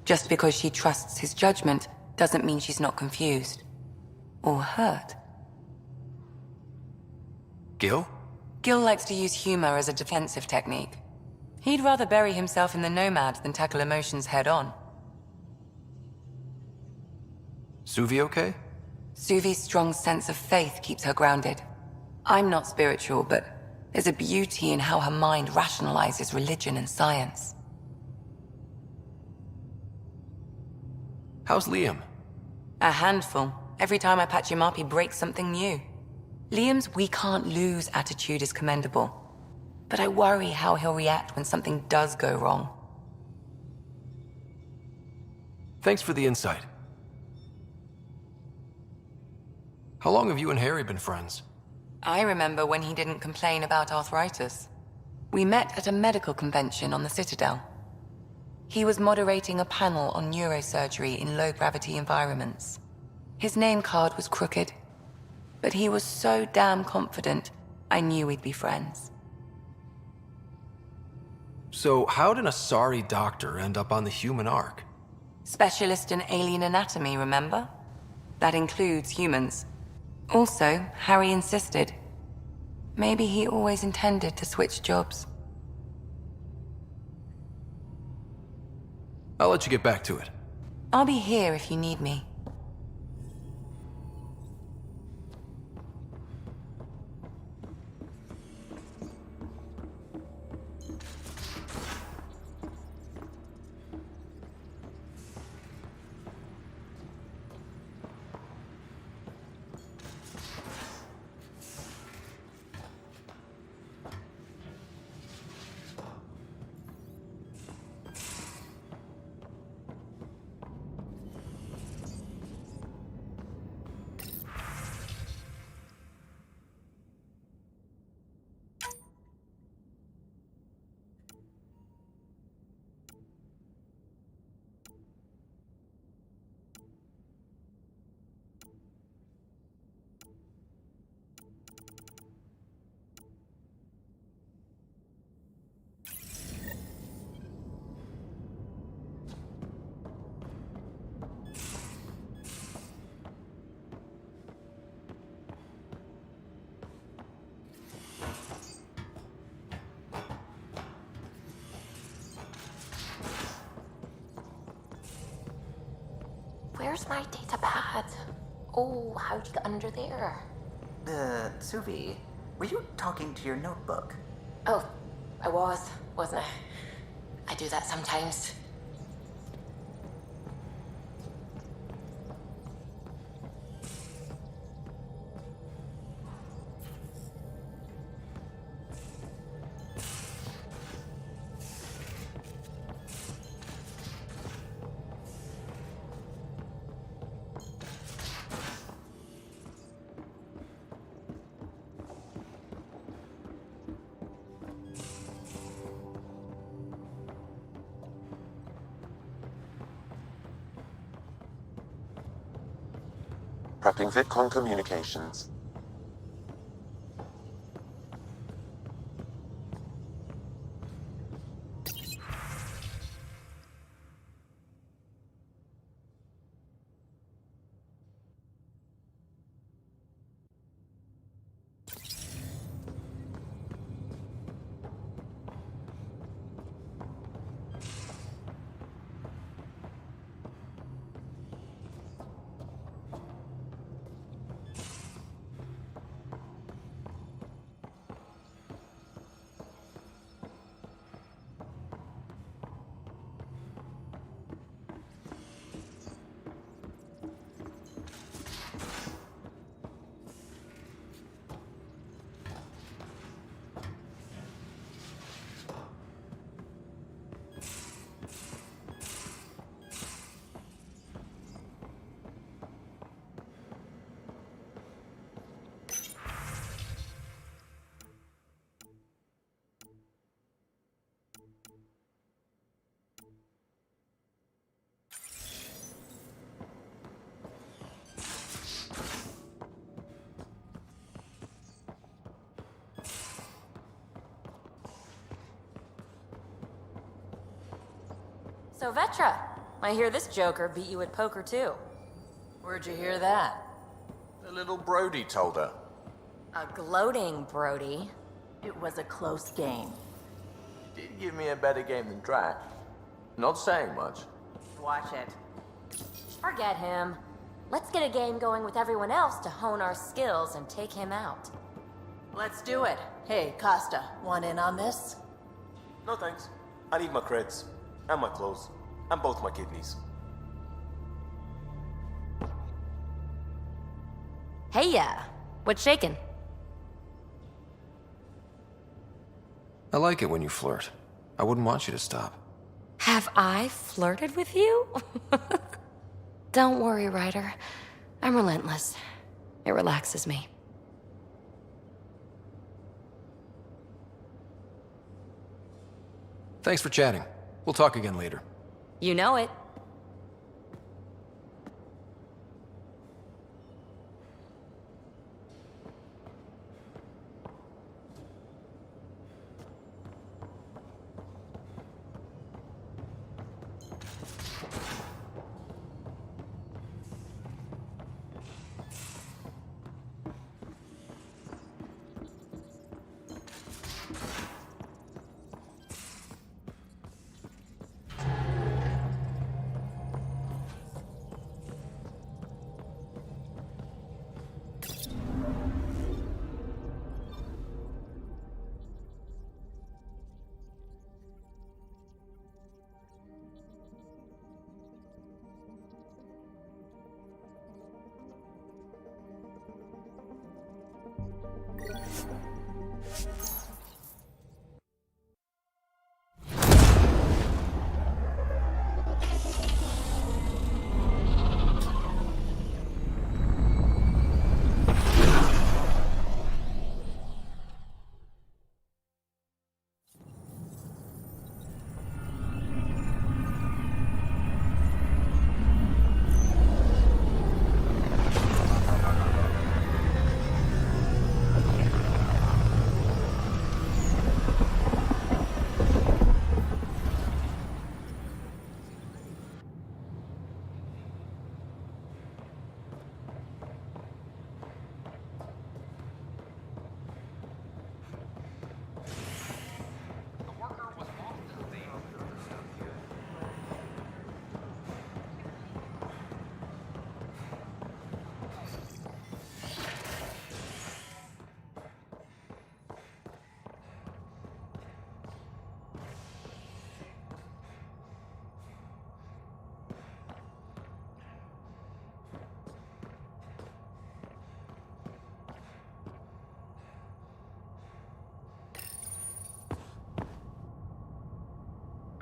Just because she trusts his judgment doesn't mean she's not confused. Or hurt. Gil? Gil likes to use humor as a defensive technique. He'd rather bury himself in the Nomad than tackle emotions head-on. Suvi okay? Suvi's strong sense of faith keeps her grounded. I'm not spiritual, but there's a beauty in how her mind rationalizes religion and science. How's Liam? A handful. Every time I patch him up, he breaks something new. Liam's "we can't lose" attitude is commendable. But I worry how he'll react when something does go wrong. Thanks for the insight. How long have you and Harry been friends? I remember when he didn't complain about arthritis. We met at a medical convention on the Citadel. He was moderating a panel on neurosurgery in low-gravity environments. His name card was crooked, but he was so damn confident, I knew we'd be friends. So how did a sorry doctor end up on the human Ark? Specialist in alien anatomy, remember? That includes humans. Also, Harry insisted. Maybe he always intended to switch jobs. I'll let you get back to it. I'll be here if you need me. Where's my data pad? Oh, how'd you get under there? Suvi, were you talking to your notebook? Oh, I wasn't I? I do that sometimes. Prepping VidCon communications. So Vetra, I hear this joker beat you at poker too. Where'd you hear that? The little Brody told her. A gloating Brody. It was a close game. Did give me a better game than Drac. Not saying much. Watch it. Forget him. Let's get a game going with everyone else to hone our skills and take him out. Let's do it. Hey, Costa, want in on this? No thanks. I need my creds. And my clothes. And both my kidneys. Hey, what's shaking? I like it when you flirt. I wouldn't want you to stop. Have I flirted with you? Don't worry, Ryder. I'm relentless. It relaxes me. Thanks for chatting. We'll talk again later. You know it.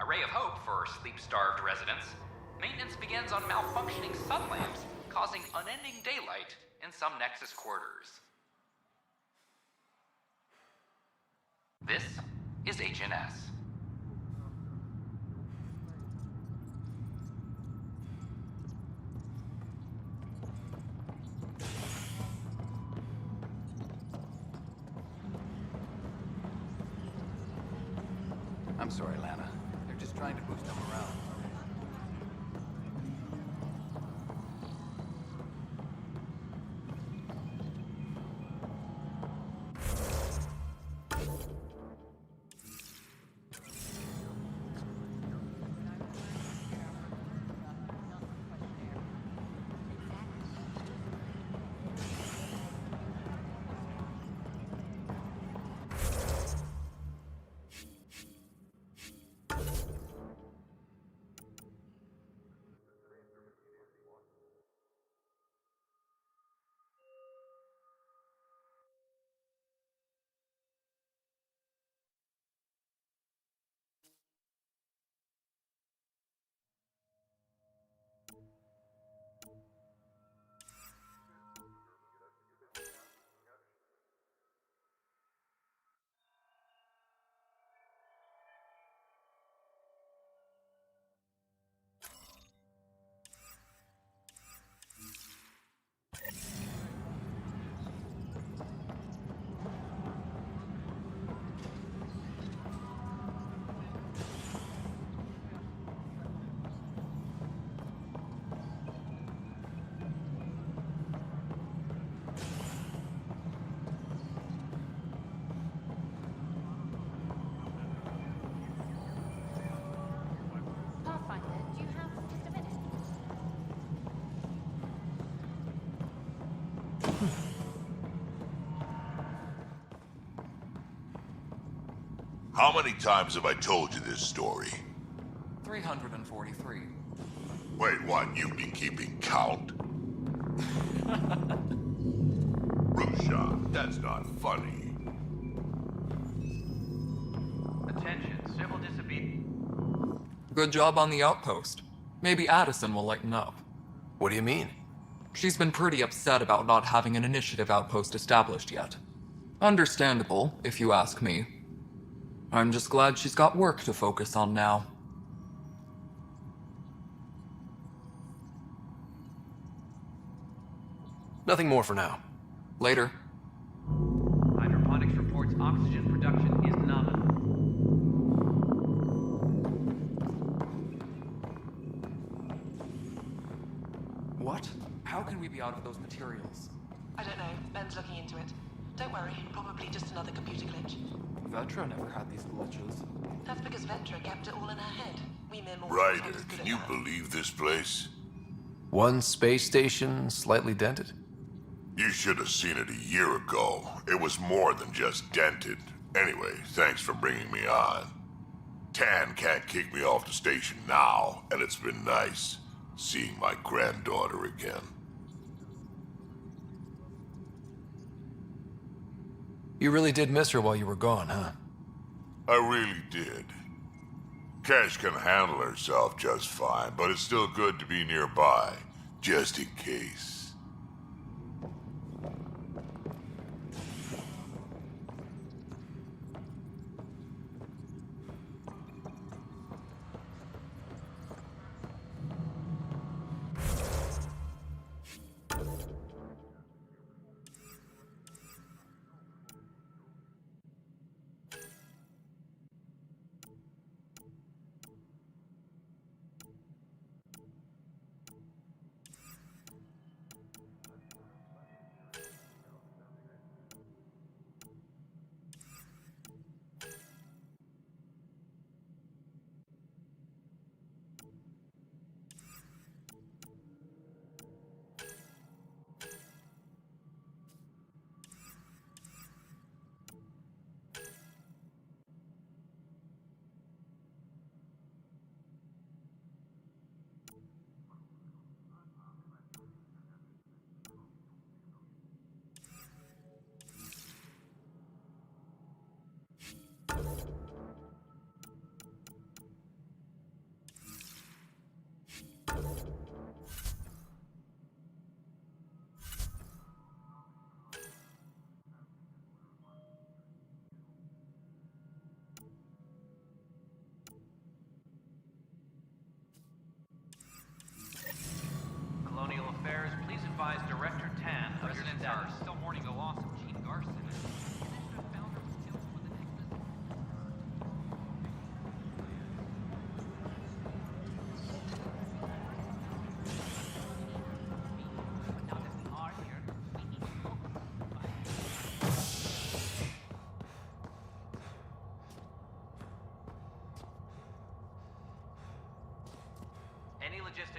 A ray of hope for sleep-starved residents. Maintenance begins on malfunctioning sun lamps, causing unending daylight in some Nexus quarters. This is HNS. sorry, Lana. They're just trying to boost them around. How many times have I told you this story? 343. Wait, what? You've been keeping count? Roshan, that's not funny. Attention, civil disobedience. Good job on the outpost. Maybe Addison will lighten up. What do you mean? She's been pretty upset about not having an initiative outpost established yet. Understandable, if you ask me. I'm just glad she's got work to focus on now. Nothing more for now. Later. Hydroponics reports oxygen production is nominal. What? How can we be out of those materials? I don't know. Ben's looking into it. Don't worry, probably just another computer glitch. Vetra never had these glitches. That's because Ventra kept it all in her head. We mere mortals Ryder, aren't as good can at you that. believe this place? One space station slightly dented? You should have seen it a year ago. It was more than just dented. Anyway, thanks for bringing me on. Tan can't kick me off the station now, and it's been nice seeing my granddaughter again. You really did miss her while you were gone, huh? I really did. Cash can handle herself just fine, but it's still good to be nearby, just in case.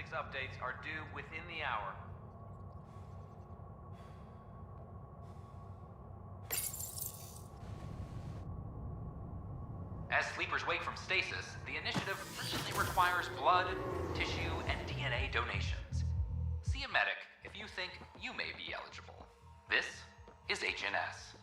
logistics updates are due within the hour. As sleepers wake from stasis, the initiative urgently requires blood, tissue, and DNA donations. See a medic if you think you may be eligible. This is HNS.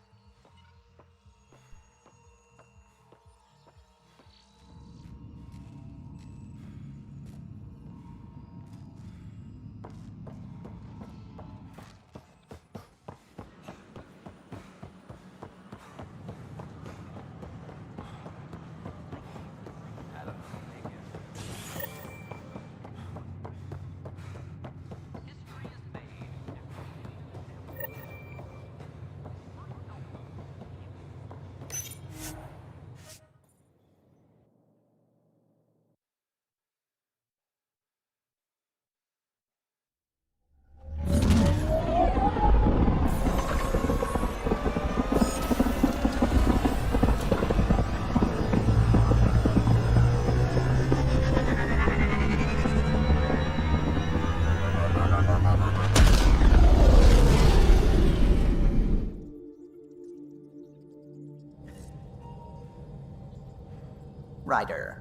Ryder.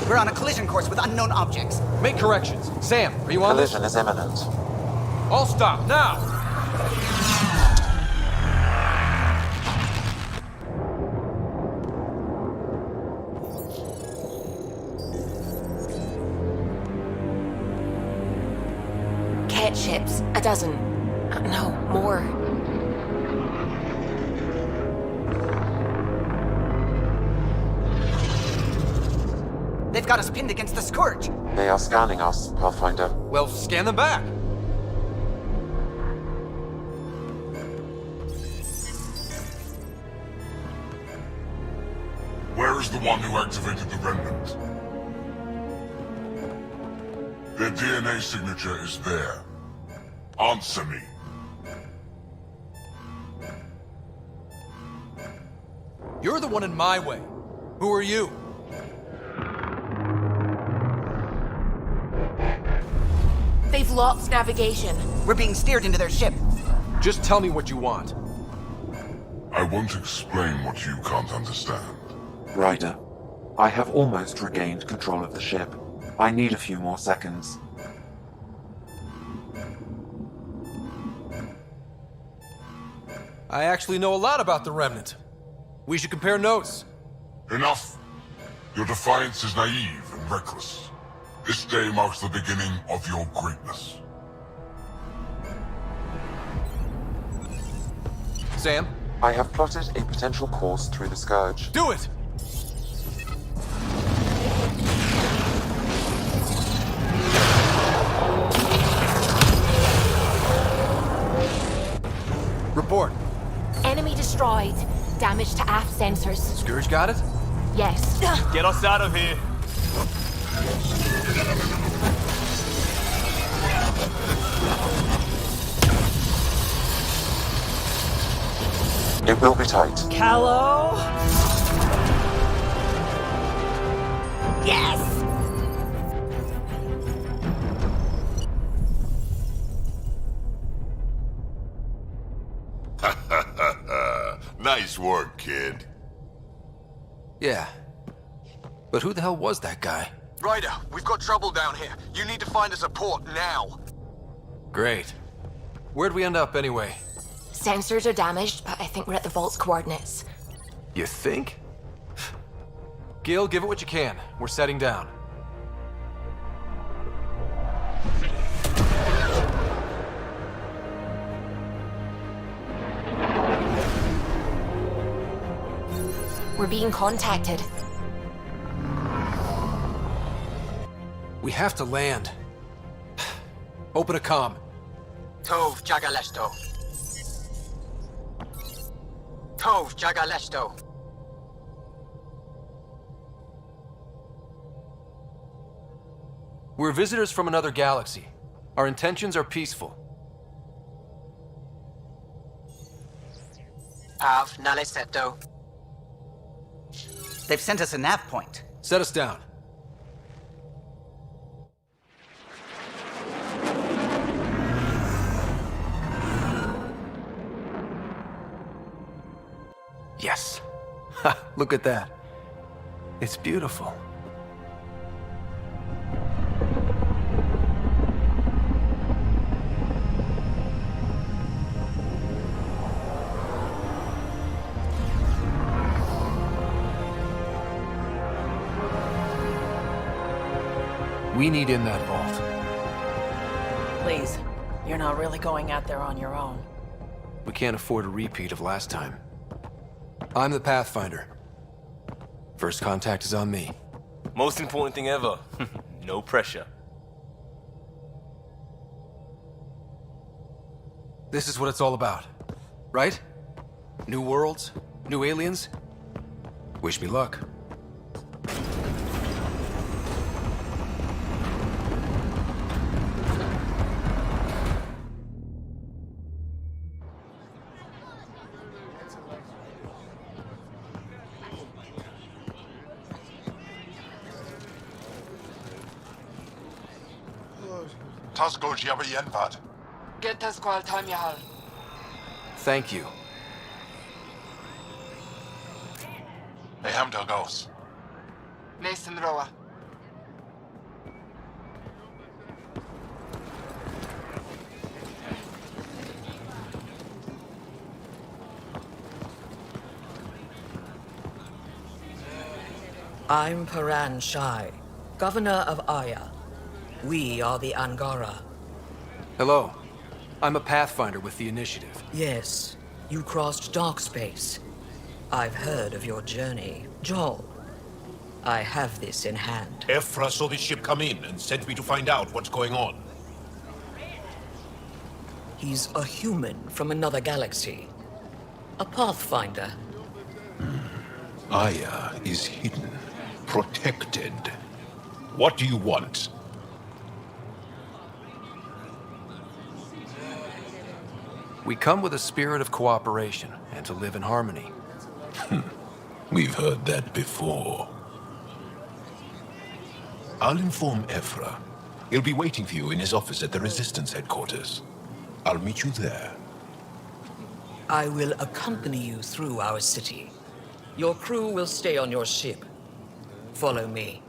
We're on a collision course with unknown objects. Make corrections. Sam, are you on this? Collision is imminent. All stop, now! Cat ships. A dozen. No, more. They've got us pinned against the Scourge. They are scanning us, Pathfinder. Well, scan them back. Where is the one who activated the Remnant? Their DNA signature is there. Answer me. You're the one in my way. Who are you? They've lost navigation. We're being steered into their ship. Just tell me what you want. I won't explain what you can't understand. Ryder, I have almost regained control of the ship. I need a few more seconds. I actually know a lot about the Remnant. We should compare notes. Enough! Your defiance is naive and reckless. This day marks the beginning of your greatness. Sam? I have plotted a potential course through the Scourge. Do it! Report. Enemy destroyed. Damage to aft sensors. Scourge got it? Yes. Get us out of here. It will be tight. Callow? Yes! Nice work, kid. Yeah. But who the hell was that guy? Ryder, we've got trouble down here. You need to find us a port now. Great. Where'd we end up anyway? Sensors are damaged, but I think we're at the vault's coordinates. You think? Gil, give it what you can. We're setting down. We're being contacted. We have to land. Open a comm. Tov Jagaleshto. Tov Jagaleshto. We're visitors from another galaxy. Our intentions are peaceful. Av Naleseto. They've sent us a nav point. Set us down. Yes. Ha, look at that. It's beautiful. We need in that vault. Please, you're not really going out there on your own. We can't afford a repeat of last time. I'm the Pathfinder. First contact is on me. Most important thing ever. No pressure. This is what it's all about, right? New worlds, new aliens. Wish me luck. Tasko Jabayenvat. Get Tasqual Tamyahal. Thank you. Ehamda Gos. Mason Roa. I'm Paran Shai, Governor of Aya. We are the Angara. Hello. I'm a Pathfinder with the Initiative. Yes, you crossed dark space. I've heard of your journey. Joel, I have this in hand. Ephra saw the ship come in and sent me to find out what's going on. He's a human from another galaxy. A Pathfinder. Aya is hidden, protected. What do you want? We come with a spirit of cooperation and to live in harmony. We've heard that before. I'll inform Ephra. He'll be waiting for you in his office at the Resistance headquarters. I'll meet you there. I will accompany you through our city. Your crew will stay on your ship. Follow me.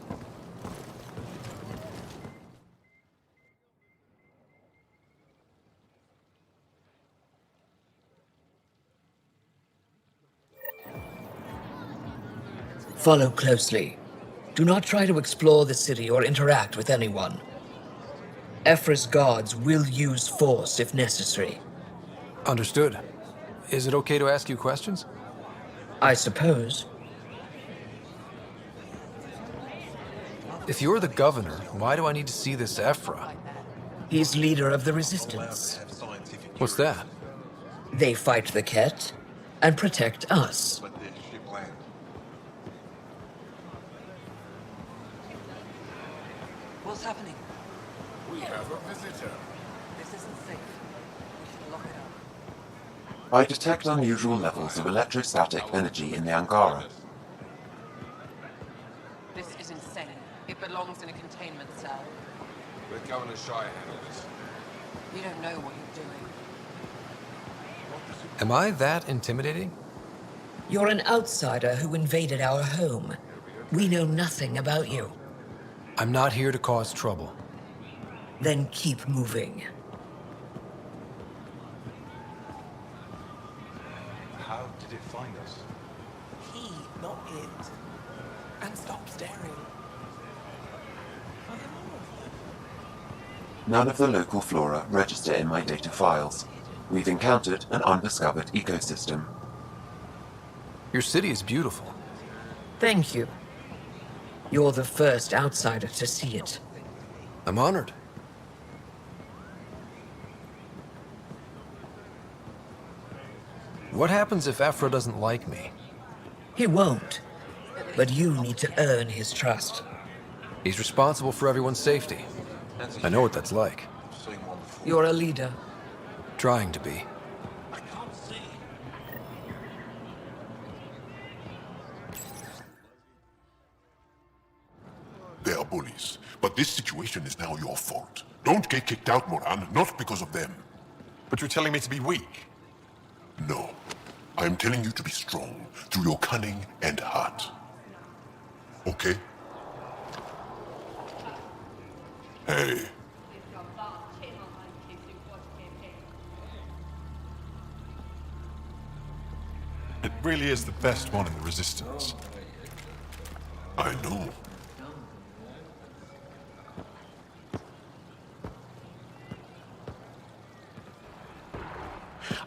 Follow closely. Do not try to explore the city or interact with anyone. Ephra's guards will use force if necessary. Understood. Is it okay to ask you questions? I suppose. If you're the governor, why do I need to see this Ephra? He's leader of the Resistance. What's that? They fight the Ket and protect us. What's happening? We have a visitor. This isn't safe. We should lock it up. I detect unusual levels of electrostatic energy in the Angara. This is insane. It belongs in a containment cell. Let Governor Shai handle this. You don't know what you're doing. Am I that intimidating? You're an outsider who invaded our home. We know nothing about you. I'm not here to cause trouble. Then keep moving. How did it find us? He, not it. And stop staring. None of the local flora register in my data files. We've encountered an undiscovered ecosystem. Your city is beautiful. Thank you. You're the first outsider to see it. I'm honored. What happens if Ephra doesn't like me? He won't. But you need to earn his trust. He's responsible for everyone's safety. I know what that's like. You're a leader. Trying to be. They are bullies, but this situation is now your fault. Don't get kicked out, Moran, not because of them. But you're telling me to be weak? No. I am telling you to be strong through your cunning and heart. Okay? Hey. It really is the best one in the Resistance. I know.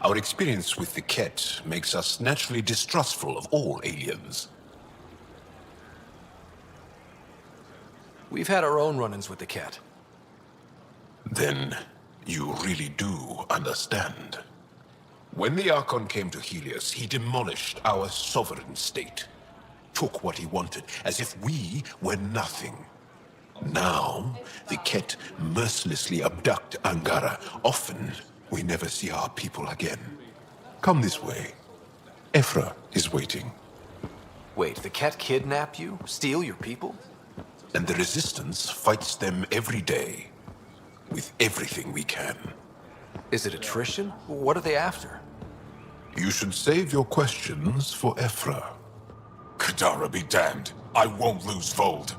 Our experience with the Ket makes us naturally distrustful of all aliens. We've had our own run-ins with the Ket. Then you really do understand. When the Archon came to Helios, he demolished our sovereign state. Took what he wanted, as if we were nothing. Now, the Ket mercilessly abduct Angara. Often, we never see our people again. Come this way. Ephra is waiting. Wait, the Ket kidnap you? Steal your people? And the Resistance fights them every day. With everything we can. Is it attrition? What are they after? You should save your questions for Ephra. Kadara be damned. I won't lose Vold.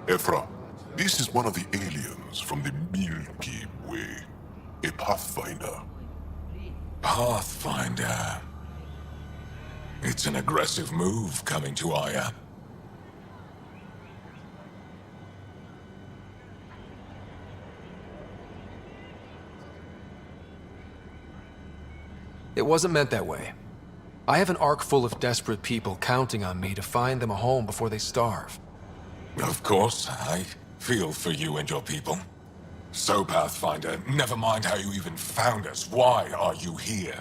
Ephra, this is one of the aliens from the Milky Way. A Pathfinder. Pathfinder. It's an aggressive move coming to Aya. It wasn't meant that way. I have an ark full of desperate people counting on me to find them a home before they starve. Of course, I feel for you and your people. So, Pathfinder, never mind how you even found us. Why are you here?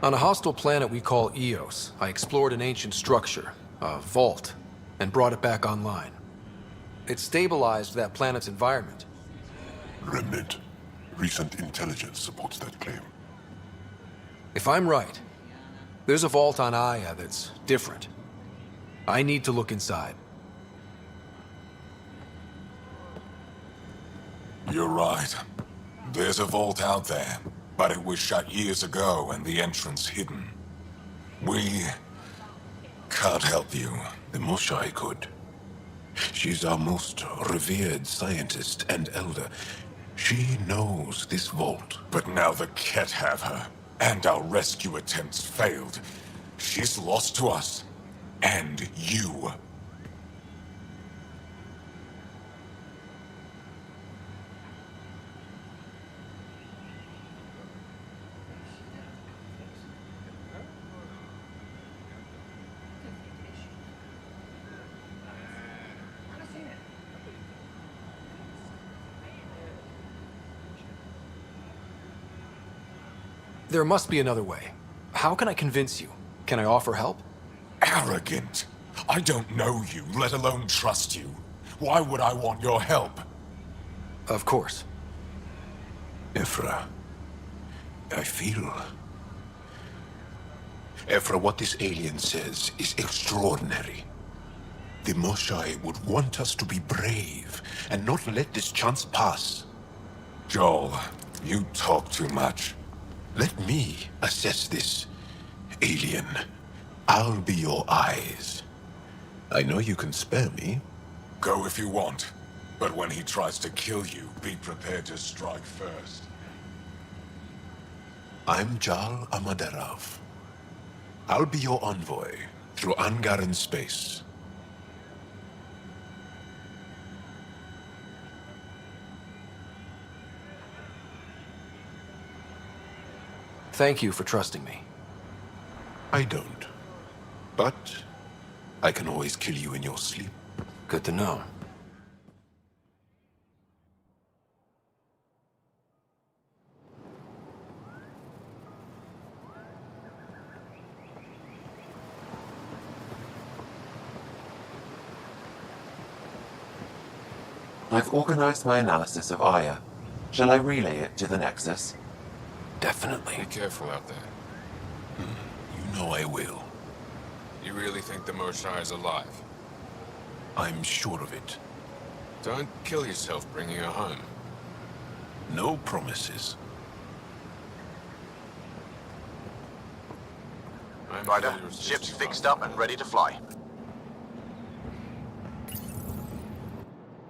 On a hostile planet we call Eos, I explored an ancient structure, a vault, and brought it back online. It stabilized that planet's environment. Remnant. Recent intelligence supports that claim. If I'm right, there's a vault on Aya that's different. I need to look inside. You're right. There's a vault out there, but it was shut years ago and the entrance hidden. We can't help you. The Moshai could. She's our most revered scientist and elder. She knows this vault. But now the Ket have her, and our rescue attempts failed. She's lost to us, and you. There must be another way. How can I convince you? Can I offer help? Arrogant. I don't know you, let alone trust you. Why would I want your help? Of course. Ephra, I feel... Ephra, what this alien says is extraordinary. The Moshai would want us to be brave and not let this chance pass. Joel, you talk too much. Let me assess this, alien. I'll be your eyes. I know you can spare me. Go if you want. But when he tries to kill you, be prepared to strike first. I'm Jal Amaderav. I'll be your envoy through Angaran space. Thank you for trusting me. I don't. But I can always kill you in your sleep. Good to know. I've organized my analysis of Aya. Shall I relay it to the Nexus? Definitely. Be careful out there. You know I will. You really think the Moshae is alive? I'm sure of it. Don't kill yourself bringing her home. No promises. Ryder, ship's fixed up and ready to fly.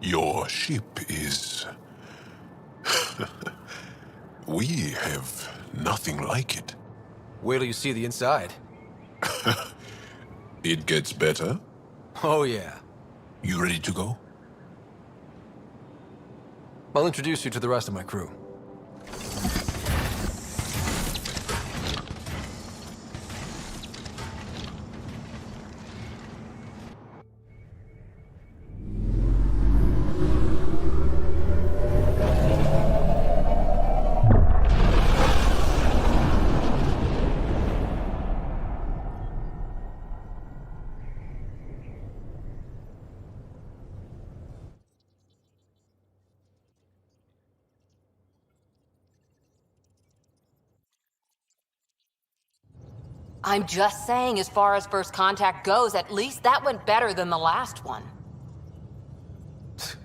Your ship is... We have nothing like it. Wait till you see the inside. It gets better? Oh yeah. You ready to go? I'll introduce you to the rest of my crew. I'm just saying, as far as first contact goes, at least that went better than the last one.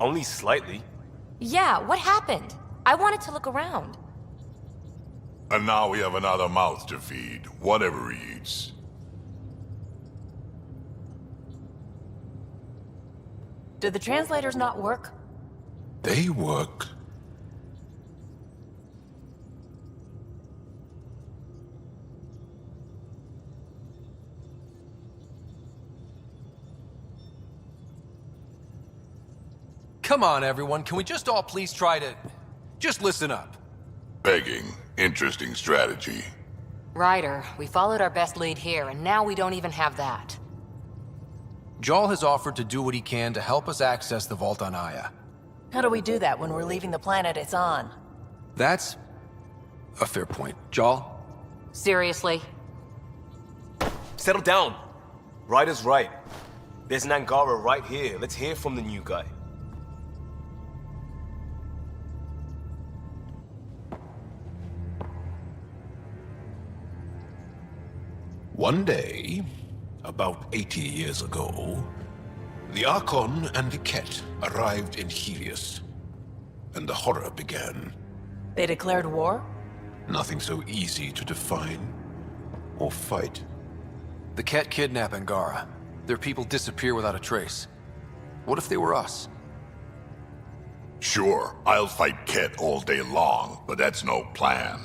Only slightly. Yeah, what happened? I wanted to look around. And now we have another mouth to feed, whatever he eats. Did the translators not work? They work. Come on, everyone. Can we just all please try to... just listen up? Begging. Interesting strategy. Ryder, we followed our best lead here, and now we don't even have that. Jaal has offered to do what he can to help us access the vault on Aya. How do we do that when we're leaving the planet it's on? That's a fair point. Jaal? Seriously? Settle down. Ryder's right. There's an Angara right here. Let's hear from the new guy. One day, about 80 years ago, the Archon and the Ket arrived in Helios, and the horror began. They declared war? Nothing so easy to define or fight. The Ket kidnap Angara. Their people disappear without a trace. What if they were us? Sure, I'll fight Ket all day long, but that's no plan.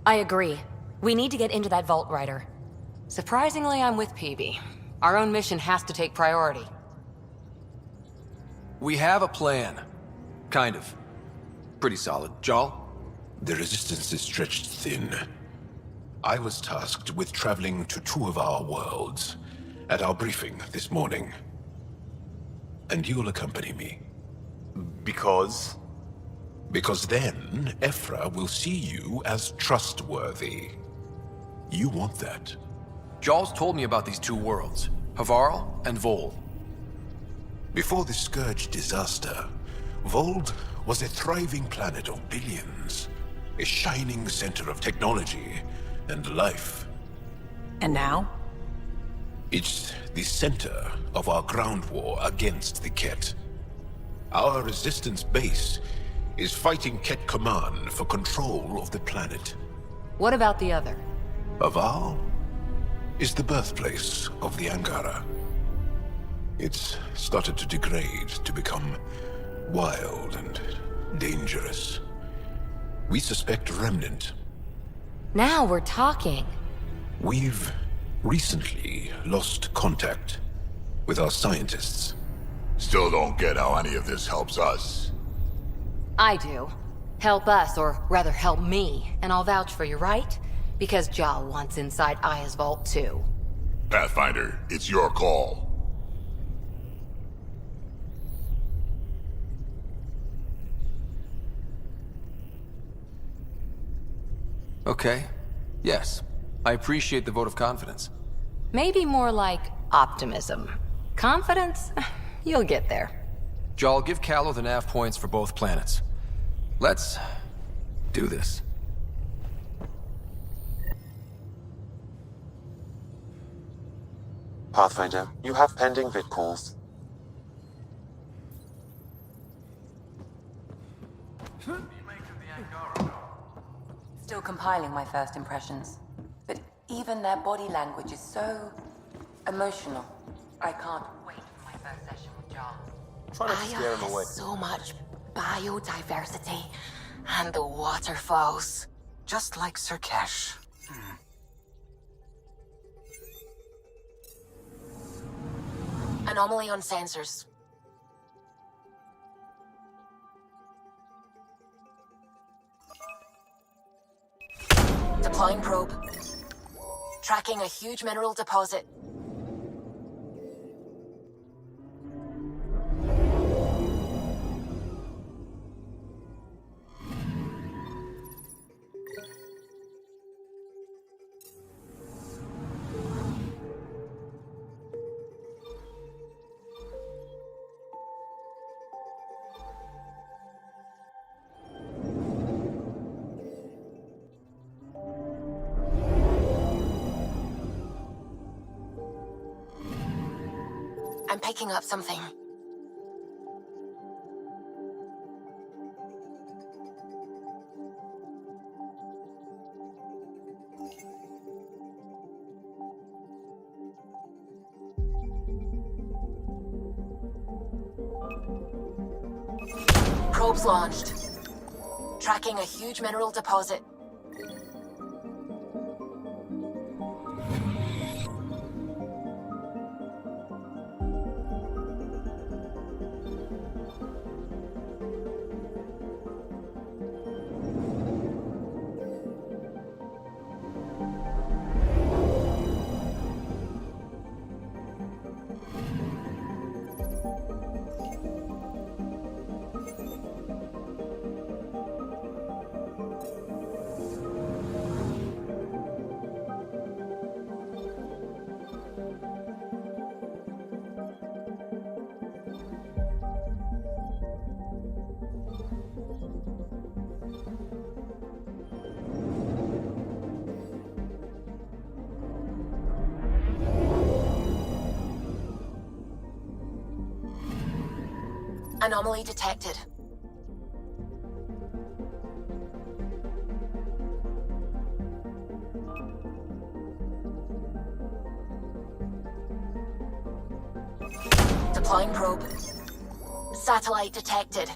I agree. We need to get into that vault, Ryder. Surprisingly, I'm with PB. Our own mission has to take priority. We have a plan. Kind of. Pretty solid. Jaal? The resistance is stretched thin. I was tasked with traveling to two of our worlds at our briefing this morning. And you'll accompany me. Because? Because then, Ephra will see you as trustworthy. You want that. Jaal's told me about these two worlds, Havarl and Vold. Before the Scourge disaster, Vold was a thriving planet of billions. A shining center of technology and life. And now? It's the center of our ground war against the Ket. Our resistance base is fighting Ket Command for control of the planet. What about the other? Havarl is the birthplace of the Angara. It's started to degrade, to become wild and dangerous. We suspect Remnant. Now we're talking. We've recently lost contact with our scientists. Still don't get how any of this helps us. I do. Help us, or rather help me, and I'll vouch for you, right? Because Jaal wants inside Aya's vault too. Pathfinder, it's your call. Okay. Yes. I appreciate the vote of confidence. Maybe more like optimism. Confidence? You'll get there. Jaal, give Callow the nav points for both planets. Let's do this. Pathfinder, you have pending vid calls. Still compiling my first impressions. But even their body language is so emotional. I can't wait for my first session with Jaal. Try not to scare him away. So much biodiversity and the waterfalls. Just like Surkesh. Anomaly on sensors. Deploying probe. Tracking a huge mineral deposit. I'm picking up something. Probes launched. Tracking a huge mineral deposit. Anomaly detected. Deploying probe. Satellite detected.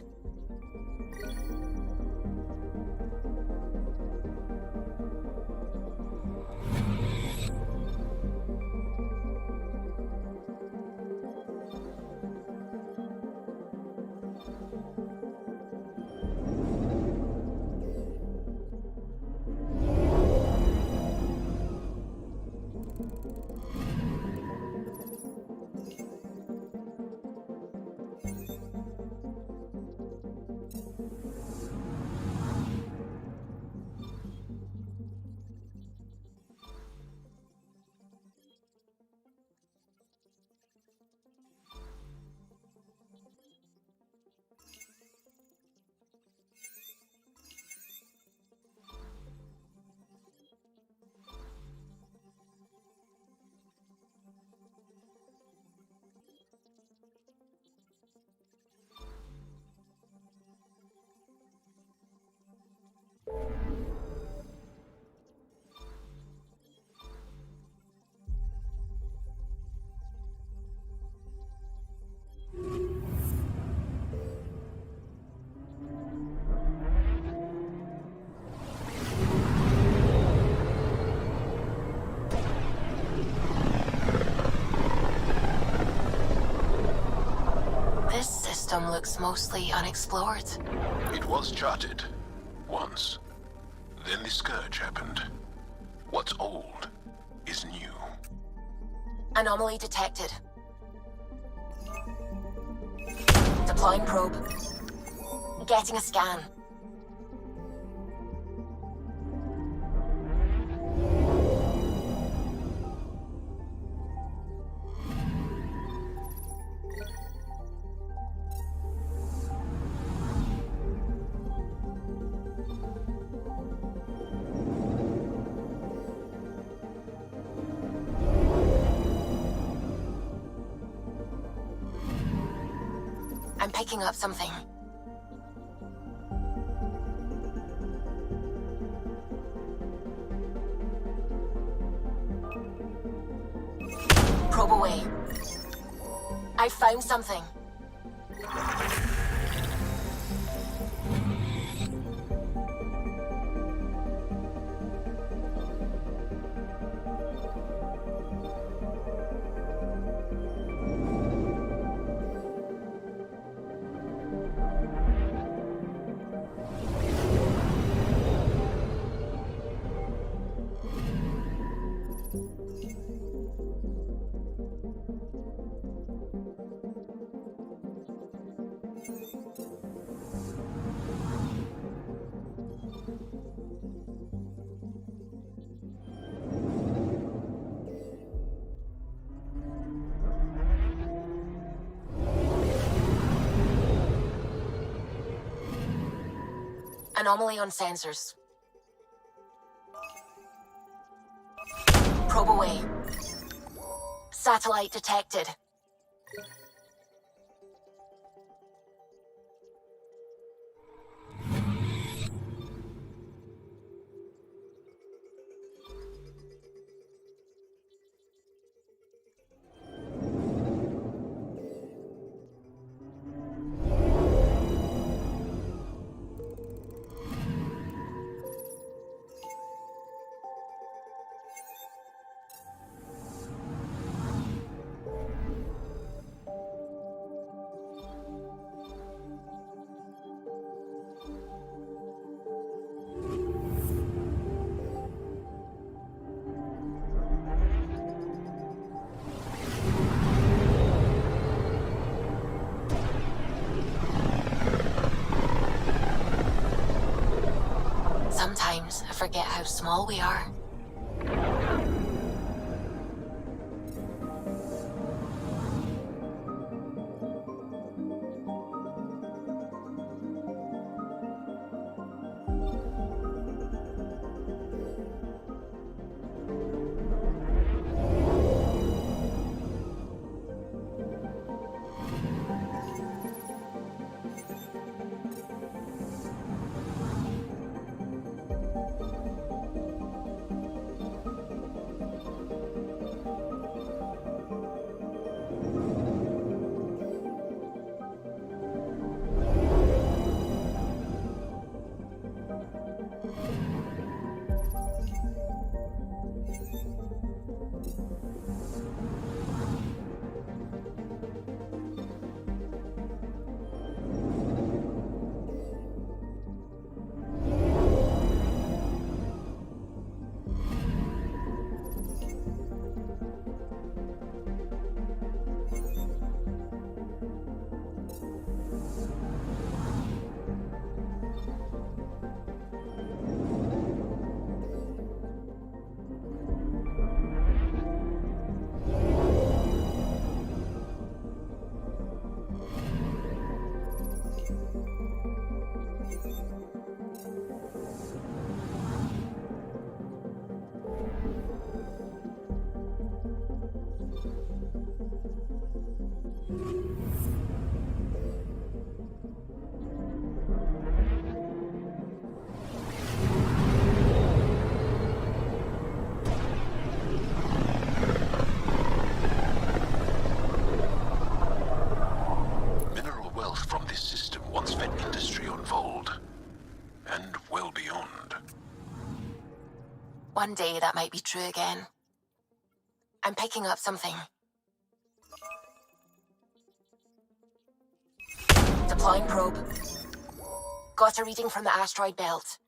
This system looks mostly unexplored. It was charted. Once. Then the Scourge happened. What's old is new. Anomaly detected. Deploying probe. Getting a scan. I'm picking up something. Probe away. I found something. Anomaly on sensors. Probe away. Satellite detected. Sometimes I forget how small we are. One day that might be true again. I'm picking up something. Deploying probe. Got a reading from the asteroid belt.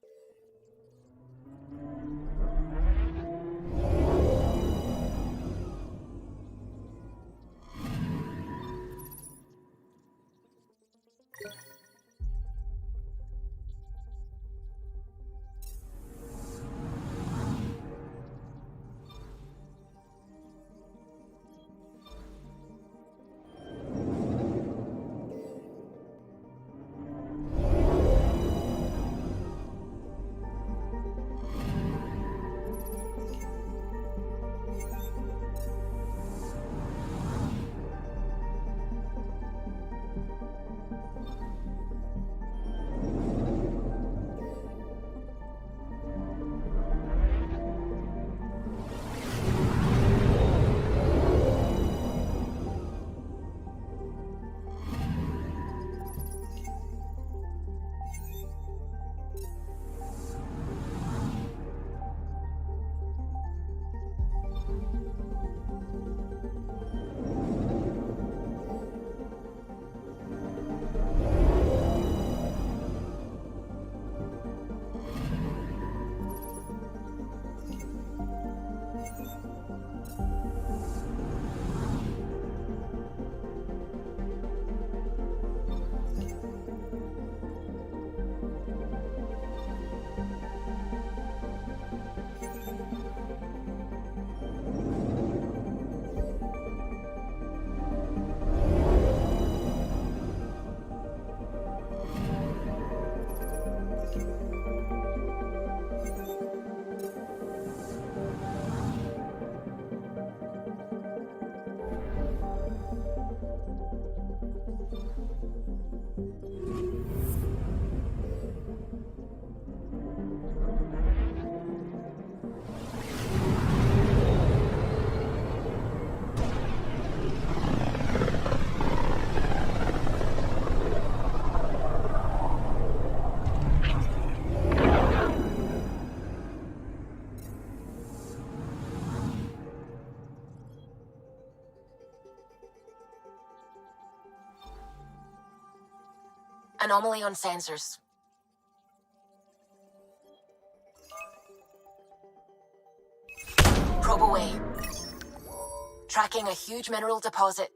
Anomaly on sensors. Probe away. Tracking a huge mineral deposit.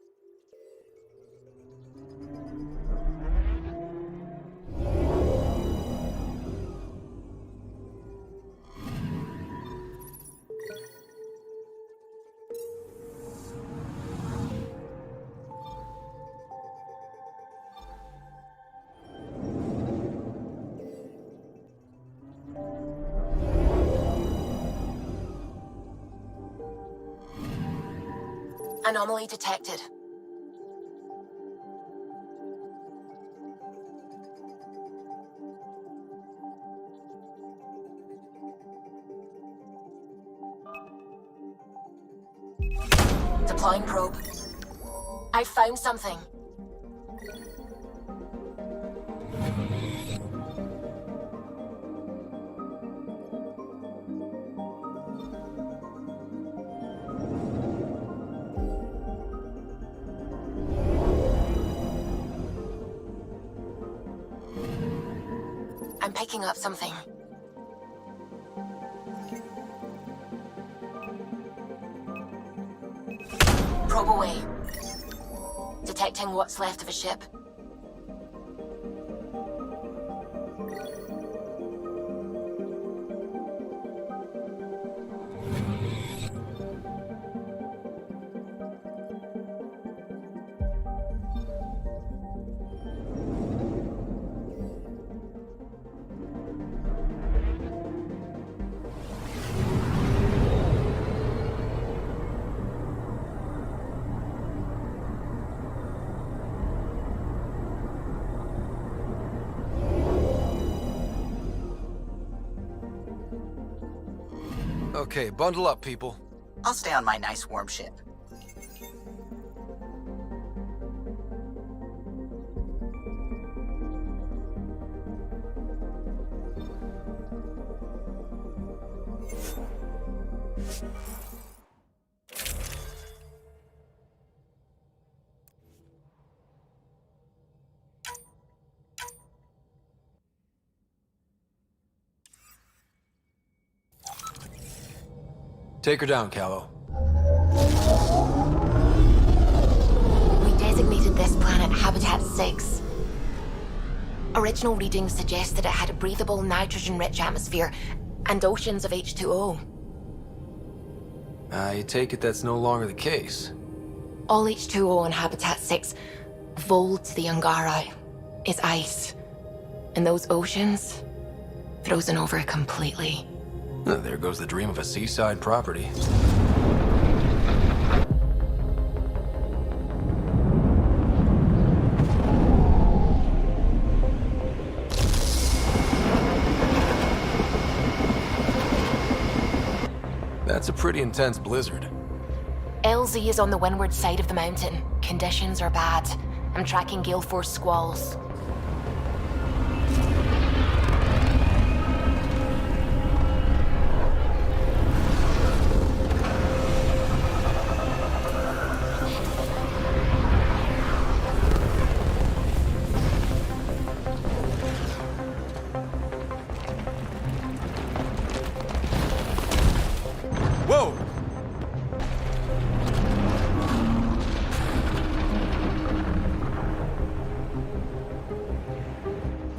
Anomaly detected. Deploying probe. I found something. I'm picking up something. Probe away. Detecting what's left of a ship. Okay, bundle up, people. I'll stay on my nice warm ship. Take her down, Callow. We designated this planet Habitat 6. Original readings suggest that it had a breathable, nitrogen-rich atmosphere and oceans of H2O. I take it that's no longer the case. All H2O on Habitat 6, vol to the Angara, is ice. And those oceans, frozen over completely. There goes the dream of a seaside property. That's a pretty intense blizzard. LZ is on the windward side of the mountain. Conditions are bad. I'm tracking gale force squalls. Whoa!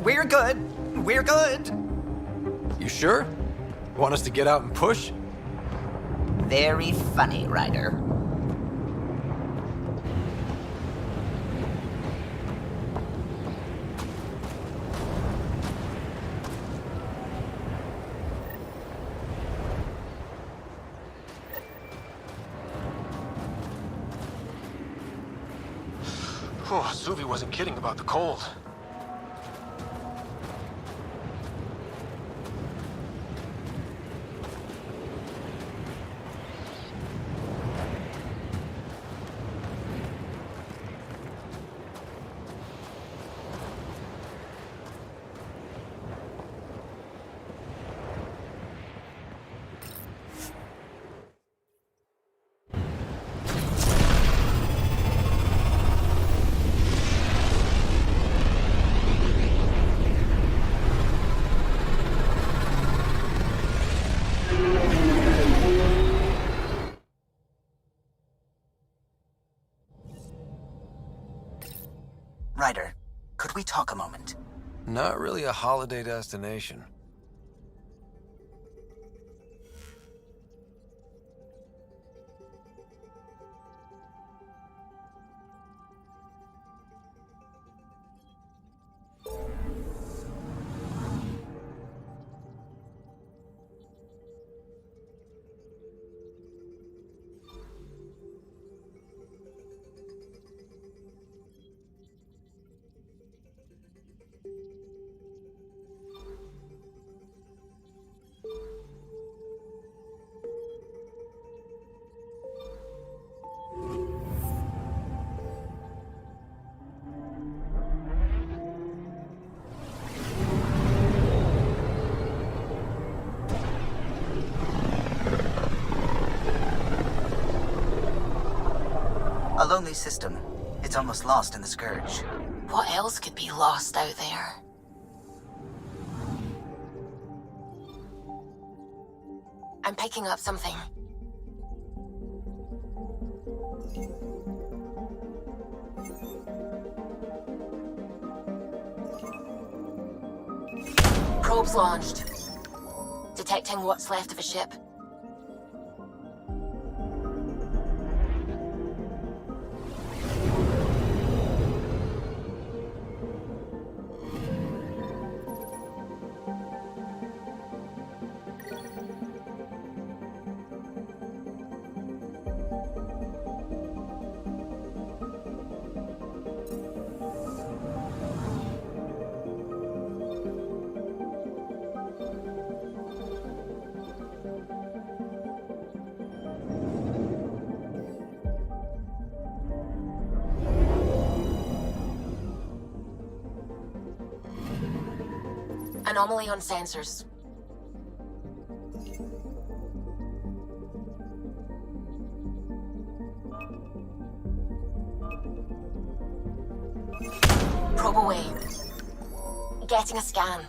We're good. We're good. You sure? Want us to get out and push? Very funny, Ryder. Oh, Suvi wasn't kidding about the cold. Ryder, could we talk a moment? Not really a holiday destination. A lonely system. It's almost lost in the Scourge. What else could be lost out there? I'm picking up something. Probes launched. Detecting what's left of a ship. Anomaly on sensors. Probe away. Getting a scan.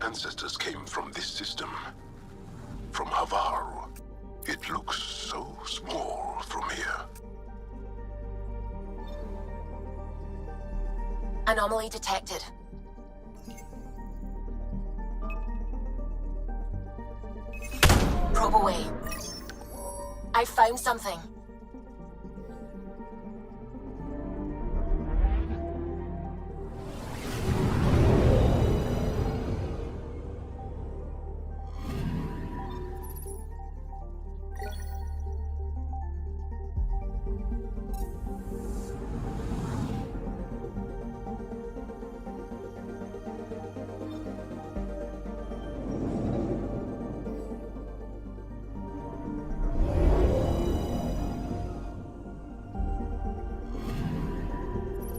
Ancestors came from this system. From Havaru. It looks so small from here. Anomaly detected. Probe away. I found something.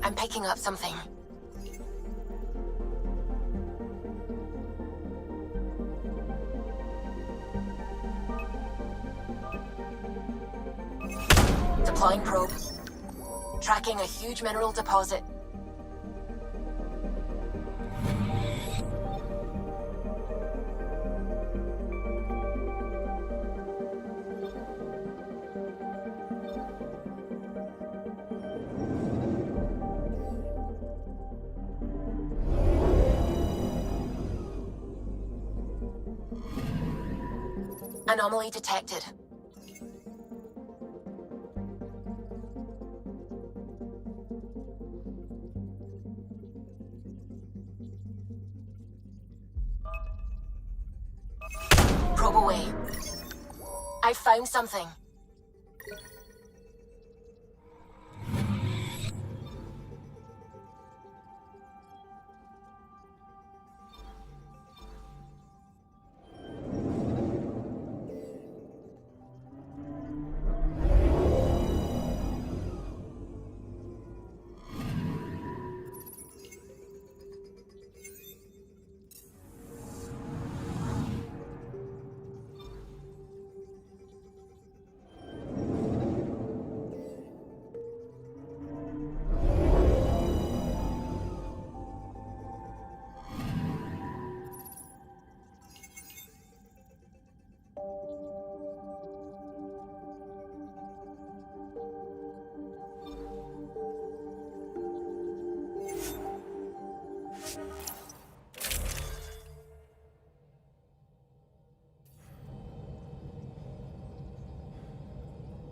I'm picking up something. Deploying probe. Tracking a huge mineral deposit. Anomaly detected. Probe away. I found something.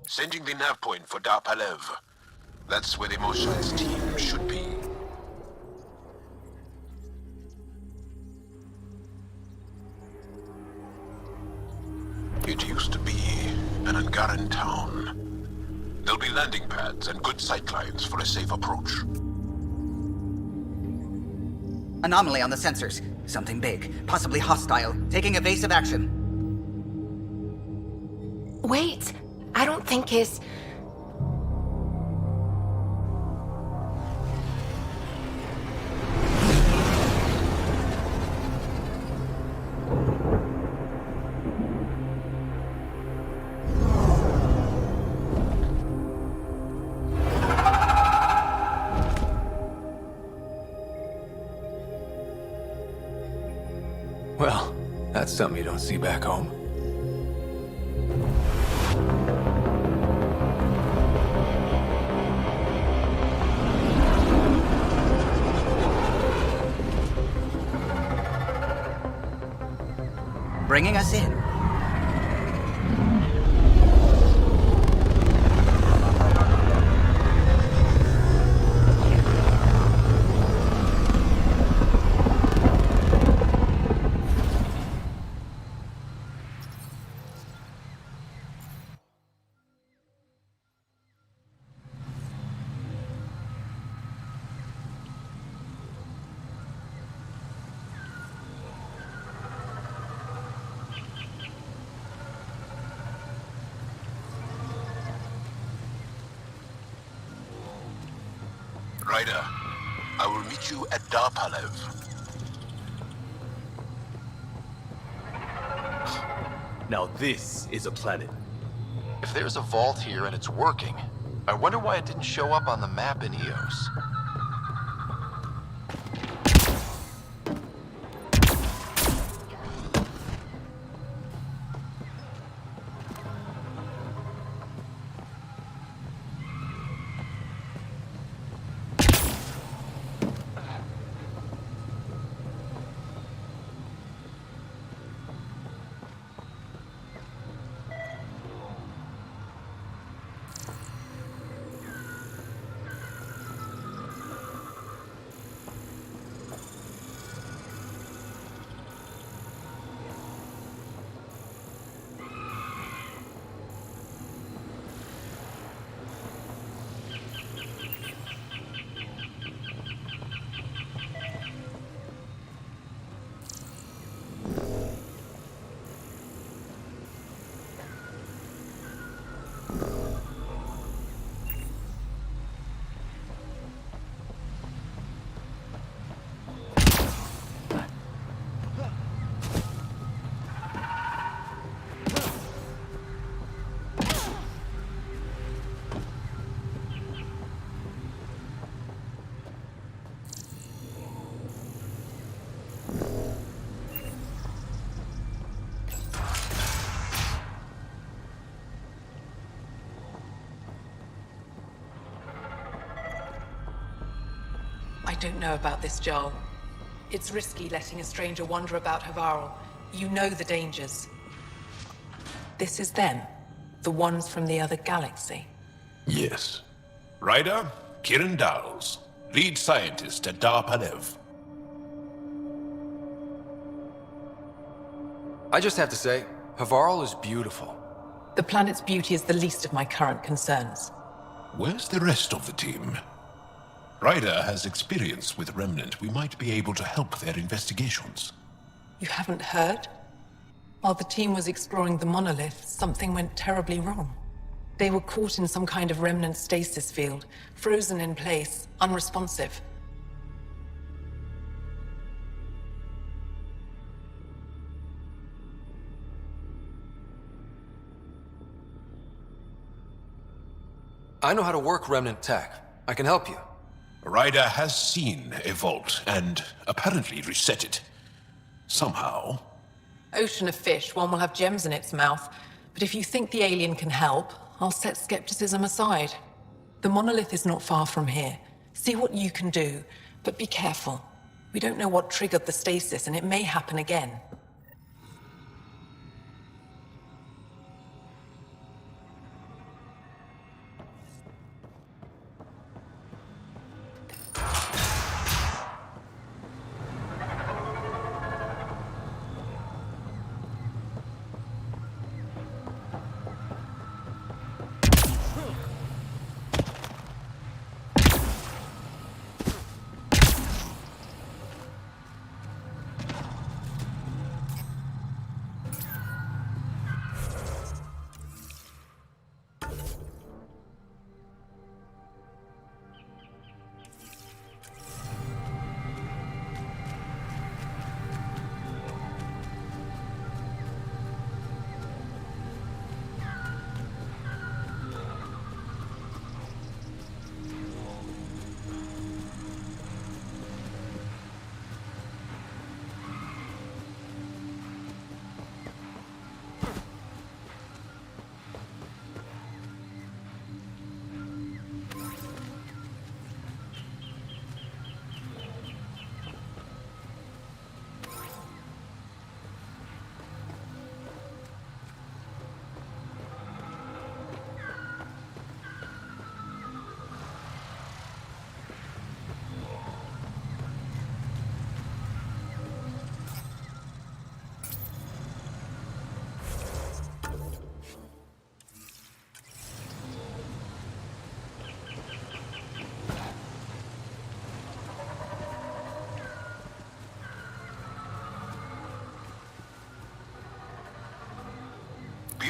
Sending the nav point for Dar Palev. That's where the Mosha's team should be. It used to be an Angaran town. There'll be landing pads and good sightlines for a safe approach. Anomaly on the sensors. Something big, possibly hostile, taking evasive action. Wait, I don't think his... Well, that's something you don't see back home. Bringing us in. Ryder, I will meet you at Dar Palev. Now this is a planet. If there's a vault here and it's working, I wonder why it didn't show up on the map in Eos. I don't know about this, Joel. It's risky letting a stranger wander about Havarl. You know the dangers. This is them. The ones from the other galaxy. Yes. Ryder, Kiran Dowles, lead scientist at Dar Panev. I just have to say, Havarl is beautiful. The planet's beauty is the least of my current concerns. Where's the rest of the team? Ryder has experience with Remnant. We might be able to help their investigations. You haven't heard? While the team was exploring the monolith, something went terribly wrong. They were caught in some kind of Remnant stasis field, frozen in place, unresponsive. I know how to work Remnant tech. I can help you. Ryder has seen a vault and apparently reset it. Somehow. Ocean of fish, one will have gems in its mouth. But if you think the alien can help, I'll set skepticism aside. The monolith is not far from here. See what you can do, but be careful. We don't know what triggered the stasis, and it may happen again.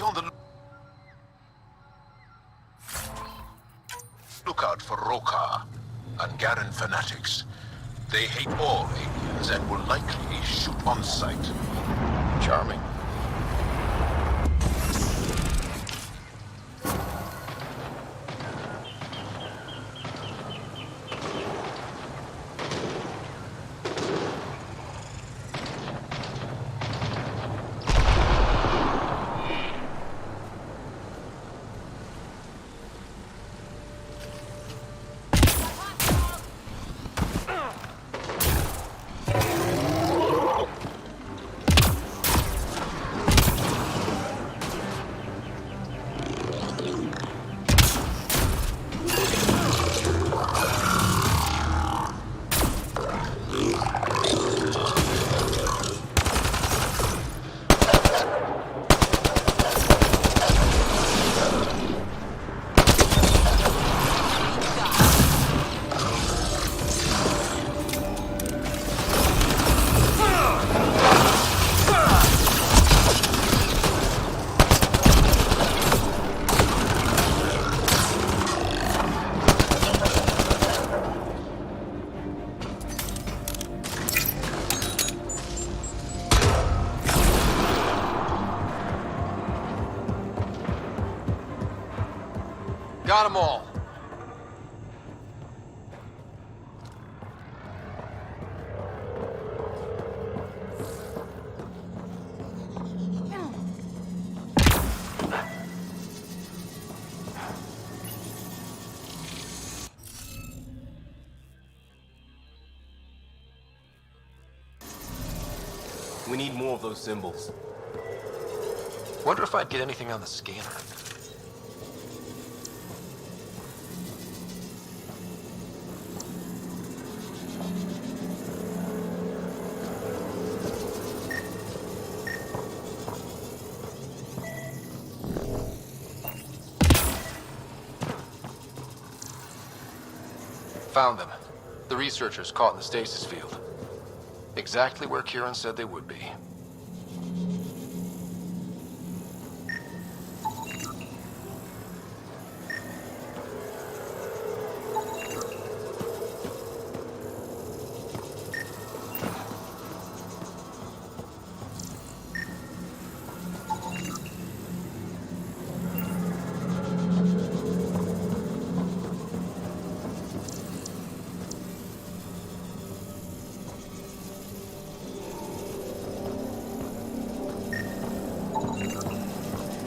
On the lookout for Roka and Garen fanatics. They hate all aliens and will likely shoot on sight. Charming. Got them all. We need more of those symbols. Wonder if I'd get anything on the scanner. Found them. The researchers caught in the stasis field. Exactly where Kieran said they would be.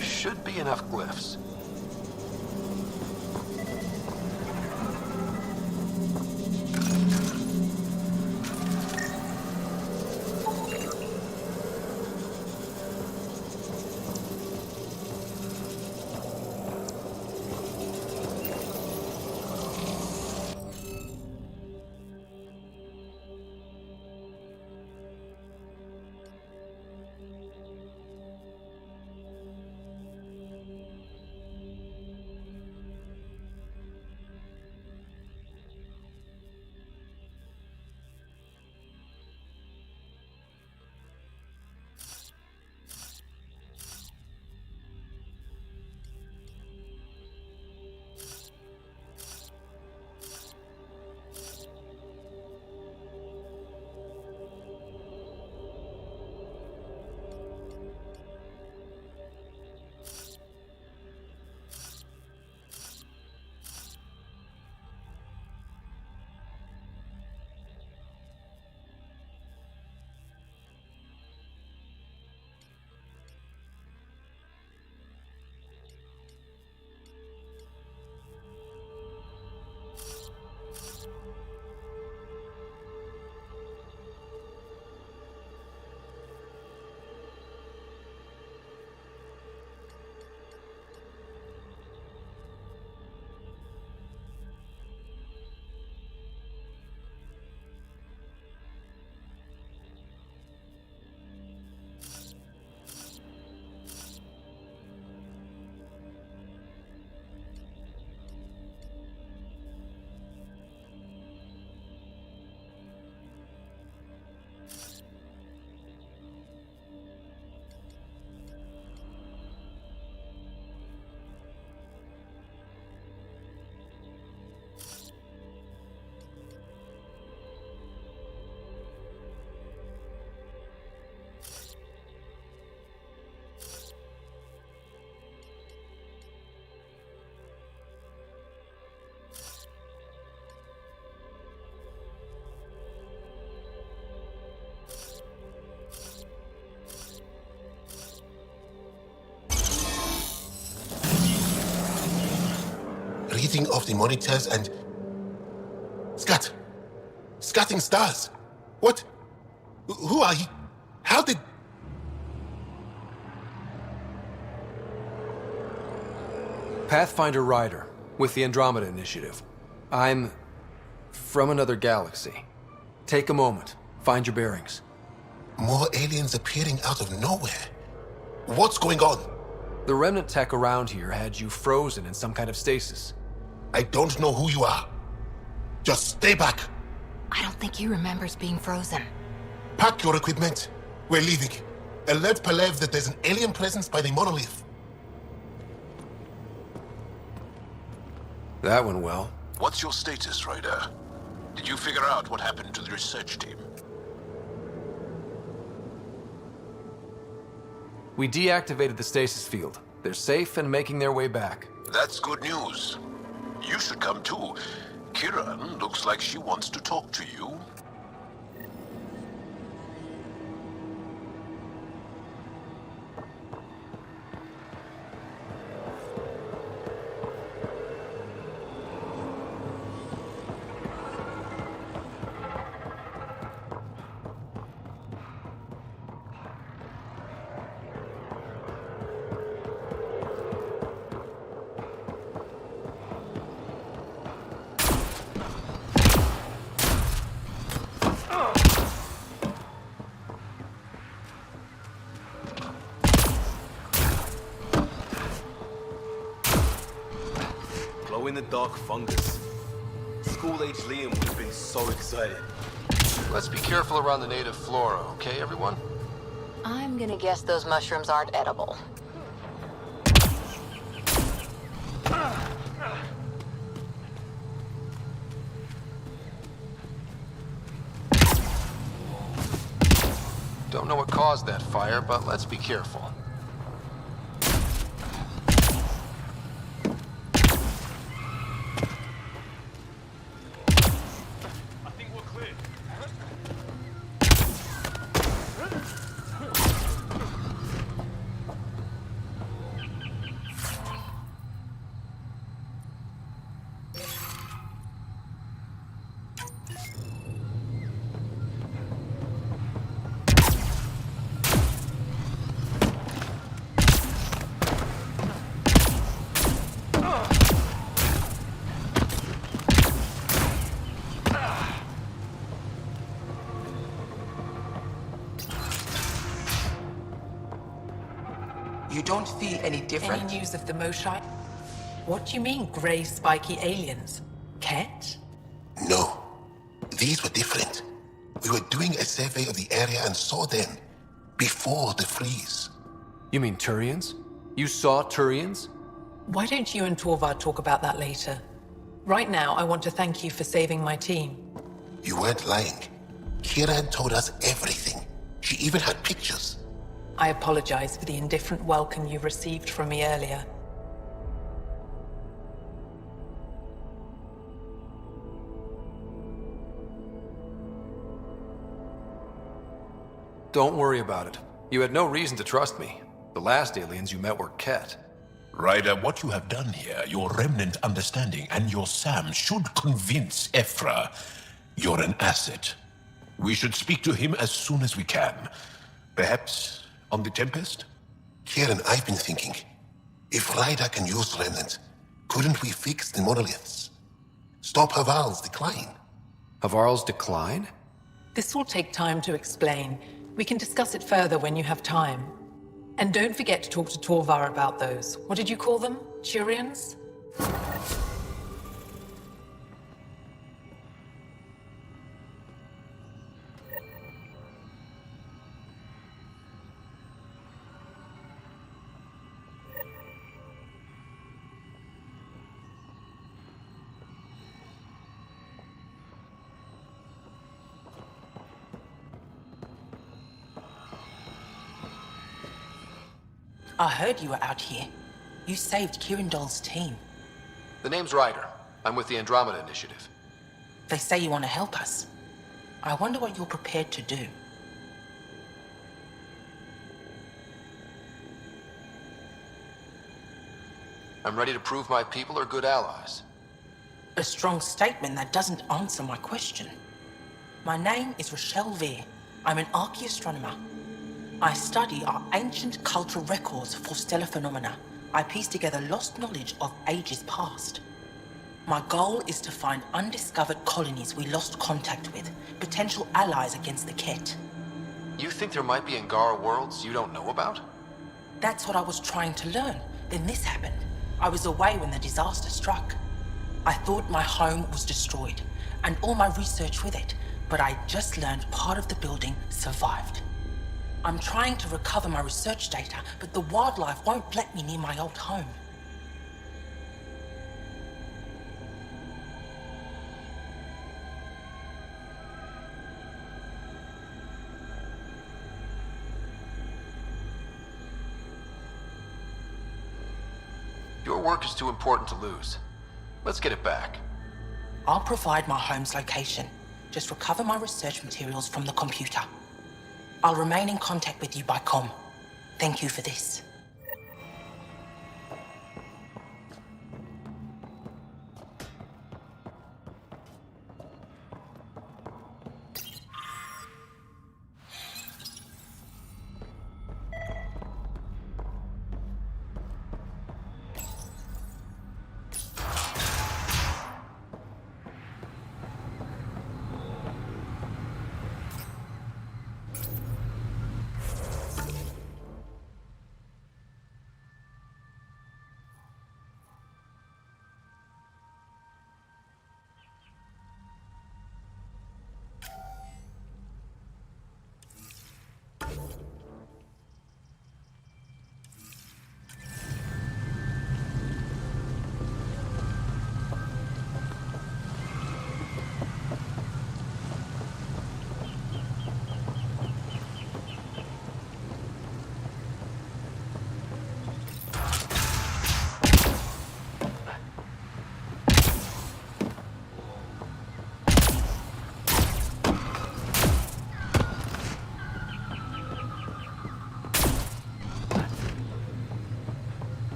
Should be enough glyphs. Reading of the monitors and... Scatting stars. What? Who are you? How did... Pathfinder Ryder, with the Andromeda Initiative. I'm from another galaxy. Take a moment. Find your bearings. More aliens appearing out of nowhere. What's going on? The remnant tech around here had you frozen in some kind of stasis. I don't know who you are. Just stay back. I don't think he remembers being frozen. Pack your equipment. We're leaving. Alert Palev that there's an alien presence by the monolith. That went well. What's your status, Ryder? Did you figure out what happened to the research team? We deactivated the stasis field. They're safe and making their way back. That's good news. You should come too. Kieran looks like she wants to talk to you. glow-in-the-dark fungus. School-age Liam would have been so excited. Let's be careful around the native flora, okay, everyone? I'm gonna guess those mushrooms aren't edible. Don't know what caused that fire, but let's be careful. You don't feel any different? Any news of the Moshae? What do you mean, grey spiky aliens? Ket? No. These were different. We were doing a survey of the area and saw them before the freeze. You mean Turians? You saw Turians? Why don't you and Torvar talk about that later? Right now, I want to thank you for saving my team. You weren't lying. Kira had told us everything. She even had pictures. I apologize for the indifferent welcome you received from me earlier. Don't worry about it. You had no reason to trust me. The last aliens you met were Ket. Ryder, what you have done here, your remnant understanding and your Sam should convince Ephra you're an asset. We should speak to him as soon as we can. Perhaps on the Tempest? Kieran, I've been thinking. If Ryder can use remnant, couldn't we fix the monoliths? Stop Havarl's decline? Havarl's decline? This will take time to explain. We can discuss it further when you have time. And don't forget to talk to Torvar about those. What did you call them? Turians? I heard you were out here. You saved Kirindol's team. The name's Ryder. I'm with the Andromeda Initiative. They say you want to help us. I wonder what you're prepared to do. I'm ready to prove my people are good allies. A strong statement that doesn't answer my question. My name is Rochelle Veer. I'm an archaeoastronomer. I study our ancient cultural records for stellar phenomena. I piece together lost knowledge of ages past. My goal is to find undiscovered colonies we lost contact with, potential allies against the Ket. You think there might be Angara worlds you don't know about? That's what I was trying to learn. Then this happened. I was away when the disaster struck. I thought my home was destroyed, and all my research with it, but I just learned part of the building survived. I'm trying to recover my research data, but the wildlife won't let me near my old home. Your work is too important to lose. Let's get it back. I'll provide my home's location. Just recover my research materials from the computer. I'll remain in contact with you by comm. Thank you for this.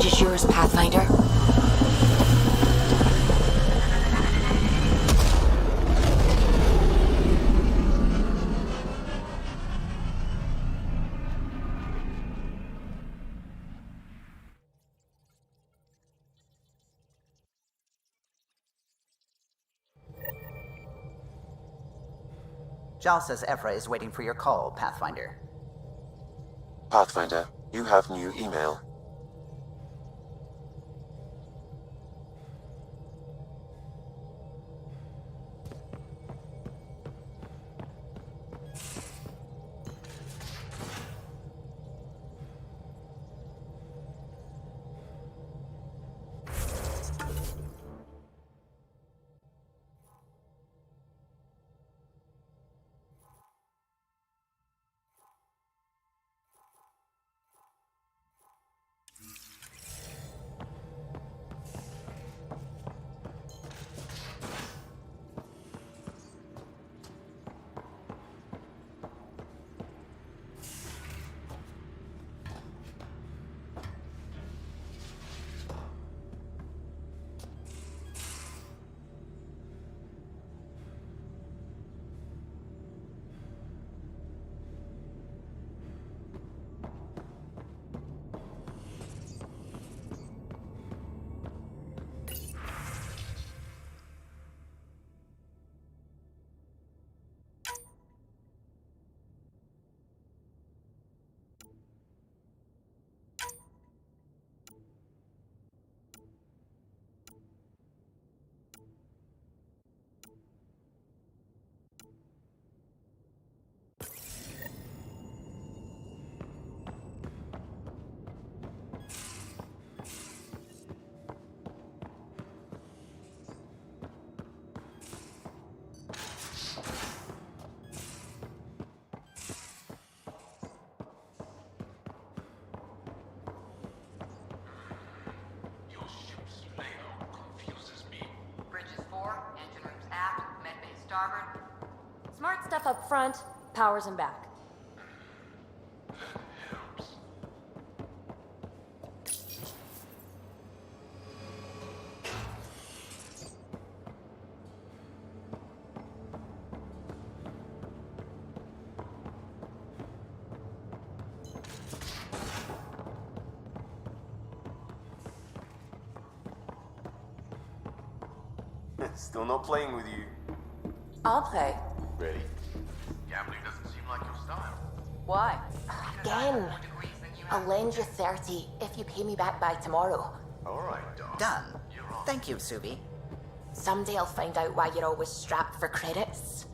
stage is yours, Pathfinder. Jal says Ephra is waiting for your call, Pathfinder. Pathfinder, you have new email. Starboard. Smart stuff up front, powers him back. Still not playing with you. I'll play. Ready? Gambling doesn't seem like your style. Why? Again. I'll lend you 30 if you pay me back by tomorrow. Alright, Doc. Done. Thank you, Subi. Someday I'll find out why you're always strapped for credits.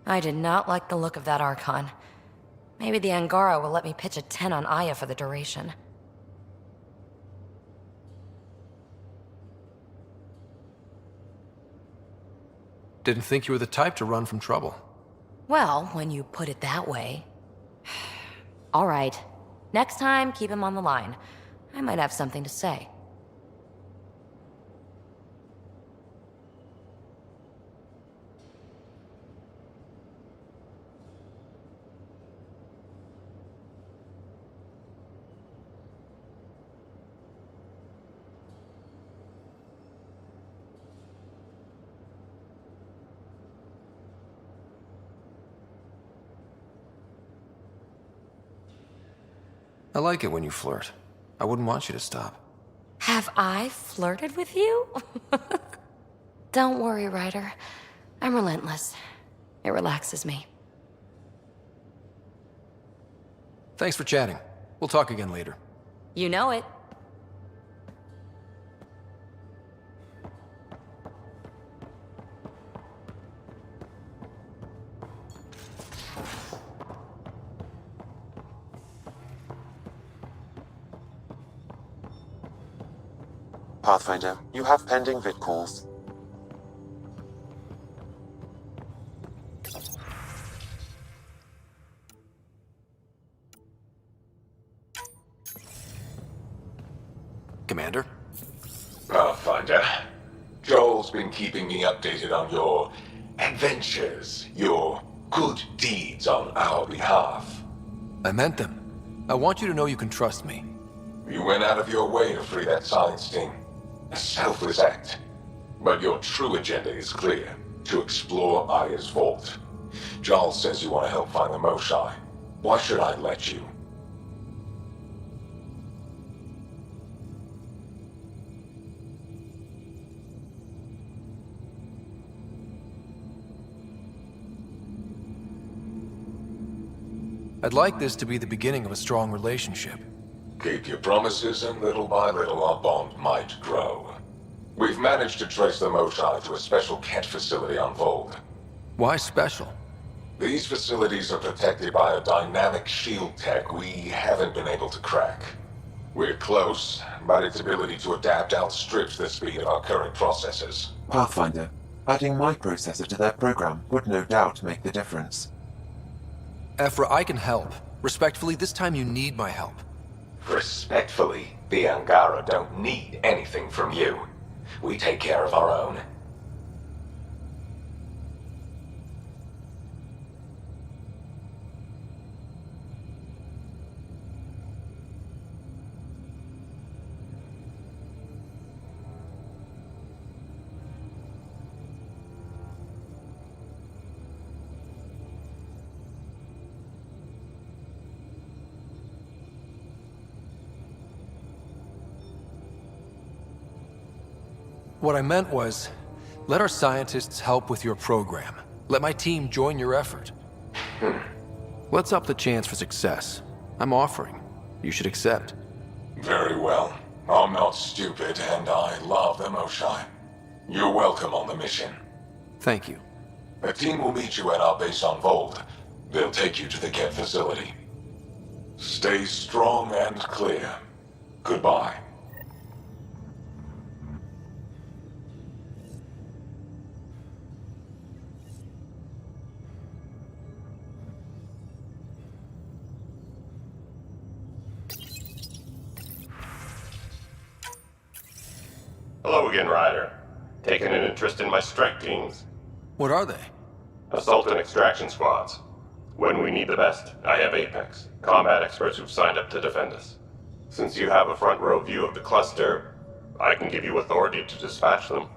I did not like the look of that Archon. Maybe the Angara will let me pitch a 10 on Aya for the duration. Didn't think you were the type to run from trouble. Well, when you put it that way. All right. Next time, keep him on the line. I might have something to say. I like it when you flirt. I wouldn't want you to stop. Have I flirted with you? Don't worry, Ryder. I'm relentless. It relaxes me. Thanks for chatting. We'll talk again later. You know it. Pathfinder, you have pending vid calls. Commander? Pathfinder, Joel's been keeping me updated on your adventures, your good deeds on our behalf. I meant them. I want you to know you can trust me. You went out of your way to free that science team. A selfless act. But your true agenda is clear. To explore Aya's vault. Giles says you want to help find the Moshae. Why should I let you? I'd like this to be the beginning of a strong relationship. Keep your promises, and little by little our bond might grow. We've managed to trace the Moshae to a special Kett facility on Vold. Why special? These facilities are protected by a dynamic shield tech we haven't been able to crack. We're close, but its ability to adapt outstrips the speed of our current processors. Pathfinder, adding my processor to their program would no doubt make the difference. Ephra, I can help. Respectfully, this time you need my help. Respectfully, the Angara don't need anything from you. We take care of our own. What I meant was, let our scientists help with your program. Let my team join your effort. Let's up the chance for success. I'm offering. You should accept. Very well. I'm not stupid, and I love the Moshae. You're welcome on the mission. Thank you. A team will meet you at our base on Vold. They'll take you to the Kett facility. Stay strong and clear. Goodbye. Hello again, Ryder. Taking an interest in my strike teams? What are they? Assault and extraction squads. When we need the best, I have Apex, combat experts who've signed up to defend us. Since you have a front row view of the cluster, I can give you authority to dispatch them.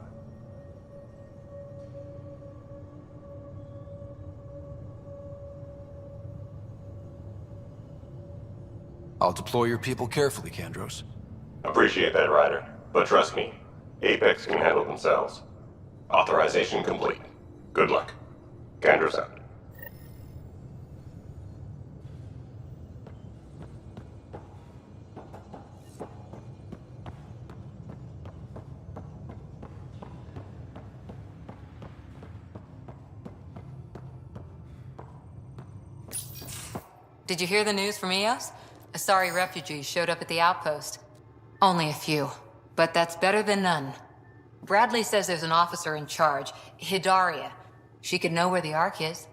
I'll deploy your people carefully, Kandros. Appreciate that, Ryder. But trust me, Apex can handle themselves. Authorization complete. Good luck. Kandros out. Did you hear the news from Eos? Asari refugees showed up at the outpost. Only a few, but that's better than none. Bradley says there's an officer in charge, Hidaria. She could know where the Ark is.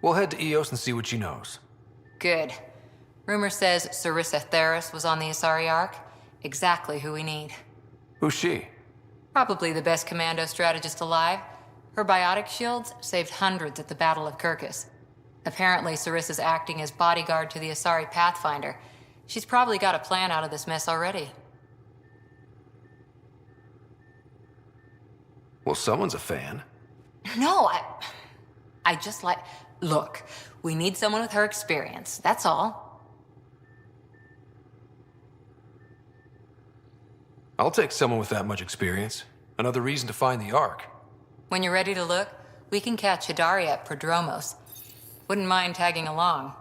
We'll head to Eos and see what she knows. Good. Rumor says Sarissa Theris was on the Asari Ark. Exactly who we need. Who's she? Probably the best commando strategist alive. Her biotic shields saved hundreds at the Battle of Kirkus. Apparently, Sarissa's acting as bodyguard to the Asari Pathfinder. She's probably got a plan out of this mess already. Well, someone's a fan. No, I just like... Look, we need someone with her experience, that's all. I'll take someone with that much experience. Another reason to find the Ark. When you're ready to look, we can catch Hidaria at Prodromos. Wouldn't mind tagging along.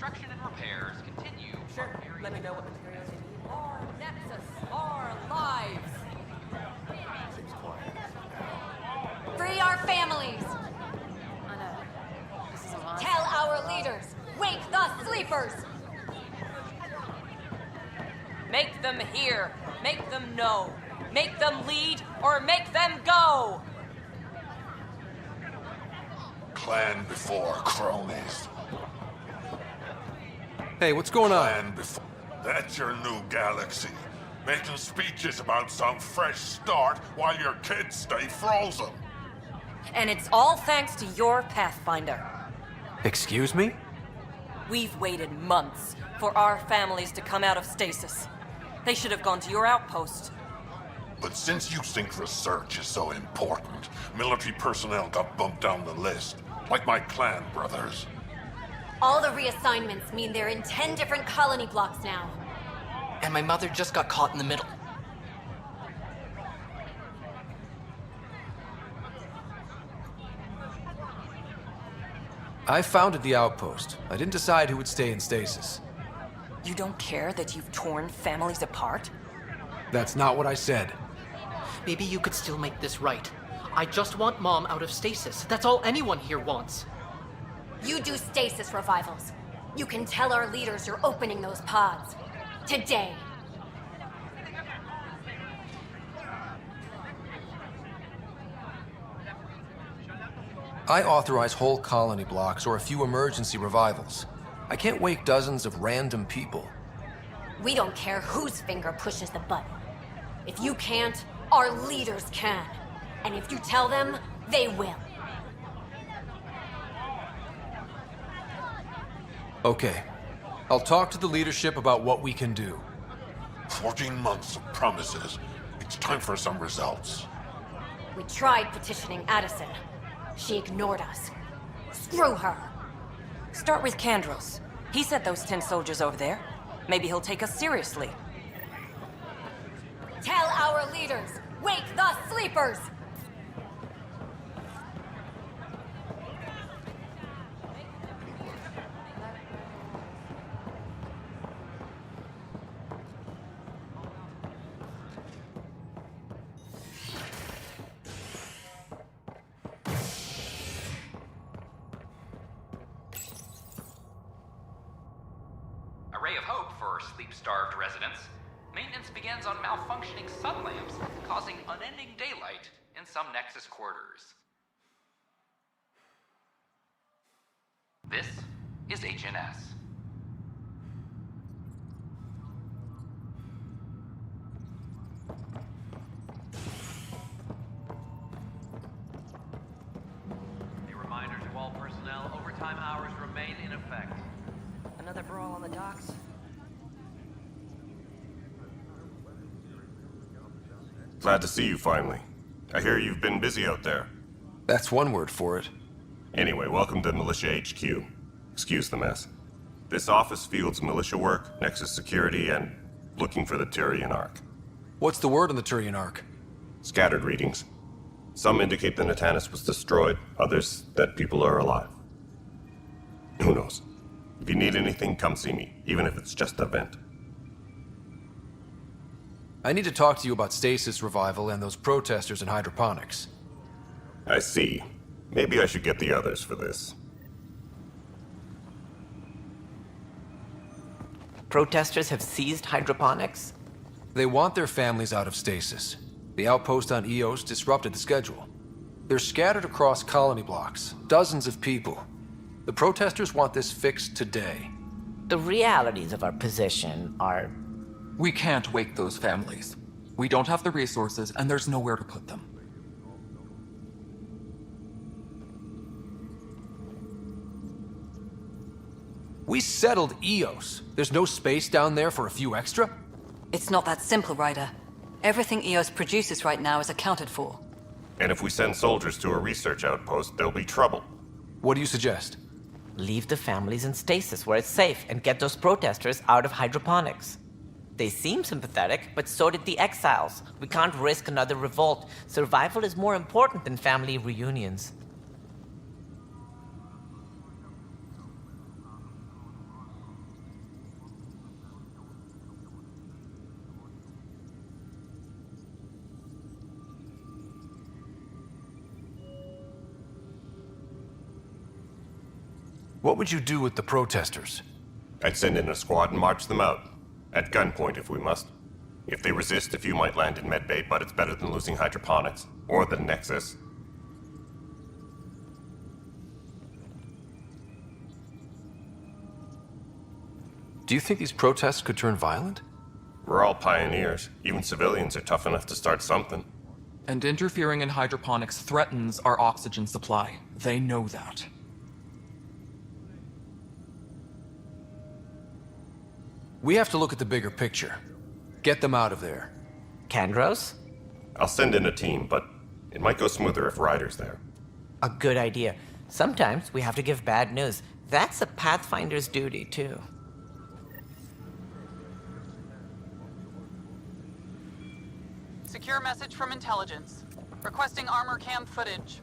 construction and repairs continue. Sure, let me know what materials you need. More Nexus, more lives. Free our families. I know. This is a lot. Tell our leaders, wake the sleepers. Make them hear. Make them know. Make them lead or make them go. Clan before cronies. Hey, what's going on? Clan before. That's your new galaxy. Making speeches about some fresh start while your kids stay frozen. And it's all thanks to your Pathfinder. Excuse me? We've waited months for our families to come out of stasis. They should have gone to your outpost. But since you think research is so important, military personnel got bumped down the list. Like my clan brothers. All the reassignments mean they're in 10 different colony blocks now. And my mother just got caught in the middle. I founded the outpost. I didn't decide who would stay in stasis. You don't care that you've torn families apart? That's not what I said. Maybe you could still make this right. I just want Mom out of stasis. That's all anyone here wants. You do stasis revivals. You can tell our leaders you're opening those pods. Today. I authorize whole colony blocks or a few emergency revivals. I can't wake dozens of random people. We don't care whose finger pushes the button. If you can't, our leaders can. And if you tell them, they will. Okay. I'll talk to the leadership about what we can do. 14 months of promises. It's time for some results. We tried petitioning Addison. She ignored us. Screw her. Start with Candros. He sent those 10 soldiers over there. Maybe he'll take us seriously. Tell our leaders, wake the sleepers! A ray of hope for sleep-starved residents. Maintenance begins on malfunctioning sun lamps, causing unending daylight in some Nexus quarters. This is HNS. A reminder to all personnel, overtime hours remain in effect. Another brawl on the docks? Glad to see you finally. I hear you've been busy out there. That's one word for it. Anyway, welcome to Militia HQ. Excuse the mess. This office fields militia work, Nexus security, and looking for the Tyrian Ark. What's the word on the Tyrian Ark? Scattered readings. Some indicate the Natanus was destroyed, others that people are alive. Who knows? If you need anything, come see me, even if it's just a vent. I need to talk to you about stasis revival and those protesters in hydroponics. I see. Maybe I should get the others for this. Protesters have seized hydroponics? They want their families out of stasis. The outpost on Eos disrupted the schedule. They're scattered across colony blocks, dozens of people. The protesters want this fixed today. The realities of our position are... We can't wake those families. We don't have the resources, and there's nowhere to put them. We settled Eos. There's no space down there for a few extra? It's not that simple, Ryder. Everything Eos produces right now is accounted for. And if we send soldiers to a research outpost, there'll be trouble. What do you suggest? Leave the families in stasis where it's safe and get those protesters out of hydroponics. They seem sympathetic, but so did the exiles. We can't risk another revolt. Survival is more important than family reunions. What would you do with the protesters? I'd send in a squad and march them out. At gunpoint if we must. If they resist, a few might land in medbay, but it's better than losing hydroponics. Or the Nexus. Do you think these protests could turn violent? We're all pioneers. Even civilians are tough enough to start something. And interfering in hydroponics threatens our oxygen supply. They know that. We have to look at the bigger picture. Get them out of there. Kandros? I'll send in a team, but it might go smoother if Ryder's there. A good idea. Sometimes we have to give bad news. That's a Pathfinder's duty, too. Secure message from intelligence. Requesting armor cam footage.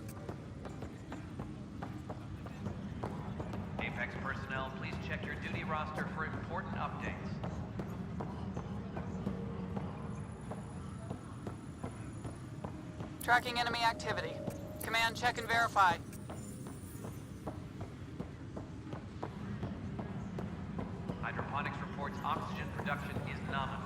Apex personnel, please check your duty roster for important updates. Tracking enemy activity. Command check and verify. Hydroponics reports oxygen production is nominal.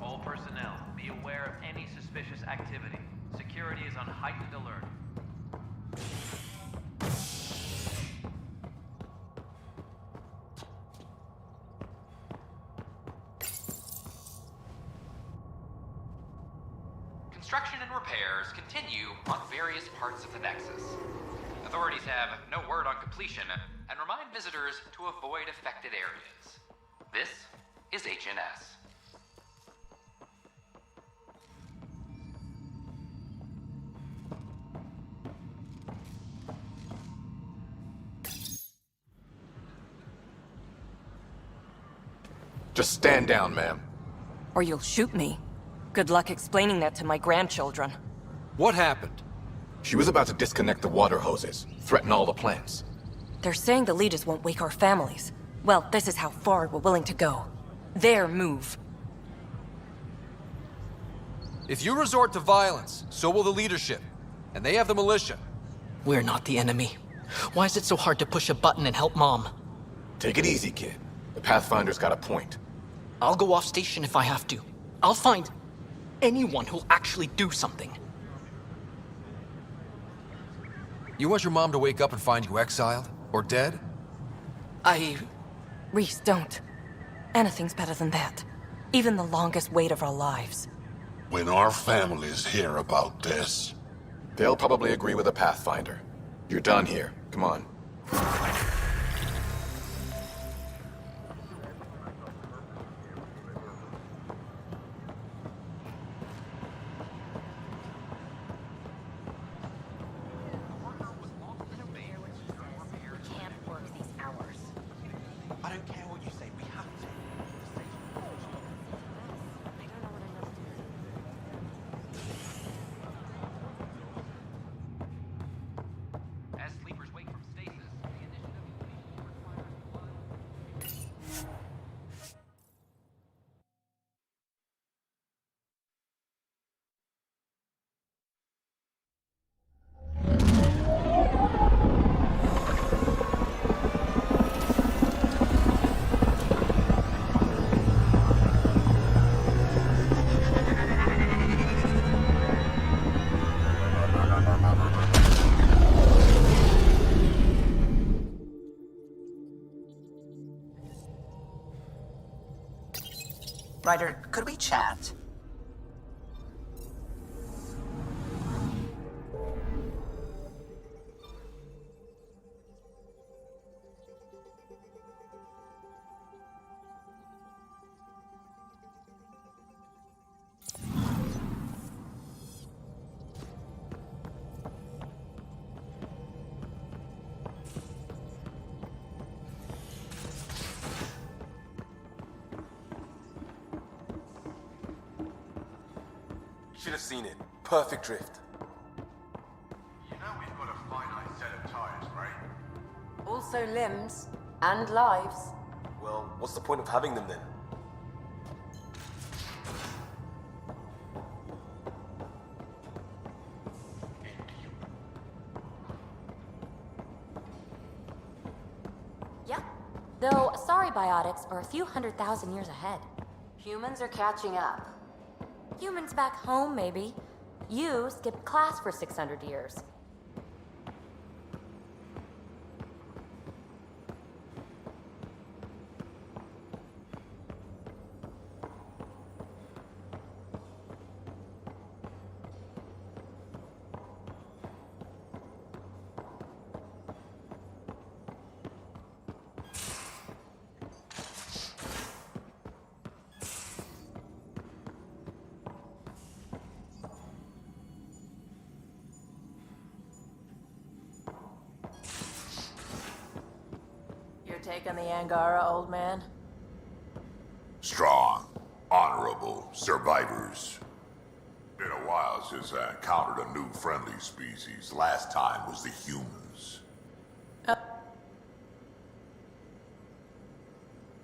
All personnel, be aware of any suspicious activity. Security is on heightened alert. Construction and repairs continue on various parts of the Nexus. Authorities have no word on completion and remind visitors to avoid affected areas. This is HNS. Just stand down, ma'am. Or you'll shoot me. Good luck explaining that to my grandchildren. What happened? She was about to disconnect the water hoses, threaten all the plants. They're saying the leaders won't wake our families. Well, this is how far we're willing to go. Their move. If you resort to violence, so will the leadership. And they have the militia. We're not the enemy. Why is it so hard to push a button and help Mom? Take it easy, kid. The Pathfinder's got a point. I'll go off station if I have to. I'll find anyone who'll actually do something. You want your mom to wake up and find you exiled? Or dead? Reese, don't. Anything's better than that. Even the longest wait of our lives. When our families hear about this... They'll probably agree with the Pathfinder. You're done here. Come on. I don't care what you say, we have to. As sleepers wake from stasis, the initiative requires blood. Ryder, could we chat? Should have seen it. Perfect drift. You know we've got a finite set of tires, right? Also limbs. And lives. Well, what's the point of having them then? Yeah. Though, sorry biotics are a few 100,000 years ahead. Humans are catching up. Humans back home, maybe. You skipped class for 600 years. Taking the Angara, old man? Strong, honorable survivors. Been a while since I encountered a new friendly species. Last time was the humans.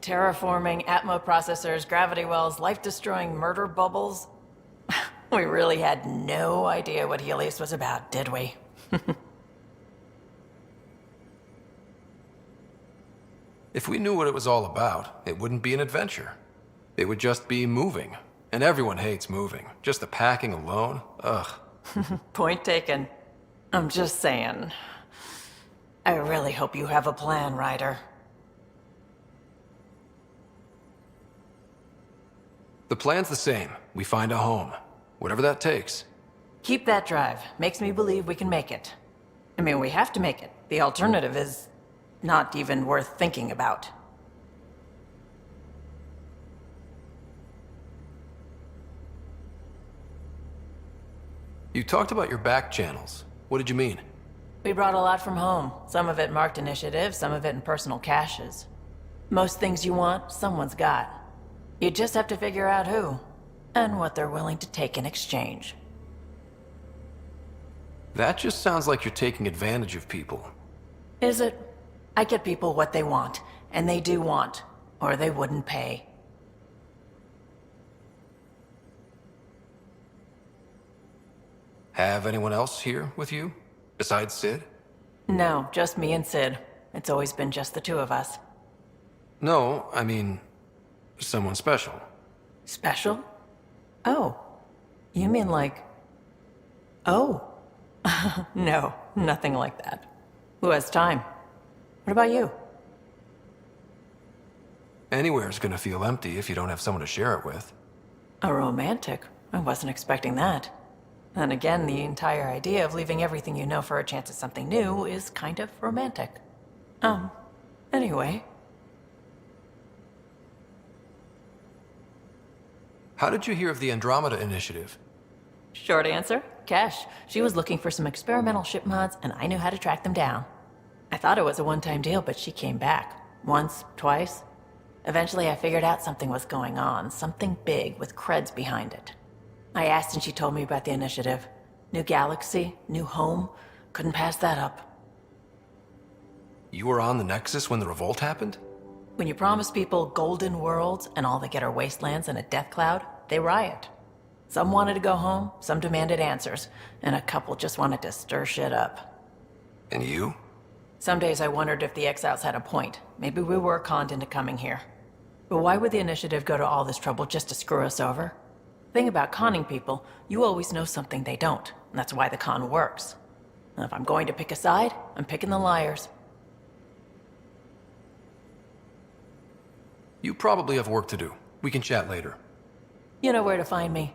Terraforming, Atmo processors, gravity wells, life-destroying murder bubbles. We really had no idea what Helios was about, did we? If we knew what it was all about, it wouldn't be an adventure. It would just be moving. And everyone hates moving. Just the packing alone, ugh. Point taken. I'm just saying. I really hope you have a plan, Ryder. The plan's the same. We find a home. Whatever that takes. Keep that drive. Makes me believe we can make it. I mean, we have to make it. The alternative is not even worth thinking about. You talked about your back channels. What did you mean? We brought a lot from home. Some of it marked initiative, some of it in personal caches. Most things you want, someone's got. You just have to figure out who, and what they're willing to take in exchange. That just sounds like you're taking advantage of people. Is it? I get people what they want, and they do want, or they wouldn't pay. Have anyone else here with you? Besides Sid? No, just me and Sid. It's always been just the two of us. No, I mean, someone special. Special? Oh. You mean like... Oh. No, nothing like that. Who has time? What about you? Anywhere's gonna feel empty if you don't have someone to share it with. A romantic? I wasn't expecting that. Then again, the entire idea of leaving everything you know for a chance at something new is kind of romantic. Anyway. How did you hear of the Andromeda Initiative? Short answer, Cash. She was looking for some experimental ship mods, and I knew how to track them down. I thought it was a one-time deal, but she came back. Once, twice. Eventually I figured out something was going on, something big with creds behind it. I asked and she told me about the initiative. New galaxy, new home. Couldn't pass that up. You were on the Nexus when the revolt happened? When you promise people golden worlds and all they get are wastelands and a death cloud, they riot. Some wanted to go home, some demanded answers, and a couple just wanted to stir shit up. And you? Some days I wondered if the exiles had a point. Maybe we were conned into coming here. But why would the initiative go to all this trouble just to screw us over? Thing about conning people, you always know something they don't, and that's why the con works. And if I'm going to pick a side, I'm picking the liars. You probably have work to do. We can chat later. You know where to find me.